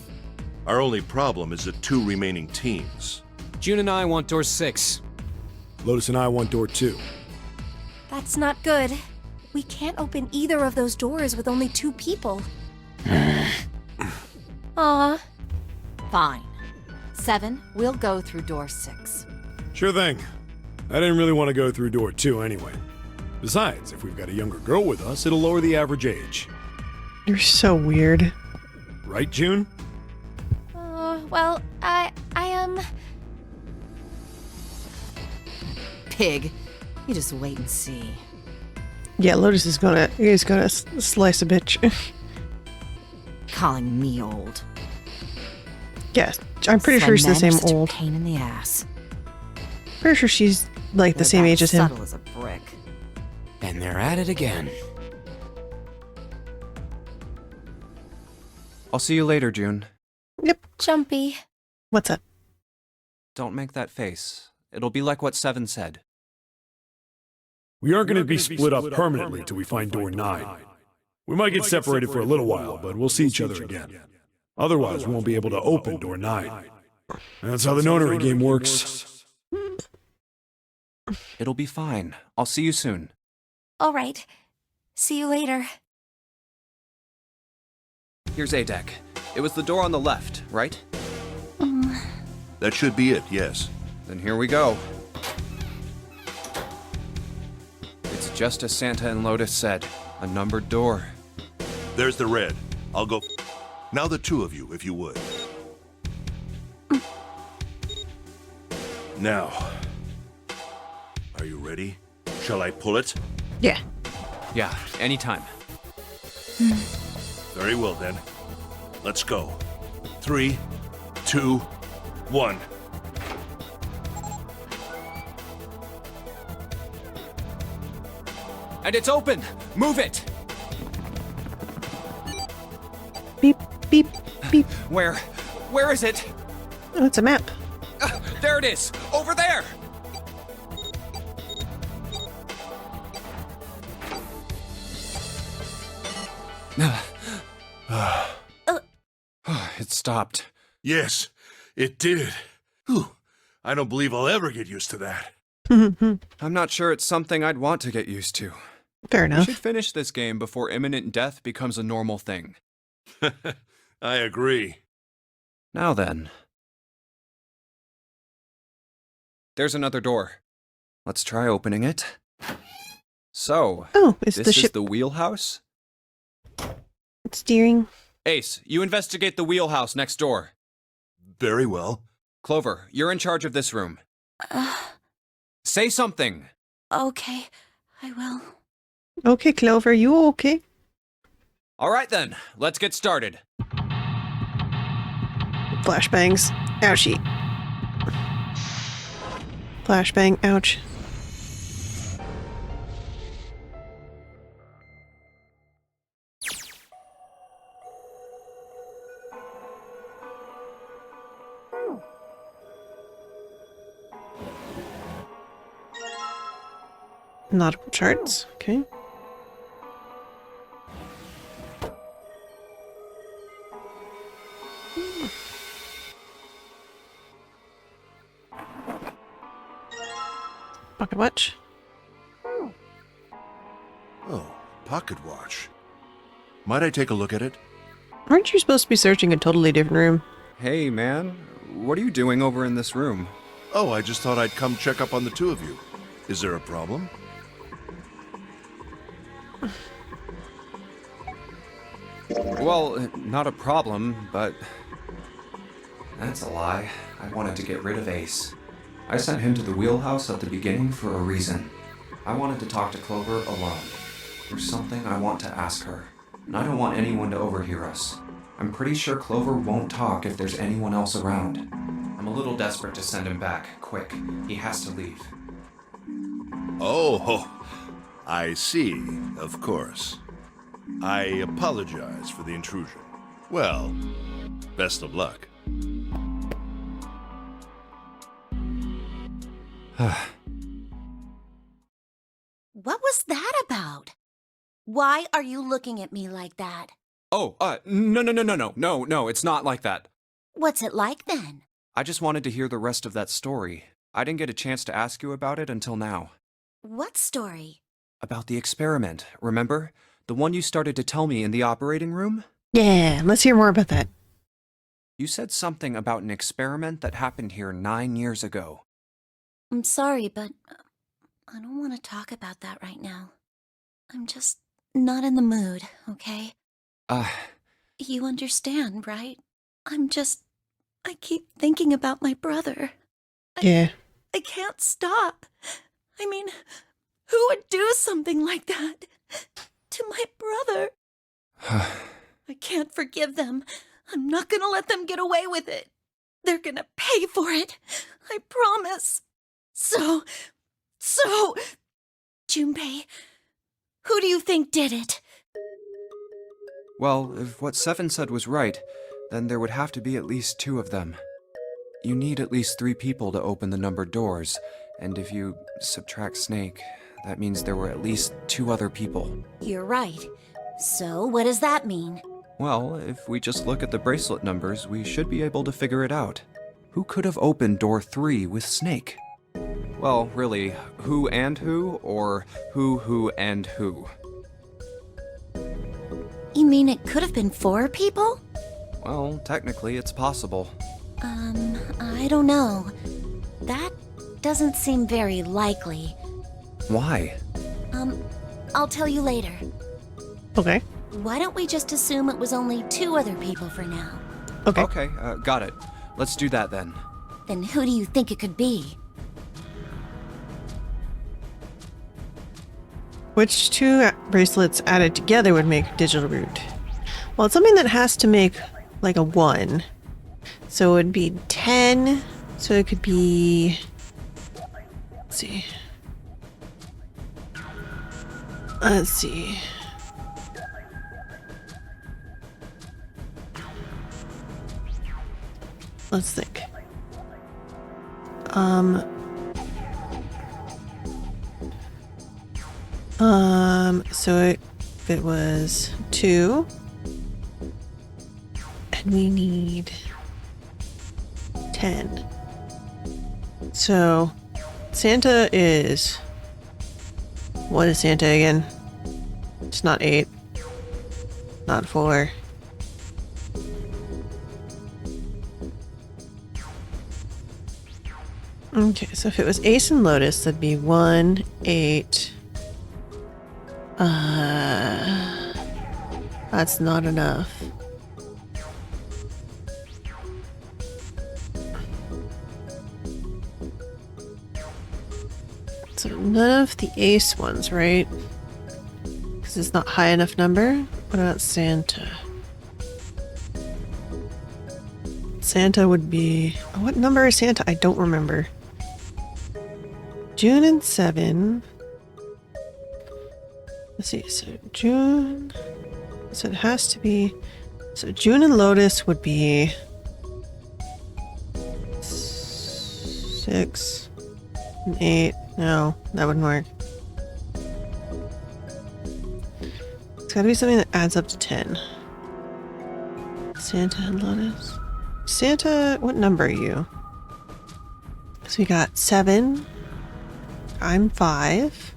Our only problem is the 2 remaining teams. June and I want door 6. Lotus and I want door 2. That's not good. We can't open either of those doors with only 2 people. Aw. Fine. 7, we'll go through door 6. Sure thing. I didn't really want to go through door 2 anyway. Besides, if we've got a younger girl with us, it'll lower the average age. You're so weird. Right, June? Well, I Pig, you just wait and see. Yeah, Lotus is gonna slice a bitch. Calling me old. Yes, I'm pretty sure she's the same Such a old. pain in the ass. Pretty sure she's like the They're same about age as him. Subtle as a brick. And they're at it again. I'll see you later, June. Yep. Jumpy. What's up? Don't make that face. It'll be like what 7 said. We aren't going to be split up permanently till we find door 9. We might get separated for a little while, but we'll see each other again. Otherwise, we won't be able to open door 9. That's how the nonary game works. It'll be fine. I'll see you soon. All right. See you later. Here's A deck. It was the door on the left, right? That should be it, yes. Then here we go. It's just as Santa and Lotus said, a numbered door. There's the red. I'll go. Now the 2 of you, if you would. Now. Are you ready? Shall I pull it? Yeah. Yeah, anytime. Very well then. Let's go. 3, 2, 1. And it's open! Move it! Beep, beep, beep. Where is it? Oh, it's a map. There it is! Over there! It stopped. Yes, it did. Whew. I don't believe I'll ever get used to that. I'm not sure it's something I'd want to get used to. Fair We enough. should finish this game before imminent death becomes a normal thing. I agree. Now then. There's another door. Let's try opening it. So, Oh, it's this the is ship the wheelhouse? steering. Ace, you investigate the wheelhouse next door. Very well. Clover, you're in charge of this room. Say something! Okay, I will. Okay, Clover, you okay? Alright then, let's get started. Flashbangs. Ouchie. Flashbang. Ouch. Nautical charts. Okay. Pocket watch. Oh, pocket watch. Might I take a look at it? Aren't you supposed to be searching a totally different room? Hey, man. What are you doing over in this room? Oh, I just thought I'd come check up on the two of you. Is there a problem? Well, not a problem, but... That's a lie. I wanted to get rid of Ace. I sent him to the wheelhouse at the beginning for a reason. I wanted to talk to Clover alone. There's something I want to ask her, and I don't want anyone to overhear us. I'm pretty sure Clover won't talk if there's anyone else around. I'm a little desperate to send him back, quick. He has to leave. Oh, I see, of course. I apologize for the intrusion. Well, best of luck. What was that about? Why are you looking at me like that? Oh, no, it's not like that. What's it like then? I just wanted to hear the rest of that story. I didn't get a chance to ask you about it until now. What story? About the experiment, remember? The one you started to tell me in the operating room? Yeah, let's hear more about that. You said something about an experiment that happened here 9 years ago. I'm sorry, but I don't want to talk about that right now. I'm just not in the mood, okay? You understand, right? I keep thinking about my brother. Yeah. I can't stop. I mean, who would do something like that to my brother? I can't forgive them. I'm not gonna let them get away with it. They're gonna pay for it. I promise. So, Junpei, who do you think did it? Well, if what Seven said was right, then there would have to be at least 2 of them. You need at least 3 people to open the numbered doors, and if you subtract Snake, that means there were at least 2 other people. You're right. So, what does that mean? Well, if we just look at the bracelet numbers, we should be able to figure it out. Who could have opened door 3 with Snake? Well, really, who and who, or who and who? You mean it could have been 4 people? Well, technically it's possible. I don't know. That doesn't seem very likely. Why? I'll tell you later. Okay. Why don't we just assume it was only 2 other people for now? Okay. Okay, got it. Let's do that then. Then who do you think it could be? Which 2 bracelets added together would make a digital root? Well, it's something that has to make like a 1. So it would be 10. So it could be... Let's see. Let's see. Let's think. So it was 2. And we need 10. So Santa is... What is Santa again? It's not 8. Not 4. Okay, so if it was Ace and Lotus, that'd be 1, 8. That's not enough. So none of the Ace ones, right? Because it's not high enough number. What about Santa? Santa would be... What number is Santa? I don't remember. June and 7. Let's see, so June... So it has to be... So June and Lotus would be... 6 and 8. No, that wouldn't work. It's gotta be something that adds up to 10. Santa and Lotus. Santa, what number are you? So we got 7. I'm 5.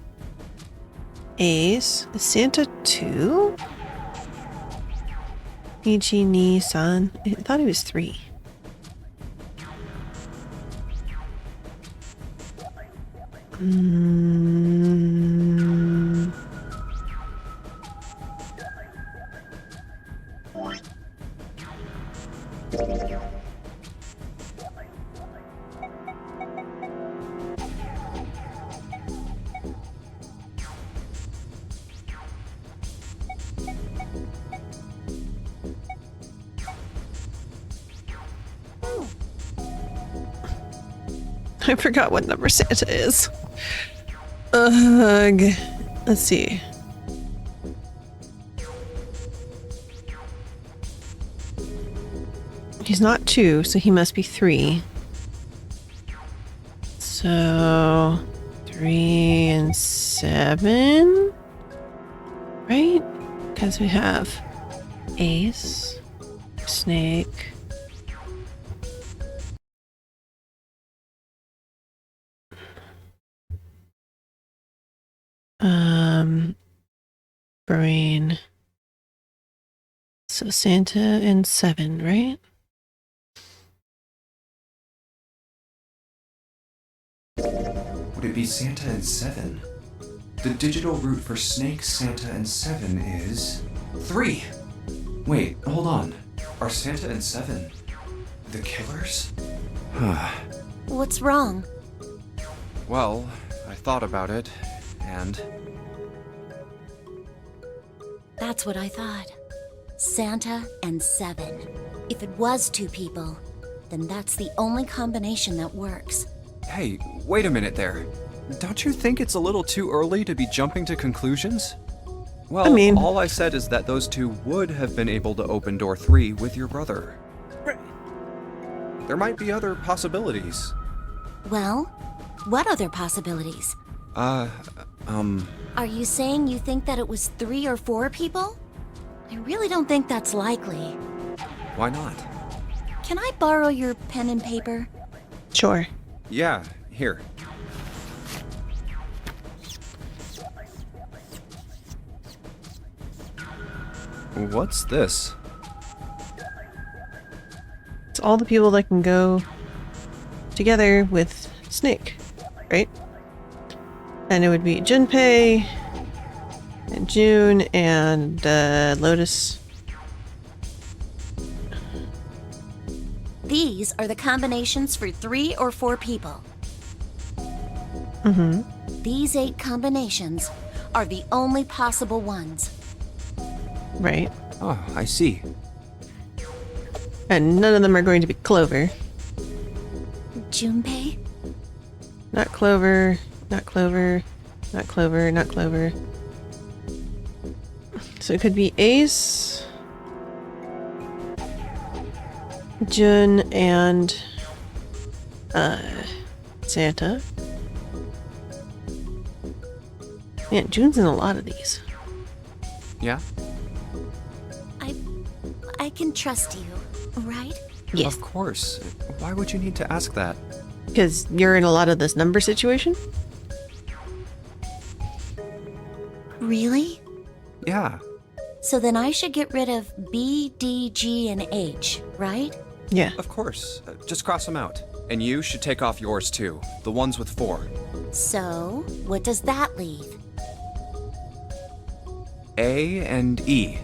Ace. Is Santa 2? Ichi, ni, san. I thought he was 3. I forgot what number Santa is. Ugh. Let's see. He's not 2, so he must be 3. So 3 and 7, right? Because we have Ace, Snake. Brain. So Santa and 7, right? Would it be Santa and 7? The digital route for Snake, Santa, and 7 is 3. Wait, hold on. Are Santa and 7 the killers? What's wrong? Well, I thought about it, and... That's what I thought. Santa and 7. If it was 2 people, then that's the only combination that works. Hey, wait a minute there. Don't you think it's a little too early to be jumping to conclusions? Well, I mean, all I said is that those 2 would have been able to open door 3 with your brother. Right. There might be other possibilities. Well, what other possibilities? Are you saying you think that it was 3 or 4 people? I really don't think that's likely. Why not? Can I borrow your pen and paper? Sure. Yeah, here. What's this? It's all the people that can go together with Snake, right? And it would be Junpei and June and Lotus. These are the combinations for 3 or 4 people. Mm-hmm. These 8 combinations are the only possible ones. Right. Oh, I see. And none of them are going to be Clover. Junpei? Not Clover, not Clover, not Clover, not Clover. So it could be Ace, Jun, and Santa. Man, Jun's in a lot of these. Yeah? I can trust you, right? Yes. Of course. Why would you need to ask that? Because you're in a lot of this number situation? Really? Yeah. So then I should get rid of B, D, G, and H, right? Yeah. Of course. Just cross them out. And you should take off yours too. The ones with 4. So, what does that leave? A and E.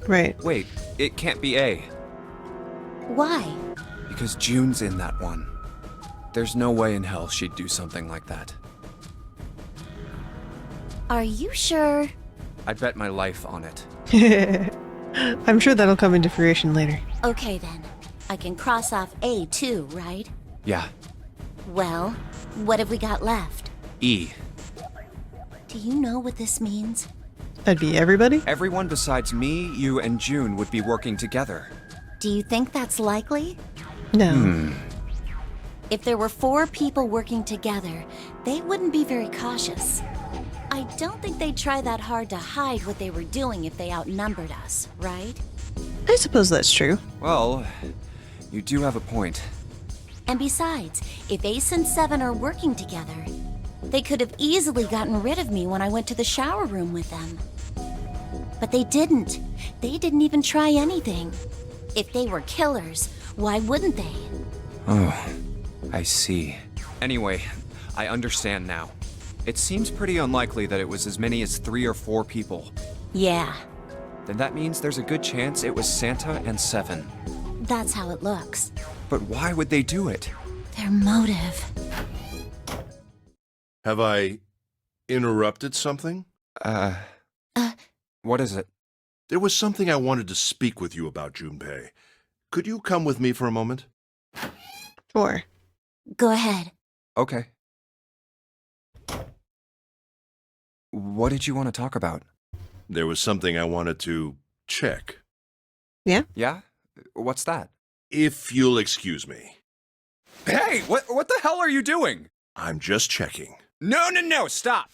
Right. Wait, it can't be A. Why? Because June's in that one. There's no way in hell she'd do something like that. Are you sure? I'd bet my life on it. I'm sure that'll come into fruition later. Okay then. I can cross off A too, right? Yeah. Well, what have we got left? E. Do you know what this means? That'd be everybody? Everyone besides me, you, and June would be working together. Do you think that's likely? No. If there were 4 people working together, they wouldn't be very cautious. I don't think they'd try that hard to hide what they were doing if they outnumbered us, right? I suppose that's true. Well, you do have a point. And besides, if Ace and Seven are working together, they could have easily gotten rid of me when I went to the shower room with them. But they didn't. They didn't even try anything. If they were killers, why wouldn't they? Oh, I see. Anyway, I understand now. It seems pretty unlikely that it was as many as 3 or 4 people. Yeah, Then that means there's a good chance it was Santa and Seven. that's how it looks. But why would they do it? Their motive. Have I interrupted something? What is it? There was something I wanted to speak with you about, Junpei. Could you come with me for a moment? Sure. Go ahead. Okay. What did you want to talk about? There was something I wanted to check. Yeah? Yeah? What's that? If you'll excuse me. Hey, what the hell are you doing? I'm just checking. No, stop!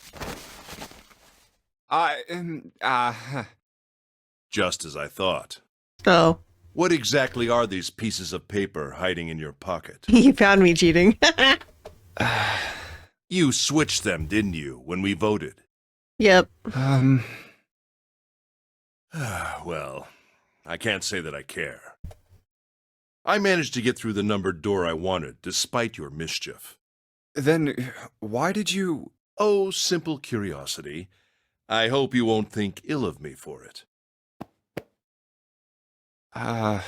Just as I thought. Oh. What exactly are these pieces of paper hiding in your pocket? You found me cheating. You switched them, didn't you, when we voted? Yep. Well, I can't say that I care. I managed to get through the numbered door I wanted, despite your mischief. Then why did you... Oh, simple curiosity. I hope you won't think ill of me for it. Damn.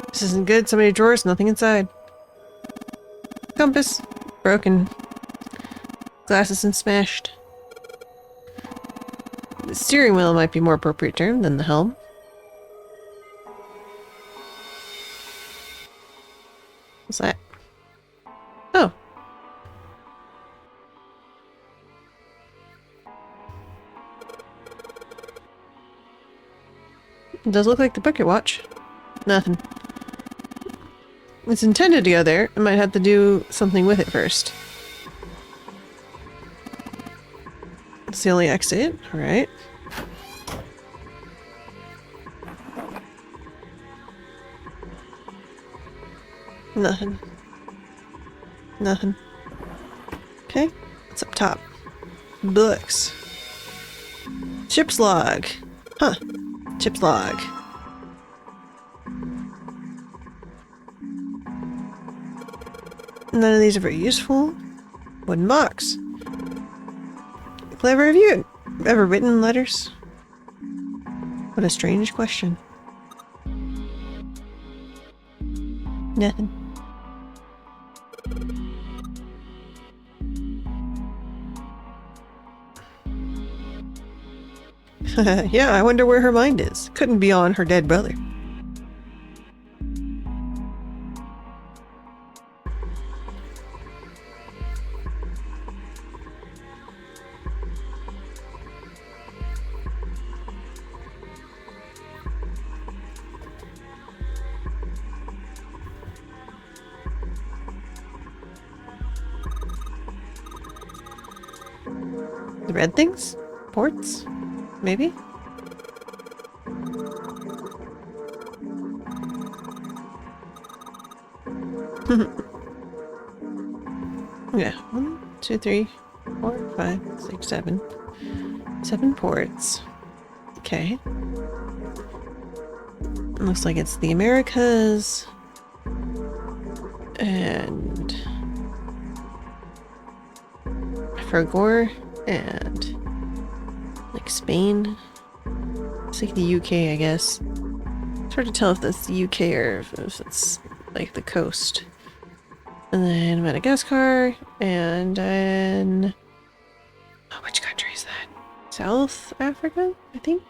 This isn't good. So many drawers, nothing inside. Compass. Broken. Glasses and smashed. The steering wheel might be more appropriate term than the helm. What's that? Oh. It does look like the bucket watch. Nothing. It's intended to go there. I might have to do something with it first. It's the only exit. Alright. Nothing. Nothing. Okay. What's up top? Books. Ship's log. Huh. Ship's log. None of these are very useful. Wooden box. Clever, have you ever written letters? What a strange question. Nothing. Yeah, I wonder where her mind is. Couldn't be on her dead brother. The red things? Ports? Maybe? Yeah. 1, 2, 3, 4, 5, 6, 7. 7 ports. Okay. Looks like it's the Americas. And Frogor and like Spain. It's like the UK, I guess. It's hard to tell if that's the UK or if it's like the coast. And then Madagascar, and then... Oh, which country is that? South Africa, I think?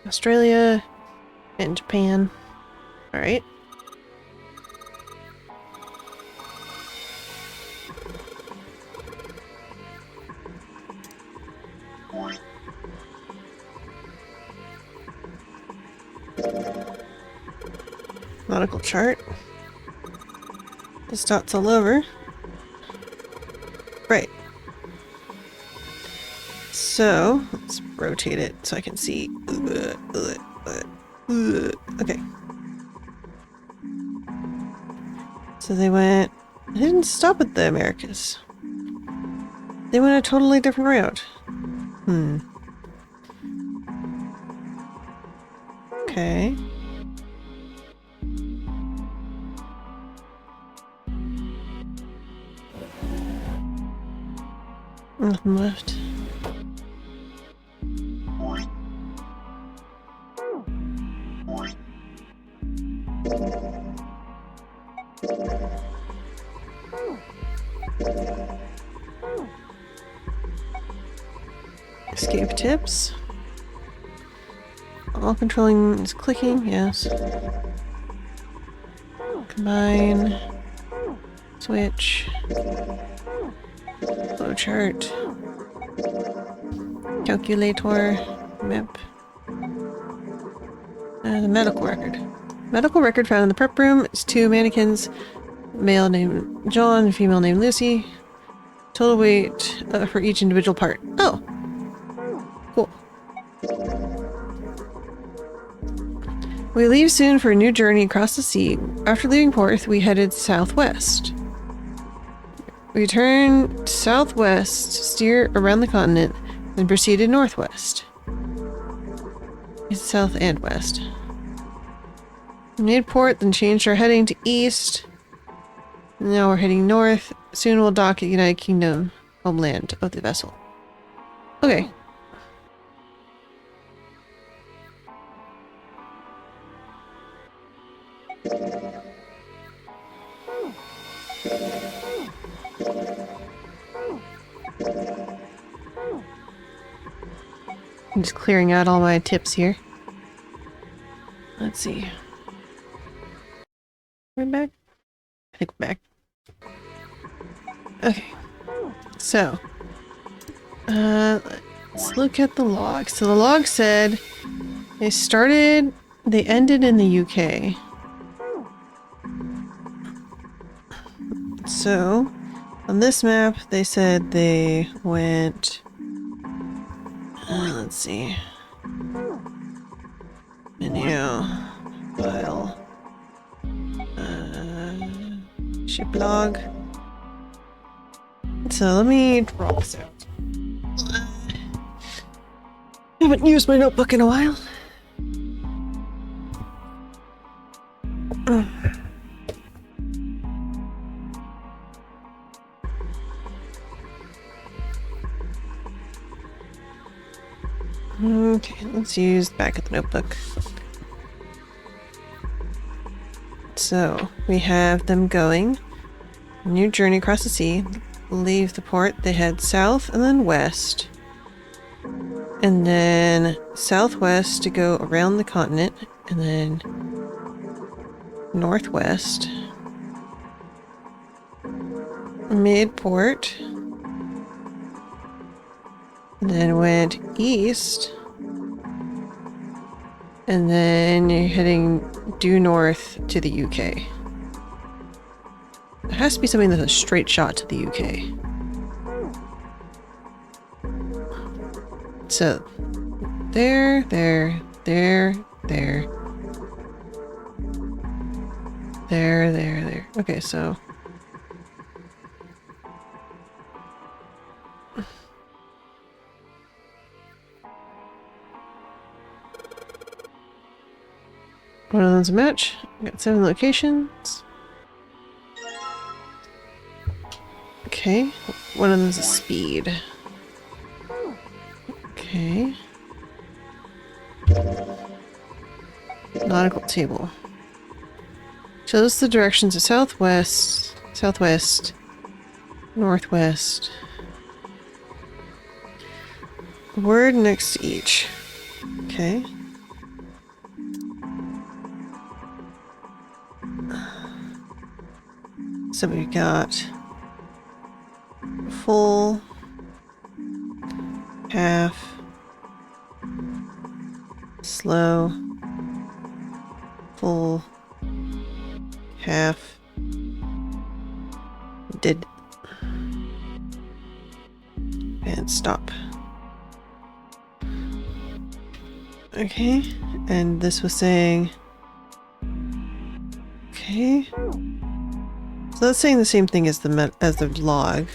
Australia, and Japan. Alright. Nautical chart. There's dots all over. Right. So, let's rotate it so I can see. Okay. So they didn't stop at the Americas. They went a totally different route. Okay. Nothing left. Escape tips. All controlling is clicking, yes. Combine. Switch. Flowchart. Calculator. Map. The medical record. Medical record found in the prep room is 2 mannequins. Male named John, female named Lucy. Total weight for each individual part. Oh! Cool. We leave soon for a new journey across the sea. After leaving Porth, we headed southwest. We turned southwest, steer around the continent, then proceeded northwest. It's south and west. We made port, then changed our heading to east. Now we're heading north. Soon we'll dock at United Kingdom, homeland of the vessel. Okay. I'm just clearing out all my tips here. Let's see. We're back? I think we're back. Okay. So. Let's look at the log. So the log said they ended in the UK. So, on this map, they said they went... let's see. Menu. File. Ship log. So, let me draw this out. I haven't used my notebook in a while. Okay, let's use back of the notebook. So, we have them going. New journey across the sea. Leave the port. They head south and then west. And then southwest to go around the continent. And then northwest. Mid-port. And then went east. And then you're heading due north to the UK. It has to be something that's a straight shot to the UK. So, there. Okay, so... One of them's a match. I got 7 locations. Okay. One of them's a speed. Okay. Nautical table. Shows the directions of southwest, southwest, northwest. Word next to each. Okay. So we've got full, half, slow, full, half, did. And stop. Okay, and this was saying... Okay. So that's saying the same thing as the log.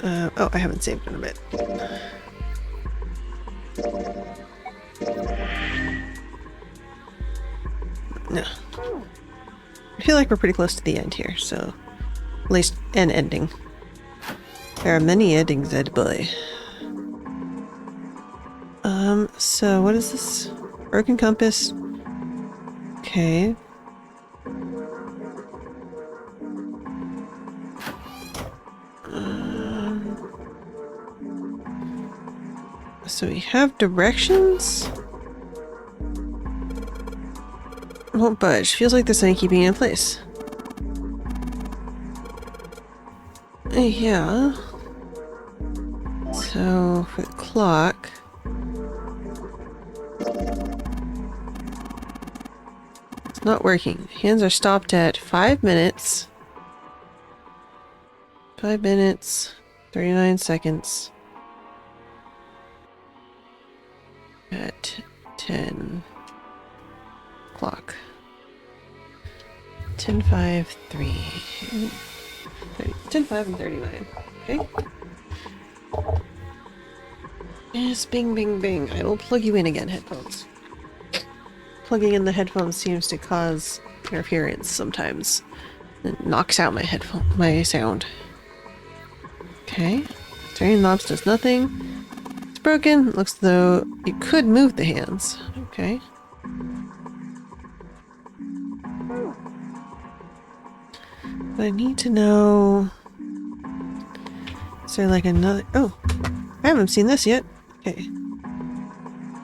Oh, I haven't saved in a bit. No. I feel like we're pretty close to the end here, so... At least an ending. There are many endings, Ed boy. So what is this? Broken compass. Okay. So we have directions? Won't budge. Feels like there's something keeping it in place. Yeah. So for the clock. It's not working. Hands are stopped at 5 minutes. 5 minutes, 39 seconds. At 10 o'clock. 10, 5, 3. 10, 5, and 39. Okay. Yes, bing, bing, bing. I will plug you in again, headphones. Plugging in the headphones seems to cause interference sometimes. It knocks out my sound. Okay. Turning knobs does nothing. It's broken. Looks as though you could move the hands. Okay. But I need to know... Is there like another... Oh! I haven't seen this yet. Okay.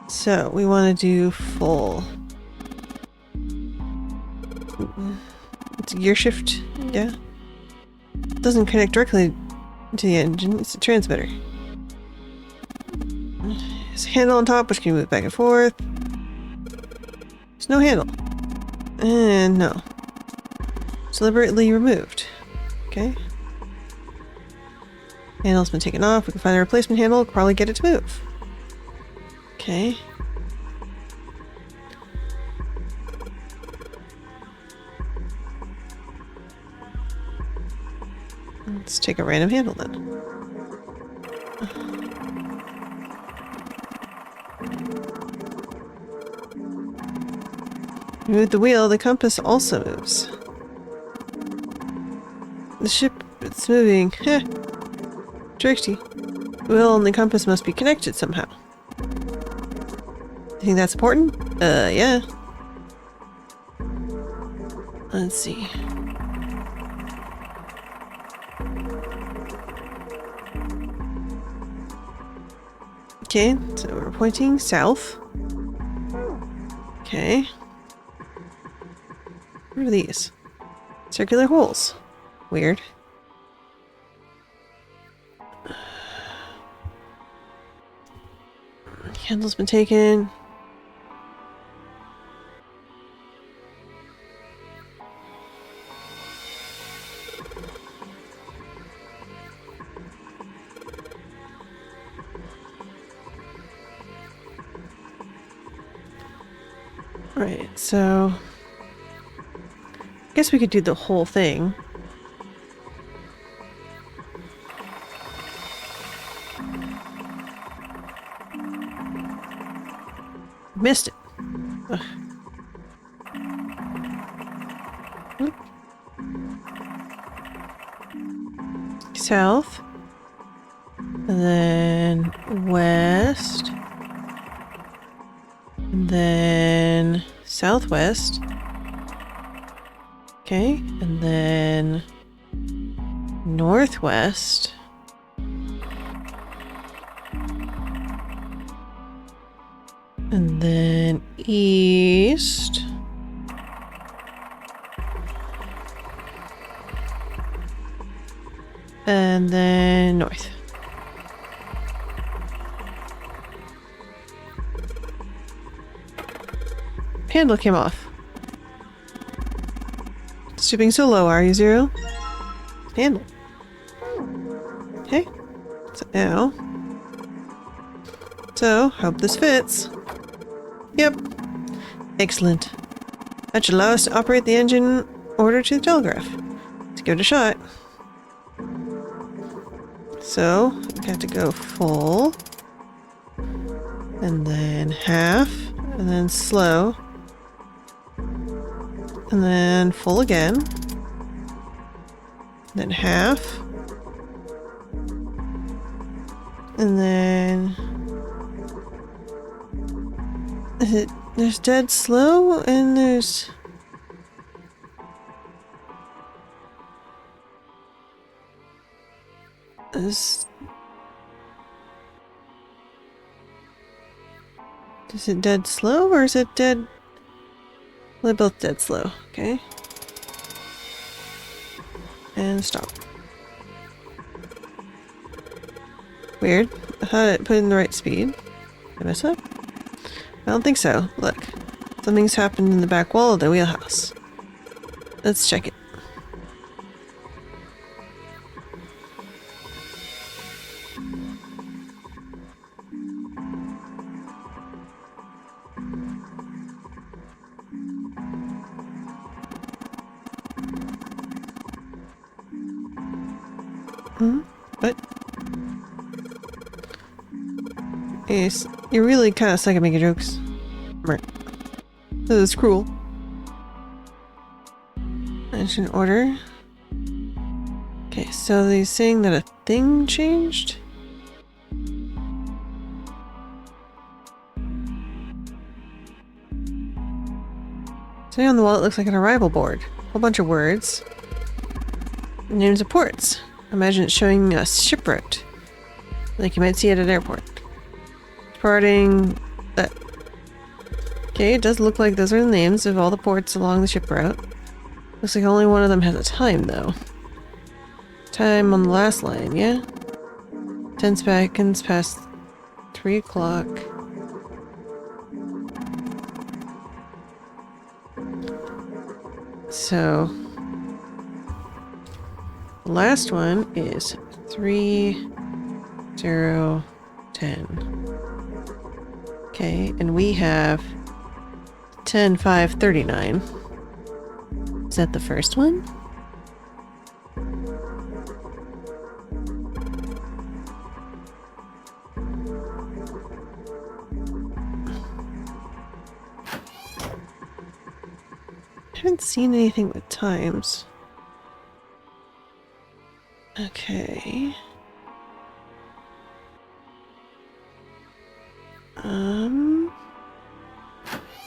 So, we want to do full... It's a gear shift. Yeah. It doesn't connect directly to the engine. It's a transmitter. There's a handle on top which can move back and forth. There's no handle. And no. It's deliberately removed. Okay. Handle's been taken off. We can find a replacement handle. Probably get it to move. Okay. Let's take a random handle then. Move the wheel, the compass also moves. The ship, it's moving. Heh. Tricksy. The wheel and the compass must be connected somehow. You think that's important? Yeah. Let's see. Okay, so we're pointing south. Okay. What are these? Circular holes. Weird. Handle's been taken. Right, so I guess we could do the whole thing. Missed it. Ugh. South. And then west. And then southwest. Okay, and then northwest. And then east. And then north. Handle came off. Shipping so low, are you, Zero? Handle. Okay. So now. So, hope this fits. Yep. Excellent. That should allow us to operate the engine order to the telegraph. Let's give it a shot. So, we have to go full. And then half. And then slow. And then full again. Then half. And then... There's dead slow and there's... Is it dead slow or is it dead? They're both dead slow, okay. And stop. Weird. I thought it put in the right speed. Did I mess up? I don't think so. Look. Something's happened in the back wall of the wheelhouse. Let's check it. What? Yes, you're really kind of suck at making jokes. This is cruel. Engine order. Okay, so they're saying that a thing changed? Something on the wall, it looks like an arrival board. A whole bunch of words. Names of ports. Imagine it's showing a ship route. Like you might see it at an airport. Departing... Okay, it does look like those are the names of all the ports along the ship route. Looks like only one of them has a time, though. Time on the last line, yeah? 10 seconds past 3 o'clock. So... the last one is 3:0:10. Okay, and we have 10:5:39. Is that the first one? I haven't seen anything with times. Okay.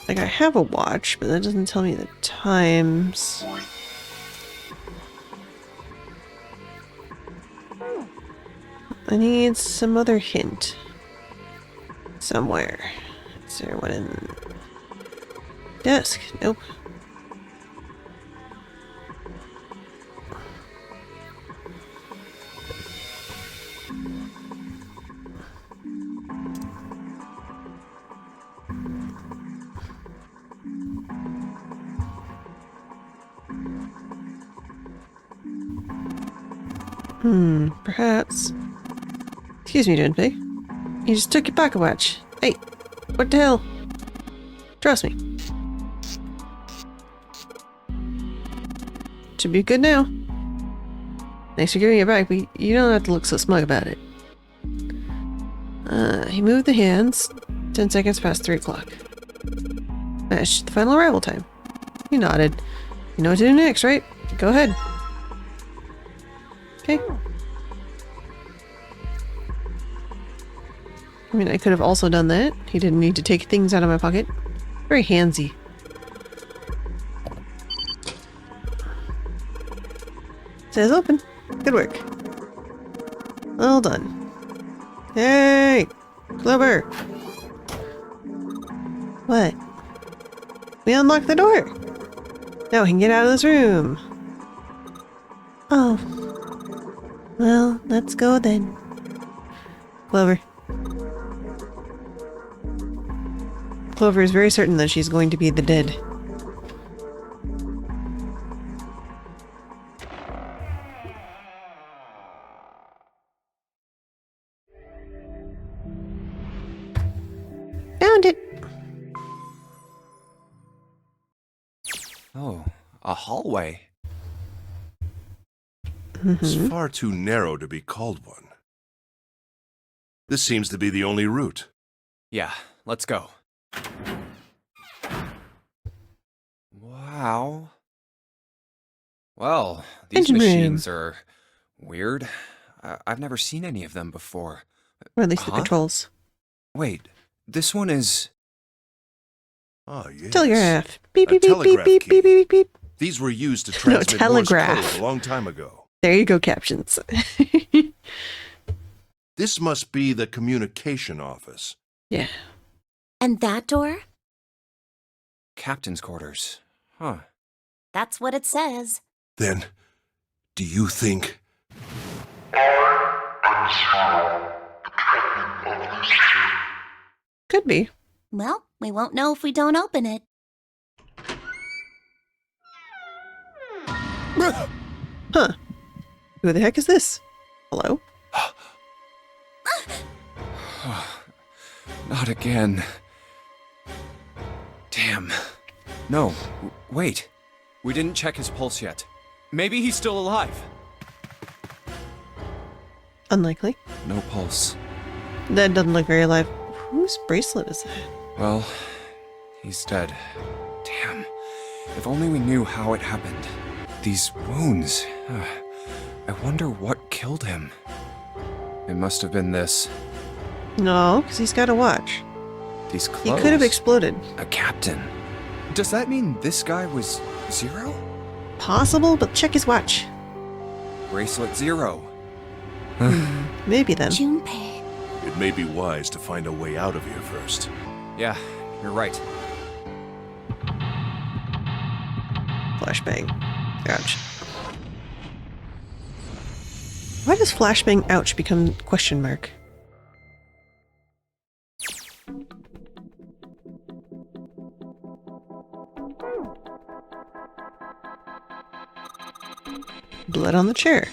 Like I have a watch, but that doesn't tell me the times. I need some other hint. Somewhere. Is there one in... desk? Nope. Perhaps. Excuse me, Dunpig. You just took your pocket watch. Hey, what the hell? Trust me. Should be good now. Thanks for giving it back, but you don't have to look so smug about it. He moved the hands. 10 seconds past 3 o'clock. Match the final arrival time. You nodded. You know what to do next, right? Go ahead. Okay. I mean, I could have also done that. He didn't need to take things out of my pocket. Very handsy. Says open. Good work. Well done. Hey! Clover! What? We unlocked the door! Now we can get out of this room. Oh. Well, let's go then. Clover. Clover is very certain that she's going to be the dead. Oh, a hallway. It's far too narrow to be called one. This seems to be the only route. Yeah, let's go. Wow. Well, these Engine room. machines are weird. I've never seen any of them before. Or at least the Huh? controls. Wait, this one is... Ah, yes. Telegraph. Beep, A beep, beep, beep, telegraph beep, key. beep, beep, beep. These were used to No, transmit Morse telegraph. code a long time ago. There you go, captions. This must be the communication office. Yeah. And that door? Captain's quarters. Huh. That's what it says. Then, do you think... Could be. Well, we won't know if we don't open it. Huh. Who the heck is this? Hello? Not again. Damn. No, wait. We didn't check his pulse yet. Maybe he's still alive. Unlikely. No pulse. That doesn't look very alive. Whose bracelet is that? Well, he's dead. Damn. If only we knew how it happened. These wounds. I wonder what killed him. It must have been this. No, because he's got a watch. These He clothes. could have exploded. A captain. Does that mean this guy was Zero? Possible, but check his watch. Bracelet 0. Maybe then. Junpei. It may be wise to find a way out of here first. Yeah, you're right. Flashbang. Ouch. Why does flashbang ouch become question mark? Blood on the chair.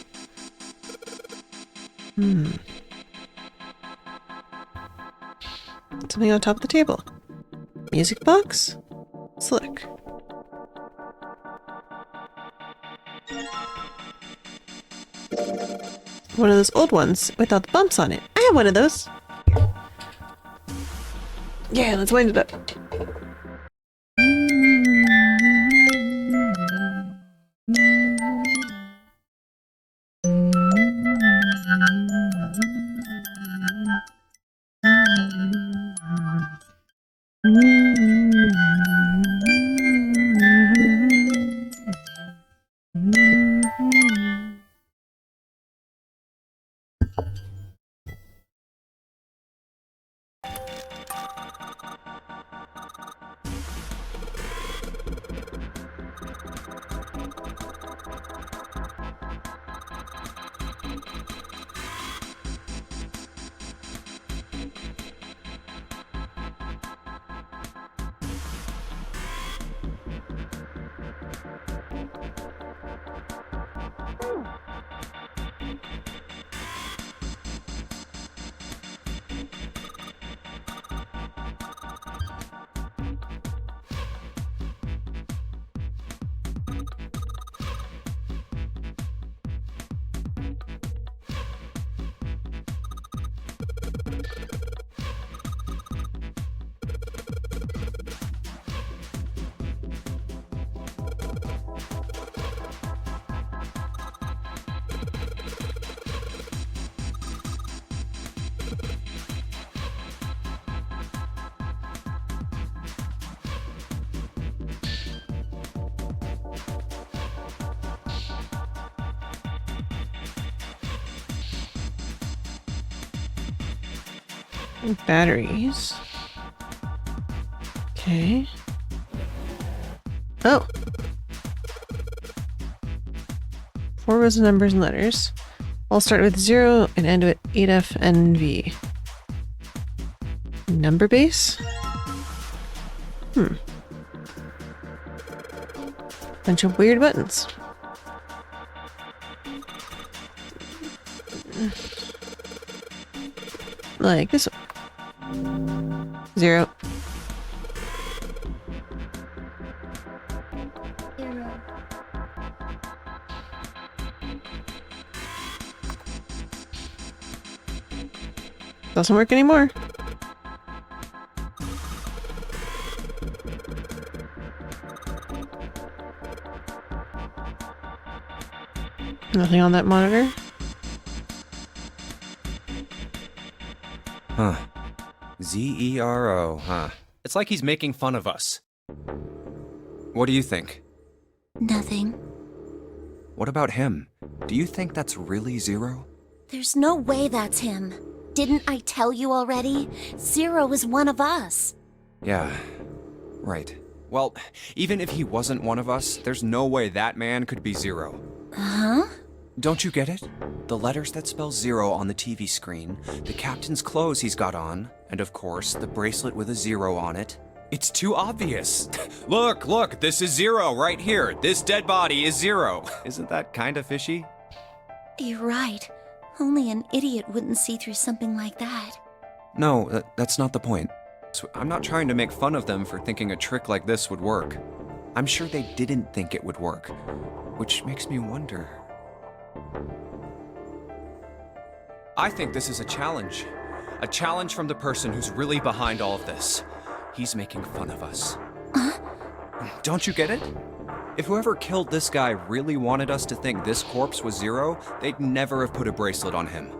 Something on top of the table. Music box? Slick. One of those old ones without the bumps on it. I have one of those. Yeah, let's wind it up. Batteries. Okay. Oh. 4 rows of numbers and letters. All start with 0 and end with 8F and V. Number base? Bunch of weird buttons. Like this one. 0. around. Doesn't work anymore. Nothing on that monitor. Huh. Zero, huh? It's like he's making fun of us. What do you think? Nothing. What about him? Do you think that's really Zero? There's no way that's him. Didn't I tell you already? Zero is one of us. Yeah, right. Well, even if he wasn't one of us, there's no way that man could be Zero. Huh? Don't you get it? The letters that spell Zero on the TV screen, the captain's clothes he's got on, and of course, the bracelet with a 0 on it. It's too obvious. Look, this is Zero right here. This dead body is Zero. Isn't that kind of fishy? You're right. Only an idiot wouldn't see through something like that. No, that's not the point. I'm not trying to make fun of them for thinking a trick like this would work. I'm sure they didn't think it would work, which makes me wonder. I think this is a challenge. A challenge from the person who's really behind all of this. He's making fun of us. Don't you get it? If whoever killed this guy really wanted us to think this corpse was Zero, they'd never have put a bracelet on him.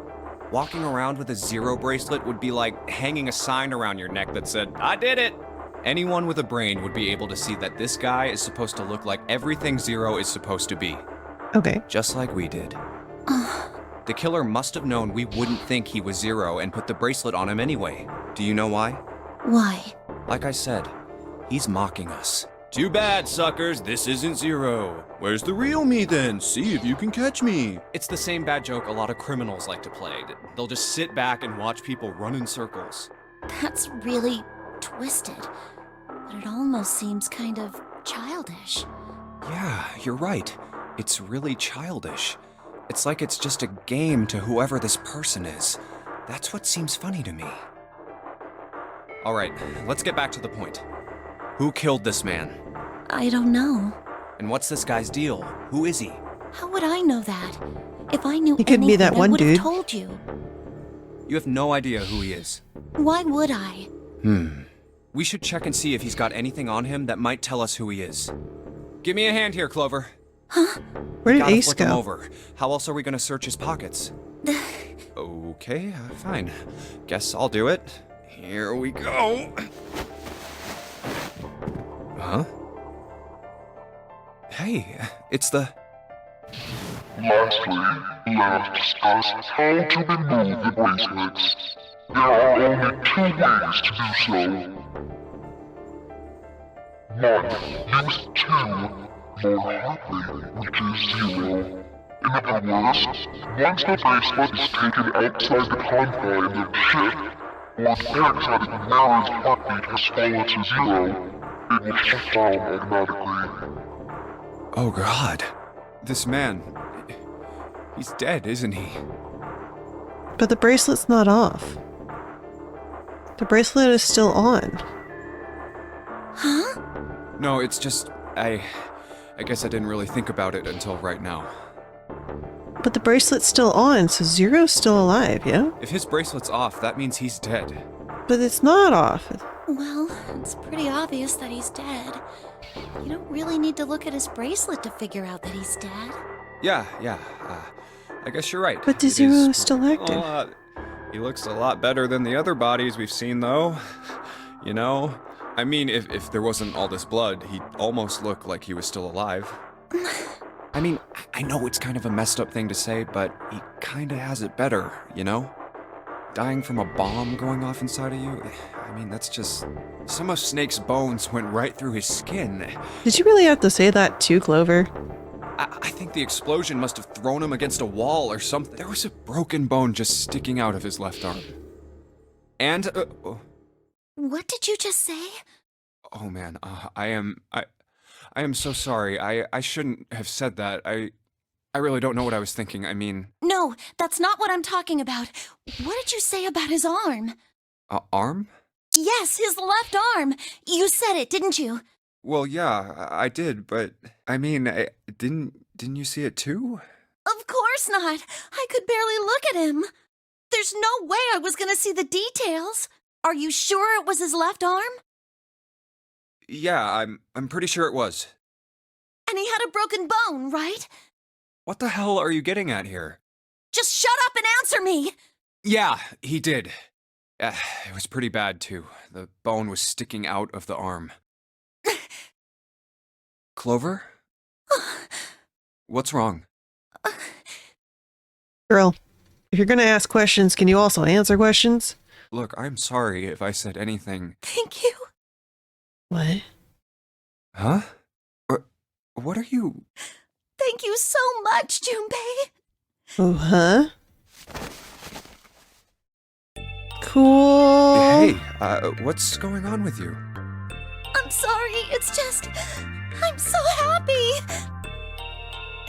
Walking around with a 0 bracelet would be like hanging a sign around your neck that said, "I did it!" Anyone with a brain would be able to see that this guy is supposed to look like everything Zero is supposed to be. Okay. Just like we did. The killer must have known we wouldn't think he was Zero and put the bracelet on him anyway. Do you know why? Why? Like I said, he's mocking us. Too bad, suckers, this isn't Zero. Where's the real me then? See if you can catch me. It's the same bad joke a lot of criminals like to play. They'll just sit back and watch people run in circles. That's really twisted. But it almost seems kind of childish. Yeah, you're right. It's really childish. It's like it's just a game to whoever this person is. That's what seems funny to me. All right, let's get back to the point. Who killed this man? I don't know. And what's this guy's deal? Who is he? How would I know that? If I knew He could be anything, that one I would dude. have told you. You have no idea who he is. Why would I? We should check and see if he's got anything on him that might tell us who he is. Give me a hand here, Clover. Huh? Where did Gotta Ace flip him go? over. How else are we gonna search his pockets? Okay, fine. Guess I'll do it. Here we go. Huh? Hey, it's the... Lastly, let us discuss how to remove the bracelets. There are only 2 ways to do so. 1. Use 2 more hotly, which is 0. In other words, once the bracelet is taken outside the confines of the ship, or the paraxatic mirror's heartbeat has fallen to 0, it will shut down automatically. Oh God. This man... He's dead, isn't he? But the bracelet's not off. The bracelet is still on. Huh? No, it's just... I guess I didn't really think about it until right now. But the bracelet's still on, so Zero's still alive, yeah? If his bracelet's off, that means he's dead. But it's not off. Well, it's pretty obvious that he's dead. You don't really need to look at his bracelet to figure out that he's dead. Yeah. I guess you're right. But the It Zero is is still active. He looks a lot better than the other bodies we've seen, though. You know? I mean, if there wasn't all this blood, he'd almost look like he was still alive. I mean, I know it's kind of a messed up thing to say, but he kinda has it better, you know? Dying from a bomb going off inside of you? I mean, that's just... Some of Snake's bones went right through his skin. Did you really have to say that too, Clover? I think the explosion must have thrown him against a wall or something. There was a broken bone just sticking out of his left arm. And, What did you just say? oh man, I am so sorry. I shouldn't have said that. I really don't know what I was thinking. I mean... No, that's not what I'm talking about. What did you say about his arm? Arm? Yes, his left arm. You said it, didn't you? Well, yeah, I did, but I mean, didn't you see it too? Of course not. I could barely look at him. There's no way I was gonna see the details. Are you sure it was his left arm? Yeah, I'm pretty sure it was. And he had a broken bone, right? What the hell are you getting at here? Just shut up and answer me! Yeah, he did. It was pretty bad too. The bone was sticking out of the arm. Clover? What's wrong? Girl, if you're gonna ask questions, can you also answer questions? Look, I'm sorry if I said anything. Thank you. What? Huh? What are you... Thank you so much, Junpei. Oh, huh? Cool. Hey, what's going on with you? I'm sorry, it's just... I'm so happy.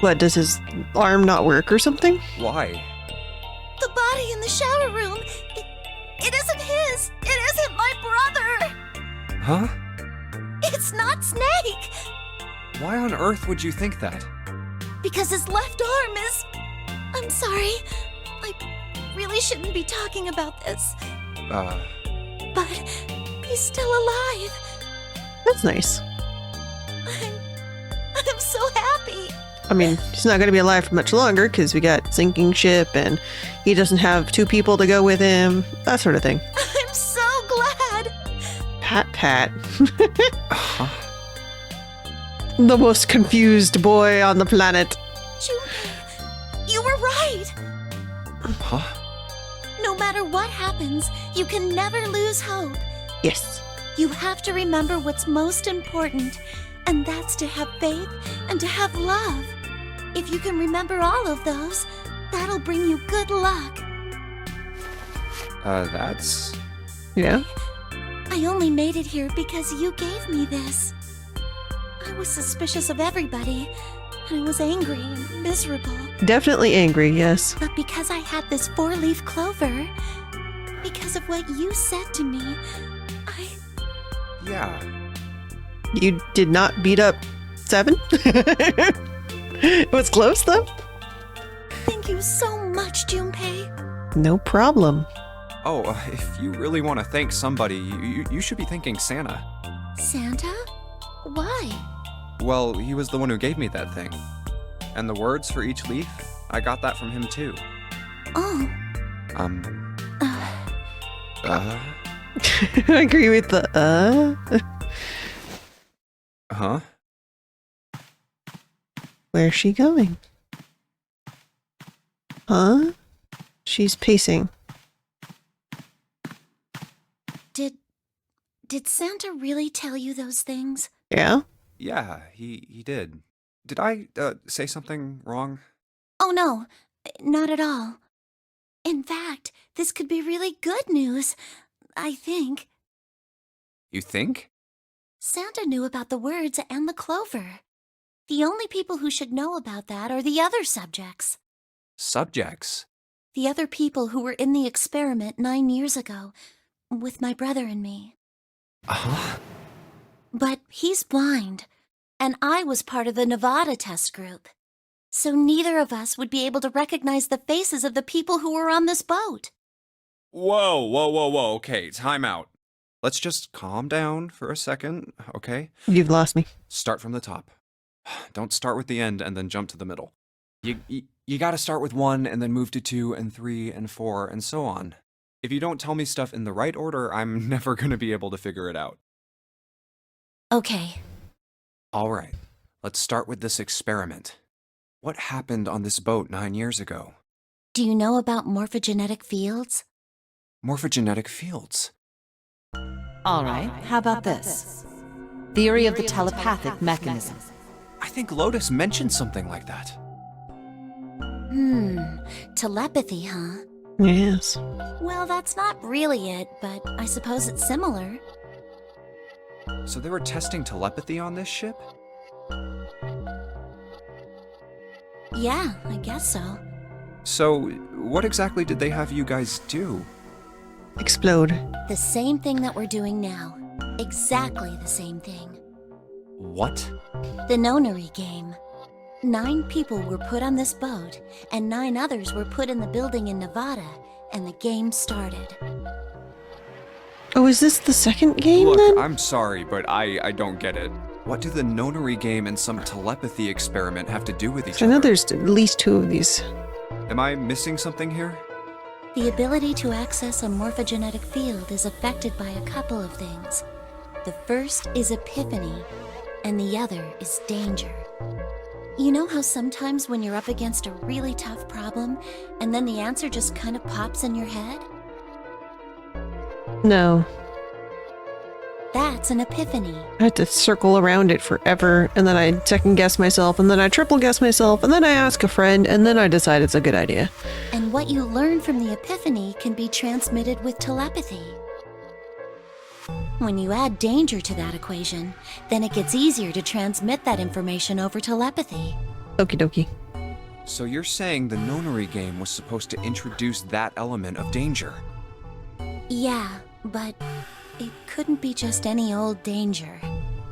What, does his arm not work or something? Why? The body in the shower room, it isn't his. It isn't my brother. Huh? It's not Snake. Why on earth would you think that? Because his left arm is... I'm sorry. I really shouldn't be talking about this. But he's still alive. That's nice. I'm so happy. I mean, he's not going to be alive for much longer because we got sinking ship and he doesn't have 2 people to go with him. That sort of thing. I'm so glad. Pat pat. The most confused boy on the planet. Junpei, you were right. Huh? No matter what happens, you can never lose hope. Yes. You have to remember what's most important, and that's to have faith and to have love. If you can remember all of those, that'll bring you good luck. That's... Yeah? I only made it here because you gave me this. I was suspicious of everybody, and I was angry and miserable. Definitely angry, yes. But because I had this 4-leaf clover, because of what you said to me, Yeah. You did not beat up 7? It was close, though. Thank you so much, Junpei. No problem. Oh, if you really want to thank somebody, you should be thanking Santa. Santa? Why? Well, he was the one who gave me that thing. And the words for each leaf, I got that from him too. Oh. I agree with the Huh? Where's she going? Huh? She's pacing. Did Santa really tell you those things? Yeah? Yeah, he did. Did I, say something wrong? Oh no, not at all. In fact, this could be really good news, I think. You think? Santa knew about the words and the clover. The only people who should know about that are the other subjects. Subjects? The other people who were in the experiment 9 years ago, with my brother and me. Uh-huh. But he's blind, and I was part of the Nevada test group. So neither of us would be able to recognize the faces of the people who were on this boat. Whoa. Okay, time out. Let's just calm down for a second, okay? You've lost me. Start from the top. Don't start with the end and then jump to the middle. You gotta start with 1 and then move to 2 and 3 and 4 and so on. If you don't tell me stuff in the right order, I'm never gonna be able to figure it out. Okay. All right, let's start with this experiment. What happened on this boat 9 years ago? Do you know about morphogenetic fields? Morphogenetic fields? All right, how about this? Theory of the telepathic mechanism. I think Lotus mentioned something like that. Telepathy, huh? Yes. Well, that's not really it, but I suppose it's similar. So they were testing telepathy on this ship? Yeah, I guess so. So, what exactly did they have you guys do? Explode. The same thing that we're doing now. Exactly the same thing. What? The nonary game. 9 people were put on this boat, and 9 others were put in the building in Nevada, and the game started. Oh, is this the second game Look, then? I'm sorry, but I don't get it. What do the nonary game and some telepathy experiment have to do with each I know other? there's at least 2 of these. Am I missing something here? The ability to access a morphogenetic field is affected by a couple of things. The first is epiphany, and the other is danger. You know how sometimes when you're up against a really tough problem, and then the answer just kind of pops in your head? No. That's an epiphany. I had to circle around it forever, and then I second guess myself, and then I triple guess myself, and then I ask a friend, and then I decide it's a good idea. And what you learn from the epiphany can be transmitted with telepathy. When you add danger to that equation, then it gets easier to transmit that information over telepathy. Okie dokie. So you're saying the nonary game was supposed to introduce that element of danger? Yeah, but it couldn't be just any old danger.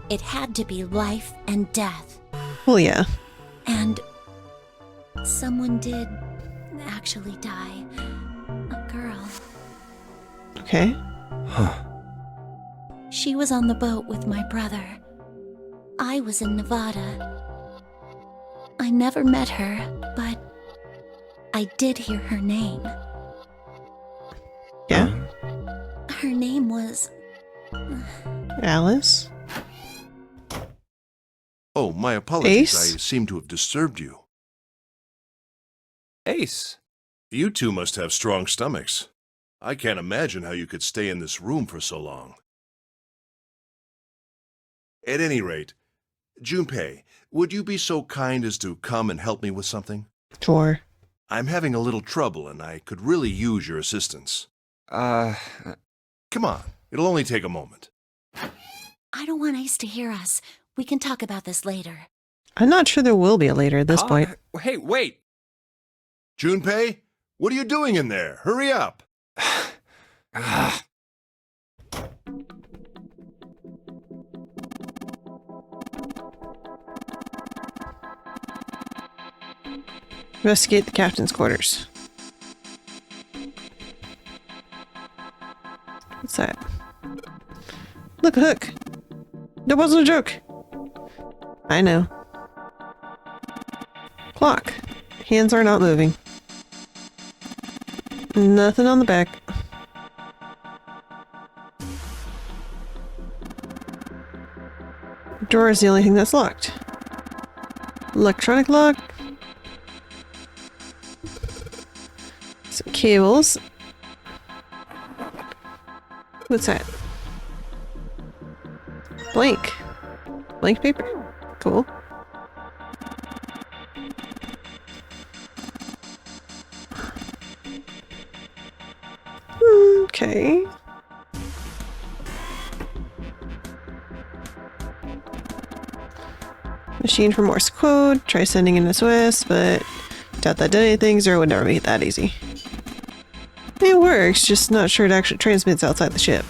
It had to be life and death. Well, yeah. And someone did actually die. A girl. Okay. Huh. She was on the boat with my brother. I was in Nevada. I never met her, but I did hear her name. Yeah? Her name was... Alice? Oh, my apologies. Ace? I seem to have disturbed you. Ace. You two must have strong stomachs. I can't imagine how you could stay in this room for so long. At any rate, Junpei, would you be so kind as to come and help me with something? Sure. I'm having a little trouble, and I could really use your assistance. Come on. It'll only take a moment. I don't want Ace to hear us. We can talk about this later. I'm not sure there will be a later at this point. Hey, wait! Junpei, what are you doing in there? Hurry up! Investigate the captain's quarters. What's that? Look, a hook! That wasn't a joke! I know. Clock. Hands are not moving. Nothing on the back. Drawer is the only thing that's locked. Electronic lock. Some cables. What's that? Blank. Blank paper. Cool. Okay. Machine for Morse code. Try sending an SOS, but doubt that did anything. Zero would never be that easy. It works, just not sure it actually transmits outside the ship.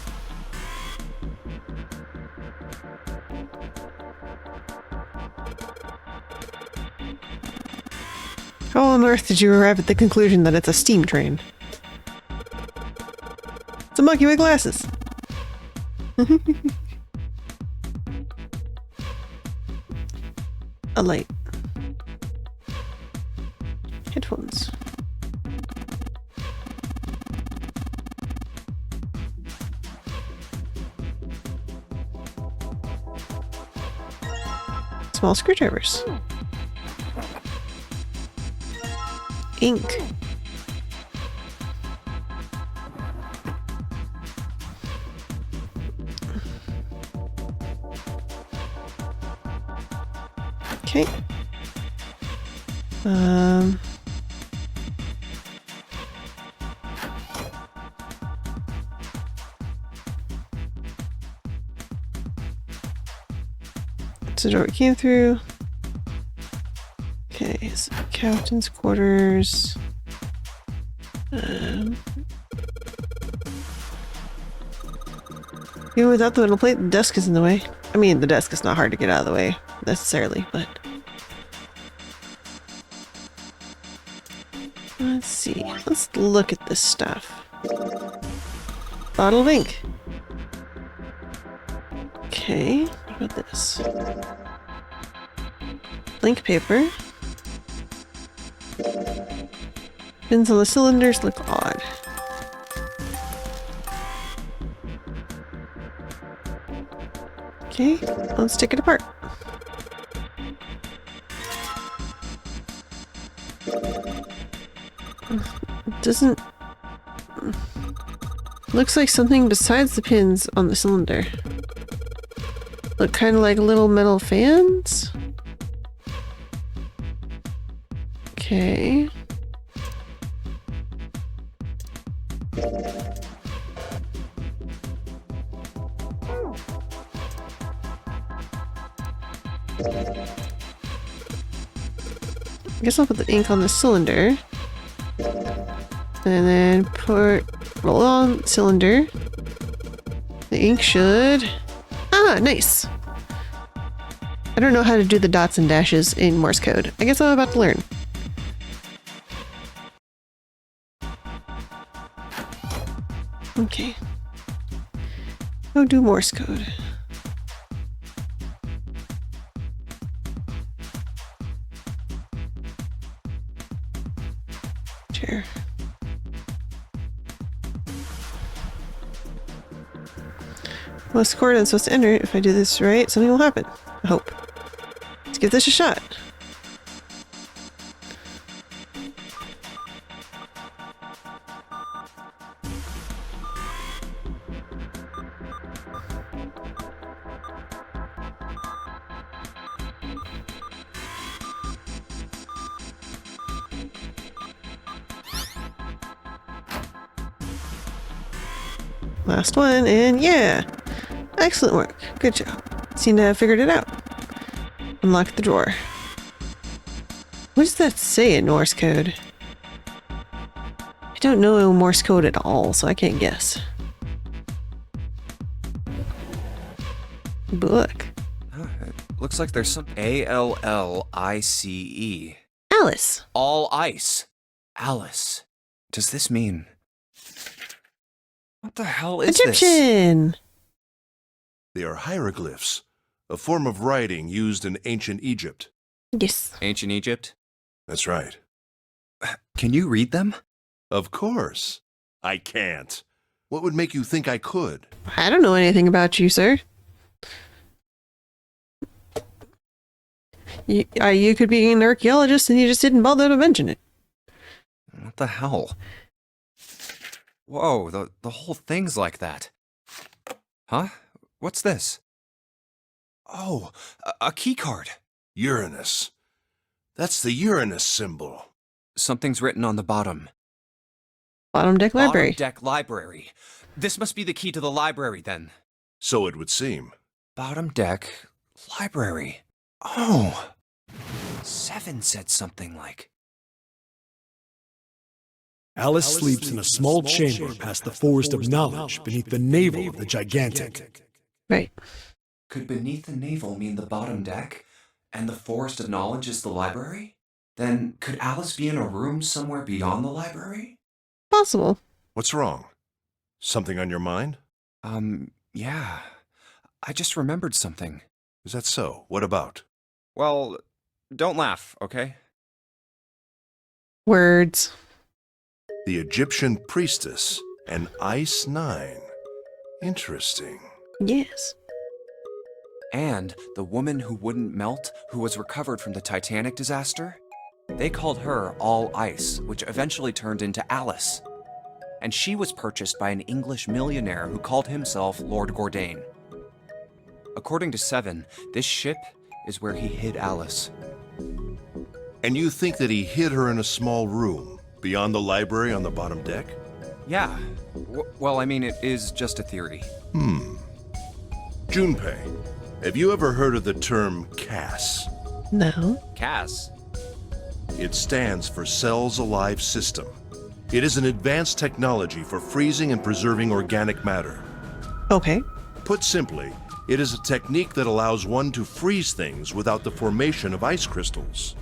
How on earth did you arrive at the conclusion that it's a steam train? It's a monkey with glasses. A light. Headphones. Small screwdrivers. Ink. Okay. So the door we came through. Okay, so captain's quarters. Even without the metal plate, the desk is in the way. I mean, the desk is not hard to get out of the way, necessarily, but... Let's see. Let's look at this stuff. Bottle of ink. Okay, what about this? Blank paper. Pins on the cylinders look odd. Okay, let's take it apart. Doesn't... Looks like something besides the pins on the cylinder. Look kind of like little metal fans? Okay. I guess I'll put the ink on the cylinder. And then roll on cylinder. The ink should... Ah, nice! I don't know how to do the dots and dashes in Morse code. I guess I'm about to learn. Okay. Go do Morse code. Chair. Well, this chord I'm supposed to enter. If I do this right, something will happen. I hope. Let's give this a shot. Last one, and yeah! Excellent work. Good job. Seem to have figured it out. Unlock the drawer. What does that say in Morse code? I don't know Morse code at all, so I can't guess. Book. It looks like there's some Alice. Alice. All ice. Alice. Does this mean... What the hell is Egyptian! this? They are hieroglyphs, a form of writing used in ancient Egypt. Yes. Ancient Egypt? That's right. Can you read them? Of course. I can't. What would make you think I could? I don't know anything about you, sir. You could be an archaeologist and you just didn't bother to mention it. What the hell? Whoa, the whole thing's like that. Huh? What's this? Oh, a key card. Uranus. That's the Uranus symbol. Something's written on the bottom. Bottom deck library. Bottom deck library. This must be the key to the library, then. So it would seem. Bottom deck library. Oh. 7 said something like... Alice sleeps in a small chamber past the forest of knowledge beneath the navel of the gigantic. Right. Could beneath the navel mean the bottom deck, and the forest of knowledge is the library? Then could Alice be in a room somewhere beyond the library? Possible. What's wrong? Something on your mind? Yeah. I just remembered something. Is that so? What about? Well, don't laugh, okay? Words. The Egyptian priestess, an Ice 9. Interesting. Yes. And the woman who wouldn't melt, who was recovered from the Titanic disaster? They called her All Ice, which eventually turned into Alice. And she was purchased by an English millionaire who called himself Lord Gordain. According to 7, this ship is where he hid Alice. And you think that he hid her in a small room, beyond the library on the bottom deck? Yeah. Well, I mean, it is just a theory. Junpei, have you ever heard of the term CAS? No. Cass? It stands for Cells Alive System. It is an advanced technology for freezing and preserving organic matter. Okay. Put simply, It is a technique that allows one to freeze things without the formation of ice crystals.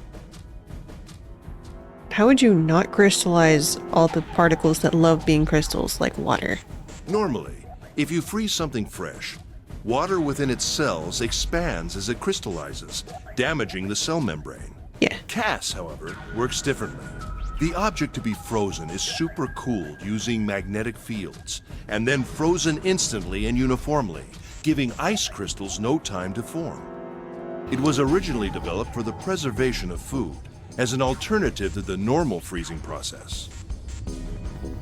How would you not crystallize all the particles that love being crystals, like water? Normally, if you freeze something fresh, water within its cells expands as it crystallizes, damaging the cell membrane. Yeah. CAS, however, works differently. The object to be frozen is supercooled using magnetic fields, and then frozen instantly and uniformly, giving ice crystals no time to form. It was originally developed for the preservation of food, as an alternative to the normal freezing process.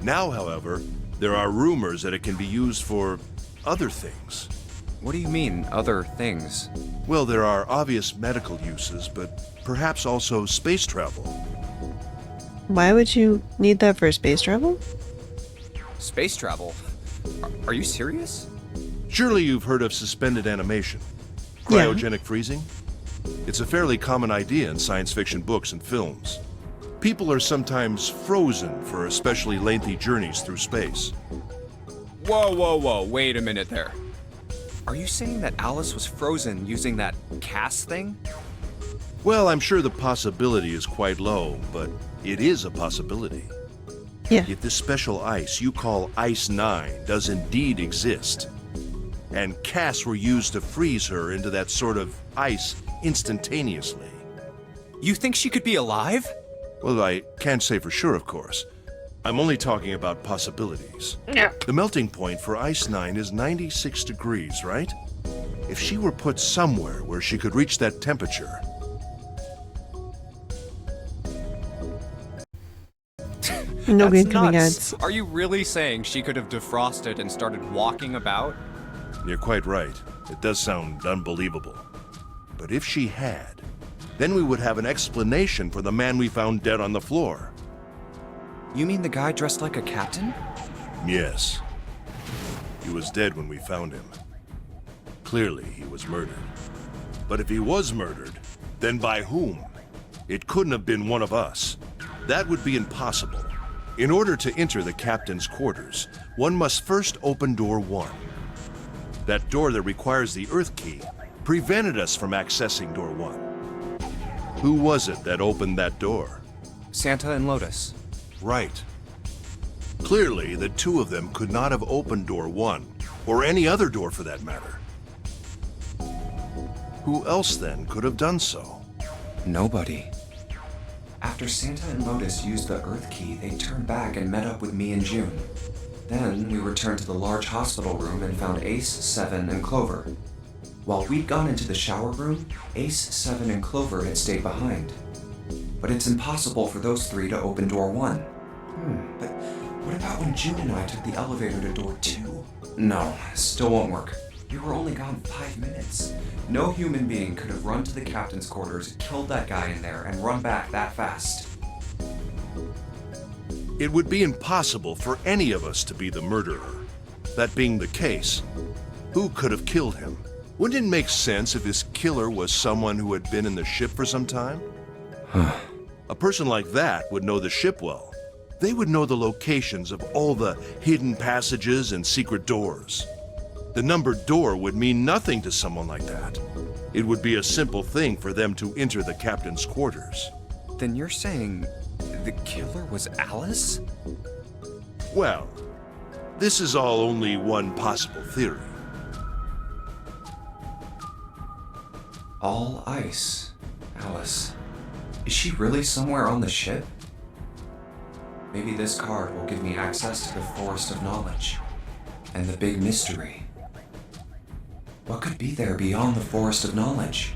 Now, however, there are rumors that it can be used for other things. What do you mean, other things? Well, there are obvious medical uses, but perhaps also space travel. Why would you need that for space travel? Space travel? Are you serious? Surely you've heard of suspended animation, Yeah. cryogenic freezing? It's a fairly common idea in science fiction books and films. People are sometimes frozen for especially lengthy journeys through space. Whoa, wait a minute there. Are you saying that Alice was frozen using that CAS thing? Well, I'm sure the possibility is quite low, but it is a possibility. Yeah. If this special ice you call Ice 9 does indeed exist, and CAS were used to freeze her into that sort of ice instantaneously. You think she could be alive? Well, I can't say for sure, of course. I'm only talking about possibilities. Yeah. The melting point for Ice 9 is 96 degrees, right? If she were put somewhere where she could reach that temperature... No That's incoming nuts. ads. Are you really saying she could have defrosted and started walking about? You're quite right. It does sound unbelievable. But if she had, then we would have an explanation for the man we found dead on the floor. You mean the guy dressed like a captain? Yes. He was dead when we found him. Clearly, he was murdered. But if he was murdered, then by whom? It couldn't have been one of us. That would be impossible. In order to enter the captain's quarters, one must first open door 1. That door that requires the Earth key prevented us from accessing door 1. Who was it that opened that door? Santa and Lotus. Right. Clearly, the two of them could not have opened door 1, or any other door for that matter. Who else then could have done so? Nobody. After Santa and Lotus used the Earth key, they turned back and met up with me and June. Then we returned to the large hospital room and found Ace, 7, and Clover. While we'd gone into the shower room, Ace, 7, and Clover had stayed behind. But it's impossible for those 3 to open door 1. But what about when June and I took the elevator to door 2? No, still won't work. We were only gone 5 minutes. No human being could have run to the captain's quarters, killed that guy in there, and run back that fast. It would be impossible for any of us to be the murderer. That being the case, who could have killed him? Wouldn't it make sense if his killer was someone who had been in the ship for some time? A person like that would know the ship well. They would know the locations of all the hidden passages and secret doors. The numbered door would mean nothing to someone like that. It would be a simple thing for them to enter the captain's quarters. Then you're saying the killer was Alice? Well, this is all only one possible theory. All ice. Alice. Is she really somewhere on the ship? Maybe this card will give me access to the Forest of Knowledge. And the big mystery. What could be there beyond the Forest of Knowledge?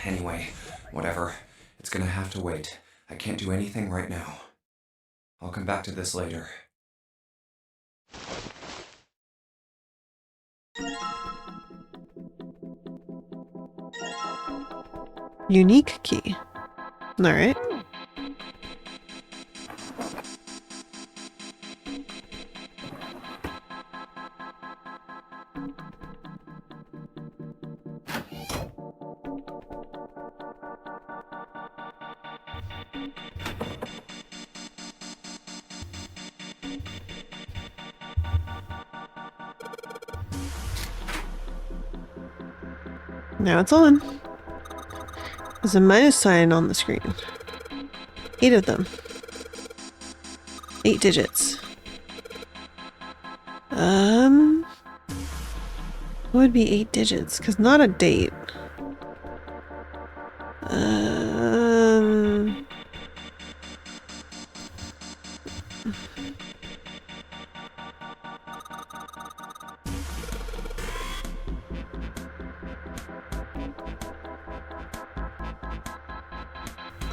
Anyway, whatever. It's gonna have to wait. I can't do anything right now. I'll come back to this later. Unique key. Alright. Now it's on. There's a minus sign on the screen. 8 of them. 8 digits. What would be 8 digits? Because not a date.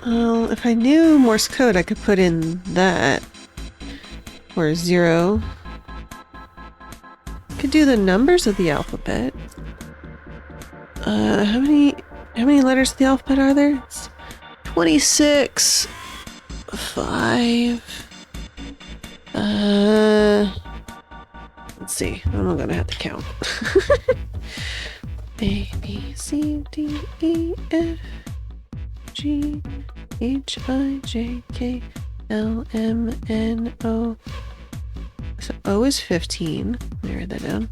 Well, if I knew Morse code, I could put in that. Or 0. Could do the numbers of the alphabet. How many letters of the alphabet are there? It's 26. 5. Let's see. I'm not gonna have to count. A, B, C, D, E, F, G, H, I, J, K, L, M, N, O. So O is 15. Let me write that down.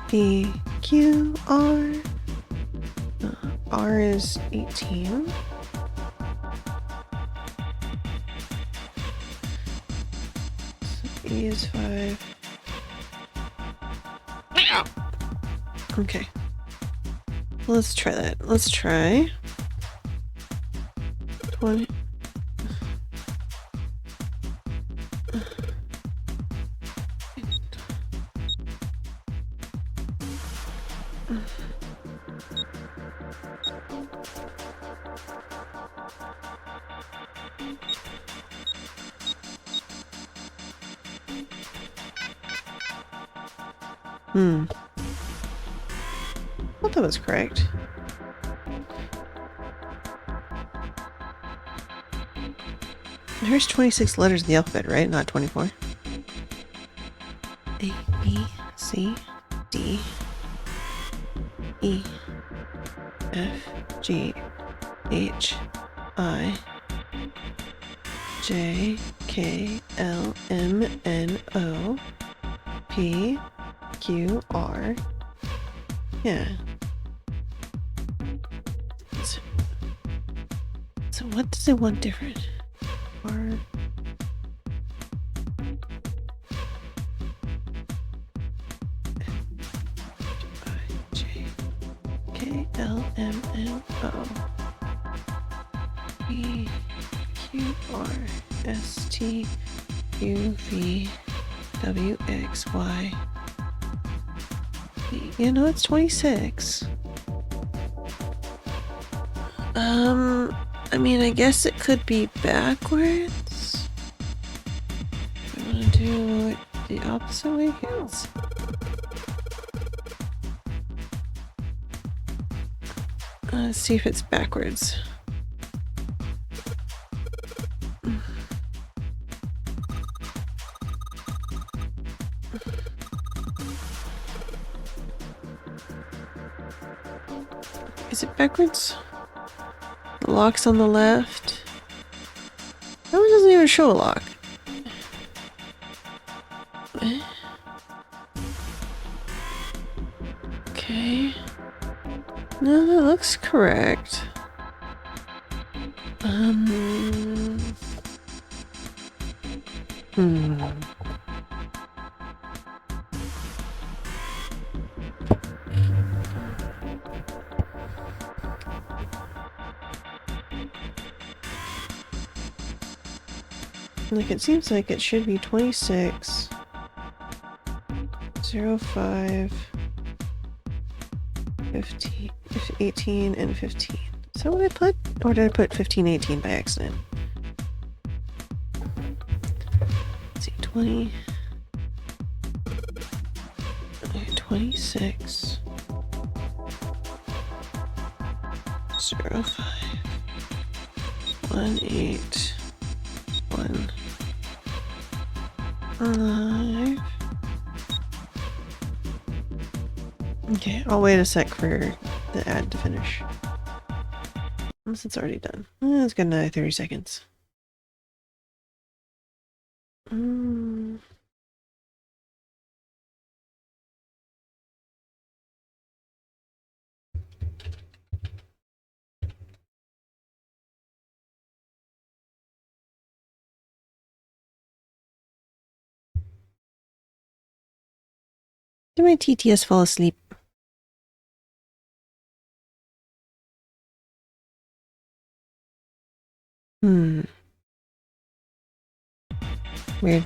P, Q, R. R is 18. E is 5. Okay. Let's try that. Let's try 20. I thought that was correct. There's 26 letters in the alphabet, right? Not 24. A, B, C, D, E, F, G, H, I, J, K, L, M, N, O, P, Q, R. Yeah. So what does it want different? R. I, J, K, L, M, N, O. P, Q, R, S, T, U, V, W, X, Y. You know, it's 26. I mean, I guess it could be backwards. I want to do it the opposite way. Let's see if it's backwards. Is it backwards? The lock's on the left. That one doesn't even show a lock. Okay. No, that looks correct. Like, it seems like it should be 26, 05, 15, 18, and 15. Is that what I put? Or did I put 15, 18 by accident? Let's see, 20. Okay, 26. 05. 18. 1. 5. Okay, I'll wait a sec for the ad to finish. Unless it's already done. It's got another 30 seconds. Did my TTS fall asleep? Weird.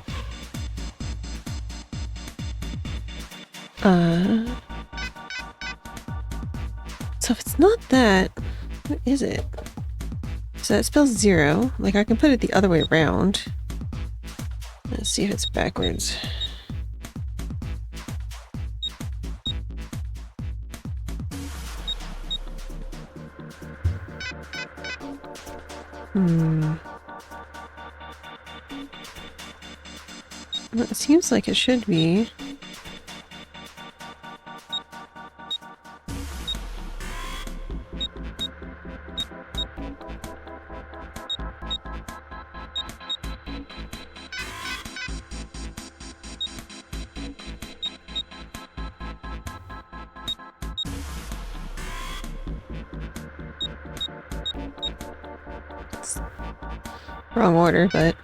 So if it's not that, what is it? So that spells 0. Like, I can put it the other way around. Let's see if it's backwards. Well, it seems like it should be. Wrong order, but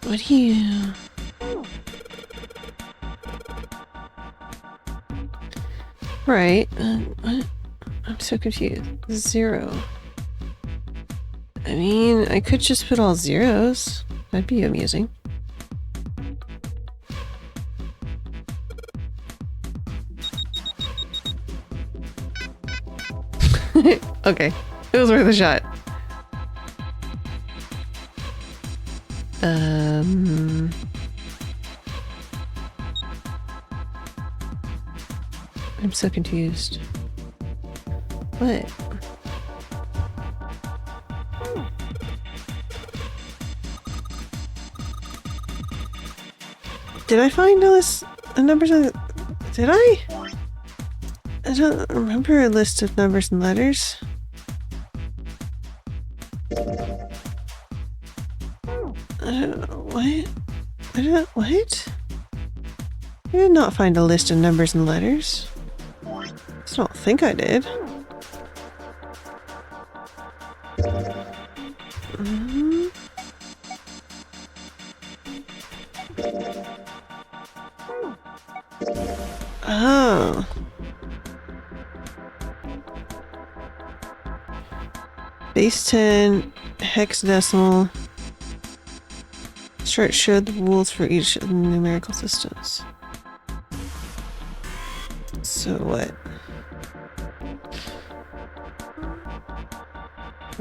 what do you... Right. What? I'm so confused. 0. I mean, I could just put all zeros. That'd be amusing. Okay. It was worth a shot. I'm so confused. What? Did I find a list of numbers? Did I? I don't remember a list of numbers and letters. What? I did not find a list of numbers and letters. I don't think I did. Oh. Base 10, hexadecimal. Show the rules for each of the numerical systems. So what?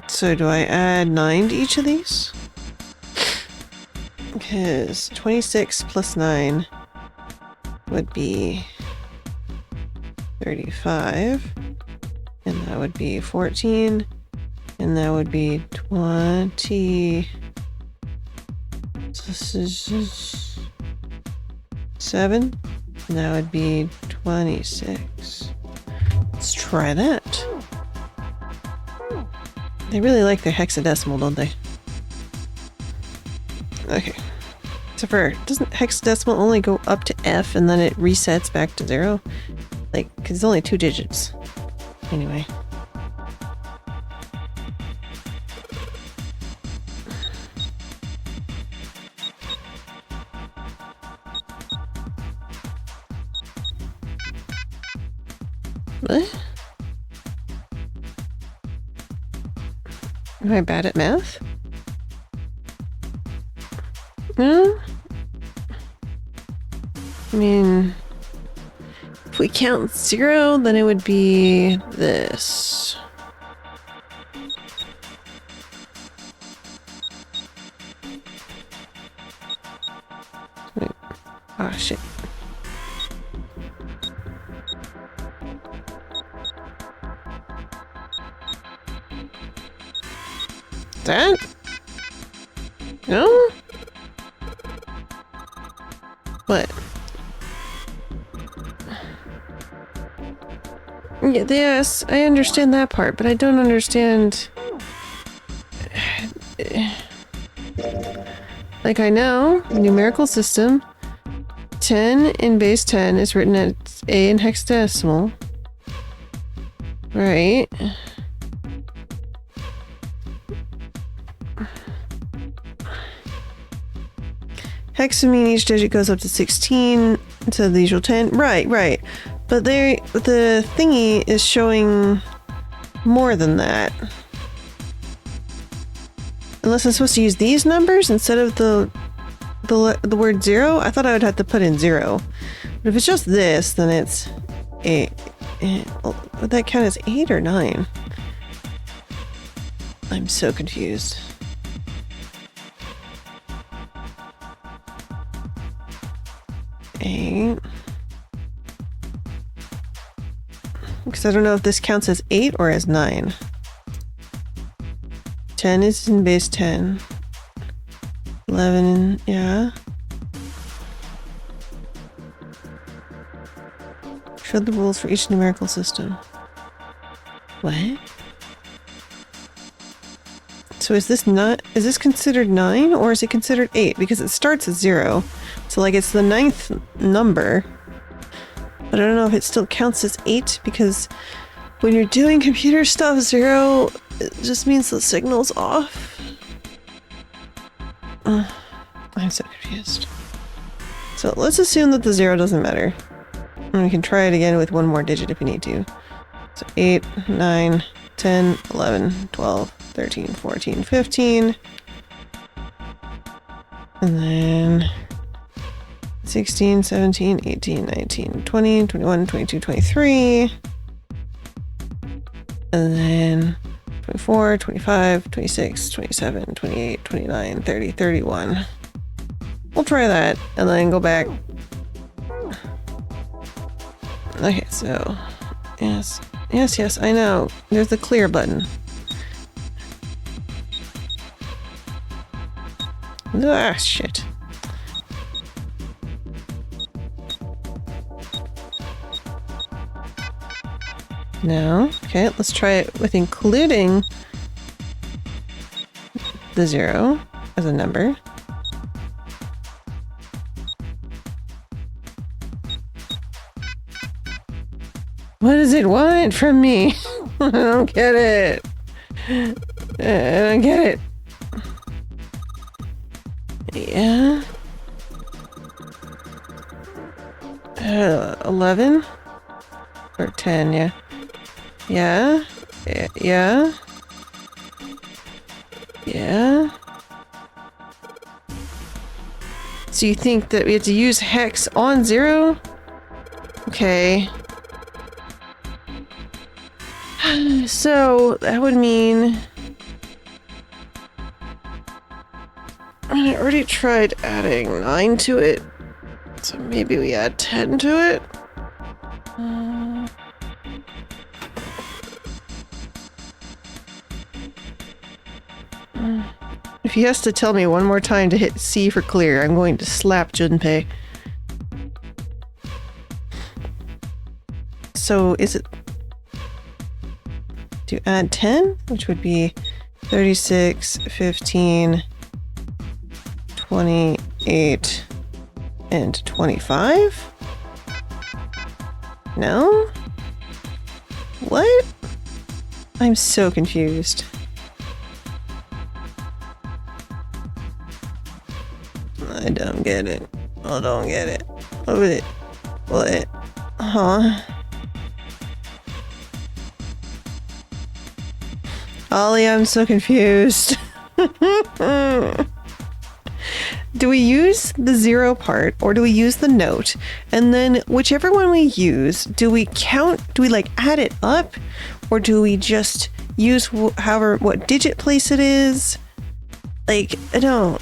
So do I add 9 to each of these? Because 26 plus 9 would be 35. And that would be 14. And that would be 20. This is 7. And that would be 26. Let's try that. They really like their hexadecimal, don't they? Okay. Except for, doesn't hexadecimal only go up to F and then it resets back to 0? Like, because it's only 2 digits. Anyway. What? Am I bad at math? No? I mean, if we count 0, then it would be this. Wait. Ah, shit. That? No? What? Yes, I understand that part, but I don't understand... Like, I know, the numerical system, 10 in base 10 is written as A in hexadecimal. Right. Hex would mean each digit goes up to 16 instead of the usual 10. Right. But the thingy is showing more than that. Unless I'm supposed to use these numbers instead of the word 0? I thought I would have to put in 0. But if it's just this, then it's 8. Would that count as 8 or 9? I'm so confused. Eight. Because I don't know if this counts as 8 or as 9. 10 is in base 10. 11, yeah. Show the rules for each numerical system. What? So is this considered 9 or is it considered 8? Because it starts at 0. So like it's the 9th number. But I don't know if it still counts as 8 because when you're doing computer stuff, 0 it just means the signal's off. I'm so confused. So let's assume that the 0 doesn't matter. And we can try it again with one more digit if we need to. So 8, 9, 10, 11, 12, 13, 14, 15. And then 16, 17, 18, 19, 20, 21, 22, 23. And then 24, 25, 26, 27, 28, 29, 30, 31. We'll try that and then go back. Okay, so yes, I know. There's the clear button. Ah, shit. No. Okay, let's try it with including the 0 as a number. What does it want from me? I don't get it. I don't get it. Yeah. 11? Or 10, yeah. Yeah. Yeah. Yeah. So you think that we have to use hex on 0? Okay. So that would mean I already tried adding 9 to it, so maybe we add 10 to it. If he has to tell me one more time to hit C for clear, I'm going to slap Junpei. So is it to add 10, which would be 36, 15, 28, and 25? No? What? I'm so confused. I don't get it. I don't get it. What? Huh? Ollie, I'm so confused. Do we use the 0 part or do we use the note? And then whichever one we use, do we like add it up? Or do we just use what digit place it is? Like, I don't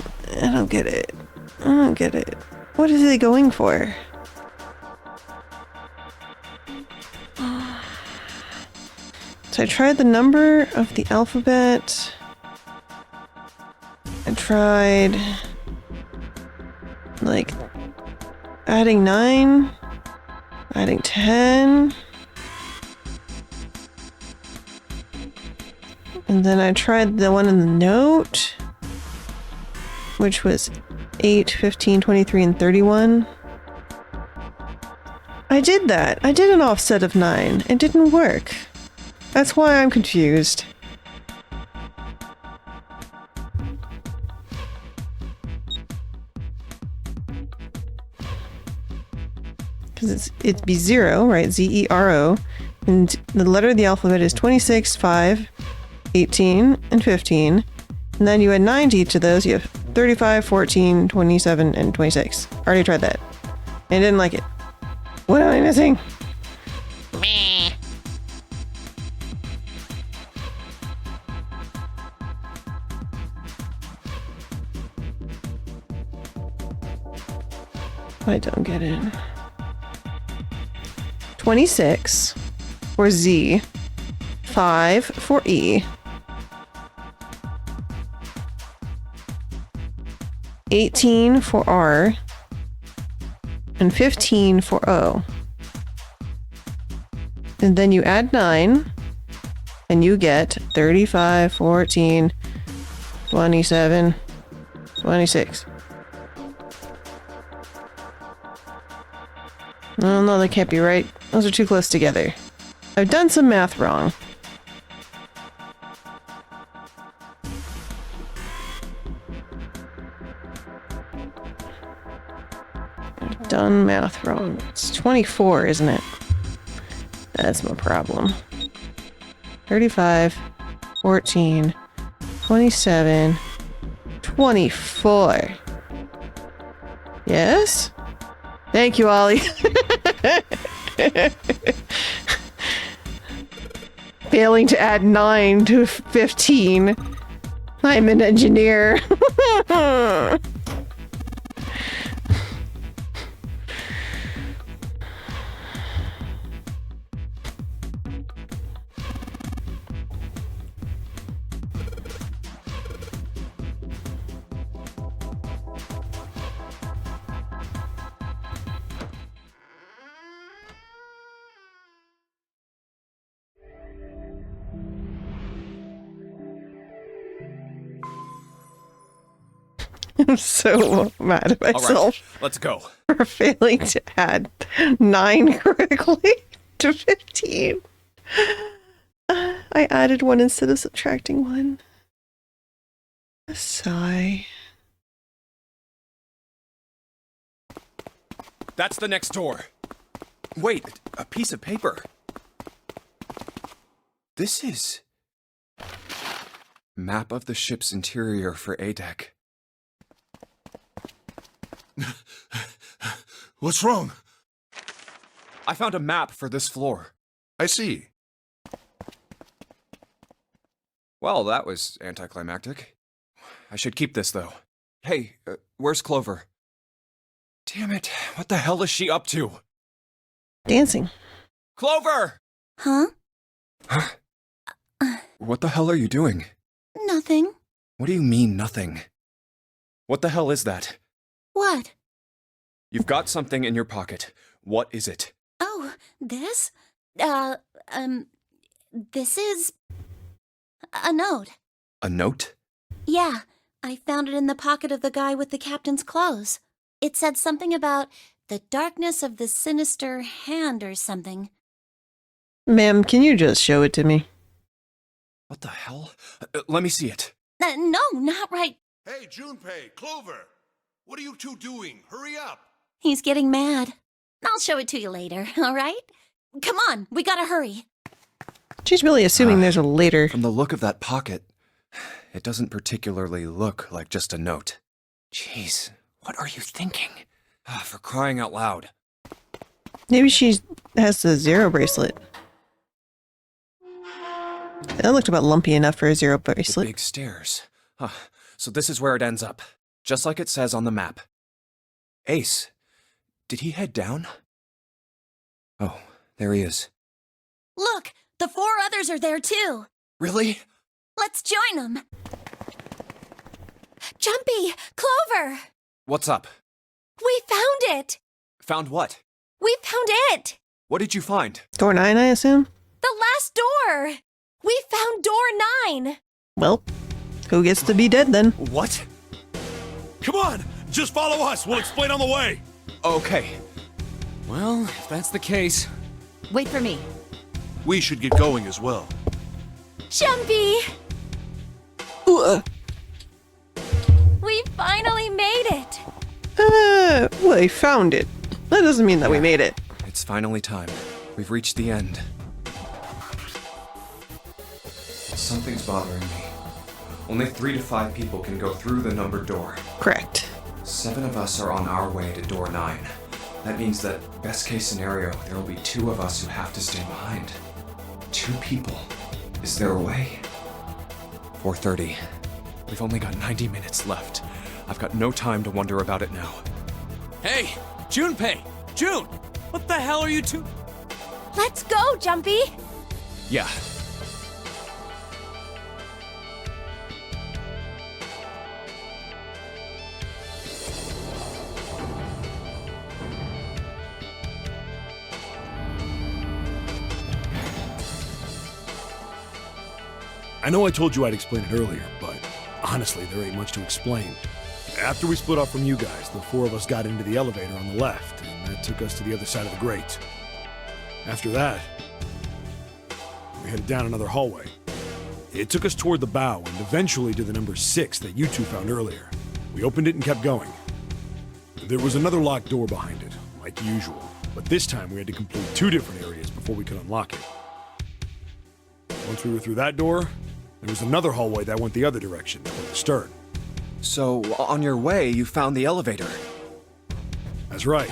get it. I don't get it. What is it going for? So I tried the number of the alphabet. I tried like adding 9, adding 10. And then I tried the one in the note, which was 8, 15, 23, and 31. I did that. I did an offset of 9. It didn't work. That's why I'm confused. Because it'd be 0, right? Z-E-R-O. And the letter of the alphabet is 26, 5, 18, and 15. And then you add 9 to each of those. You have 35, 14, 27, and 26. Already tried that. And didn't like it. What am I missing? Meh. I don't get it. 26 for Z, 5 for E, 18 for R, and 15 for O. And then you add 9, and you get 35, 14, 27, 26. Oh, no, that can't be right. Those are too close together. I've done some math wrong. I've done math wrong. It's 24, isn't it? That's my problem. 35, 14, 27, 24. Yes? Thank you, Ollie. Failing to add 9 to 15. I'm an engineer. I'm so mad at myself. All right, let's go. For failing to add 9 correctly to 15. I added 1 instead of subtracting 1. A sigh. That's the next door. Wait, a piece of paper. This is... Map of the ship's interior for A-Deck. What's wrong? I found a map for this floor. I see. Well, that was anticlimactic. I should keep this, though. Hey, where's Clover? Damn it, what the hell is she up to? Dancing. Clover! Huh? What the hell are you doing? Nothing. What do you mean, nothing? What the hell is that? What? You've got something in your pocket. What is it? Oh, this? This is... a note. A note? Yeah, I found it in the pocket of the guy with the captain's clothes. It said something about the darkness of the sinister hand or something. Ma'am, can you just show it to me? What the hell? Let me see it. No, not right. Hey, Junpei, Clover! What are you two doing? Hurry up! He's getting mad. I'll show it to you later, all right? Come on, we gotta hurry. She's really assuming there's a later. From the look of that pocket, it doesn't particularly look like just a note. Jeez, what are you thinking? For crying out loud. Maybe she has the 0 bracelet. That looked about lumpy enough for a 0 The bracelet. big stairs. So this is where it ends up. Just like it says on the map. Ace, did he head down? Oh, there he is. Look, the 4 others are there too. Really? Let's join them. Jumpy, Clover, What's up? we found it. Found what? We found it. What did you find? Door 9, I assume? The last door. We found door 9! Well, who gets to be dead then? What? Come on! Just follow us! We'll explain on the way! Okay. Well, if that's the case. Wait for me. We should get going as well. Jumpy! We finally made it! Well, they found it. That doesn't mean that we made it. It's finally time. We've reached the end. Something's bothering me. Only 3 to 5 people can go through the numbered door. Correct. 7 of us are on our way to door 9. That means that, best case scenario, there will be 2 of us who have to stay behind. 2 people. Is there a way? 4:30. We've only got 90 minutes left. I've got no time to wonder about it now. Hey, Junpei! June! What the hell are you two? Let's go, Jumpy! Yeah. I know I told you I'd explain it earlier, but honestly, there ain't much to explain. After we split off from you guys, the 4 of us got into the elevator on the left, and that took us to the other side of the grate. After that, we headed down another hallway. It took us toward the bow and eventually to the number 6 that you 2 found earlier. We opened it and kept going. There was another locked door behind it, like usual, but this time we had to complete 2 different areas before we could unlock it. Once we were through that door, there was another hallway that went the other direction, toward the stern. So, on your way, you found the elevator. That's right.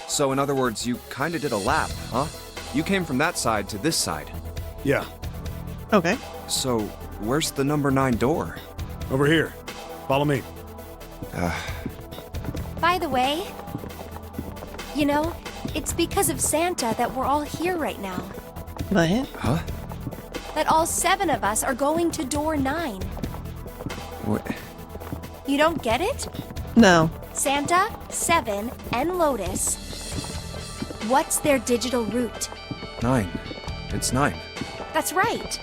So, in other words, you kinda did a lap, huh? You came from that side to this side. Yeah, Okay. So, where's the number 9 door? over here. Follow me. By the way, you know, it's because of Santa that we're all here right now. What? Huh? That all 7 of us are going to door 9. What? You don't get it? No. Santa, 7, and Lotus. What's their digital route? 9. It's 9. That's right.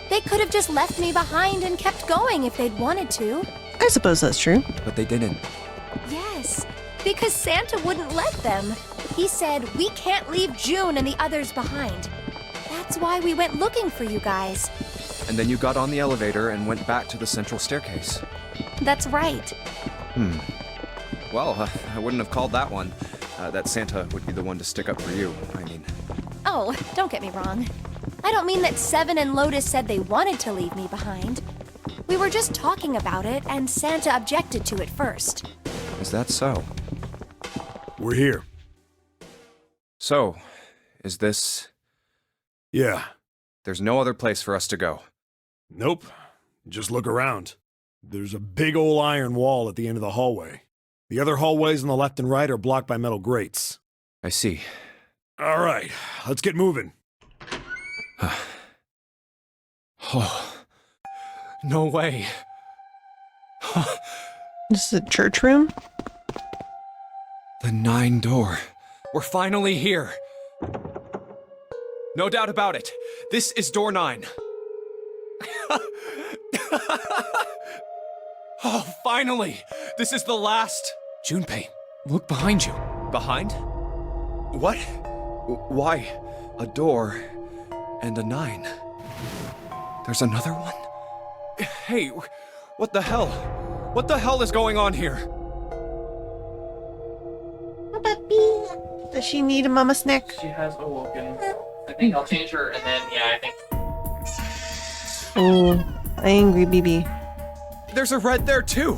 They could have just left me behind and kept going if they'd wanted to. I suppose that's true. But they didn't. Yes, because Santa wouldn't let them. He said, we can't leave June and the others behind. That's why we went looking for you guys. And then you got on the elevator and went back to the central staircase. That's right. Well, I wouldn't have called that one. That Santa would be the one to stick up for you, I mean. Oh, don't get me wrong. I don't mean that 7 and Lotus said they wanted to leave me behind. We were just talking about it, and Santa objected to it first. Is that so? We're here. So, is this... Yeah. There's no other place for us to go. Nope. Just look around. There's a big ol' iron wall at the end of the hallway. The other hallways on the left and right are blocked by metal grates. I see. All right, let's get moving. Oh. No way. This is a church room? The 9 door. We're finally here. No doubt about it. This is door 9. Oh, finally! This is the last... Junpei, look behind you. Behind? What? Why? A door and a 9. There's another one? Hey, what the hell? What the hell is going on here? Does she need a mama snack? She has awoken. I think I'll change her, and then, yeah, I think... Oh, angry BB. There's a red there too!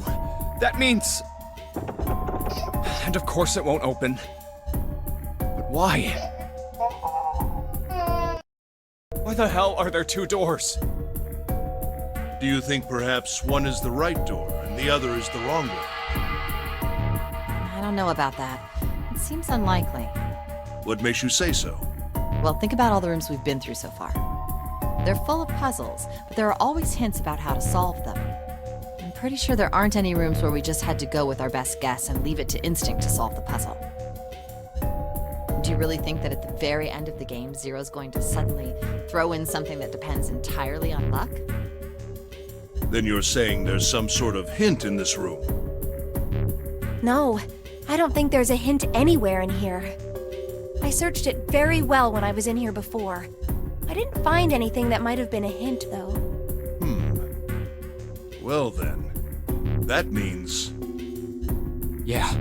That means... And of course it won't open. But why? Why the hell are there 2 doors? Do you think perhaps one is the right door and the other is the wrong one? I don't know about that. It seems unlikely. What makes you say so? Well, think about all the rooms we've been through so far. They're full of puzzles, but there are always hints about how to solve them. I'm pretty sure there aren't any rooms where we just had to go with our best guess and leave it to instinct to solve the puzzle. Do you really think that at the very end of the game, Zero's going to suddenly throw in something that depends entirely on luck? Then you're saying there's some sort of hint in this room? No, I don't think there's a hint anywhere in here. I searched it very well when I was in here before. I didn't find anything that might have been a hint, though. Well then, that means... Yeah,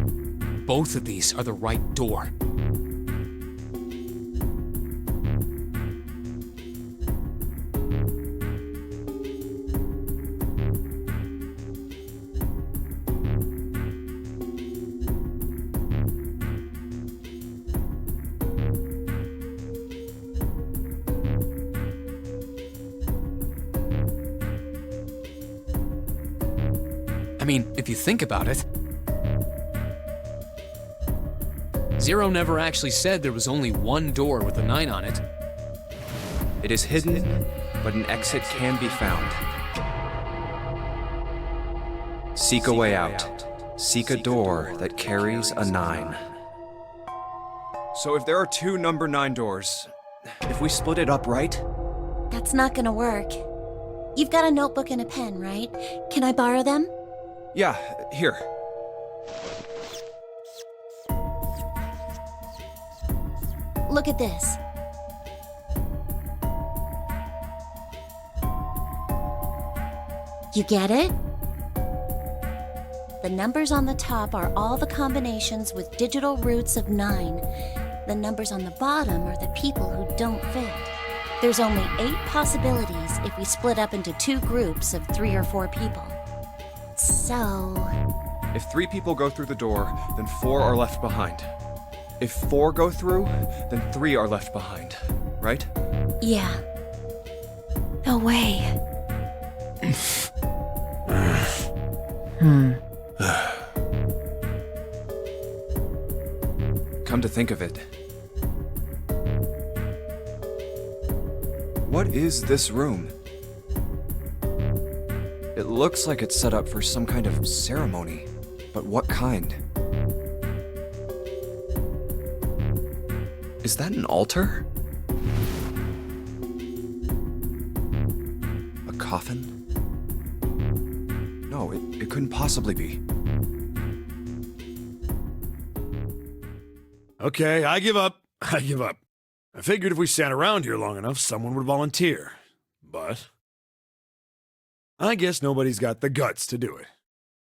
both of these are the right door. I mean, if you think about it, Zero never actually said there was only one door with a 9 on it. It is hidden, but an exit can be found. Seek a way out. Seek a door that carries a 9. So if there are 2 number 9 doors, if we split it up, right? That's not gonna work. You've got a notebook and a pen, right? Can I borrow them? Yeah, here. Look at this. You get it? The numbers on the top are all the combinations with digital roots of 9. The numbers on the bottom are the people who don't fit. There's only 8 possibilities if we split up into 2 groups of 3 or 4 people. So... If 3 people go through the door, then 4 are left behind. If 4 go through, then 3 are left behind, right? Yeah. No way. Come to think of it. What is this room? It looks like it's set up for some kind of ceremony, but what kind? Is that an altar? A coffin? No, it couldn't possibly be. Okay, I give up. I give up. I figured if we sat around here long enough, someone would volunteer. But I guess nobody's got the guts to do it.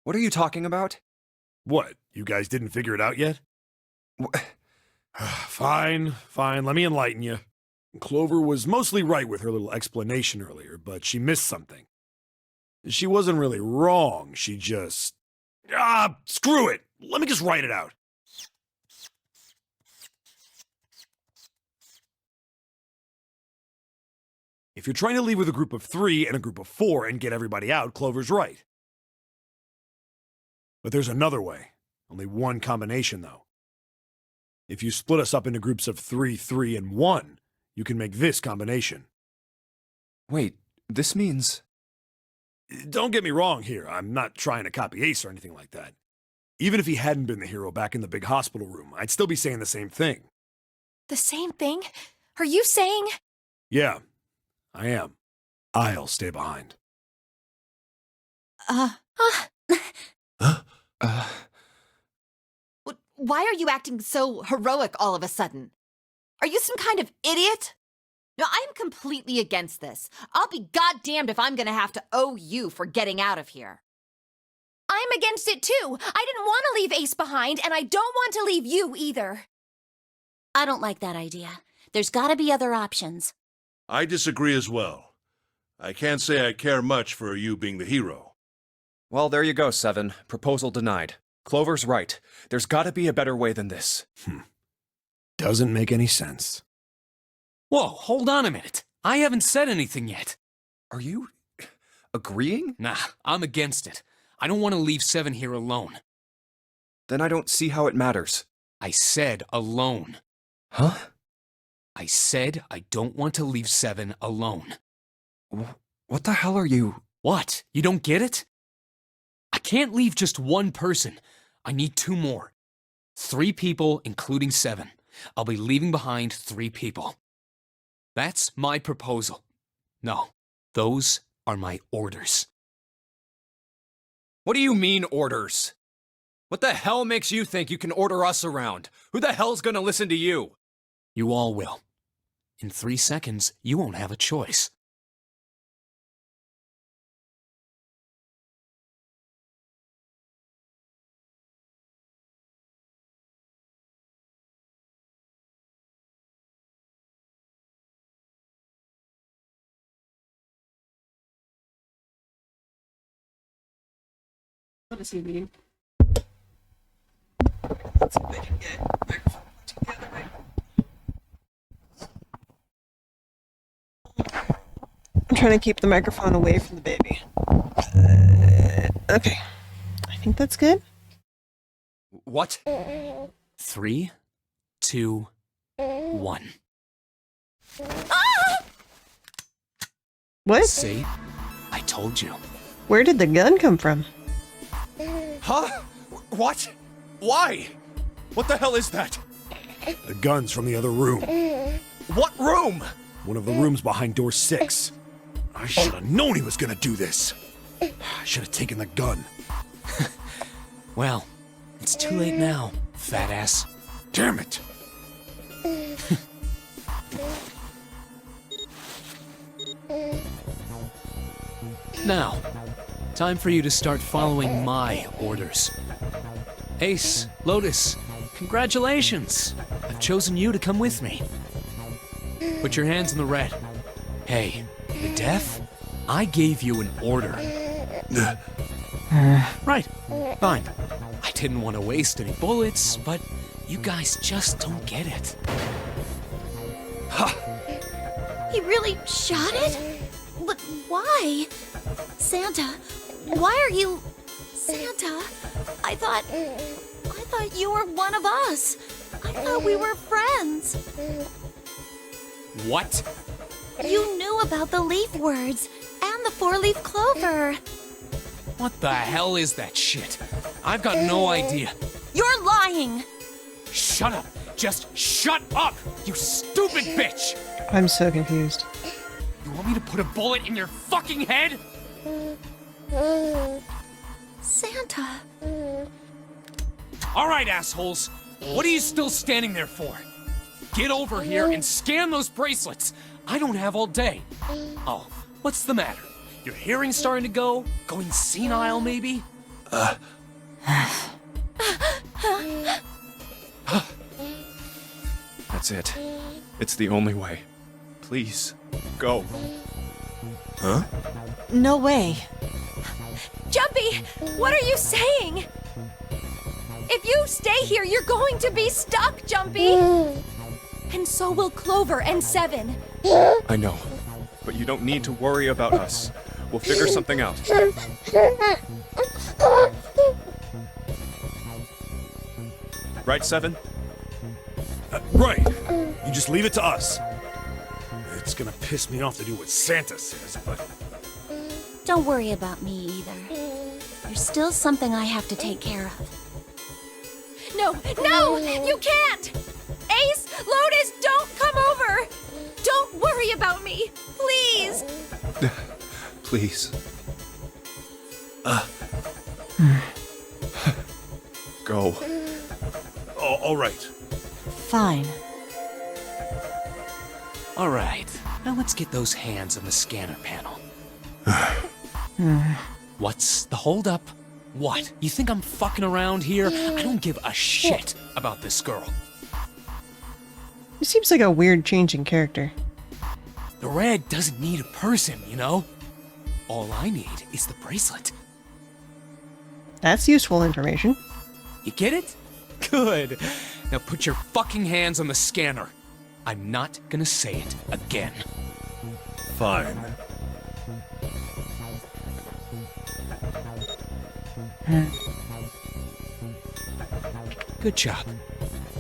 What are you talking about? What? You guys didn't figure it out yet? Fine, let me enlighten you. Clover was mostly right with her little explanation earlier, but she missed something. She wasn't really wrong, she just... screw it! Let me just write it out. If you're trying to leave with a group of 3 and a group of 4 and get everybody out, Clover's right. But there's another way. Only one combination, though. If you split us up into groups of 3, 3, and 1, you can make this combination. Wait, this means... Don't get me wrong here. I'm not trying to copy Ace or anything like that. Even if he hadn't been the hero back in the big hospital room, I'd still be saying the same thing. The same thing? Are you saying? Yeah, I am. I'll stay behind. Why are you acting so heroic all of a sudden? Are you some kind of idiot? No, I'm completely against this. I'll be goddamned if I'm gonna have to owe you for getting out of here. I'm against it too. I didn't want to leave Ace behind, and I don't want to leave you either. I don't like that idea. There's gotta be other options. I disagree as well. I can't say I care much for you being the hero. Well, there you go, 7. Proposal denied. Clover's right. There's gotta be a better way than this. Doesn't make any sense. Whoa, hold on a minute. I haven't said anything yet. Are you... agreeing? Nah, I'm against it. I don't want to leave 7 here alone. Then I don't see how it matters. I said alone. Huh? I said I don't want to leave 7 alone. What the hell are you... What? You don't get it? I can't leave just one person. I need 2 more. 3 people, including 7. I'll be leaving behind 3 people. That's my proposal. No, those are my orders. What do you mean, orders? What the hell makes you think you can order us around? Who the hell's gonna listen to you? You all will. In 3 seconds, you won't have a choice. What is he mean? I'm trying to keep the microphone away from the baby. Okay. I think that's good. What? 3, 2, 1. What? See? I told you. Where did the gun come from? Huh? What? Why? What the hell is that? The gun's from the other room. What room? One of the rooms behind door 6. I should have known he was gonna do this. I should have taken the gun. Well, it's too late now, fat ass. Damn it! Now, time for you to start following my orders. Ace, Lotus, congratulations! I've chosen you to come with me. Put your hands in the red. Hey, the deaf? I gave you an order. Right, fine. I didn't want to waste any bullets, but you guys just don't get it. He really shot it? But why? Santa, why are you... Santa, I thought you were one of us. I thought we were friends. What? You knew about the leaf words and the 4-leaf clover. What the hell is that shit? I've got no idea. You're lying. Shut up. Just shut up, you stupid bitch! I'm so confused. You want me to put a bullet in your fucking head? Santa. All right, assholes. What are you still standing there for? Get over here and scan those bracelets. I don't have all day. Oh, what's the matter? Your hearing's starting to go? Going senile, maybe? That's it. It's the only way. Please, go. Huh? No way. Jumpy, what are you saying? If you stay here, you're going to be stuck, Jumpy. And so will Clover and Seven. I know, but you don't need to worry about us. We'll figure something out. Right, Seven? Right. You just leave it to us. It's gonna piss me off to do what Santa says, but... Don't worry about me either. There's still something I have to take care of. No, you can't! Ace, Lotus, don't come over! Don't worry about me, please! Please. Go. All right. Fine. All right, now let's get those hands on the scanner panel. What's the holdup? What? You think I'm fucking around here? I don't give a shit about this girl. He seems like a weird change in character. The red doesn't need a person, you know? All I need is the bracelet. That's useful information. You get it? Good. Now put your fucking hands on the scanner. I'm not gonna say it again. Fine. Good job.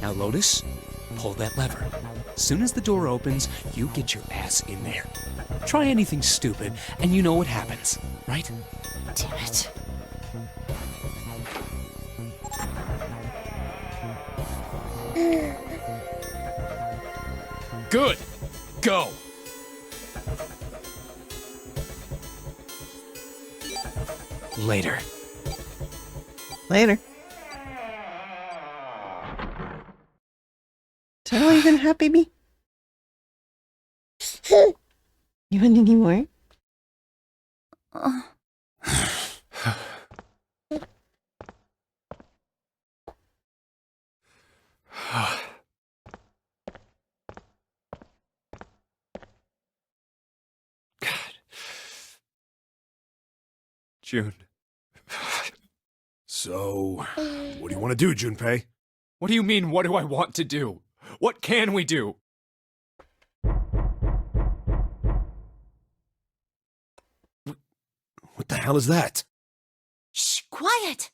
Now, Lotus, pull that lever. Soon as the door opens, you get your ass in there. Try anything stupid, and you know what happens, right? Damn it. Good. Go. Later. Later. Is that all you're gonna have, baby? You want any more? June. So, what do you want to do, Junpei? What do you mean, what do I want to do? What can we do? What the hell is that? Shh, quiet!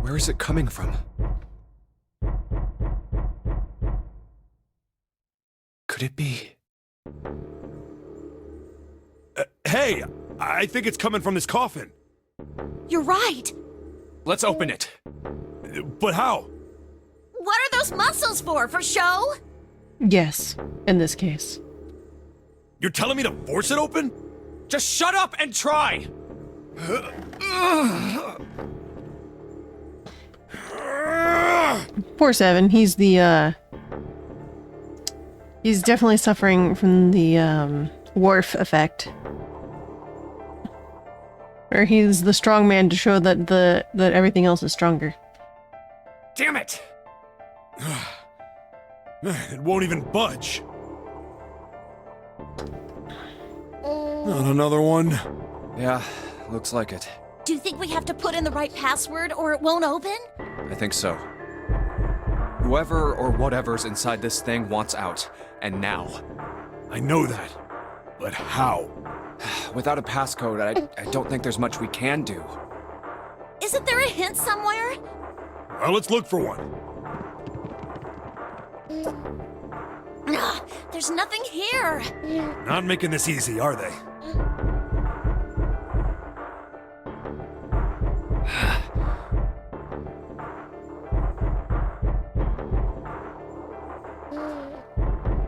Where is it coming from? Could it be? Hey, I think it's coming from this coffin. You're right! Let's open it. But how? What are those muscles for? For show? Yes, in this case. You're telling me to force it open? Just shut up and try! 4-7, he's the, he's definitely suffering from the, Worf effect. Or he's the strong man to show that that everything else is stronger. Damn it! It won't even budge. Not another one. Yeah, looks like it. Do you think we have to put in the right password or it won't open? I think so. Whoever or whatever's inside this thing wants out, and now. I know that. But how? Without a passcode, I don't think there's much we can do. Isn't there a hint somewhere? Well, let's look for one. There's nothing here. Not making this easy, are they?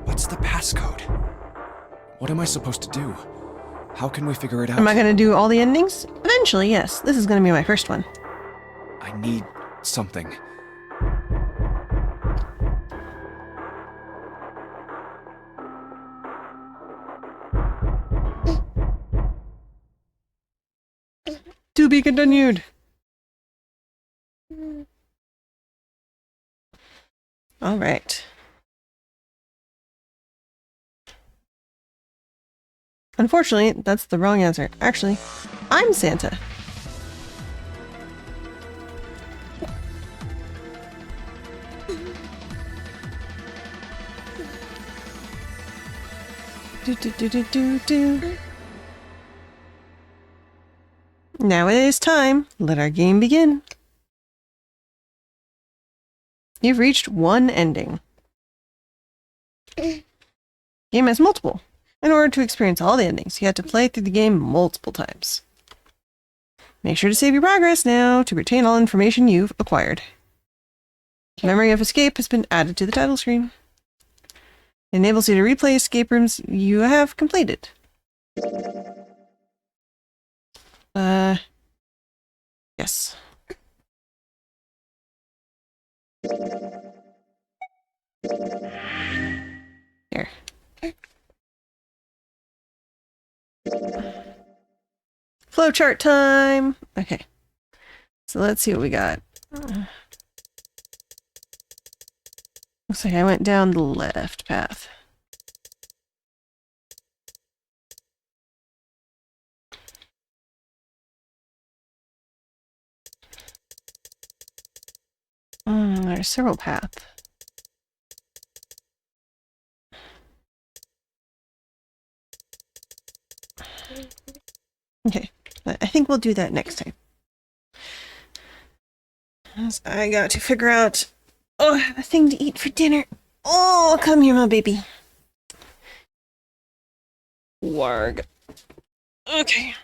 What's the passcode? What am I supposed to do? How can we figure it out? Am I gonna do all the endings? Eventually, yes. This is gonna be my first one. I need something. To be continued. All right. Unfortunately, that's the wrong answer. Actually, I'm Santa. Do. Now it is time. Let our game begin. You've reached one ending. Game has multiple. In order to experience all the endings, you have to play through the game multiple times. Make sure to save your progress now to retain all information you've acquired. Memory of Escape has been added to the title screen. It enables you to replay escape rooms you have completed. Yes. Here. Flowchart time! Okay. So let's see what we got. Looks like I went down the left path. There's several paths. Okay, I think we'll do that next time. As I got to figure out, I have a thing to eat for dinner. Oh, come here, my baby. Warg. Okay.